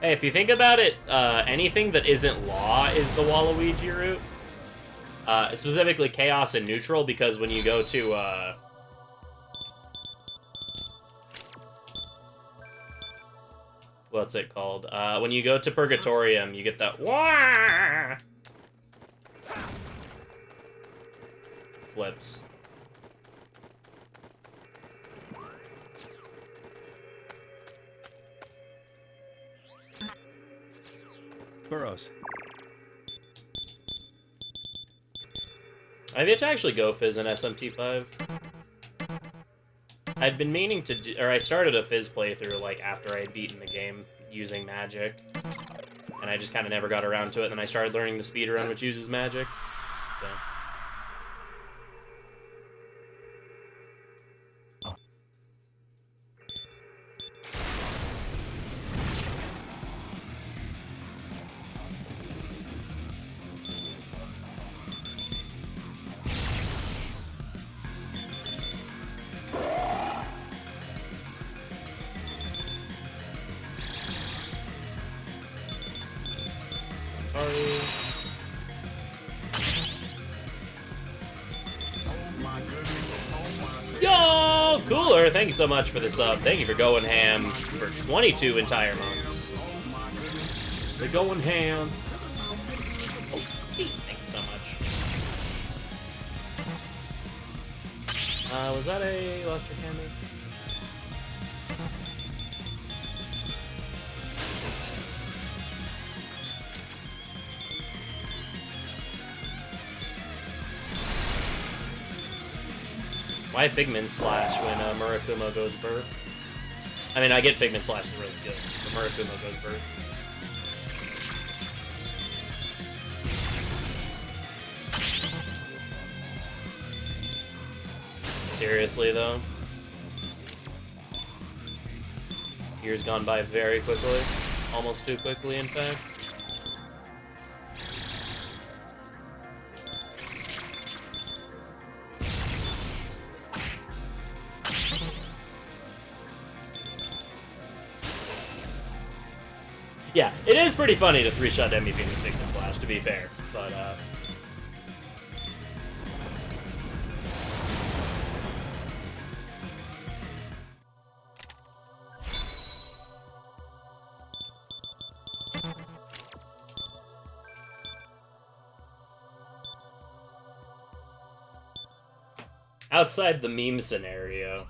Hey, if you think about it, anything that isn't law is the Waluigi route. Specifically chaos and neutral, because when you go to, what's it called? When you go to Purgatorium, you get that wah! Flips.
Burrows.
I've yet to actually go Fizz in SMT5. I'd been meaning to do, or I started a Fizz playthrough, like, after I had beaten the game using magic. And I just kind of never got around to it, and then I started learning the speedrun, which uses magic. So. Cooler, thank you so much for the sub. Thank you for going ham for 22 entire months. They're going ham. Oh, thank you so much. Was that a luster candy? Why Figment Slash when Murakumo goes burp? I mean, I get Figment Slash is really good, but Murakumo goes burp. Seriously, though? Years gone by very quickly. Almost too quickly, in fact. Yeah, it is pretty funny to 3-shot MVP with Figment Slash, to be fair, but, outside the meme scenario.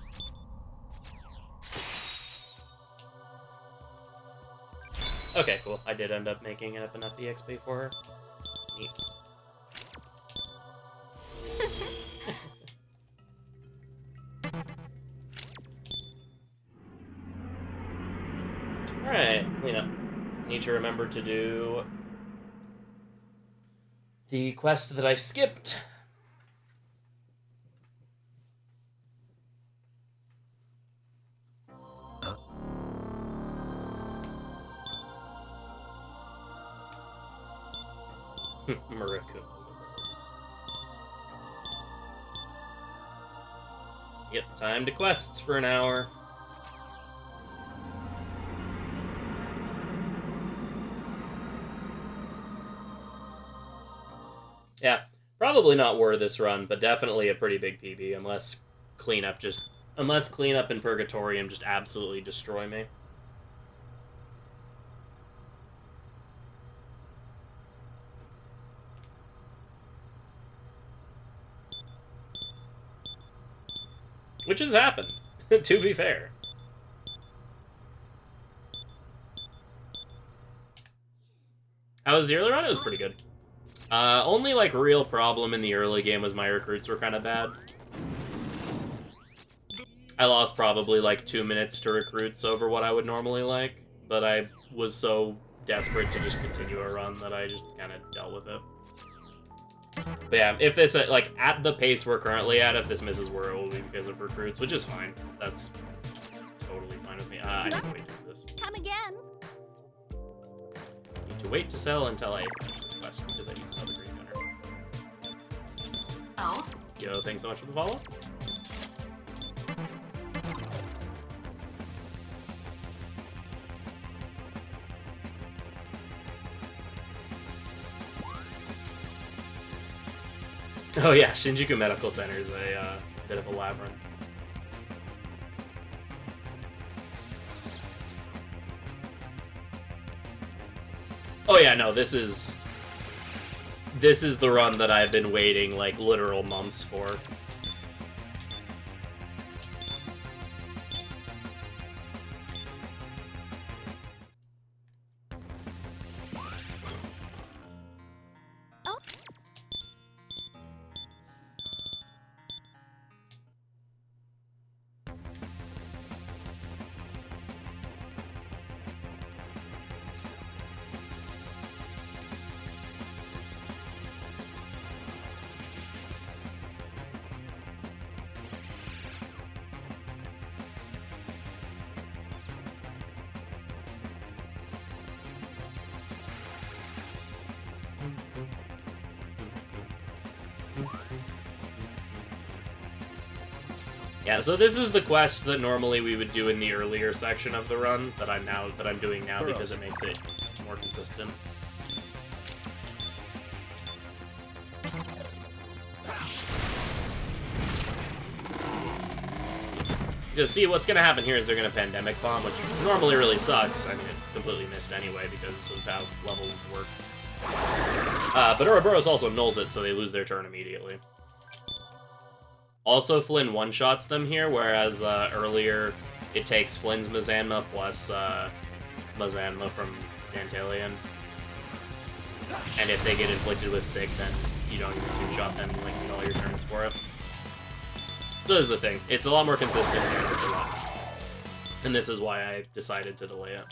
Okay, cool. I did end up making up enough EXP for her. Neat. Alright, clean up. Need to remember to do the quest that I skipped. Murakumo. Yep, time to quests for an hour. Yeah, probably not worth this run, but definitely a pretty big PB, unless cleanup and Purgatorium just absolutely destroy me. Which has happened, to be fair. How was the early run? It was pretty good. Only, like, real problem in the early game was my recruits were kind of bad. I lost probably, like, 2 minutes to recruits over what I would normally like, but I was so desperate to just continue a run that I just kind of dealt with it. But yeah, if this, like, at the pace we're currently at, if this misses, it will be because of recruits, which is fine. That's totally fine with me. I need to wait to do this.
Come again.
Need to wait to sell until I finish this quest, because I need to sell the green gunner.
Oh?
Yo, thanks so much for the follow. Oh yeah, Shinjuku Medical Center is a bit of a labyrinth. Oh yeah, no, this is the run that I've been waiting, like, literal months for. Yeah, so this is the quest that normally we would do in the earlier section of the run that I'm doing now because it makes it more consistent. Because see, what's gonna happen here is they're gonna pandemic bomb, which normally really sucks. I mean, it completely missed anyway because of how levels work. But Ouroboros also nulls it, so they lose their turn immediately. Also, Flynn one-shots them here, whereas earlier it takes Flynn's Mazanma plus Mazanma from Dantalion. And if they get inflicted with Sick, then you don't even two-shot them, you like all your turns for it. So this is the thing. It's a lot more consistent here with the luck. And this is why I decided to delay it.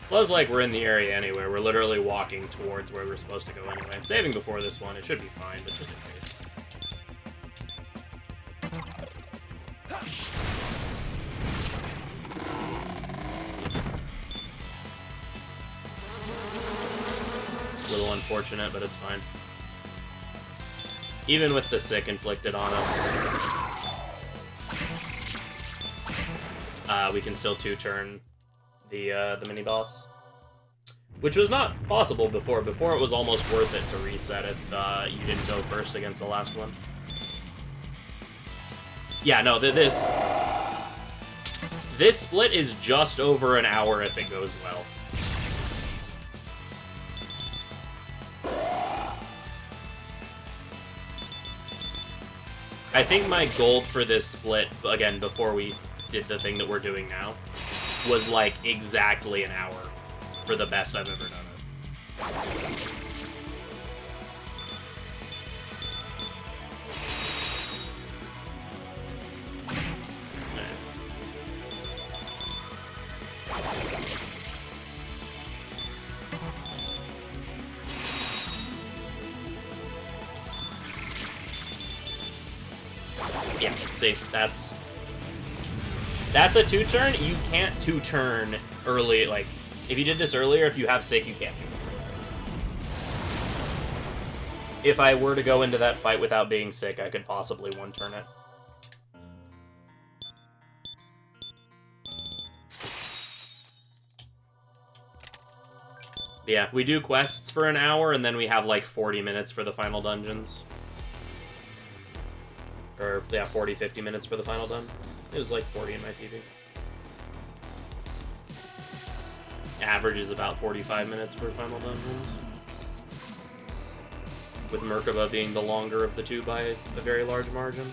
Plus, like, we're in the area anyway. We're literally walking towards where we're supposed to go anyway. I'm saving before this one. It should be fine, but just in case. A little unfortunate, but it's fine. Even with the Sick inflicted on us, we can still two-turn the mini-boss. Which was not possible before. Before, it was almost worth it to reset if you didn't go first against the last one. Yeah, no, this split is just over an hour if it goes well. I think my goal for this split, again, before we did the thing that we're doing now, was like exactly an hour for the best I've ever done it. Yeah, see, that's a two-turn. You can't two-turn early, like, if you did this earlier, if you have Sick, you can't do it. If I were to go into that fight without being Sick, I could possibly one-turn it. Yeah, we do quests for an hour, and then we have, like, 40 minutes for the final dungeons. Or, yeah, 40, 50 minutes for the final done. It was like 40 in my PB. Average is about 45 minutes for final dungeons. With Merkaba being the longer of the two by a very large margin.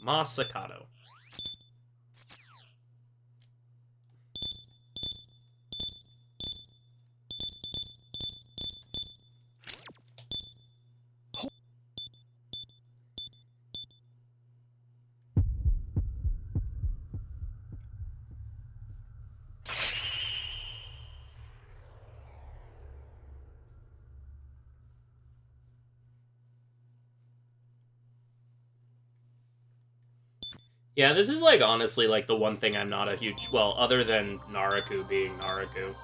Masakato. Yeah, this is, like, honestly, like, the one thing I'm not a huge... Well, other than Naraku being Naraku.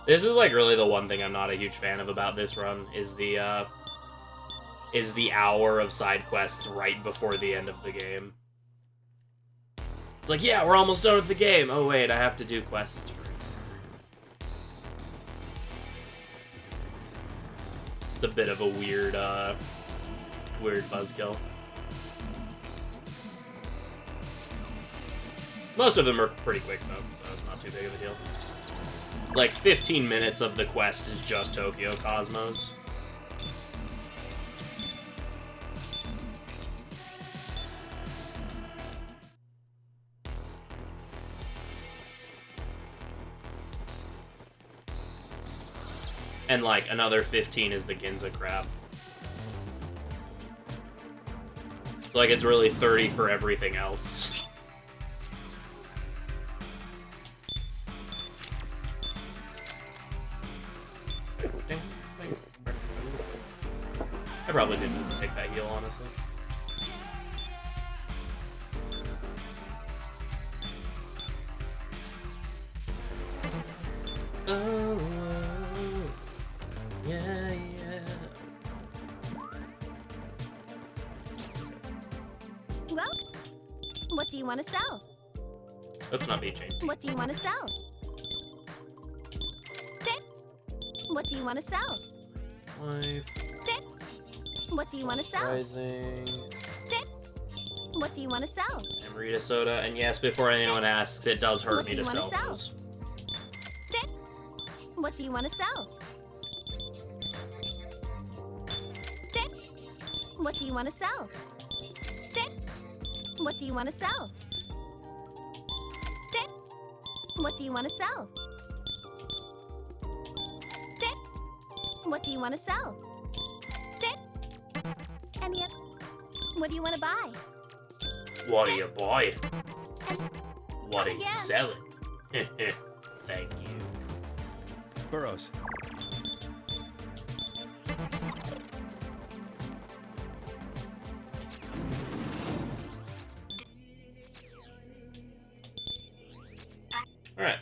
This is, like, really the one thing I'm not a huge fan of about this run, is the hour of side quests right before the end of the game. It's like, yeah, we're almost done with the game! Oh, wait, I have to do quests first. It's a bit of a weird, weird buzzkill. Most of them are pretty quick, though, so it's not too big of a deal. Like, 15 minutes of the quest is just Tokyo Cosmos. And, like, another 15 is the Ginza crap. So, like, it's really 30 for everything else. I probably didn't take that heal, honestly. Oh, yeah, yeah.
What do you want to sell?
Oops, not V-chain.
What do you want to sell? What do you want to sell?
Life.
What do you want to sell?
Rising.
What do you want to sell?
Amarita soda. And yes, before anyone asks, it does hurt
What
me
do
to
you
sell
wanna
those.
What do you want to sell? What do you want to sell? What do you want to sell? What do you want to sell? What do you want to sell? Any other? What do you want to buy?
What are you buying? What are you
again.
selling? Thank you.
Burrows.
Alright.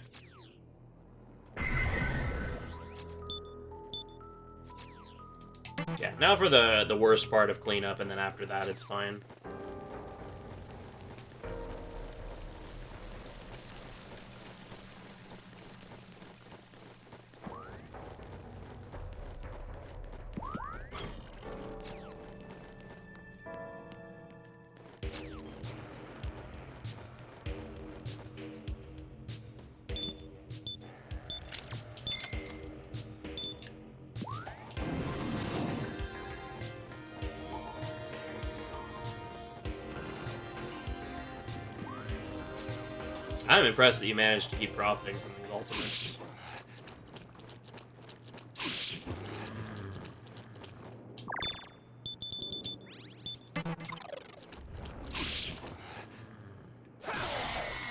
Yeah, now for the worst part of cleanup, and then after that it's fine. I'm impressed that you managed to keep profiting from these ultimates.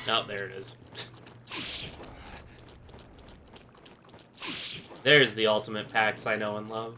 Oh, there it is. There's the ultimate packs I know and love.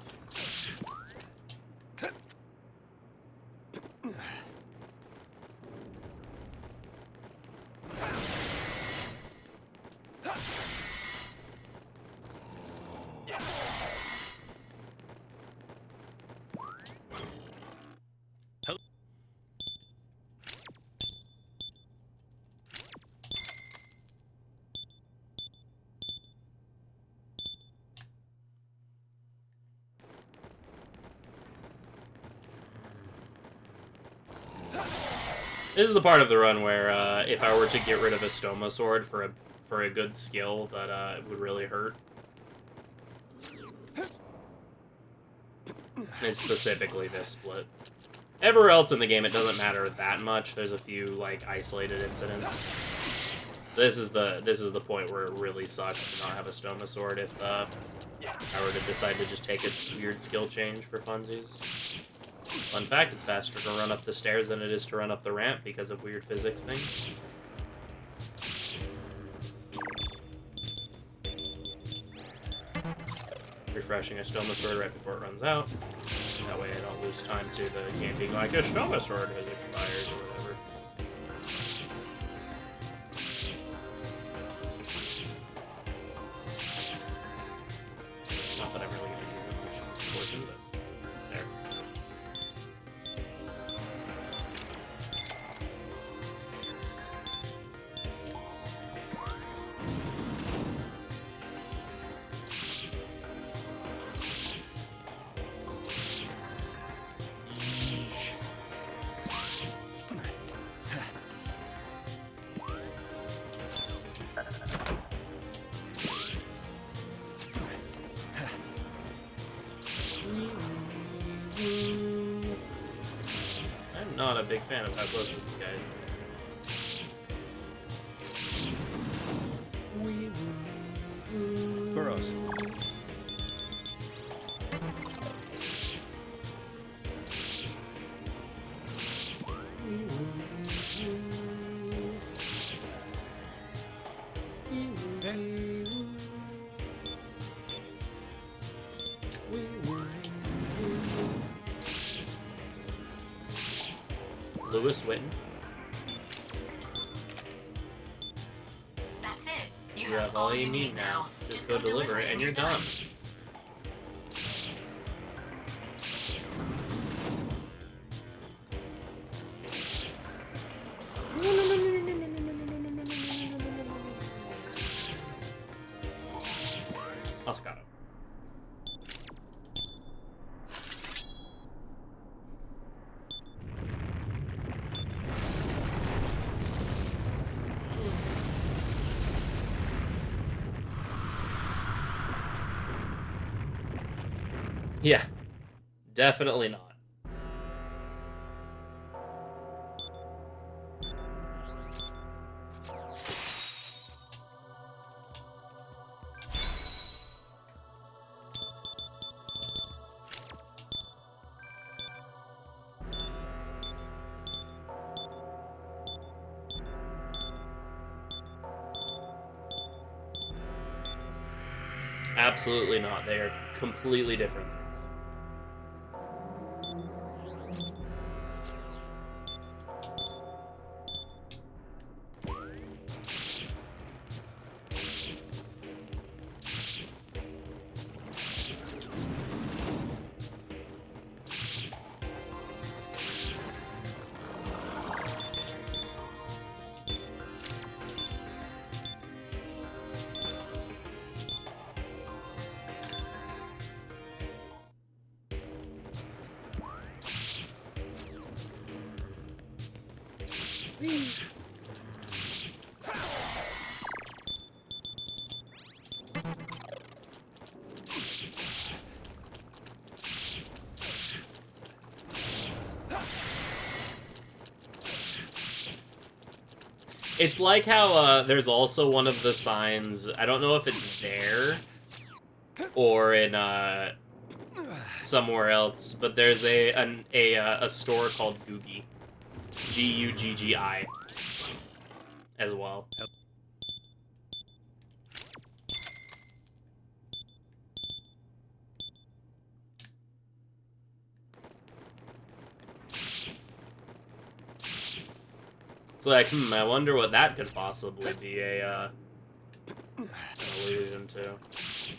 This is the part of the run where, if I were to get rid of a Stoma Sword for a good skill, that it would really hurt. And specifically this split. Everywhere else in the game, it doesn't matter that much. There's a few like isolated incidents. This is the point where it really sucks to not have a Stoma Sword if I were to decide to just take a weird skill change for funsies. Fun fact, it's faster to run up the stairs than it is to run up the ramp because of weird physics things. Refreshing a Stoma Sword right before it runs out. That way I don't lose time to the game being like, a Stoma Sword has expired or whatever. Not that I'm really going to use it much this portion, but there. I'm not a big fan of how close this guy is.
Burrows.
Lewis Witten.
That's it.
You have all you need now. Just go deliver it and you're done. Yeah, definitely not. Absolutely not. They are completely different things. It's like how there's also one of the signs, I don't know if it's there or in somewhere else, but there's a store called Googie. Guggi as well. It's like, I wonder what that could possibly be an allusion to.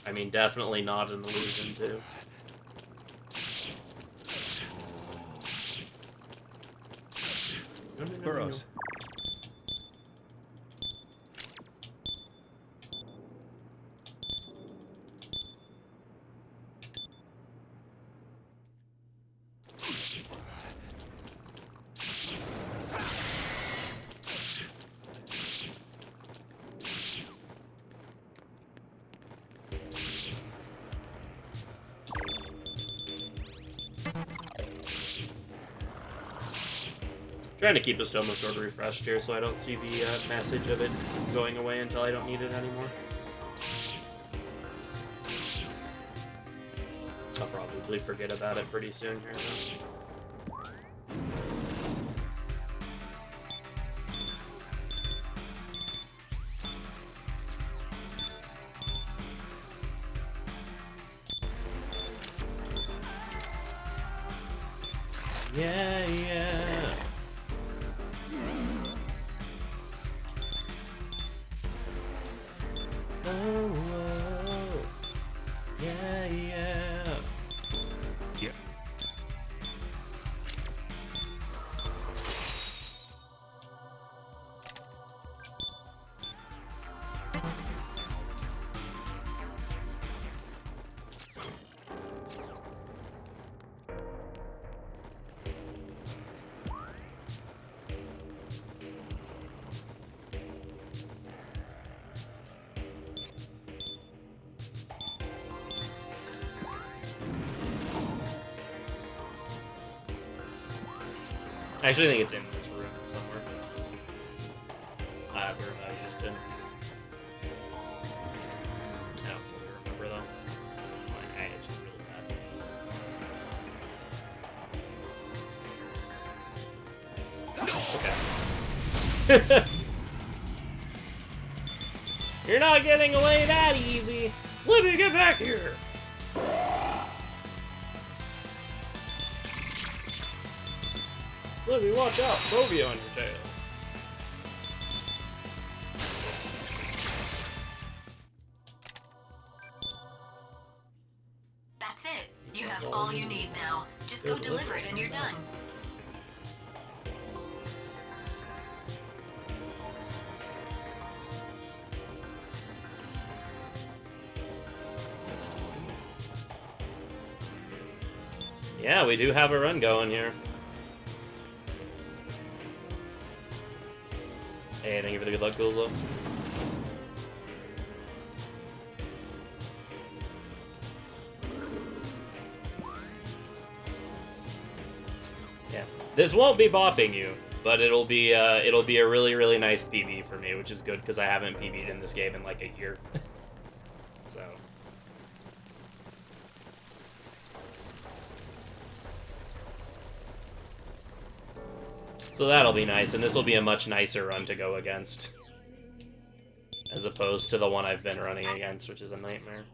I mean, definitely not an allusion to.
Burrows.
Trying to keep the Stoma Sword refreshed here so I don't see the message of it going away until I don't need it anymore. I'll probably forget about it pretty soon here, though. Yeah, yeah. Oh, yeah, yeah.
Yeah.
I actually think it's in this room somewhere. I just didn't. I don't fully remember though. It's just really bad. Okay. You're not getting away that easy. Slippy, get back here. Slippy, watch out! Rovio on your tail.
That's it. You have all you need now. Just go deliver it and you're done.
Yeah, we do have a run going here. Hey, thank you for the good luck tools, though. This won't be bopping you, but it'll be a really, really nice PB for me, which is good because I haven't PB'd in this game in like a year. So. So that'll be nice, and this will be a much nicer run to go against. As opposed to the one I've been running against, which is a nightmare.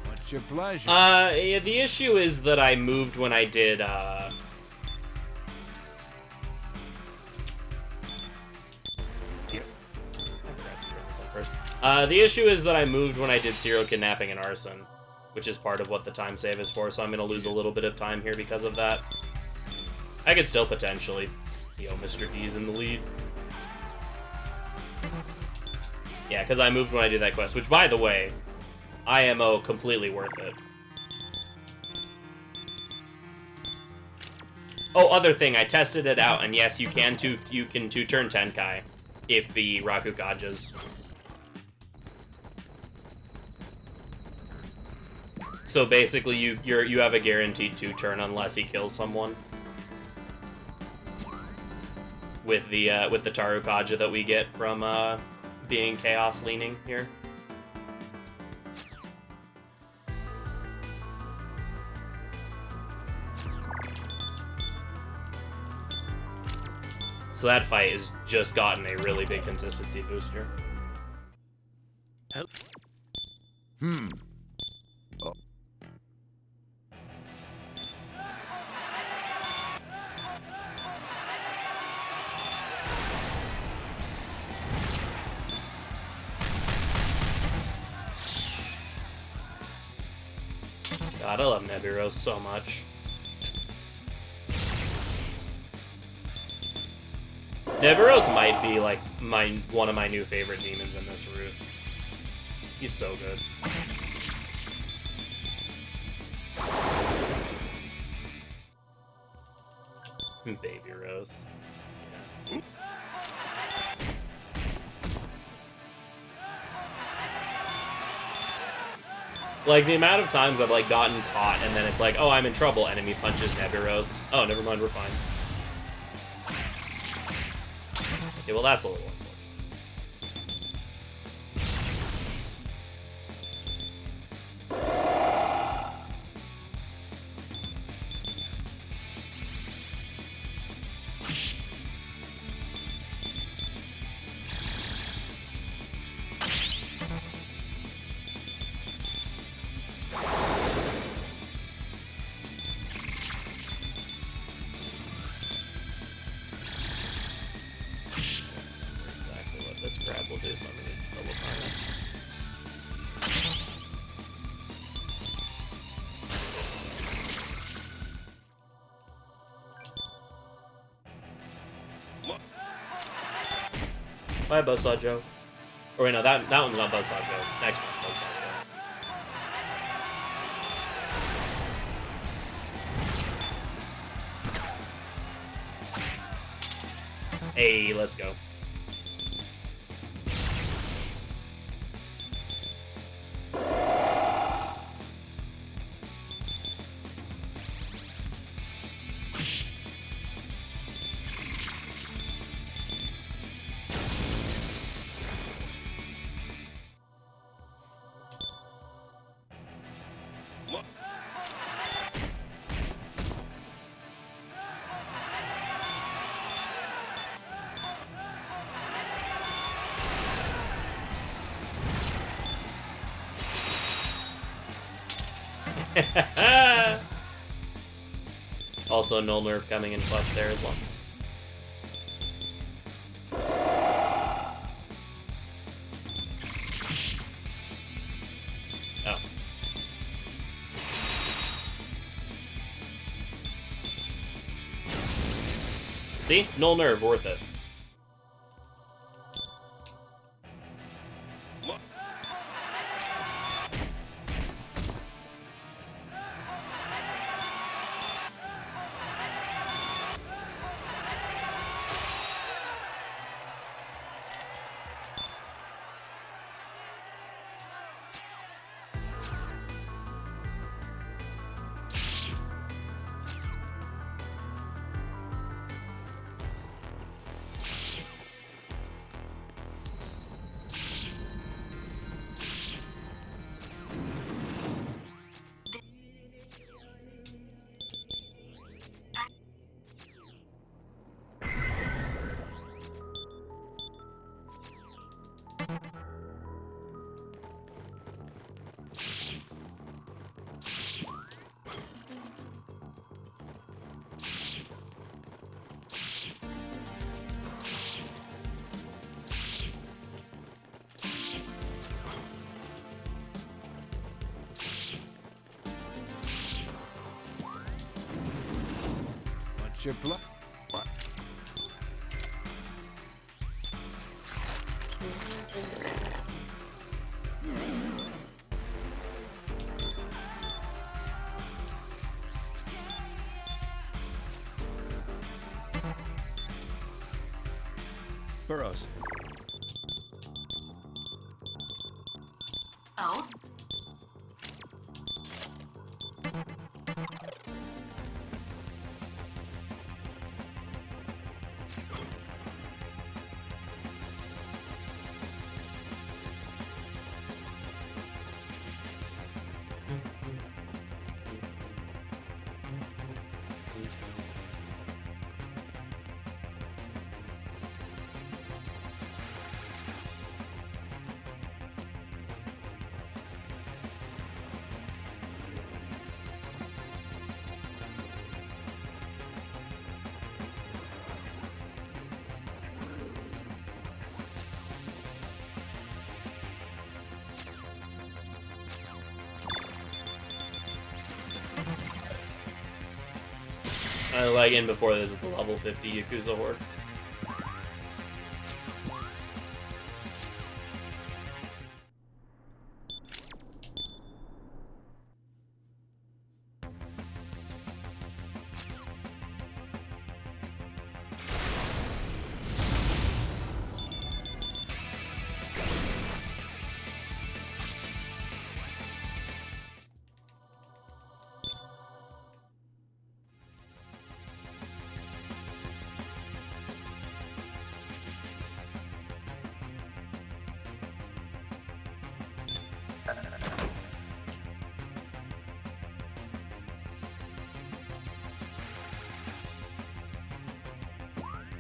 What's your pleasure?
Yeah, the issue is that I moved when I did, the issue is that I moved when I did serial kidnapping and arson, which is part of what the time save is for, so I'm gonna lose a little bit of time here because of that. I could still potentially, Mr. D's in the lead. Yeah, because I moved when I did that quest, which, by the way, IMO completely worth it. Oh, other thing, I tested it out, and yes, you can two-turn Tenkai if the Rakugajas. So basically, you have a guaranteed 2-turn unless he kills someone. With the Tarukaja that we get from being chaos leaning here. So that fight has just gotten a really big consistency booster.
Oh.
God, I love Neburos so much. Neburos might be like one of my new favorite demons in this route. He's so good. Baby Rose. Yeah. Like, the amount of times I've, like, gotten caught, and then it's like, oh, I'm in trouble, enemy punches Neburos. Oh, never mind, we're fine. Okay, well, that's a little unfortunate. This grab will do, so I'm gonna double time it. Bye, Buzzsaw Joe. Or wait, no, that one's not Buzzsaw Joe. It's next one, Buzzsaw Joe. Hey, let's go. Also, null nerve coming in clutch there as well. Oh. See? Null nerve, worth it.
Watch your blood. What? Burrows.
Oh?
Like in before this is the level 50 Yakuza Horde.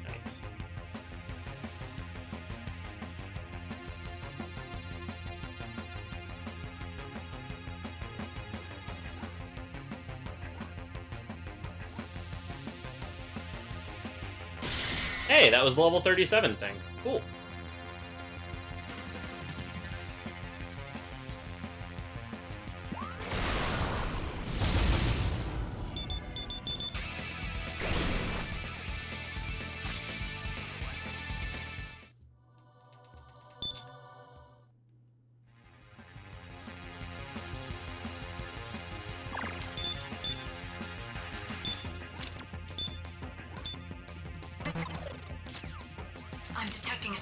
Nice. Hey, that was the level 37 thing. Cool.
I'm detecting a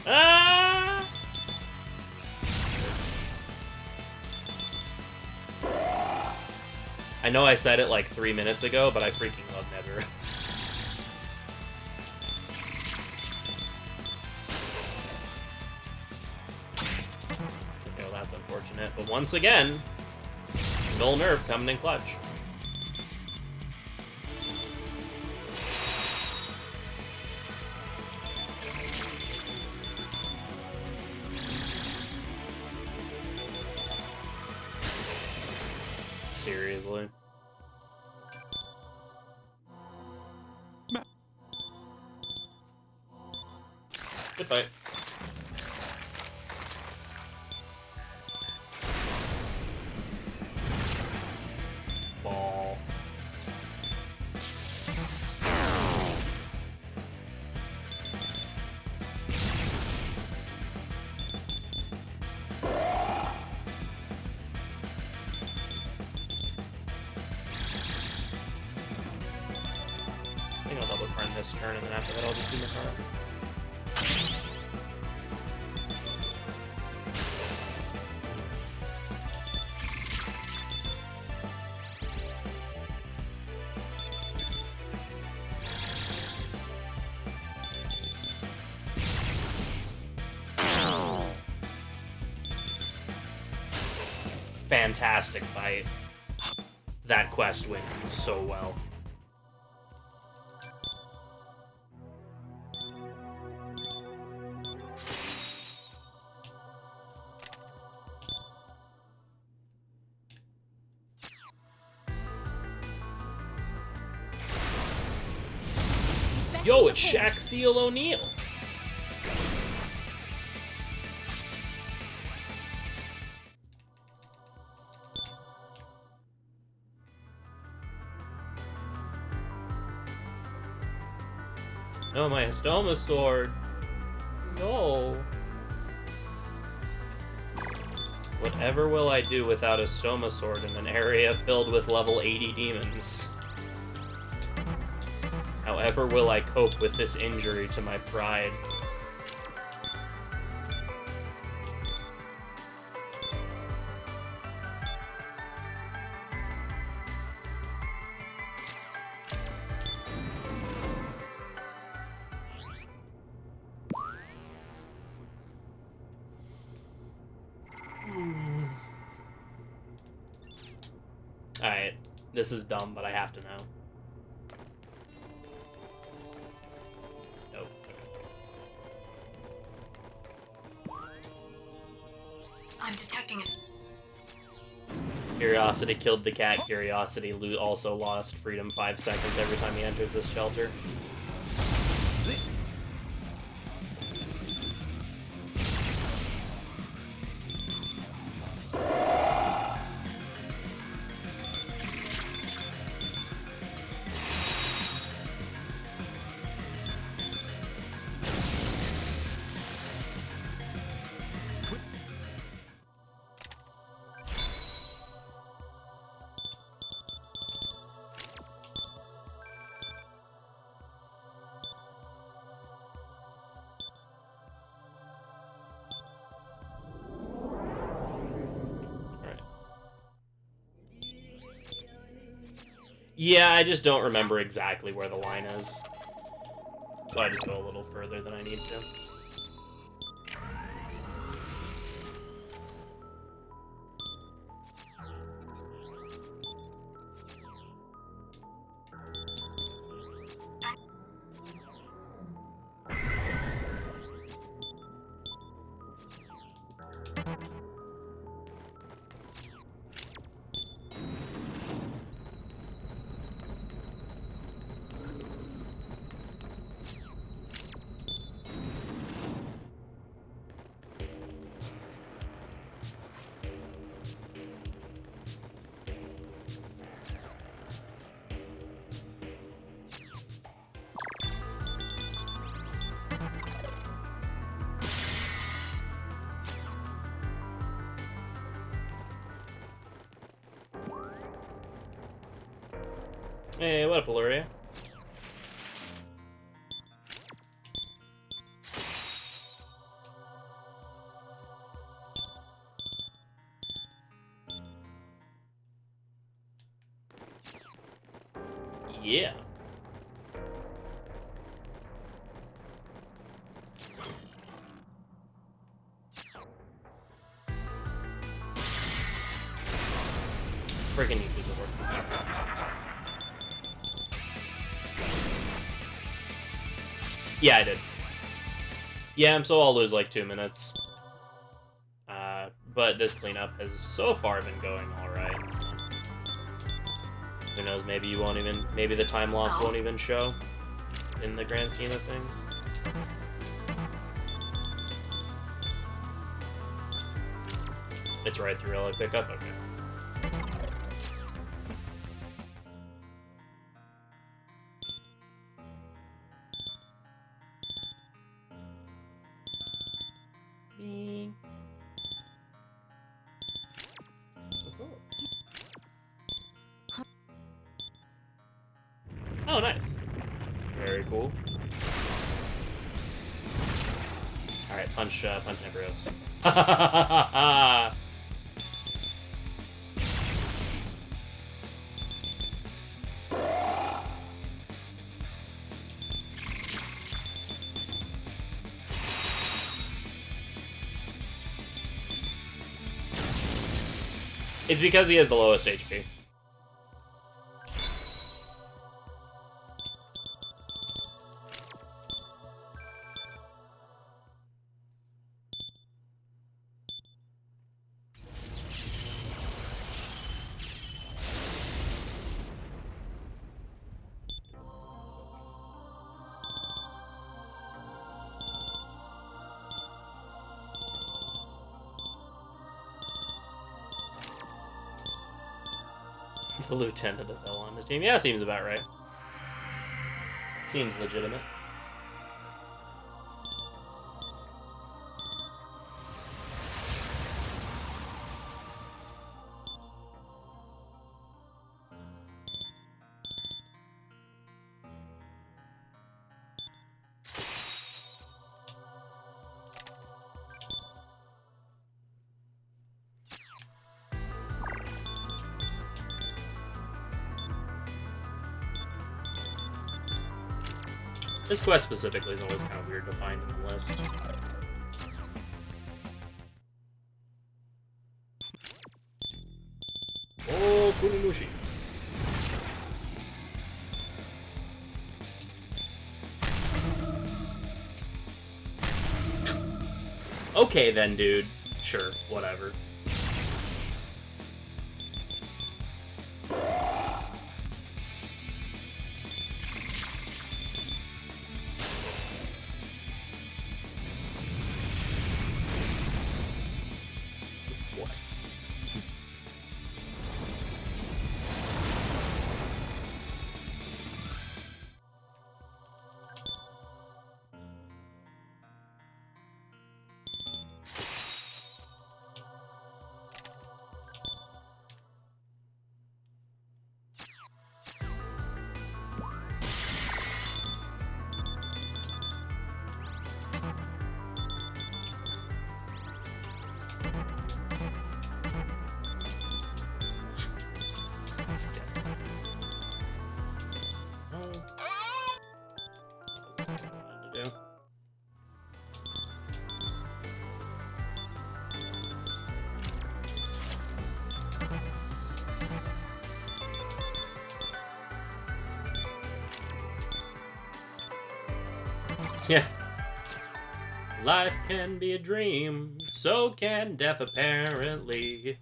Ah! I know I said it like 3 minutes ago, but I freaking love Netherus. You know, that's unfortunate, but once again, Null Nerve coming in clutch. Seriously. Good fight. Ball. I think I'll double burn this turn, and then after that I'll just do my card. Fantastic fight. That quest went so well. Yo, it's Shaxille O'Neal. No, my Histoma sword. No. Whatever will I do without a Stoma sword in an area filled with level 80 demons? However will I cope with this injury to my pride? Alright, this is dumb, but I have to know. Nope.
I'm detecting a...
Curiosity killed the cat. Curiosity also lost freedom 5 seconds every time he enters this shelter. Yeah, I just don't remember exactly where the line is. So I just go a little further than I need to. Hey, what up, Illuria? Yeah. Freaking need to work. Yeah, I did. Yeah, so I'll lose like 2 minutes. But this cleanup has so far been going alright. Who knows, maybe you won't even, maybe the time loss won't even show in the grand scheme of things. It's right through LA pickup, okay. Oh, nice. Very cool. Alright, punch Nebros. It's because he has the lowest HP. The lieutenant of L on his team. Yeah, seems about right. Seems legitimate. This quest specifically is always kind of weird to find in the list. Oh, Kunimushi. Okay then, dude. Sure, whatever. What? Yeah. Life can be a dream, so can death apparently.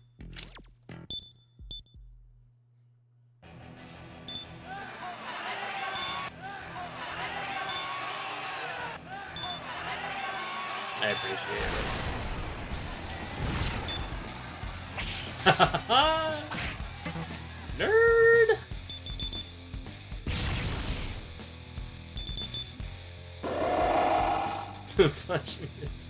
I appreciate it. Nerd! Punching this.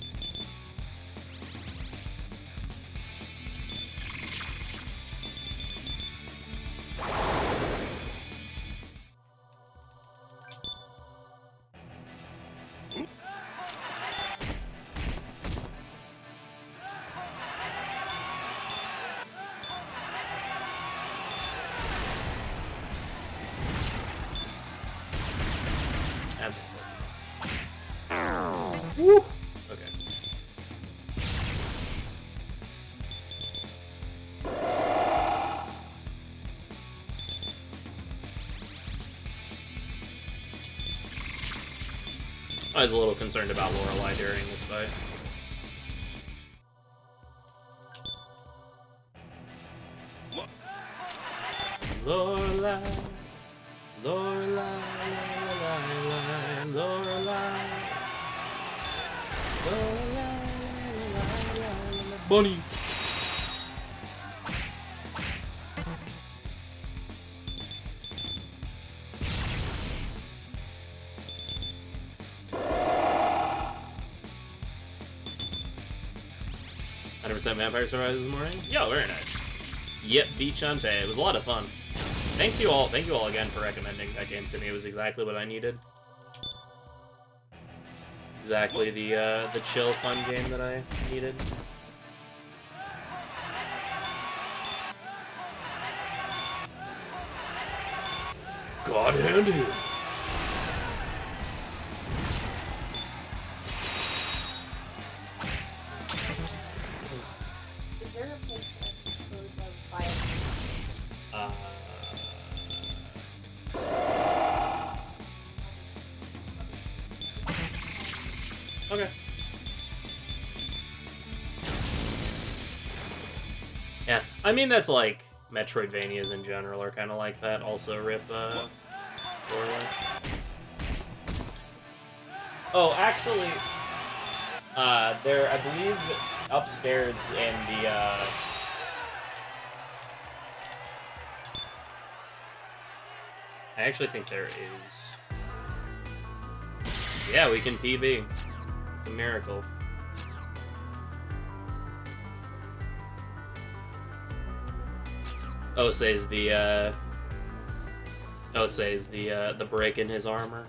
That's unfortunate. Woo! Okay. I was a little concerned about Lorelei during this fight. Lorelei, Lorelei, Lorelei, Lorelei, Lorelei, Bunny. Vampire Survivors this morning? Yo, very nice. Yep, Beach Ante. It was a lot of fun. Thank you all again for recommending that game to me. It was exactly what I needed. Exactly the chill, fun game that I needed. God hand hands.
Is there a place that goes of fire?
Okay. Yeah, I mean that's like Metroidvanias in general are kind of like that. Also, rip Lorelei. Oh, actually, there I believe upstairs in the I actually think there is. Yeah, we can PB. It's a miracle. Osei's the break in his armor.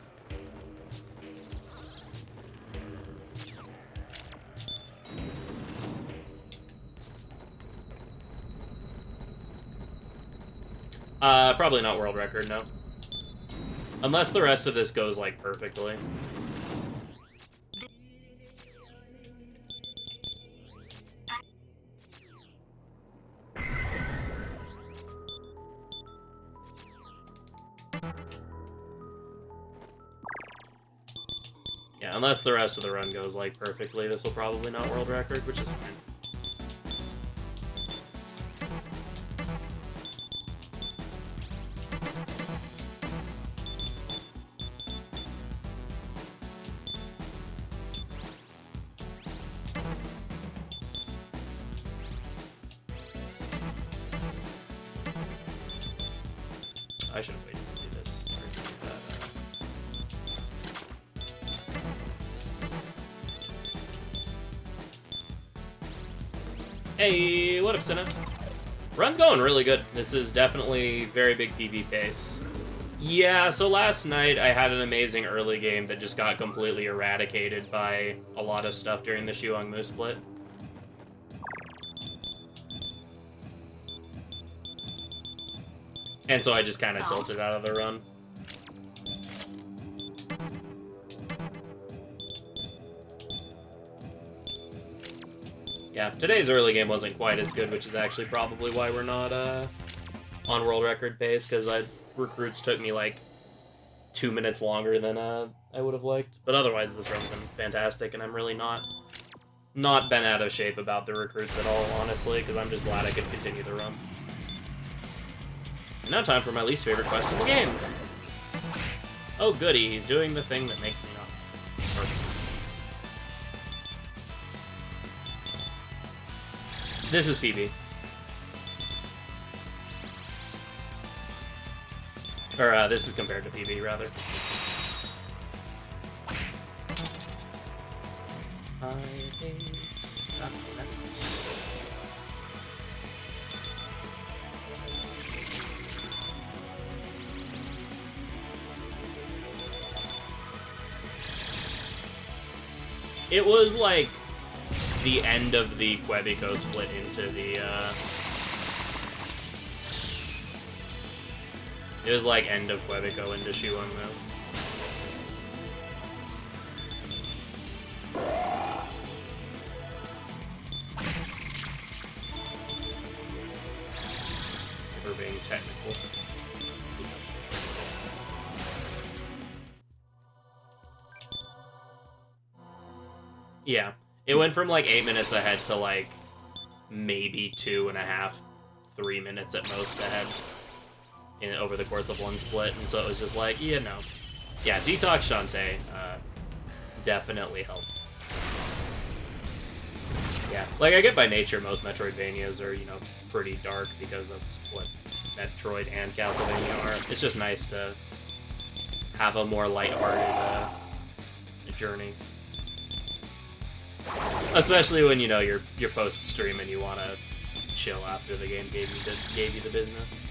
Probably not world record, no. Unless the rest of this goes, like, perfectly. Yeah, unless the rest of the run goes, like, perfectly, this will probably not world record, which is fine. I should have waited to do this. Hey, what up, Senna? Run's going really good. This is definitely very big PB pace. Yeah, so last night I had an amazing early game that just got completely eradicated by a lot of stuff during the Shuangmu split. And so I just kind of tilted out of the run. Yeah, today's early game wasn't quite as good, which is actually probably why we're not on world record pace, because recruits took me like 2 minutes longer than I would have liked. But otherwise, this run's been fantastic, and I'm really not been out of shape about the recruits at all, honestly, because I'm just glad I could continue the run. Now time for my least favorite quest in the game. Oh goody, he's doing the thing that makes me not. Perfect. This is PB. Or, this is compared to PB, rather. I hate documents. It was like the end of the Quebico split into the it was like end of Quebico into Shuangmu. If we're being technical. Yeah, it went from like 8 minutes ahead to like maybe 2.5, 3 minutes at most ahead over the course of one split, and so it was just like, yeah, no. Yeah, Detox Shantae definitely helped. Yeah, like I get by nature most Metroidvanias are, you know, pretty dark because that's what Metroid and Castlevania are. It's just nice to have a more lighthearted journey. Especially when, you know, you're post-stream and you want to chill after the game gave you the business.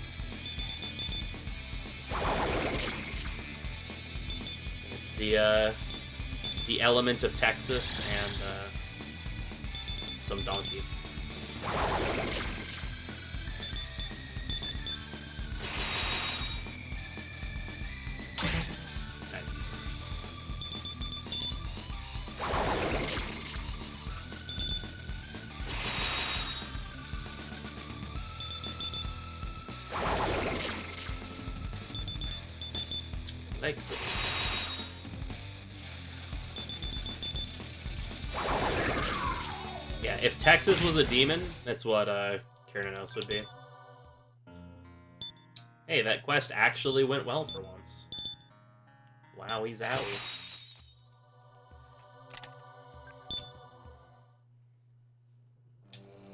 It's the element of Texas and some donkey. Nice. Like this. Yeah, if Texas was a demon, that's what Kiernanos would be. Hey, that quest actually went well for once. Wowie zowie.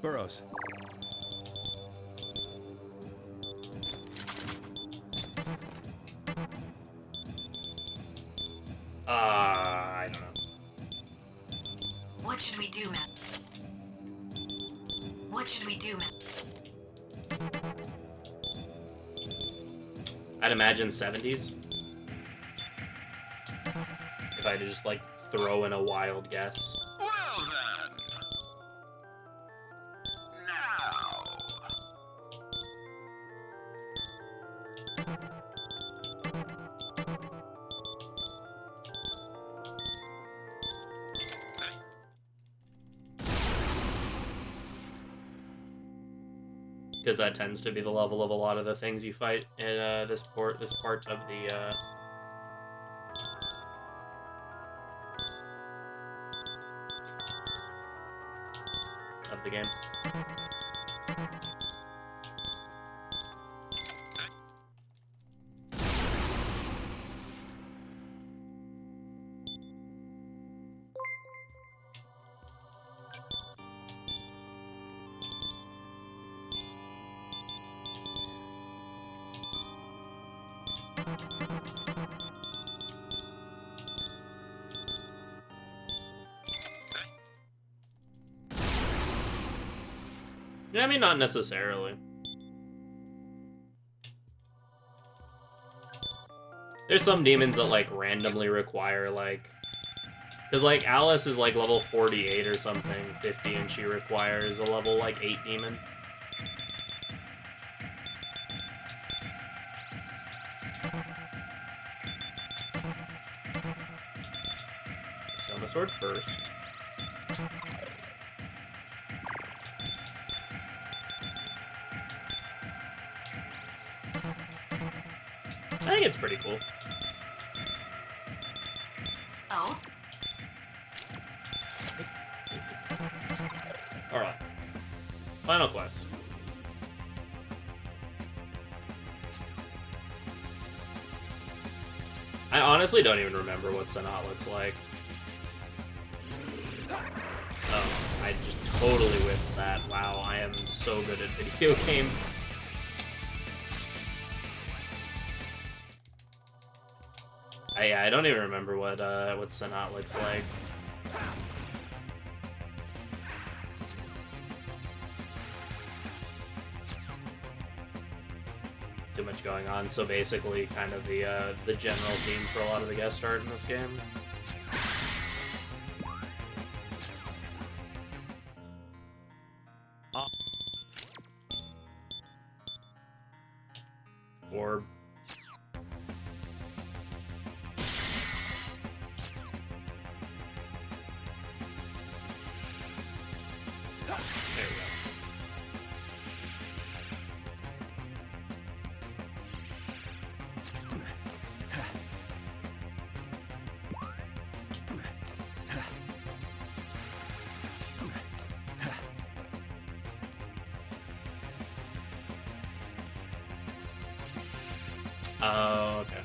Burrows.
I don't know.
What should we do, man? What should we do, man?
I'd imagine 70s. If I had to just, like, throw in a wild guess.
Well then. Now.
because that tends to be the level of a lot of the things you fight in this part of the game. Yeah, I mean, not necessarily. There's some demons that, like, randomly require, like... Because, like, Alice is, like, level 48 or something, 50, and she requires a level, like, 8 demon. So I'm a sword first. I think it's pretty cool.
Oh?
Alright. Final quest. I honestly don't even remember what Sanat looks like. Oh, I just totally whiffed that. Wow, I am so good at video game. I don't even remember what Sanat looks like. Too much going on, so basically kind of the general theme for a lot of the guest art in this game. Orb. There we go. Oh, okay.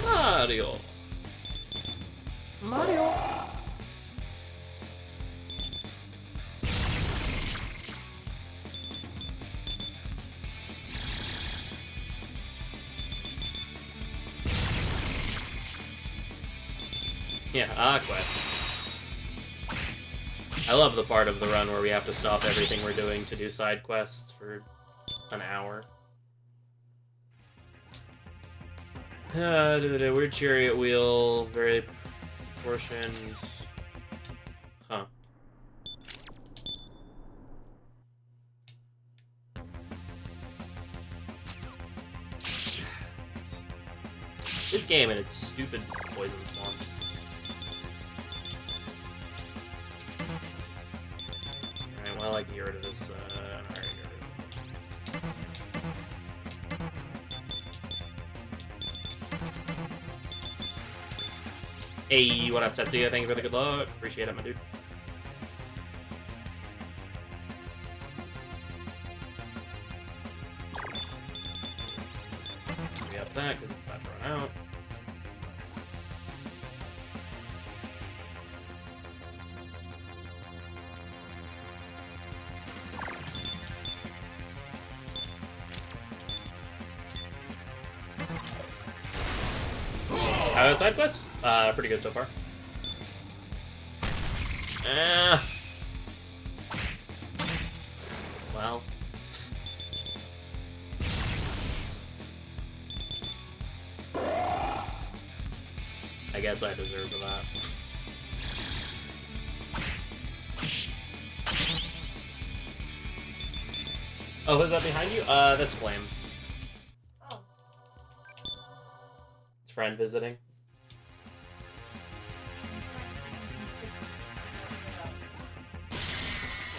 Mario. Mario. Yeah, quest. I love the part of the run where we have to stop everything we're doing to do side quests for an hour. Weird chariot wheel, very proportioned. Huh. This game and its stupid poison swamps. Alright, well, I can get rid of this. Alright, get rid of it. Hey, what up, Tetsuya? Thank you for the good luck. Appreciate it, my dude. We up that because it's about to run out. Side quests? Pretty good so far. Well. guess I deserve that. Oh, who's that behind you? That's Flame.
Oh.
It's friend visiting.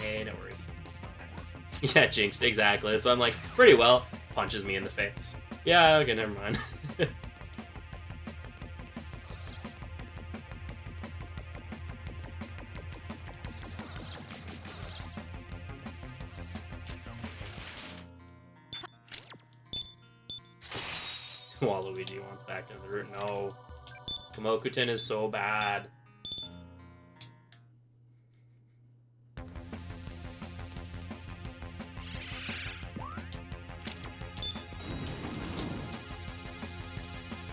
Hey, no worries. Yeah, jinxed, exactly. So I'm like, pretty well. Punches me in the face. Yeah, okay, never mind. Waluigi wants back into the route. No. Kamokuten is so bad.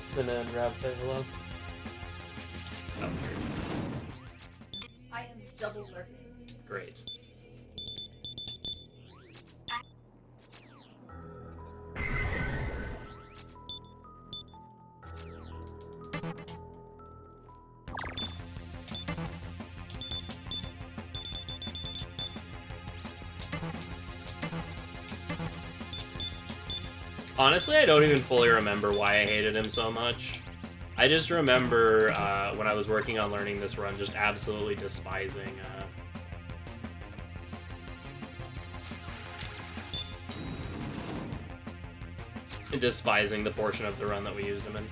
Cinna and Rav say hello. Oh,
I am double lurking.
great. Honestly, I don't even fully remember why I hated him so much. I just remember when I was working on learning this run, just absolutely despising the portion of the run that we used him in.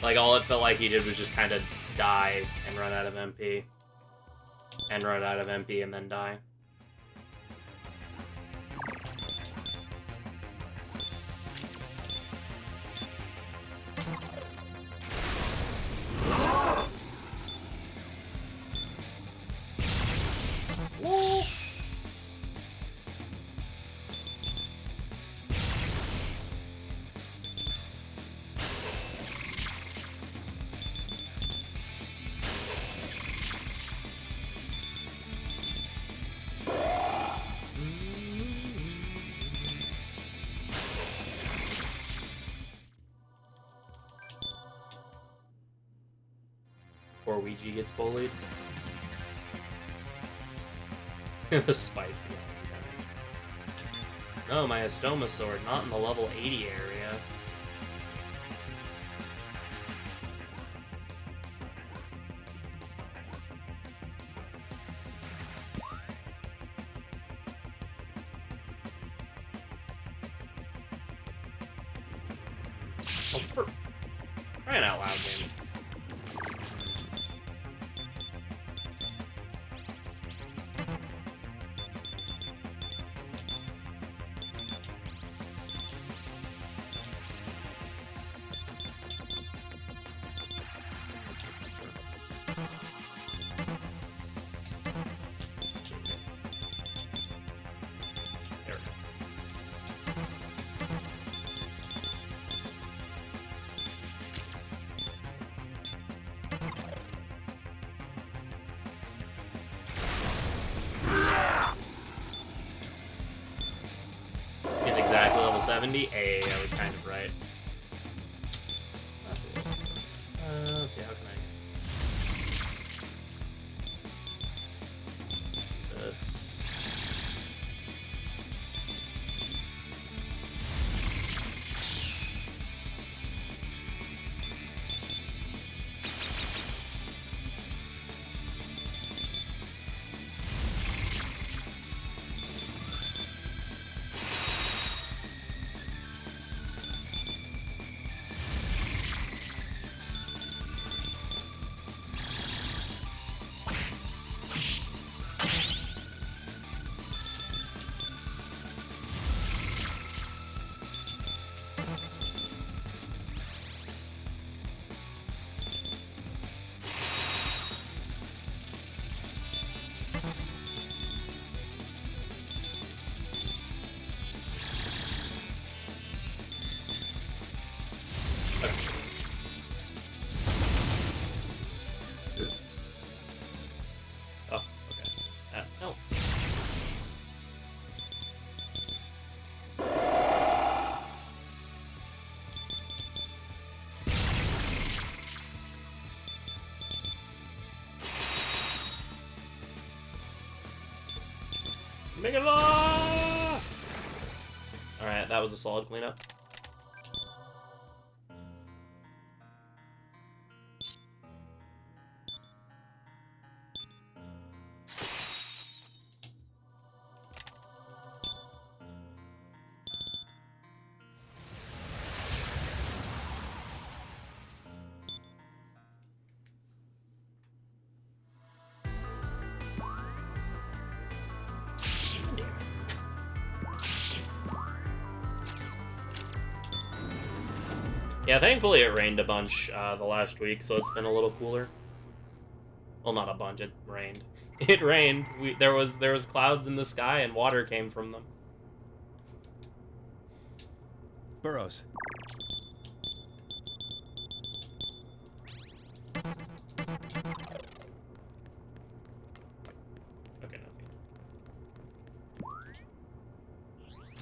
Like, all it felt like he did was just kind of die and run out of MP. And run out of MP and then die. Whoa. Poor Ouija gets bullied. The spicy one. No, my Estoma sword, not in the level 80 area. Oh, for crying out loud, man. There we go. He's exactly level 70. Hey, I was kind of right. That's a little. Let's see, how can I do this? Make it law! Alright, that was a solid cleanup. Yeah, thankfully it rained a bunch the last week, so it's been a little cooler. Well, not a bunch. It rained. It rained. There was clouds in the sky and water came from them.
Burrows.
Okay, nothing.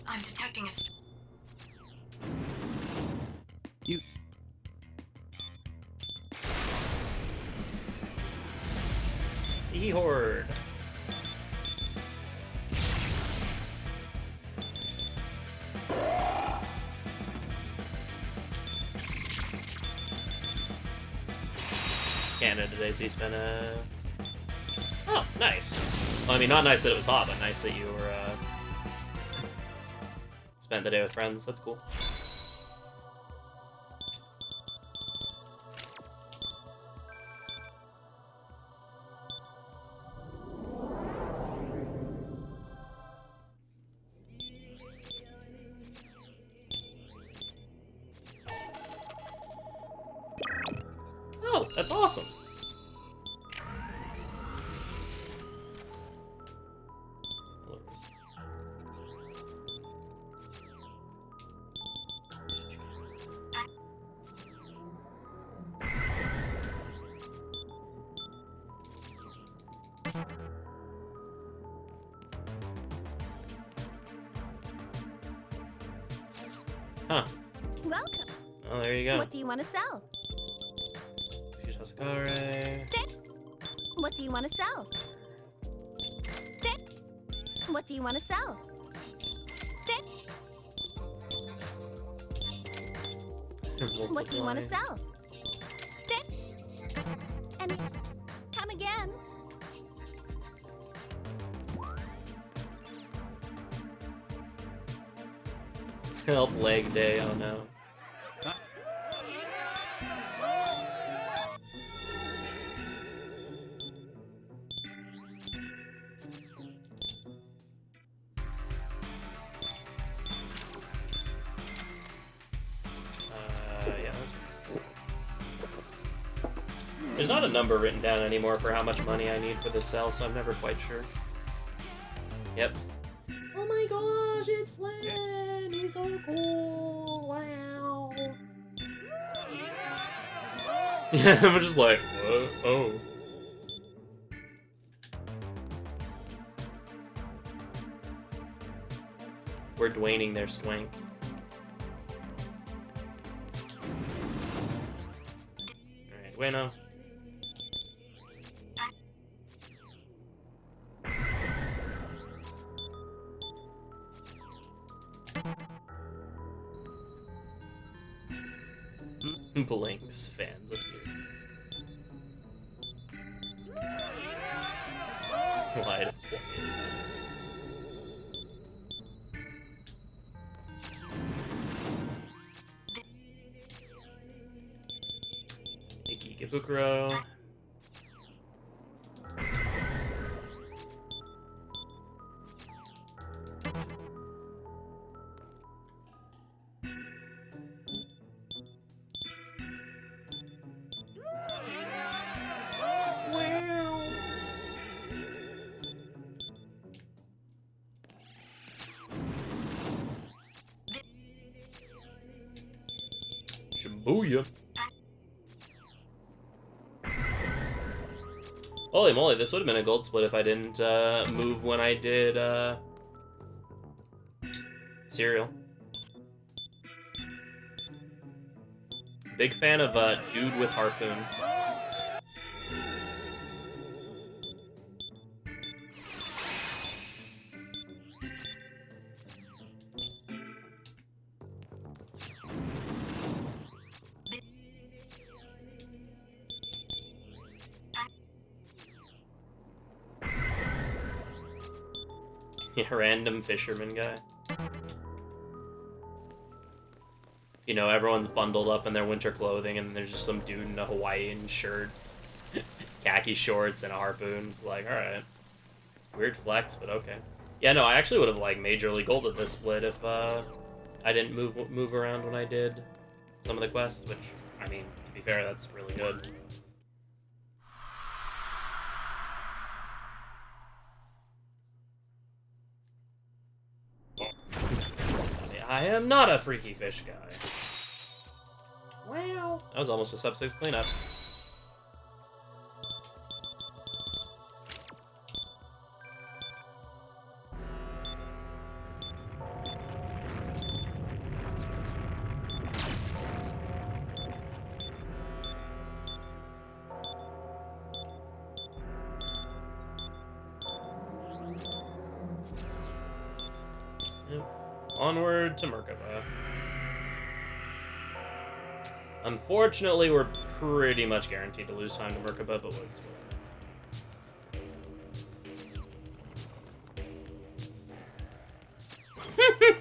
I'm detecting a.
You.
E-horde. Canada today, so you spent a... Oh, nice. Well, I mean, not nice that it was hot, but nice that you were, spent the day with friends. That's cool. Oh, that's awesome. Huh.
Welcome.
Oh, there you go.
What do you want to sell?
Shitasuke.
What do you want to sell? What do you want to sell? What do you want to sell? And come again.
Help leg day, oh no. Yeah. There's not a number written down anymore for how much money I need for this cell, so I'm never quite sure. Yep. Oh my gosh, it's Flynn! He's so cool! Wow! Yeah, I'm just like, what? Oh. We're Dwayning their swank. Alright, bueno. Blinks fans appear. Light of quiet. Ikigabukuro. Shibuya. Holy moly, this would have been a gold split if I didn't move when I did Serial. Big fan of Dude with Harpoon. Yeah, random fisherman guy. You know, everyone's bundled up in their winter clothing, and there's just some dude in a Hawaiian shirt, khaki shorts, and a harpoon. It's like, alright. Weird flex, but okay. Yeah, no, I actually would have, like, majorly golded this split if, I didn't move around when I did some of the quests, which, I mean, to be fair, that's really good. I am not a freaky fish guy. Wow. That was almost a sub 6 cleanup. Yep. Onward to Merkaba. Unfortunately, we're pretty much guaranteed to lose time to Merkaba, but what's whatever.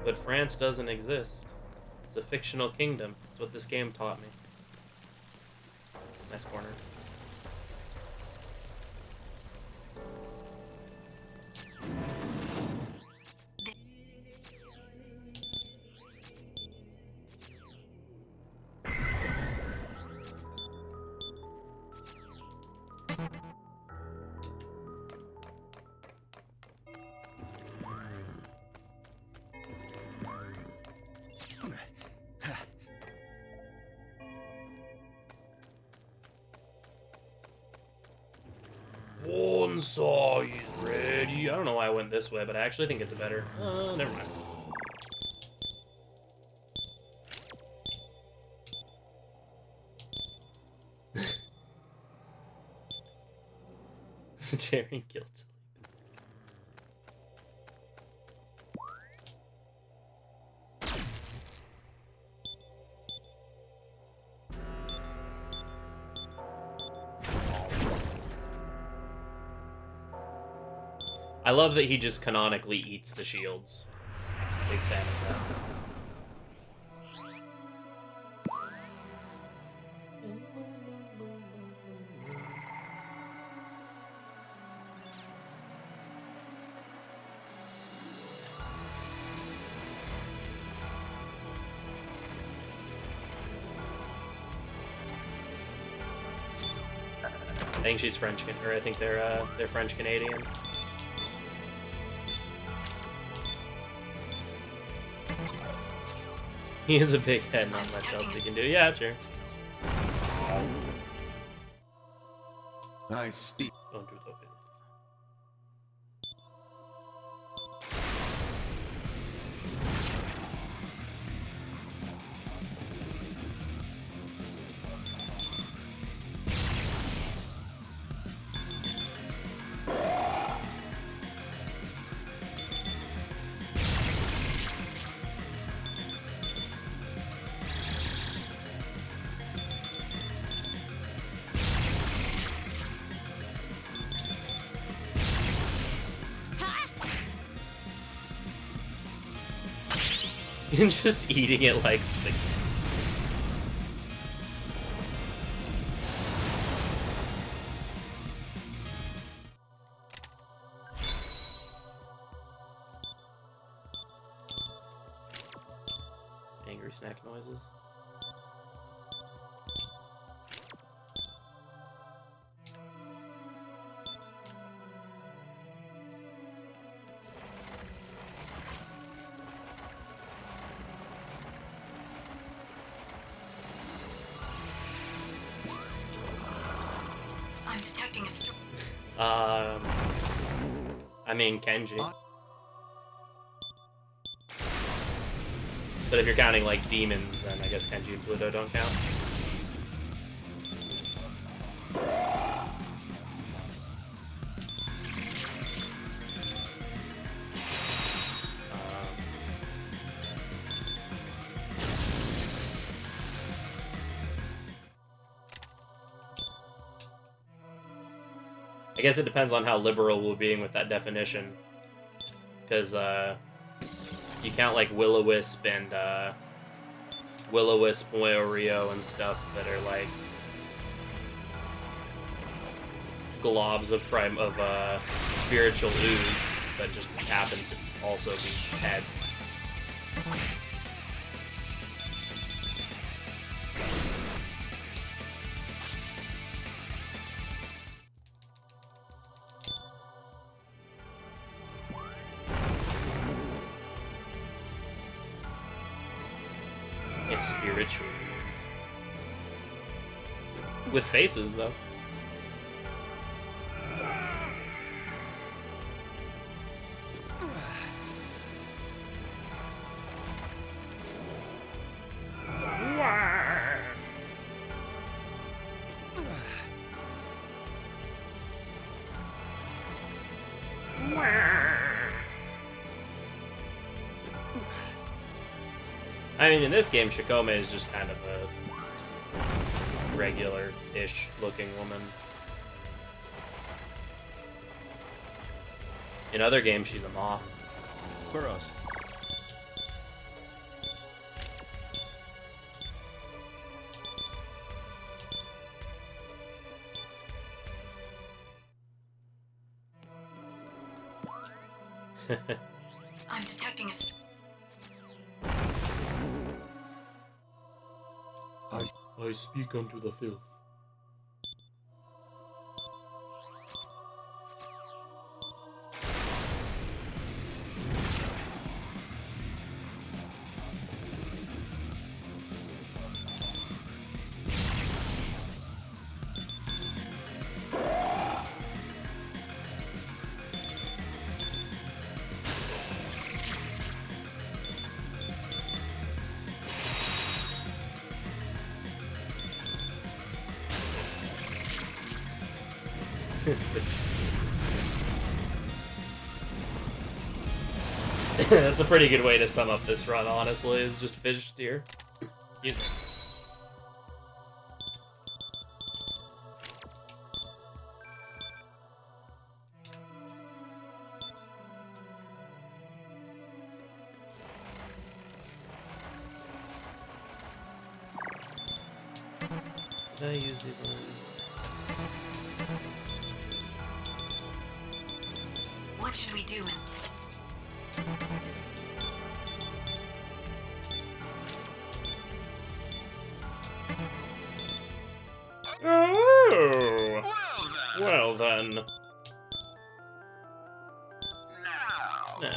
But France doesn't exist. It's a fictional kingdom. That's what this game taught me. Nice corner. Saw is ready. I don't know why I went this way, but I actually think it's a better. Never mind. Staring guilty. I love that he just canonically eats the shields. Big fan of that. I think she's French, or I think they're French Canadian. He has a big head, not much else he can do. Yeah, sure.
Nice speed.
Don't do the filth. And just eating it like spaghetti. Angry snack noises.
I'm detecting a storm.
I mean Kenji. But if you're counting like demons, then I guess Kenji and Pluto don't count. I guess it depends on how liberal we're being with that definition. Because, you count, like, Will-O-Wisp and, Will-O-Wisp, Moyo-Ryo and stuff that are, like, globs of spiritual ooze that just happen to also be heads. It's spiritual ooze. With faces, though. I mean, in this game, Shikome is just kind of a regular-ish looking woman. In other games, she's a moth.
Burrows.
I'm detecting a...
I speak unto the filth. That's a pretty good way to sum up this run, honestly, is just fish steer. Did I use these on?
What should we do?
Oh! Well then. Now.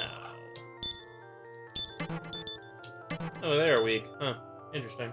Oh, they're weak. Huh. Interesting.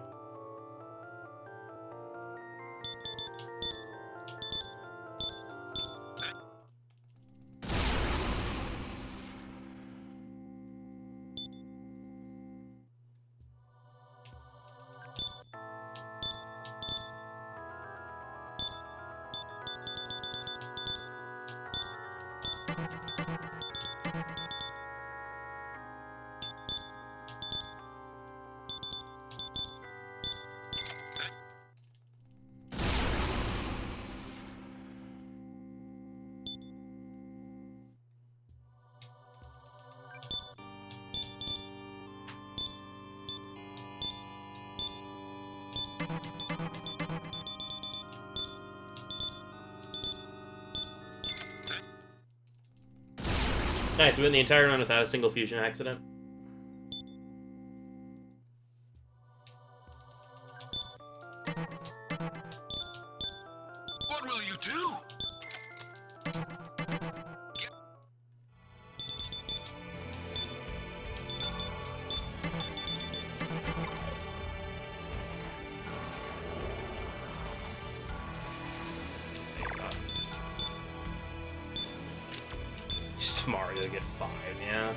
Nice, we went the entire run without a single fusion accident.
What will you do?
Mario to get 5, yeah.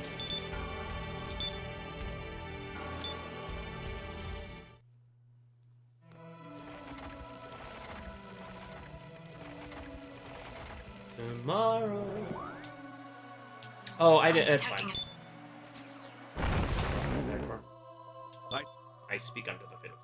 Tomorrow. Oh, I did. That's fine. I speak unto the filth.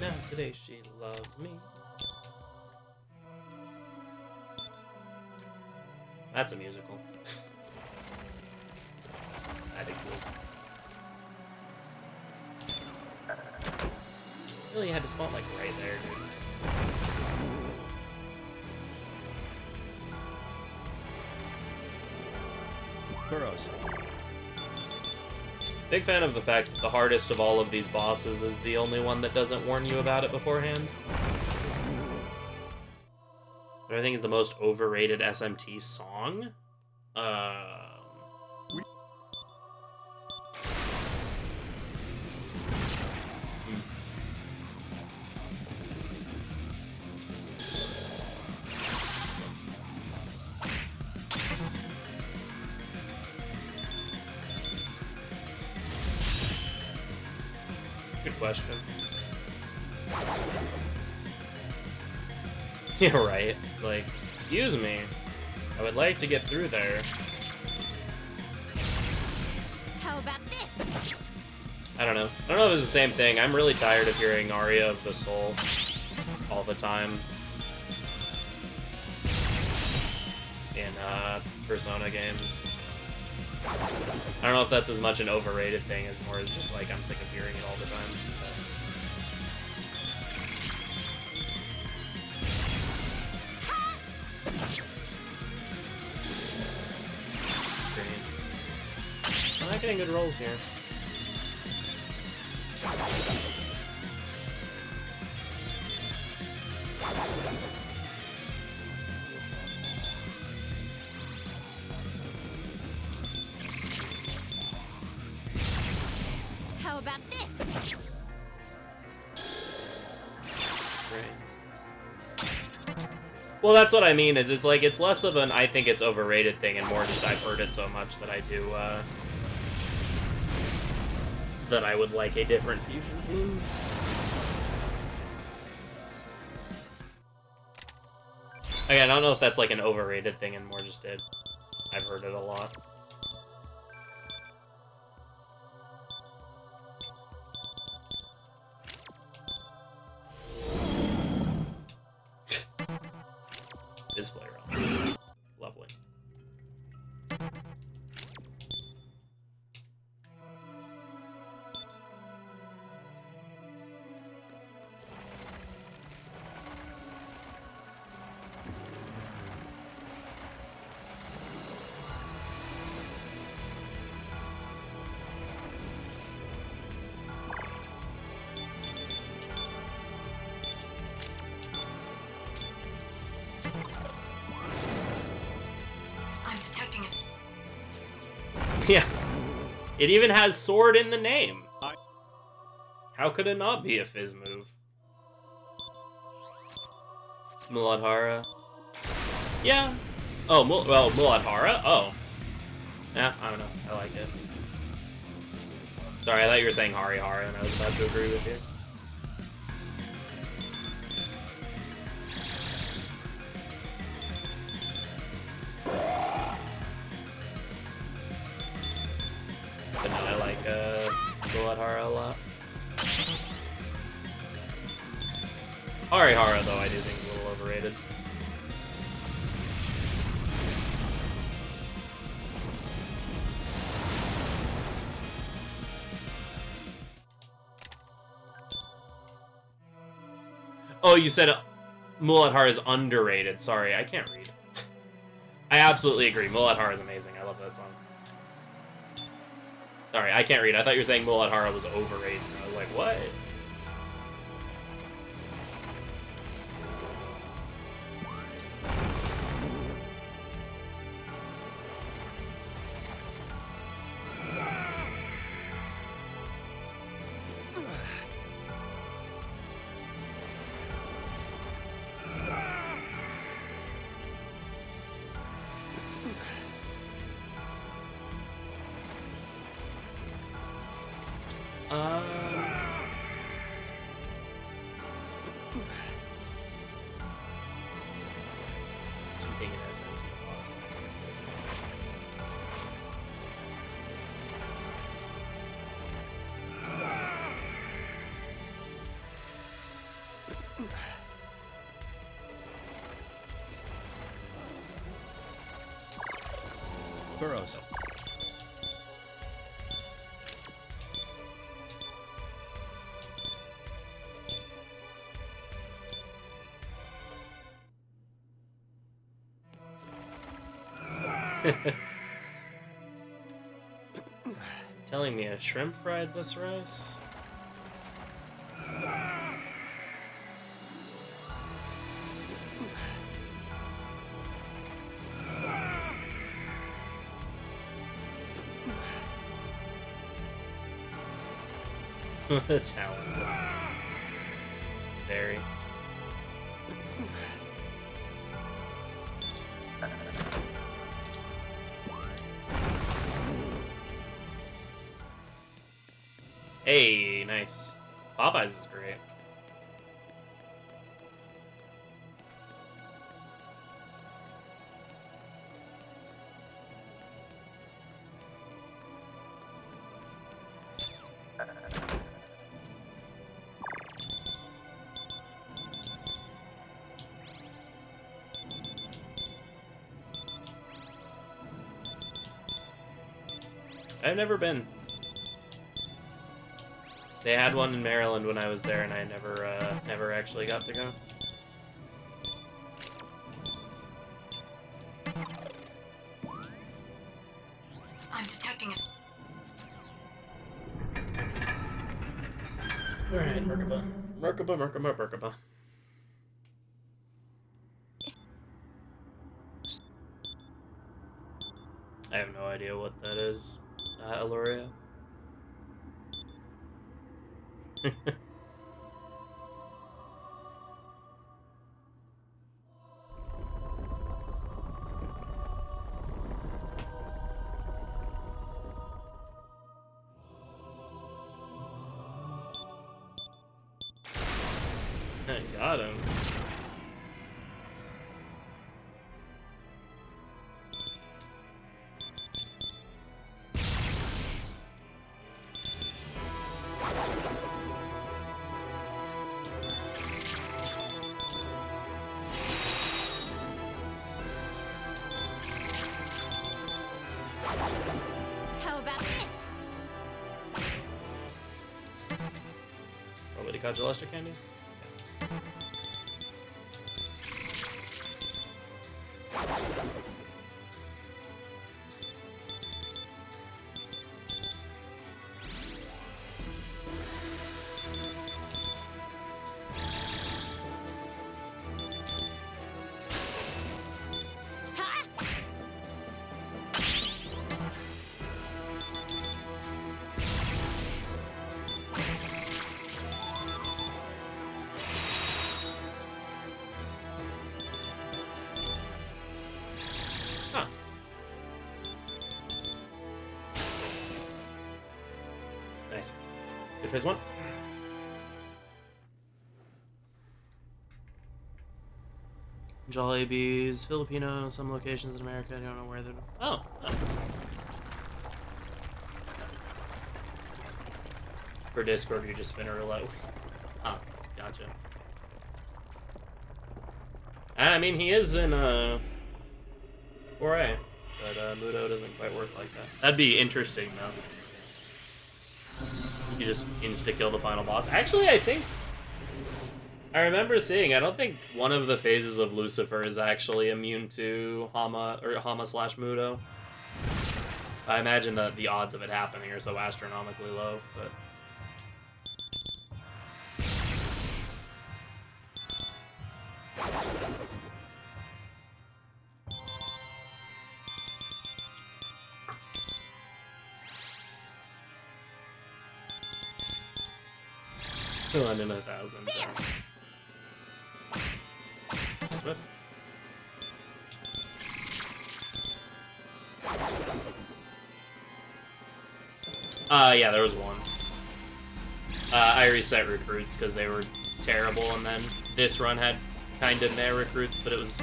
Now today she loves me. That's a musical. That exists. Really had to spawn like right there, dude.
Burrows.
Big fan of the fact that the hardest of all of these bosses is the only one that doesn't warn you about it beforehand. What I think is the most overrated SMT song? Good question. Yeah, right. Like, excuse me. I would like to get through there.
How about this?
I don't know. I don't know if it's the same thing. I'm really tired of hearing Aria of the Soul all the time in Persona games. I don't know if that's as much an overrated thing as more as just like I'm sick of hearing it all the time. I'm not getting good rolls here.
How about this?
Well, that's what I mean, is it's like, it's less of an I think it's overrated thing and more just I've heard it so much that I do, that I would like a different fusion theme. Again, I don't know if that's like an overrated thing and more just it. I've heard it a lot. Display realm. Lovely. Yeah. It even has sword in the name. How could it not be a Fizz move? Muladhara. Yeah. Oh, well, Muladhara? Oh. Yeah, I don't know. I like it. Sorry, I thought you were saying Harihara, and I was about to agree with you. But no, I like Muladhara a lot. Harihara, though, I do think is a little overrated. Oh, you said Muladhara is underrated. Sorry, I can't read. I absolutely agree. Muladhara is amazing. I love that song. Sorry, I can't read. I thought you were saying Muladhara was overrated. I was like, what? being an SMT boss.
Burrows.
Telling me a shrimp fried this rice? The talent. Very. Hey, nice. Popeyes is great. I've never been. They had one in Maryland when I was there, and I never actually got to go.
I'm detecting a...
Alright, Merkaba. Merkaba. I have no idea what that is, Eloria. I got him.
How about this?
Probably got Celestia Candy. Nice. Good phase one. Jollibees, Filipino, some locations in America. I don't know where they're. Oh. For Discord, you just spin a roulette. Oh, gotcha. I mean, he is in 4A, but Mudo doesn't quite work like that. That'd be interesting, though. You just insta-kill the final boss. Actually, I think... I remember seeing, I don't think one of the phases of Lucifer is actually immune to Hama, or Hama/Mudo. I imagine that the odds of it happening are so astronomically low, but... One in 1,000. Swift. Yeah, there was one. I reset recruits because they were terrible, and then this run had kind of meh recruits, but it was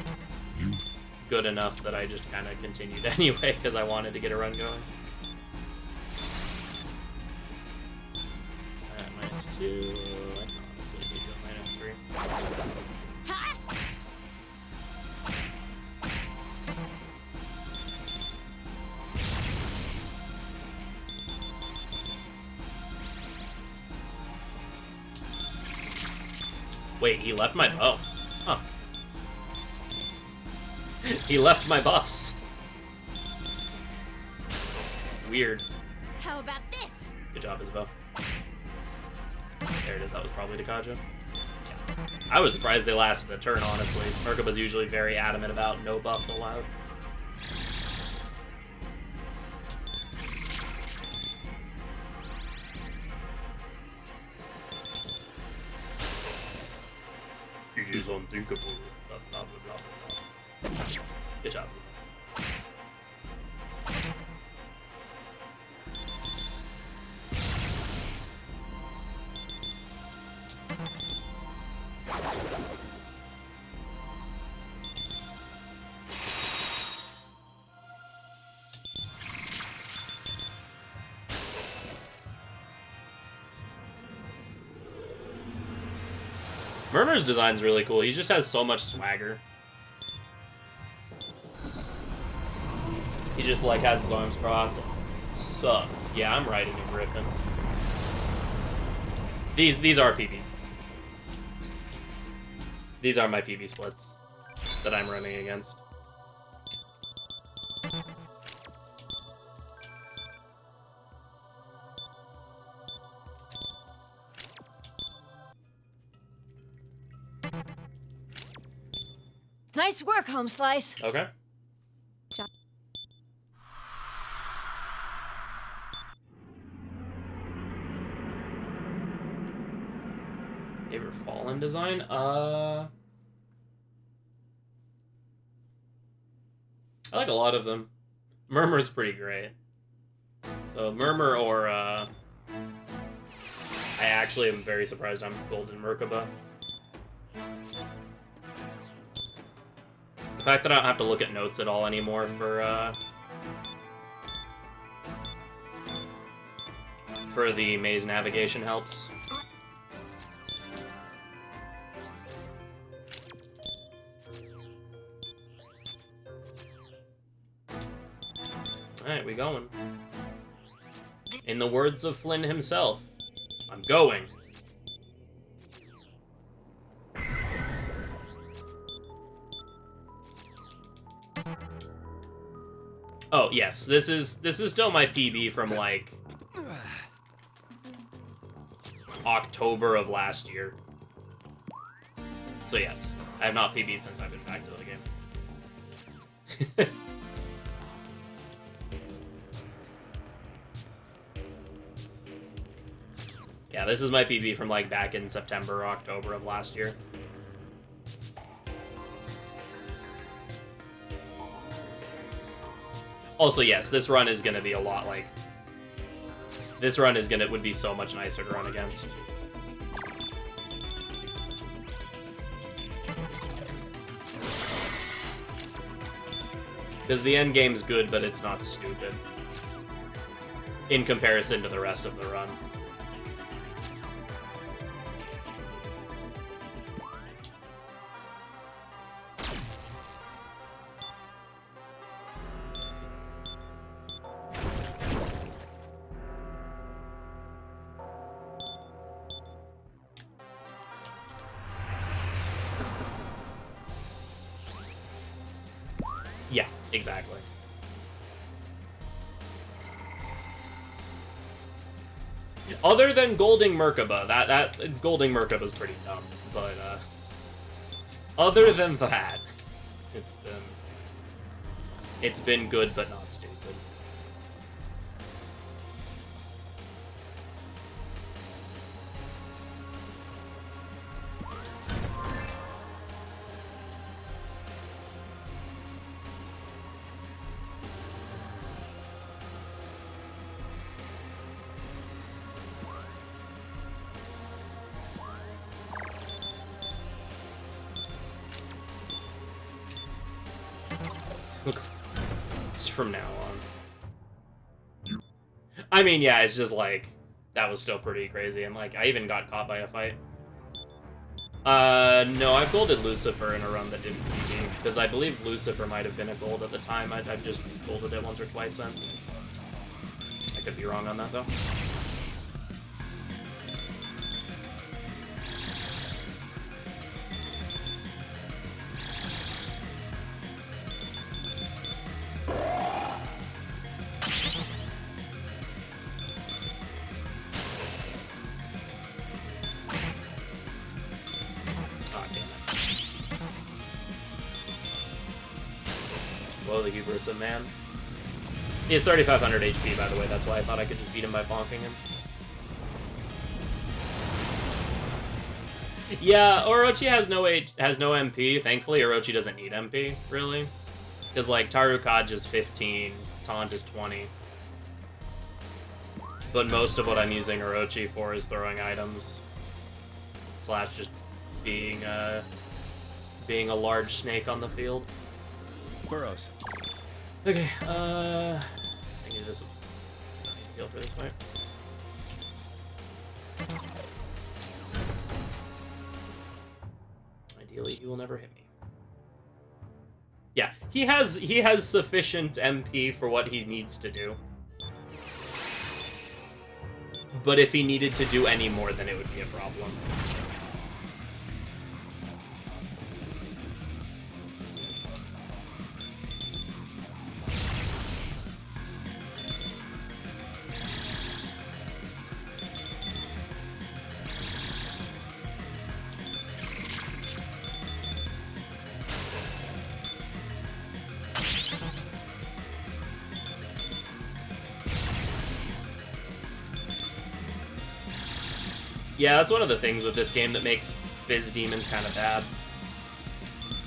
good enough that I just kind of continued anyway because I wanted to get a run going. -2. I can honestly be doing -3. Wait, he left my... Oh. Huh. He left my buffs. Weird.
How about this?
Good job, Isabel. There it is. That was probably Dakaja. Yeah. I was surprised they lasted a turn, honestly. Merkaba's usually very adamant about no buffs allowed. It is unthinkable. Blah, blah, blah, blah, blah. Good job. Murmur's design's really cool. He just has so much swagger. He just like has his arms crossed. Sup? Yeah, I'm riding a Griffin. These are PB. These are my PB splits that I'm running against.
Nice work, Home Slice.
Okay. Favorite Fallen design? I like a lot of them. Murmur's pretty great. So Murmur or I actually am very surprised I'm Golden Merkaba. The fact that I don't have to look at notes at all anymore for the maze navigation helps. Alright, we going. In the words of Flynn himself, I'm going. Oh, yes, this is still my PB from, like, October of last year. So, yes, I have not PB'd since I've been back to the game. Yeah, this is my PB from, like, back in September or October of last year. Also, yes, this run is gonna be a lot like... This run is would be so much nicer to run against. Because the end game's good, but it's not stupid. In comparison to the rest of the run. Yeah, exactly. Other than Golding Merkaba, that Golding Merkaba's pretty dumb, but other than that, it's been good but not stupid. Just from now on. I mean, yeah, it's just like, that was still pretty crazy, and like, I even got caught by a fight. No, I've golded Lucifer in a run that didn't beat me, because I believe Lucifer might have been a gold at the time. I've just golded it once or twice since. I could be wrong on that, though. The hubris of man. He has 3,500 HP, by the way. That's why I thought I could just beat him by bonking him. Yeah, Orochi has no MP. Thankfully, Orochi doesn't need MP, really. Because, like, Tarukaj is 15, Taunt is 20. But most of what I'm using Orochi for is throwing items. Slash just being a large snake on the field.
Burrows.
Okay, I think this will heal for this fight. Ideally, he will never hit me. Yeah, he has sufficient MP for what he needs to do. But if he needed to do any more, then it would be a problem. Yeah, that's one of the things with this game that makes Fizz Demons kind of bad.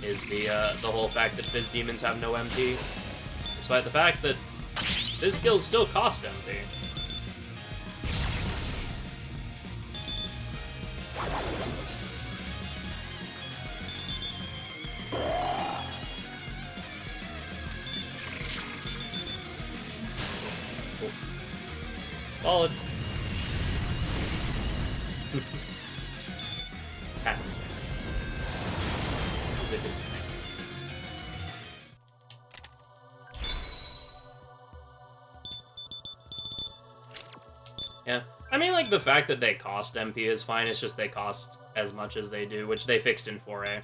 Is the whole fact that Fizz Demons have no MP. Despite the fact that Fizz skills still cost MP. Cool. Solid. Happens. As it is. Yeah. I mean, like, the fact that they cost MP is fine, it's just they cost as much as they do, which they fixed in 4A.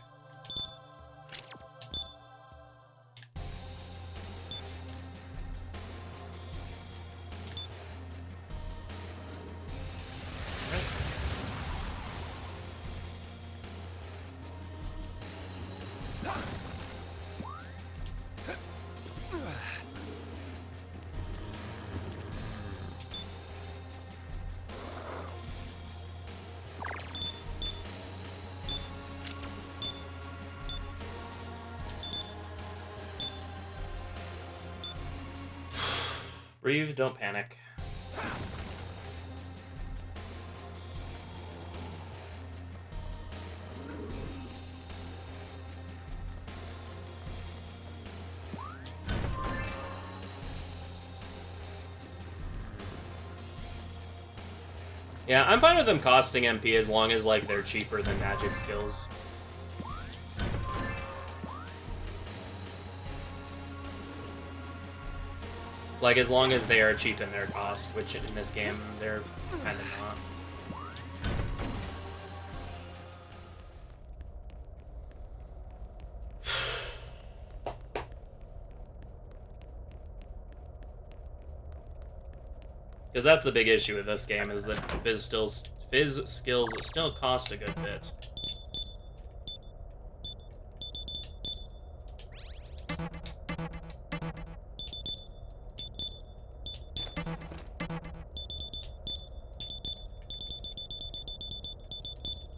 Breathe, don't panic. Yeah, I'm fine with them costing MP as long as, like, they're cheaper than magic skills. Like, as long as they are cheap in their cost, which in this game, they're kind of not. Because that's the big issue with this game, is that Fizz skills still cost a good bit.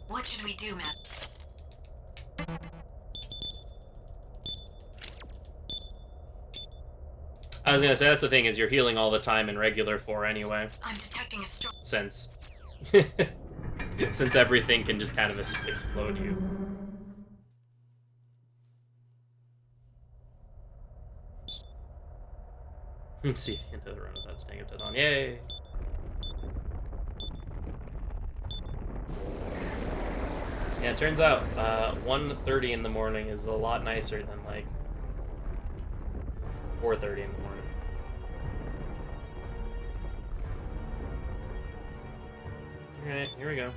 What should we do, Matt?
I was gonna say, that's the thing, is you're healing all the time in regular 4 anyway.
I'm detecting a strong...
Since... since everything can just kind of explode you. Let's see the end of the run without staying up to dawn. Yay! Yeah, it turns out 1:30 in the morning is a lot nicer than like 4:30 in the morning. Alright, here we go.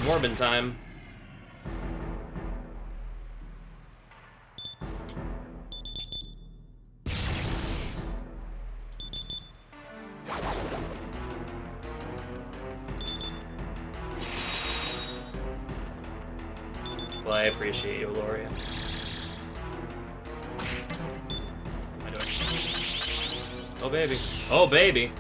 Morbin time. Well, I appreciate you, Loria. What am I doing? Oh, baby. Oh, baby.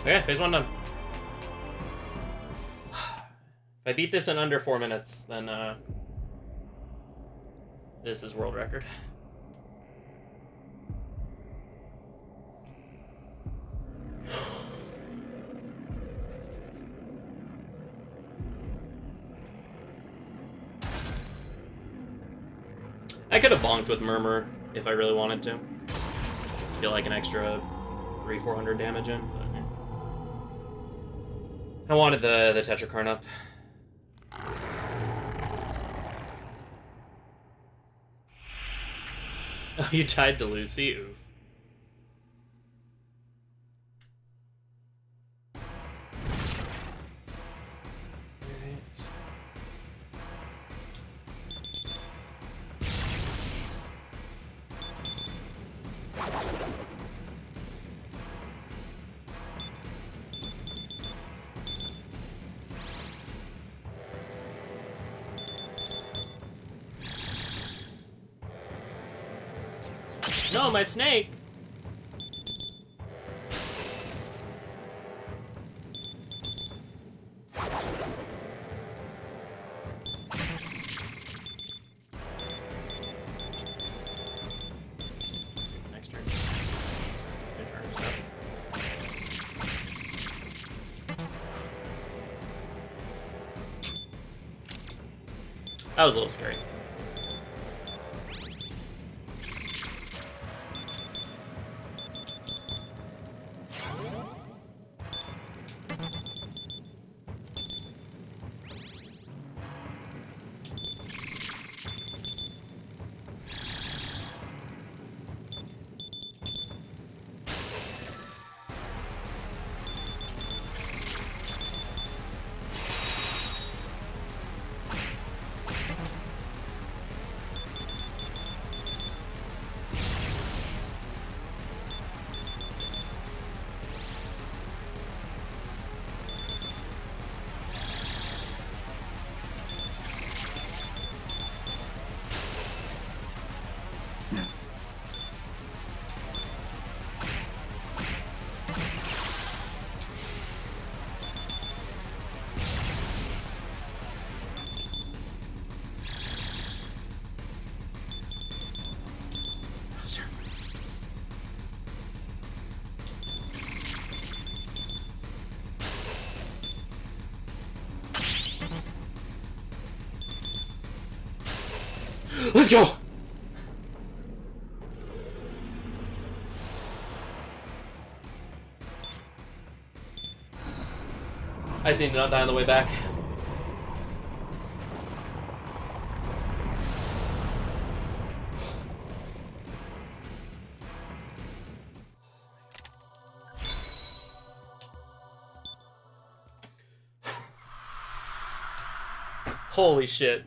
Okay, phase 1 done. If I beat this in under 4 minutes, then this is world record. I could have bonked with Murmur if I really wanted to. Feel like an extra 300-400 damage in, but yeah. I wanted the Tetrakarn up. Oh, you tied to Lucy? Oof. Alright. No, my snake! Next turn. Good turn, stuff. That was a little scary. Let's go! I just need to not die on the way back. Holy shit.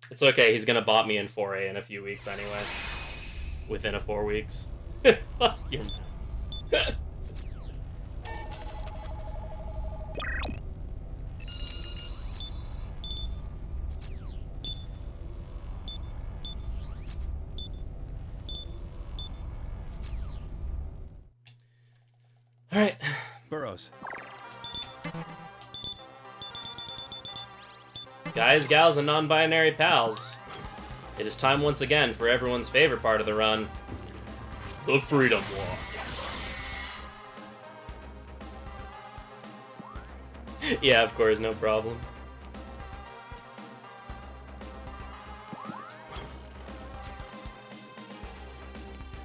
It's okay, he's gonna bot me in 4A in a few weeks anyway. Within a 4 weeks. Fuck you. Alright.
Burrows.
Guys, gals, and non-binary pals. It is time once again for everyone's favorite part of the run. The Freedom Walk. Yeah, of course, no problem.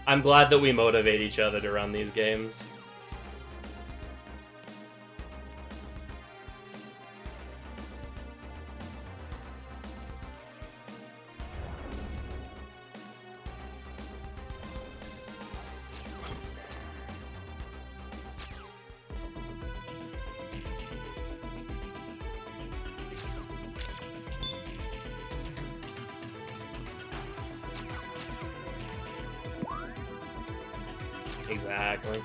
I'm glad that we motivate each other to run these games. Exactly.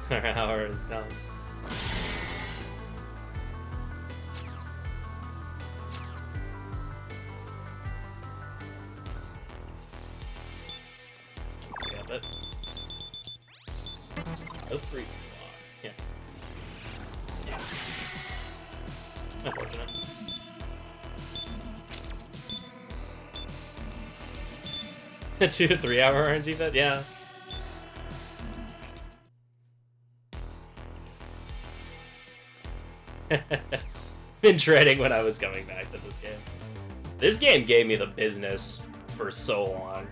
Our hour has come. Yeah, but no free block. Yeah. Unfortunate. A 2 to 3 hour RNG bet? Yeah. Been dreading when I was coming back to this game. This game gave me the business for so long.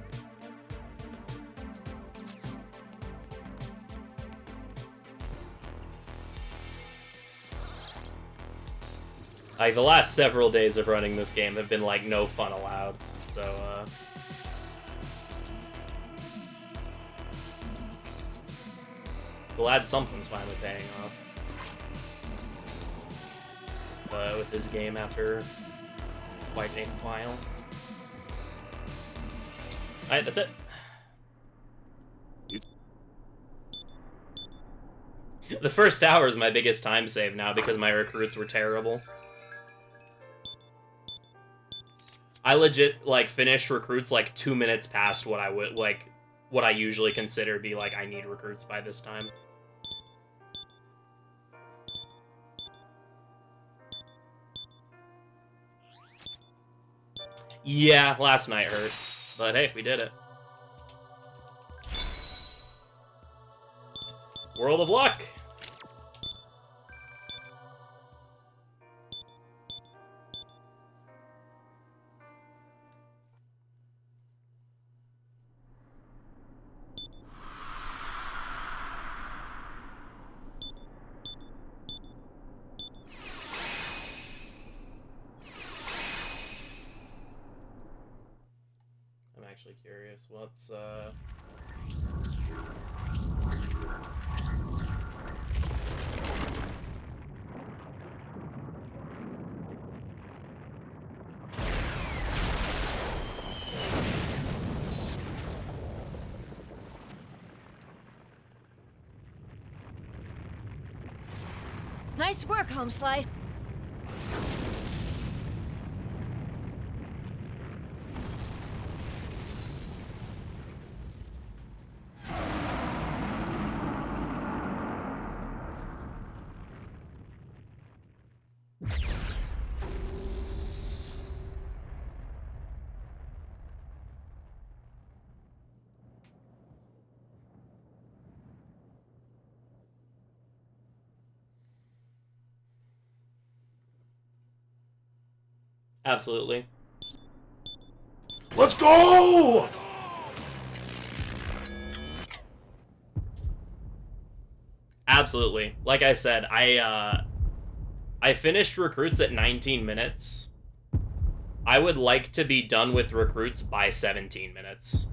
Like, the last several days of running this game have been like no fun allowed, so glad something's finally paying off with this game after quite a while. Alright, that's it. The first hour is my biggest time save now because my recruits were terrible. I legit, like, finished recruits, like, 2 minutes past what I would, like, what I usually consider be, like, I need recruits by this time. Yeah, last night hurt. But hey, we did it. World of Luck! I'm actually curious. What's
Nice work, Home Slice.
absolutely. Let's go! Absolutely. Like I said, I finished recruits at 19 minutes. I would like to be done with recruits by 17 minutes.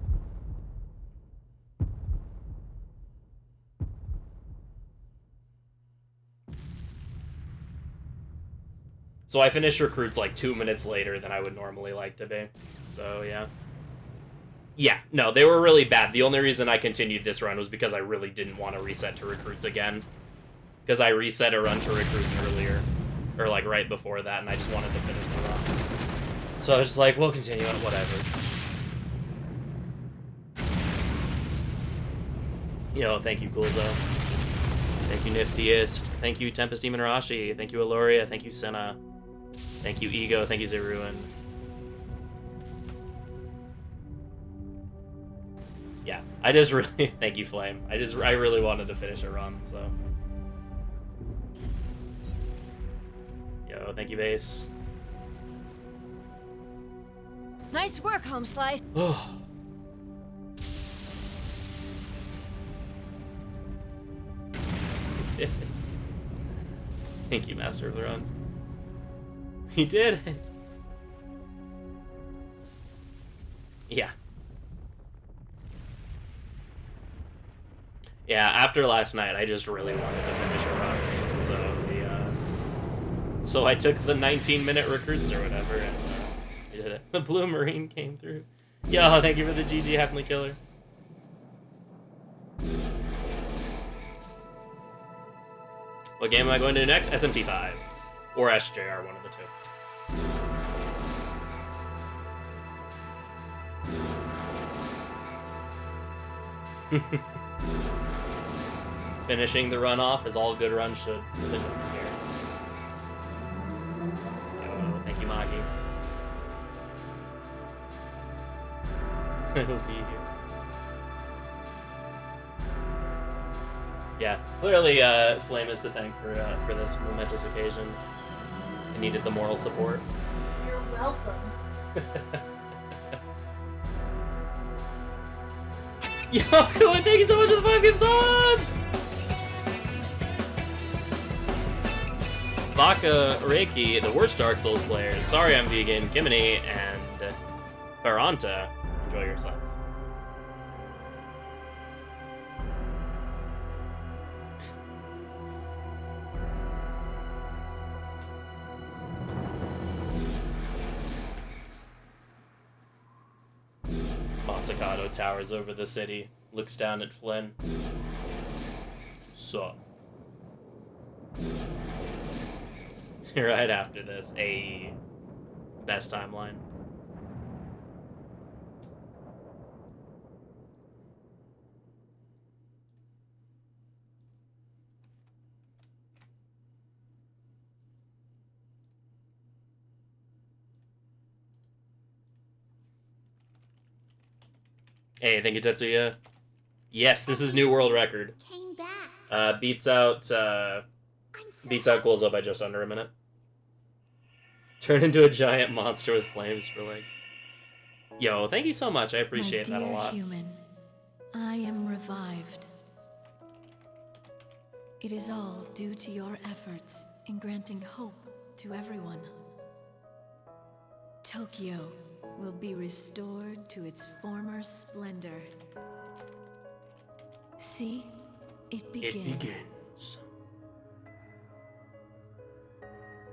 So I finished recruits like 2 minutes later than I would normally like to be. So, yeah. Yeah, no, they were really bad. The only reason I continued this run was because I really didn't want to reset to recruits again. Because I reset a run to recruits earlier. Or, like, right before that, and I just wanted to finish the run. So I was just like, we'll continue it, whatever. Yo, thank you, Gulzo. Thank you, Niftiest. Thank you, Tempest Demon Rashi. Thank you, Aloria. Thank you, Senna. Thank you, Ego. Thank you, Zeruin. Yeah, I just really... Thank you, Flame. I really wanted to finish a run, so... Yo, thank you, Base.
Nice work, Home Slice.
Oh. Thank you, Master of the Run. He did it. Yeah. Yeah, after last night, I just really wanted to finish a run. So I took the 19-minute recruits or whatever, and we did it. The Blue Marine came through. Yo, thank you for the GG Halfly Killer. What game am I going to do next? SMT5. Or SJR, one of the two. Finishing the run off, as all good runs should, with a jump scare. Yo, thank you, Maki. I will be here. Yeah, clearly Flame is to thank for this momentous occasion. I needed the moral support.
You're welcome.
Yo, Koen, thank you so much for the 5 gift subs! Baka Reiki, the worst Dark Souls players. Sorry I'm vegan, Kimini, and Baranta. Enjoy your subs. Masakato towers over the city, looks down at Flynn. Sup? Right after this, a best timeline. Hey, thank you, Tetsuya. Yes, this is new world record.
Came back.
Beats out Gulzo by just under a minute. Turn into a giant monster with flames for like... Yo, thank you so much. I appreciate that a lot.
Human, I am revived. It is all due to your efforts in granting hope to everyone. Tokyo will be restored to its former splendor. See? It begins.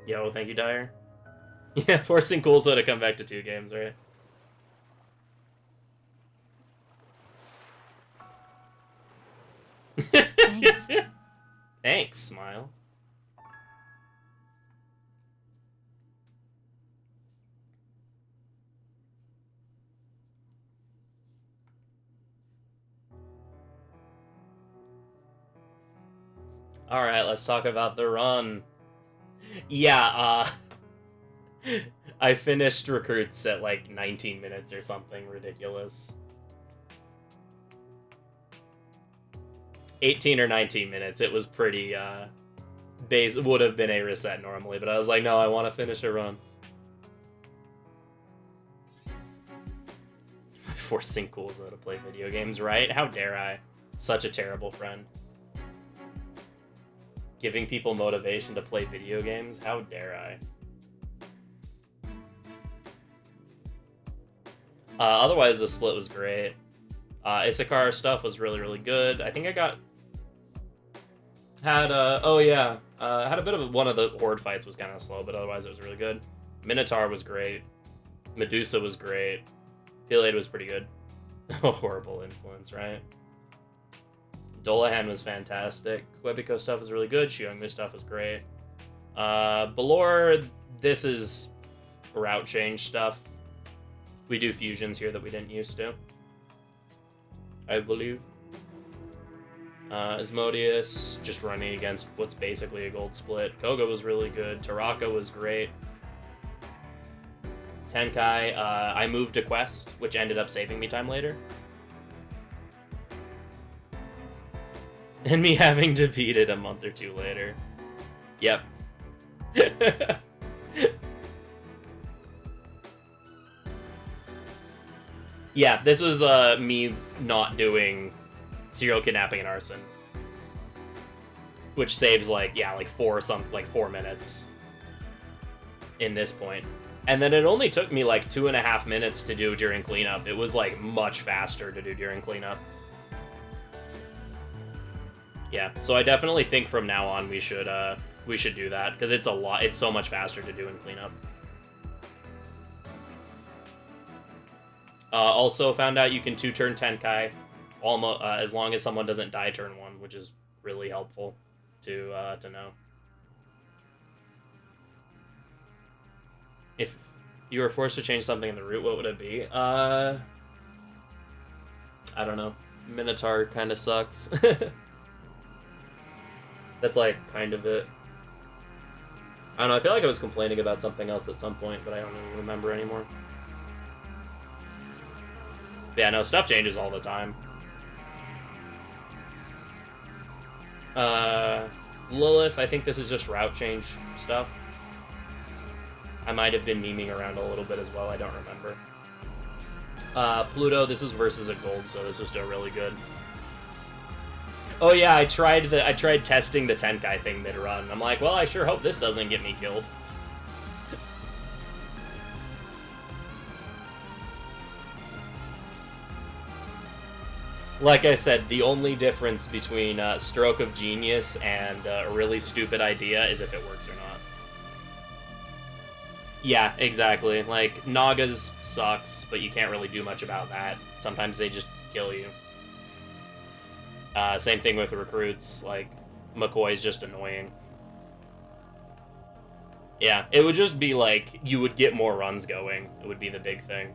Yo, thank you, Dyer. Yeah, forcing Gulzo to come back to 2 games, right?
Thanks.
Thanks, Smile. Alright, let's talk about the run. Yeah, I finished recruits at like 19 minutes or something ridiculous. 18 or 19 minutes. It was pretty, base would have been a reset normally, but I was like, no, I want to finish a run. Forcing Kulza to play video games, right? How dare I? Such a terrible friend. Giving people motivation to play video games? How dare I? Otherwise, the split was great. Issachar stuff was really, really good. I think I had a bit of one of the horde fights was kind of slow, but otherwise it was really good. Minotaur was great. Medusa was great. Peleid was pretty good. A horrible influence, right? Dolahan was fantastic. Quebico stuff was really good. Xiongnu stuff was great. Balor, this is route change stuff. We do fusions here that we didn't used to, I believe. Asmodeus, just running against what's basically a gold split. Koga was really good. Taraka was great. Tenkai, I moved a quest, which ended up saving me time later. And me having to beat it a month or two later. Yep. Yeah, this was me not doing serial kidnapping and arson, which saves like 4 minutes in this point. And then it only took me like 2.5 minutes to do during cleanup. It was like much faster to do during cleanup. Yeah, so I definitely think from now on we should do that, because it's so much faster to do in cleanup. Also found out you can 2-turn Tenkai almost as long as someone doesn't die turn 1, which is really helpful to know. If you were forced to change something in the route, what would it be? I don't know. Minotaur kind of sucks. That's like kind of it. I don't know, I feel like I was complaining about something else at some point, but I don't really remember anymore. But yeah, no, stuff changes all the time. Lilith, I think this is just route change stuff. I might have been memeing around a little bit as well, I don't remember. Pluto, this is versus a gold, so this is still really good. Oh yeah, I tried testing the Tenkai thing mid-run. I'm like, well, I sure hope this doesn't get me killed. Like I said, the only difference between Stroke of Genius and a really stupid idea is if it works or not. Yeah, exactly. Like, Nagas sucks, but you can't really do much about that. Sometimes they just kill you. Same thing with recruits, like, McCoy's just annoying. Yeah, it would just be like, you would get more runs going, it would be the big thing.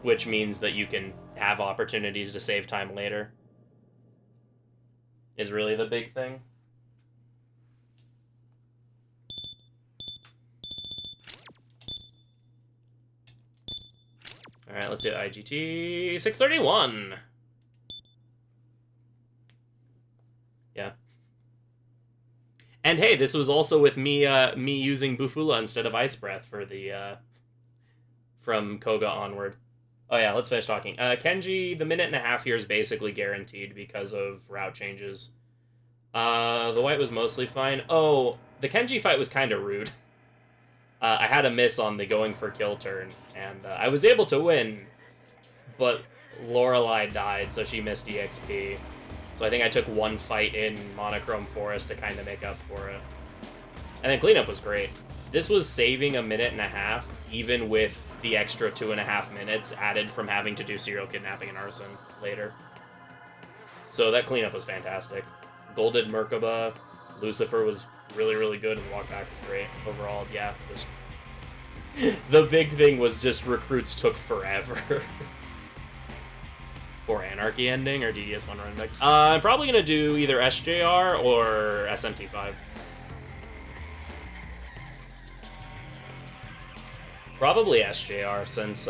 Which means that you can have opportunities to save time later. Is really the big thing. Alright, let's do IGT 631. Yeah. And hey, this was also with me me using Bufula instead of Ice Breath for the from Koga onward. Oh yeah, let's finish talking. Kenji, the 1.5 here is basically guaranteed because of route changes. The white was mostly fine. Oh, the Kenji fight was kind of rude. I had a miss on the going for kill turn, and I was able to win, but Lorelei died, so she missed EXP. So I think I took one fight in Monochrome Forest to kind of make up for it. And then cleanup was great. This was saving 1.5 minutes, even with the extra 2.5 minutes added from having to do serial kidnapping and arson later. So that cleanup was fantastic. Golded Merkaba, Lucifer was really, really good, and Walk Back was great. Overall, yeah, just... the big thing was just recruits took forever. For Anarchy ending or DDS1 running back. I'm probably going to do either SJR or SMT5. Probably SJR, since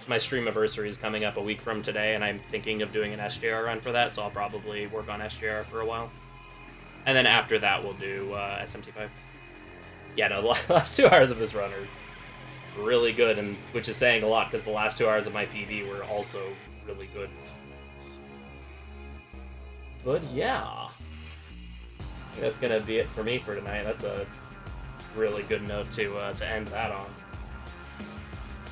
my stream anniversary is coming up a week from today, and I'm thinking of doing an SJR run for that, so I'll probably work on SJR for a while. And then after that, we'll do SMT5. Yeah, no, the last 2 hours of this run are really good, and which is saying a lot because the last 2 hours of my PB were also really good. But yeah, I think that's gonna be it for me for tonight. That's a really good note to end that on.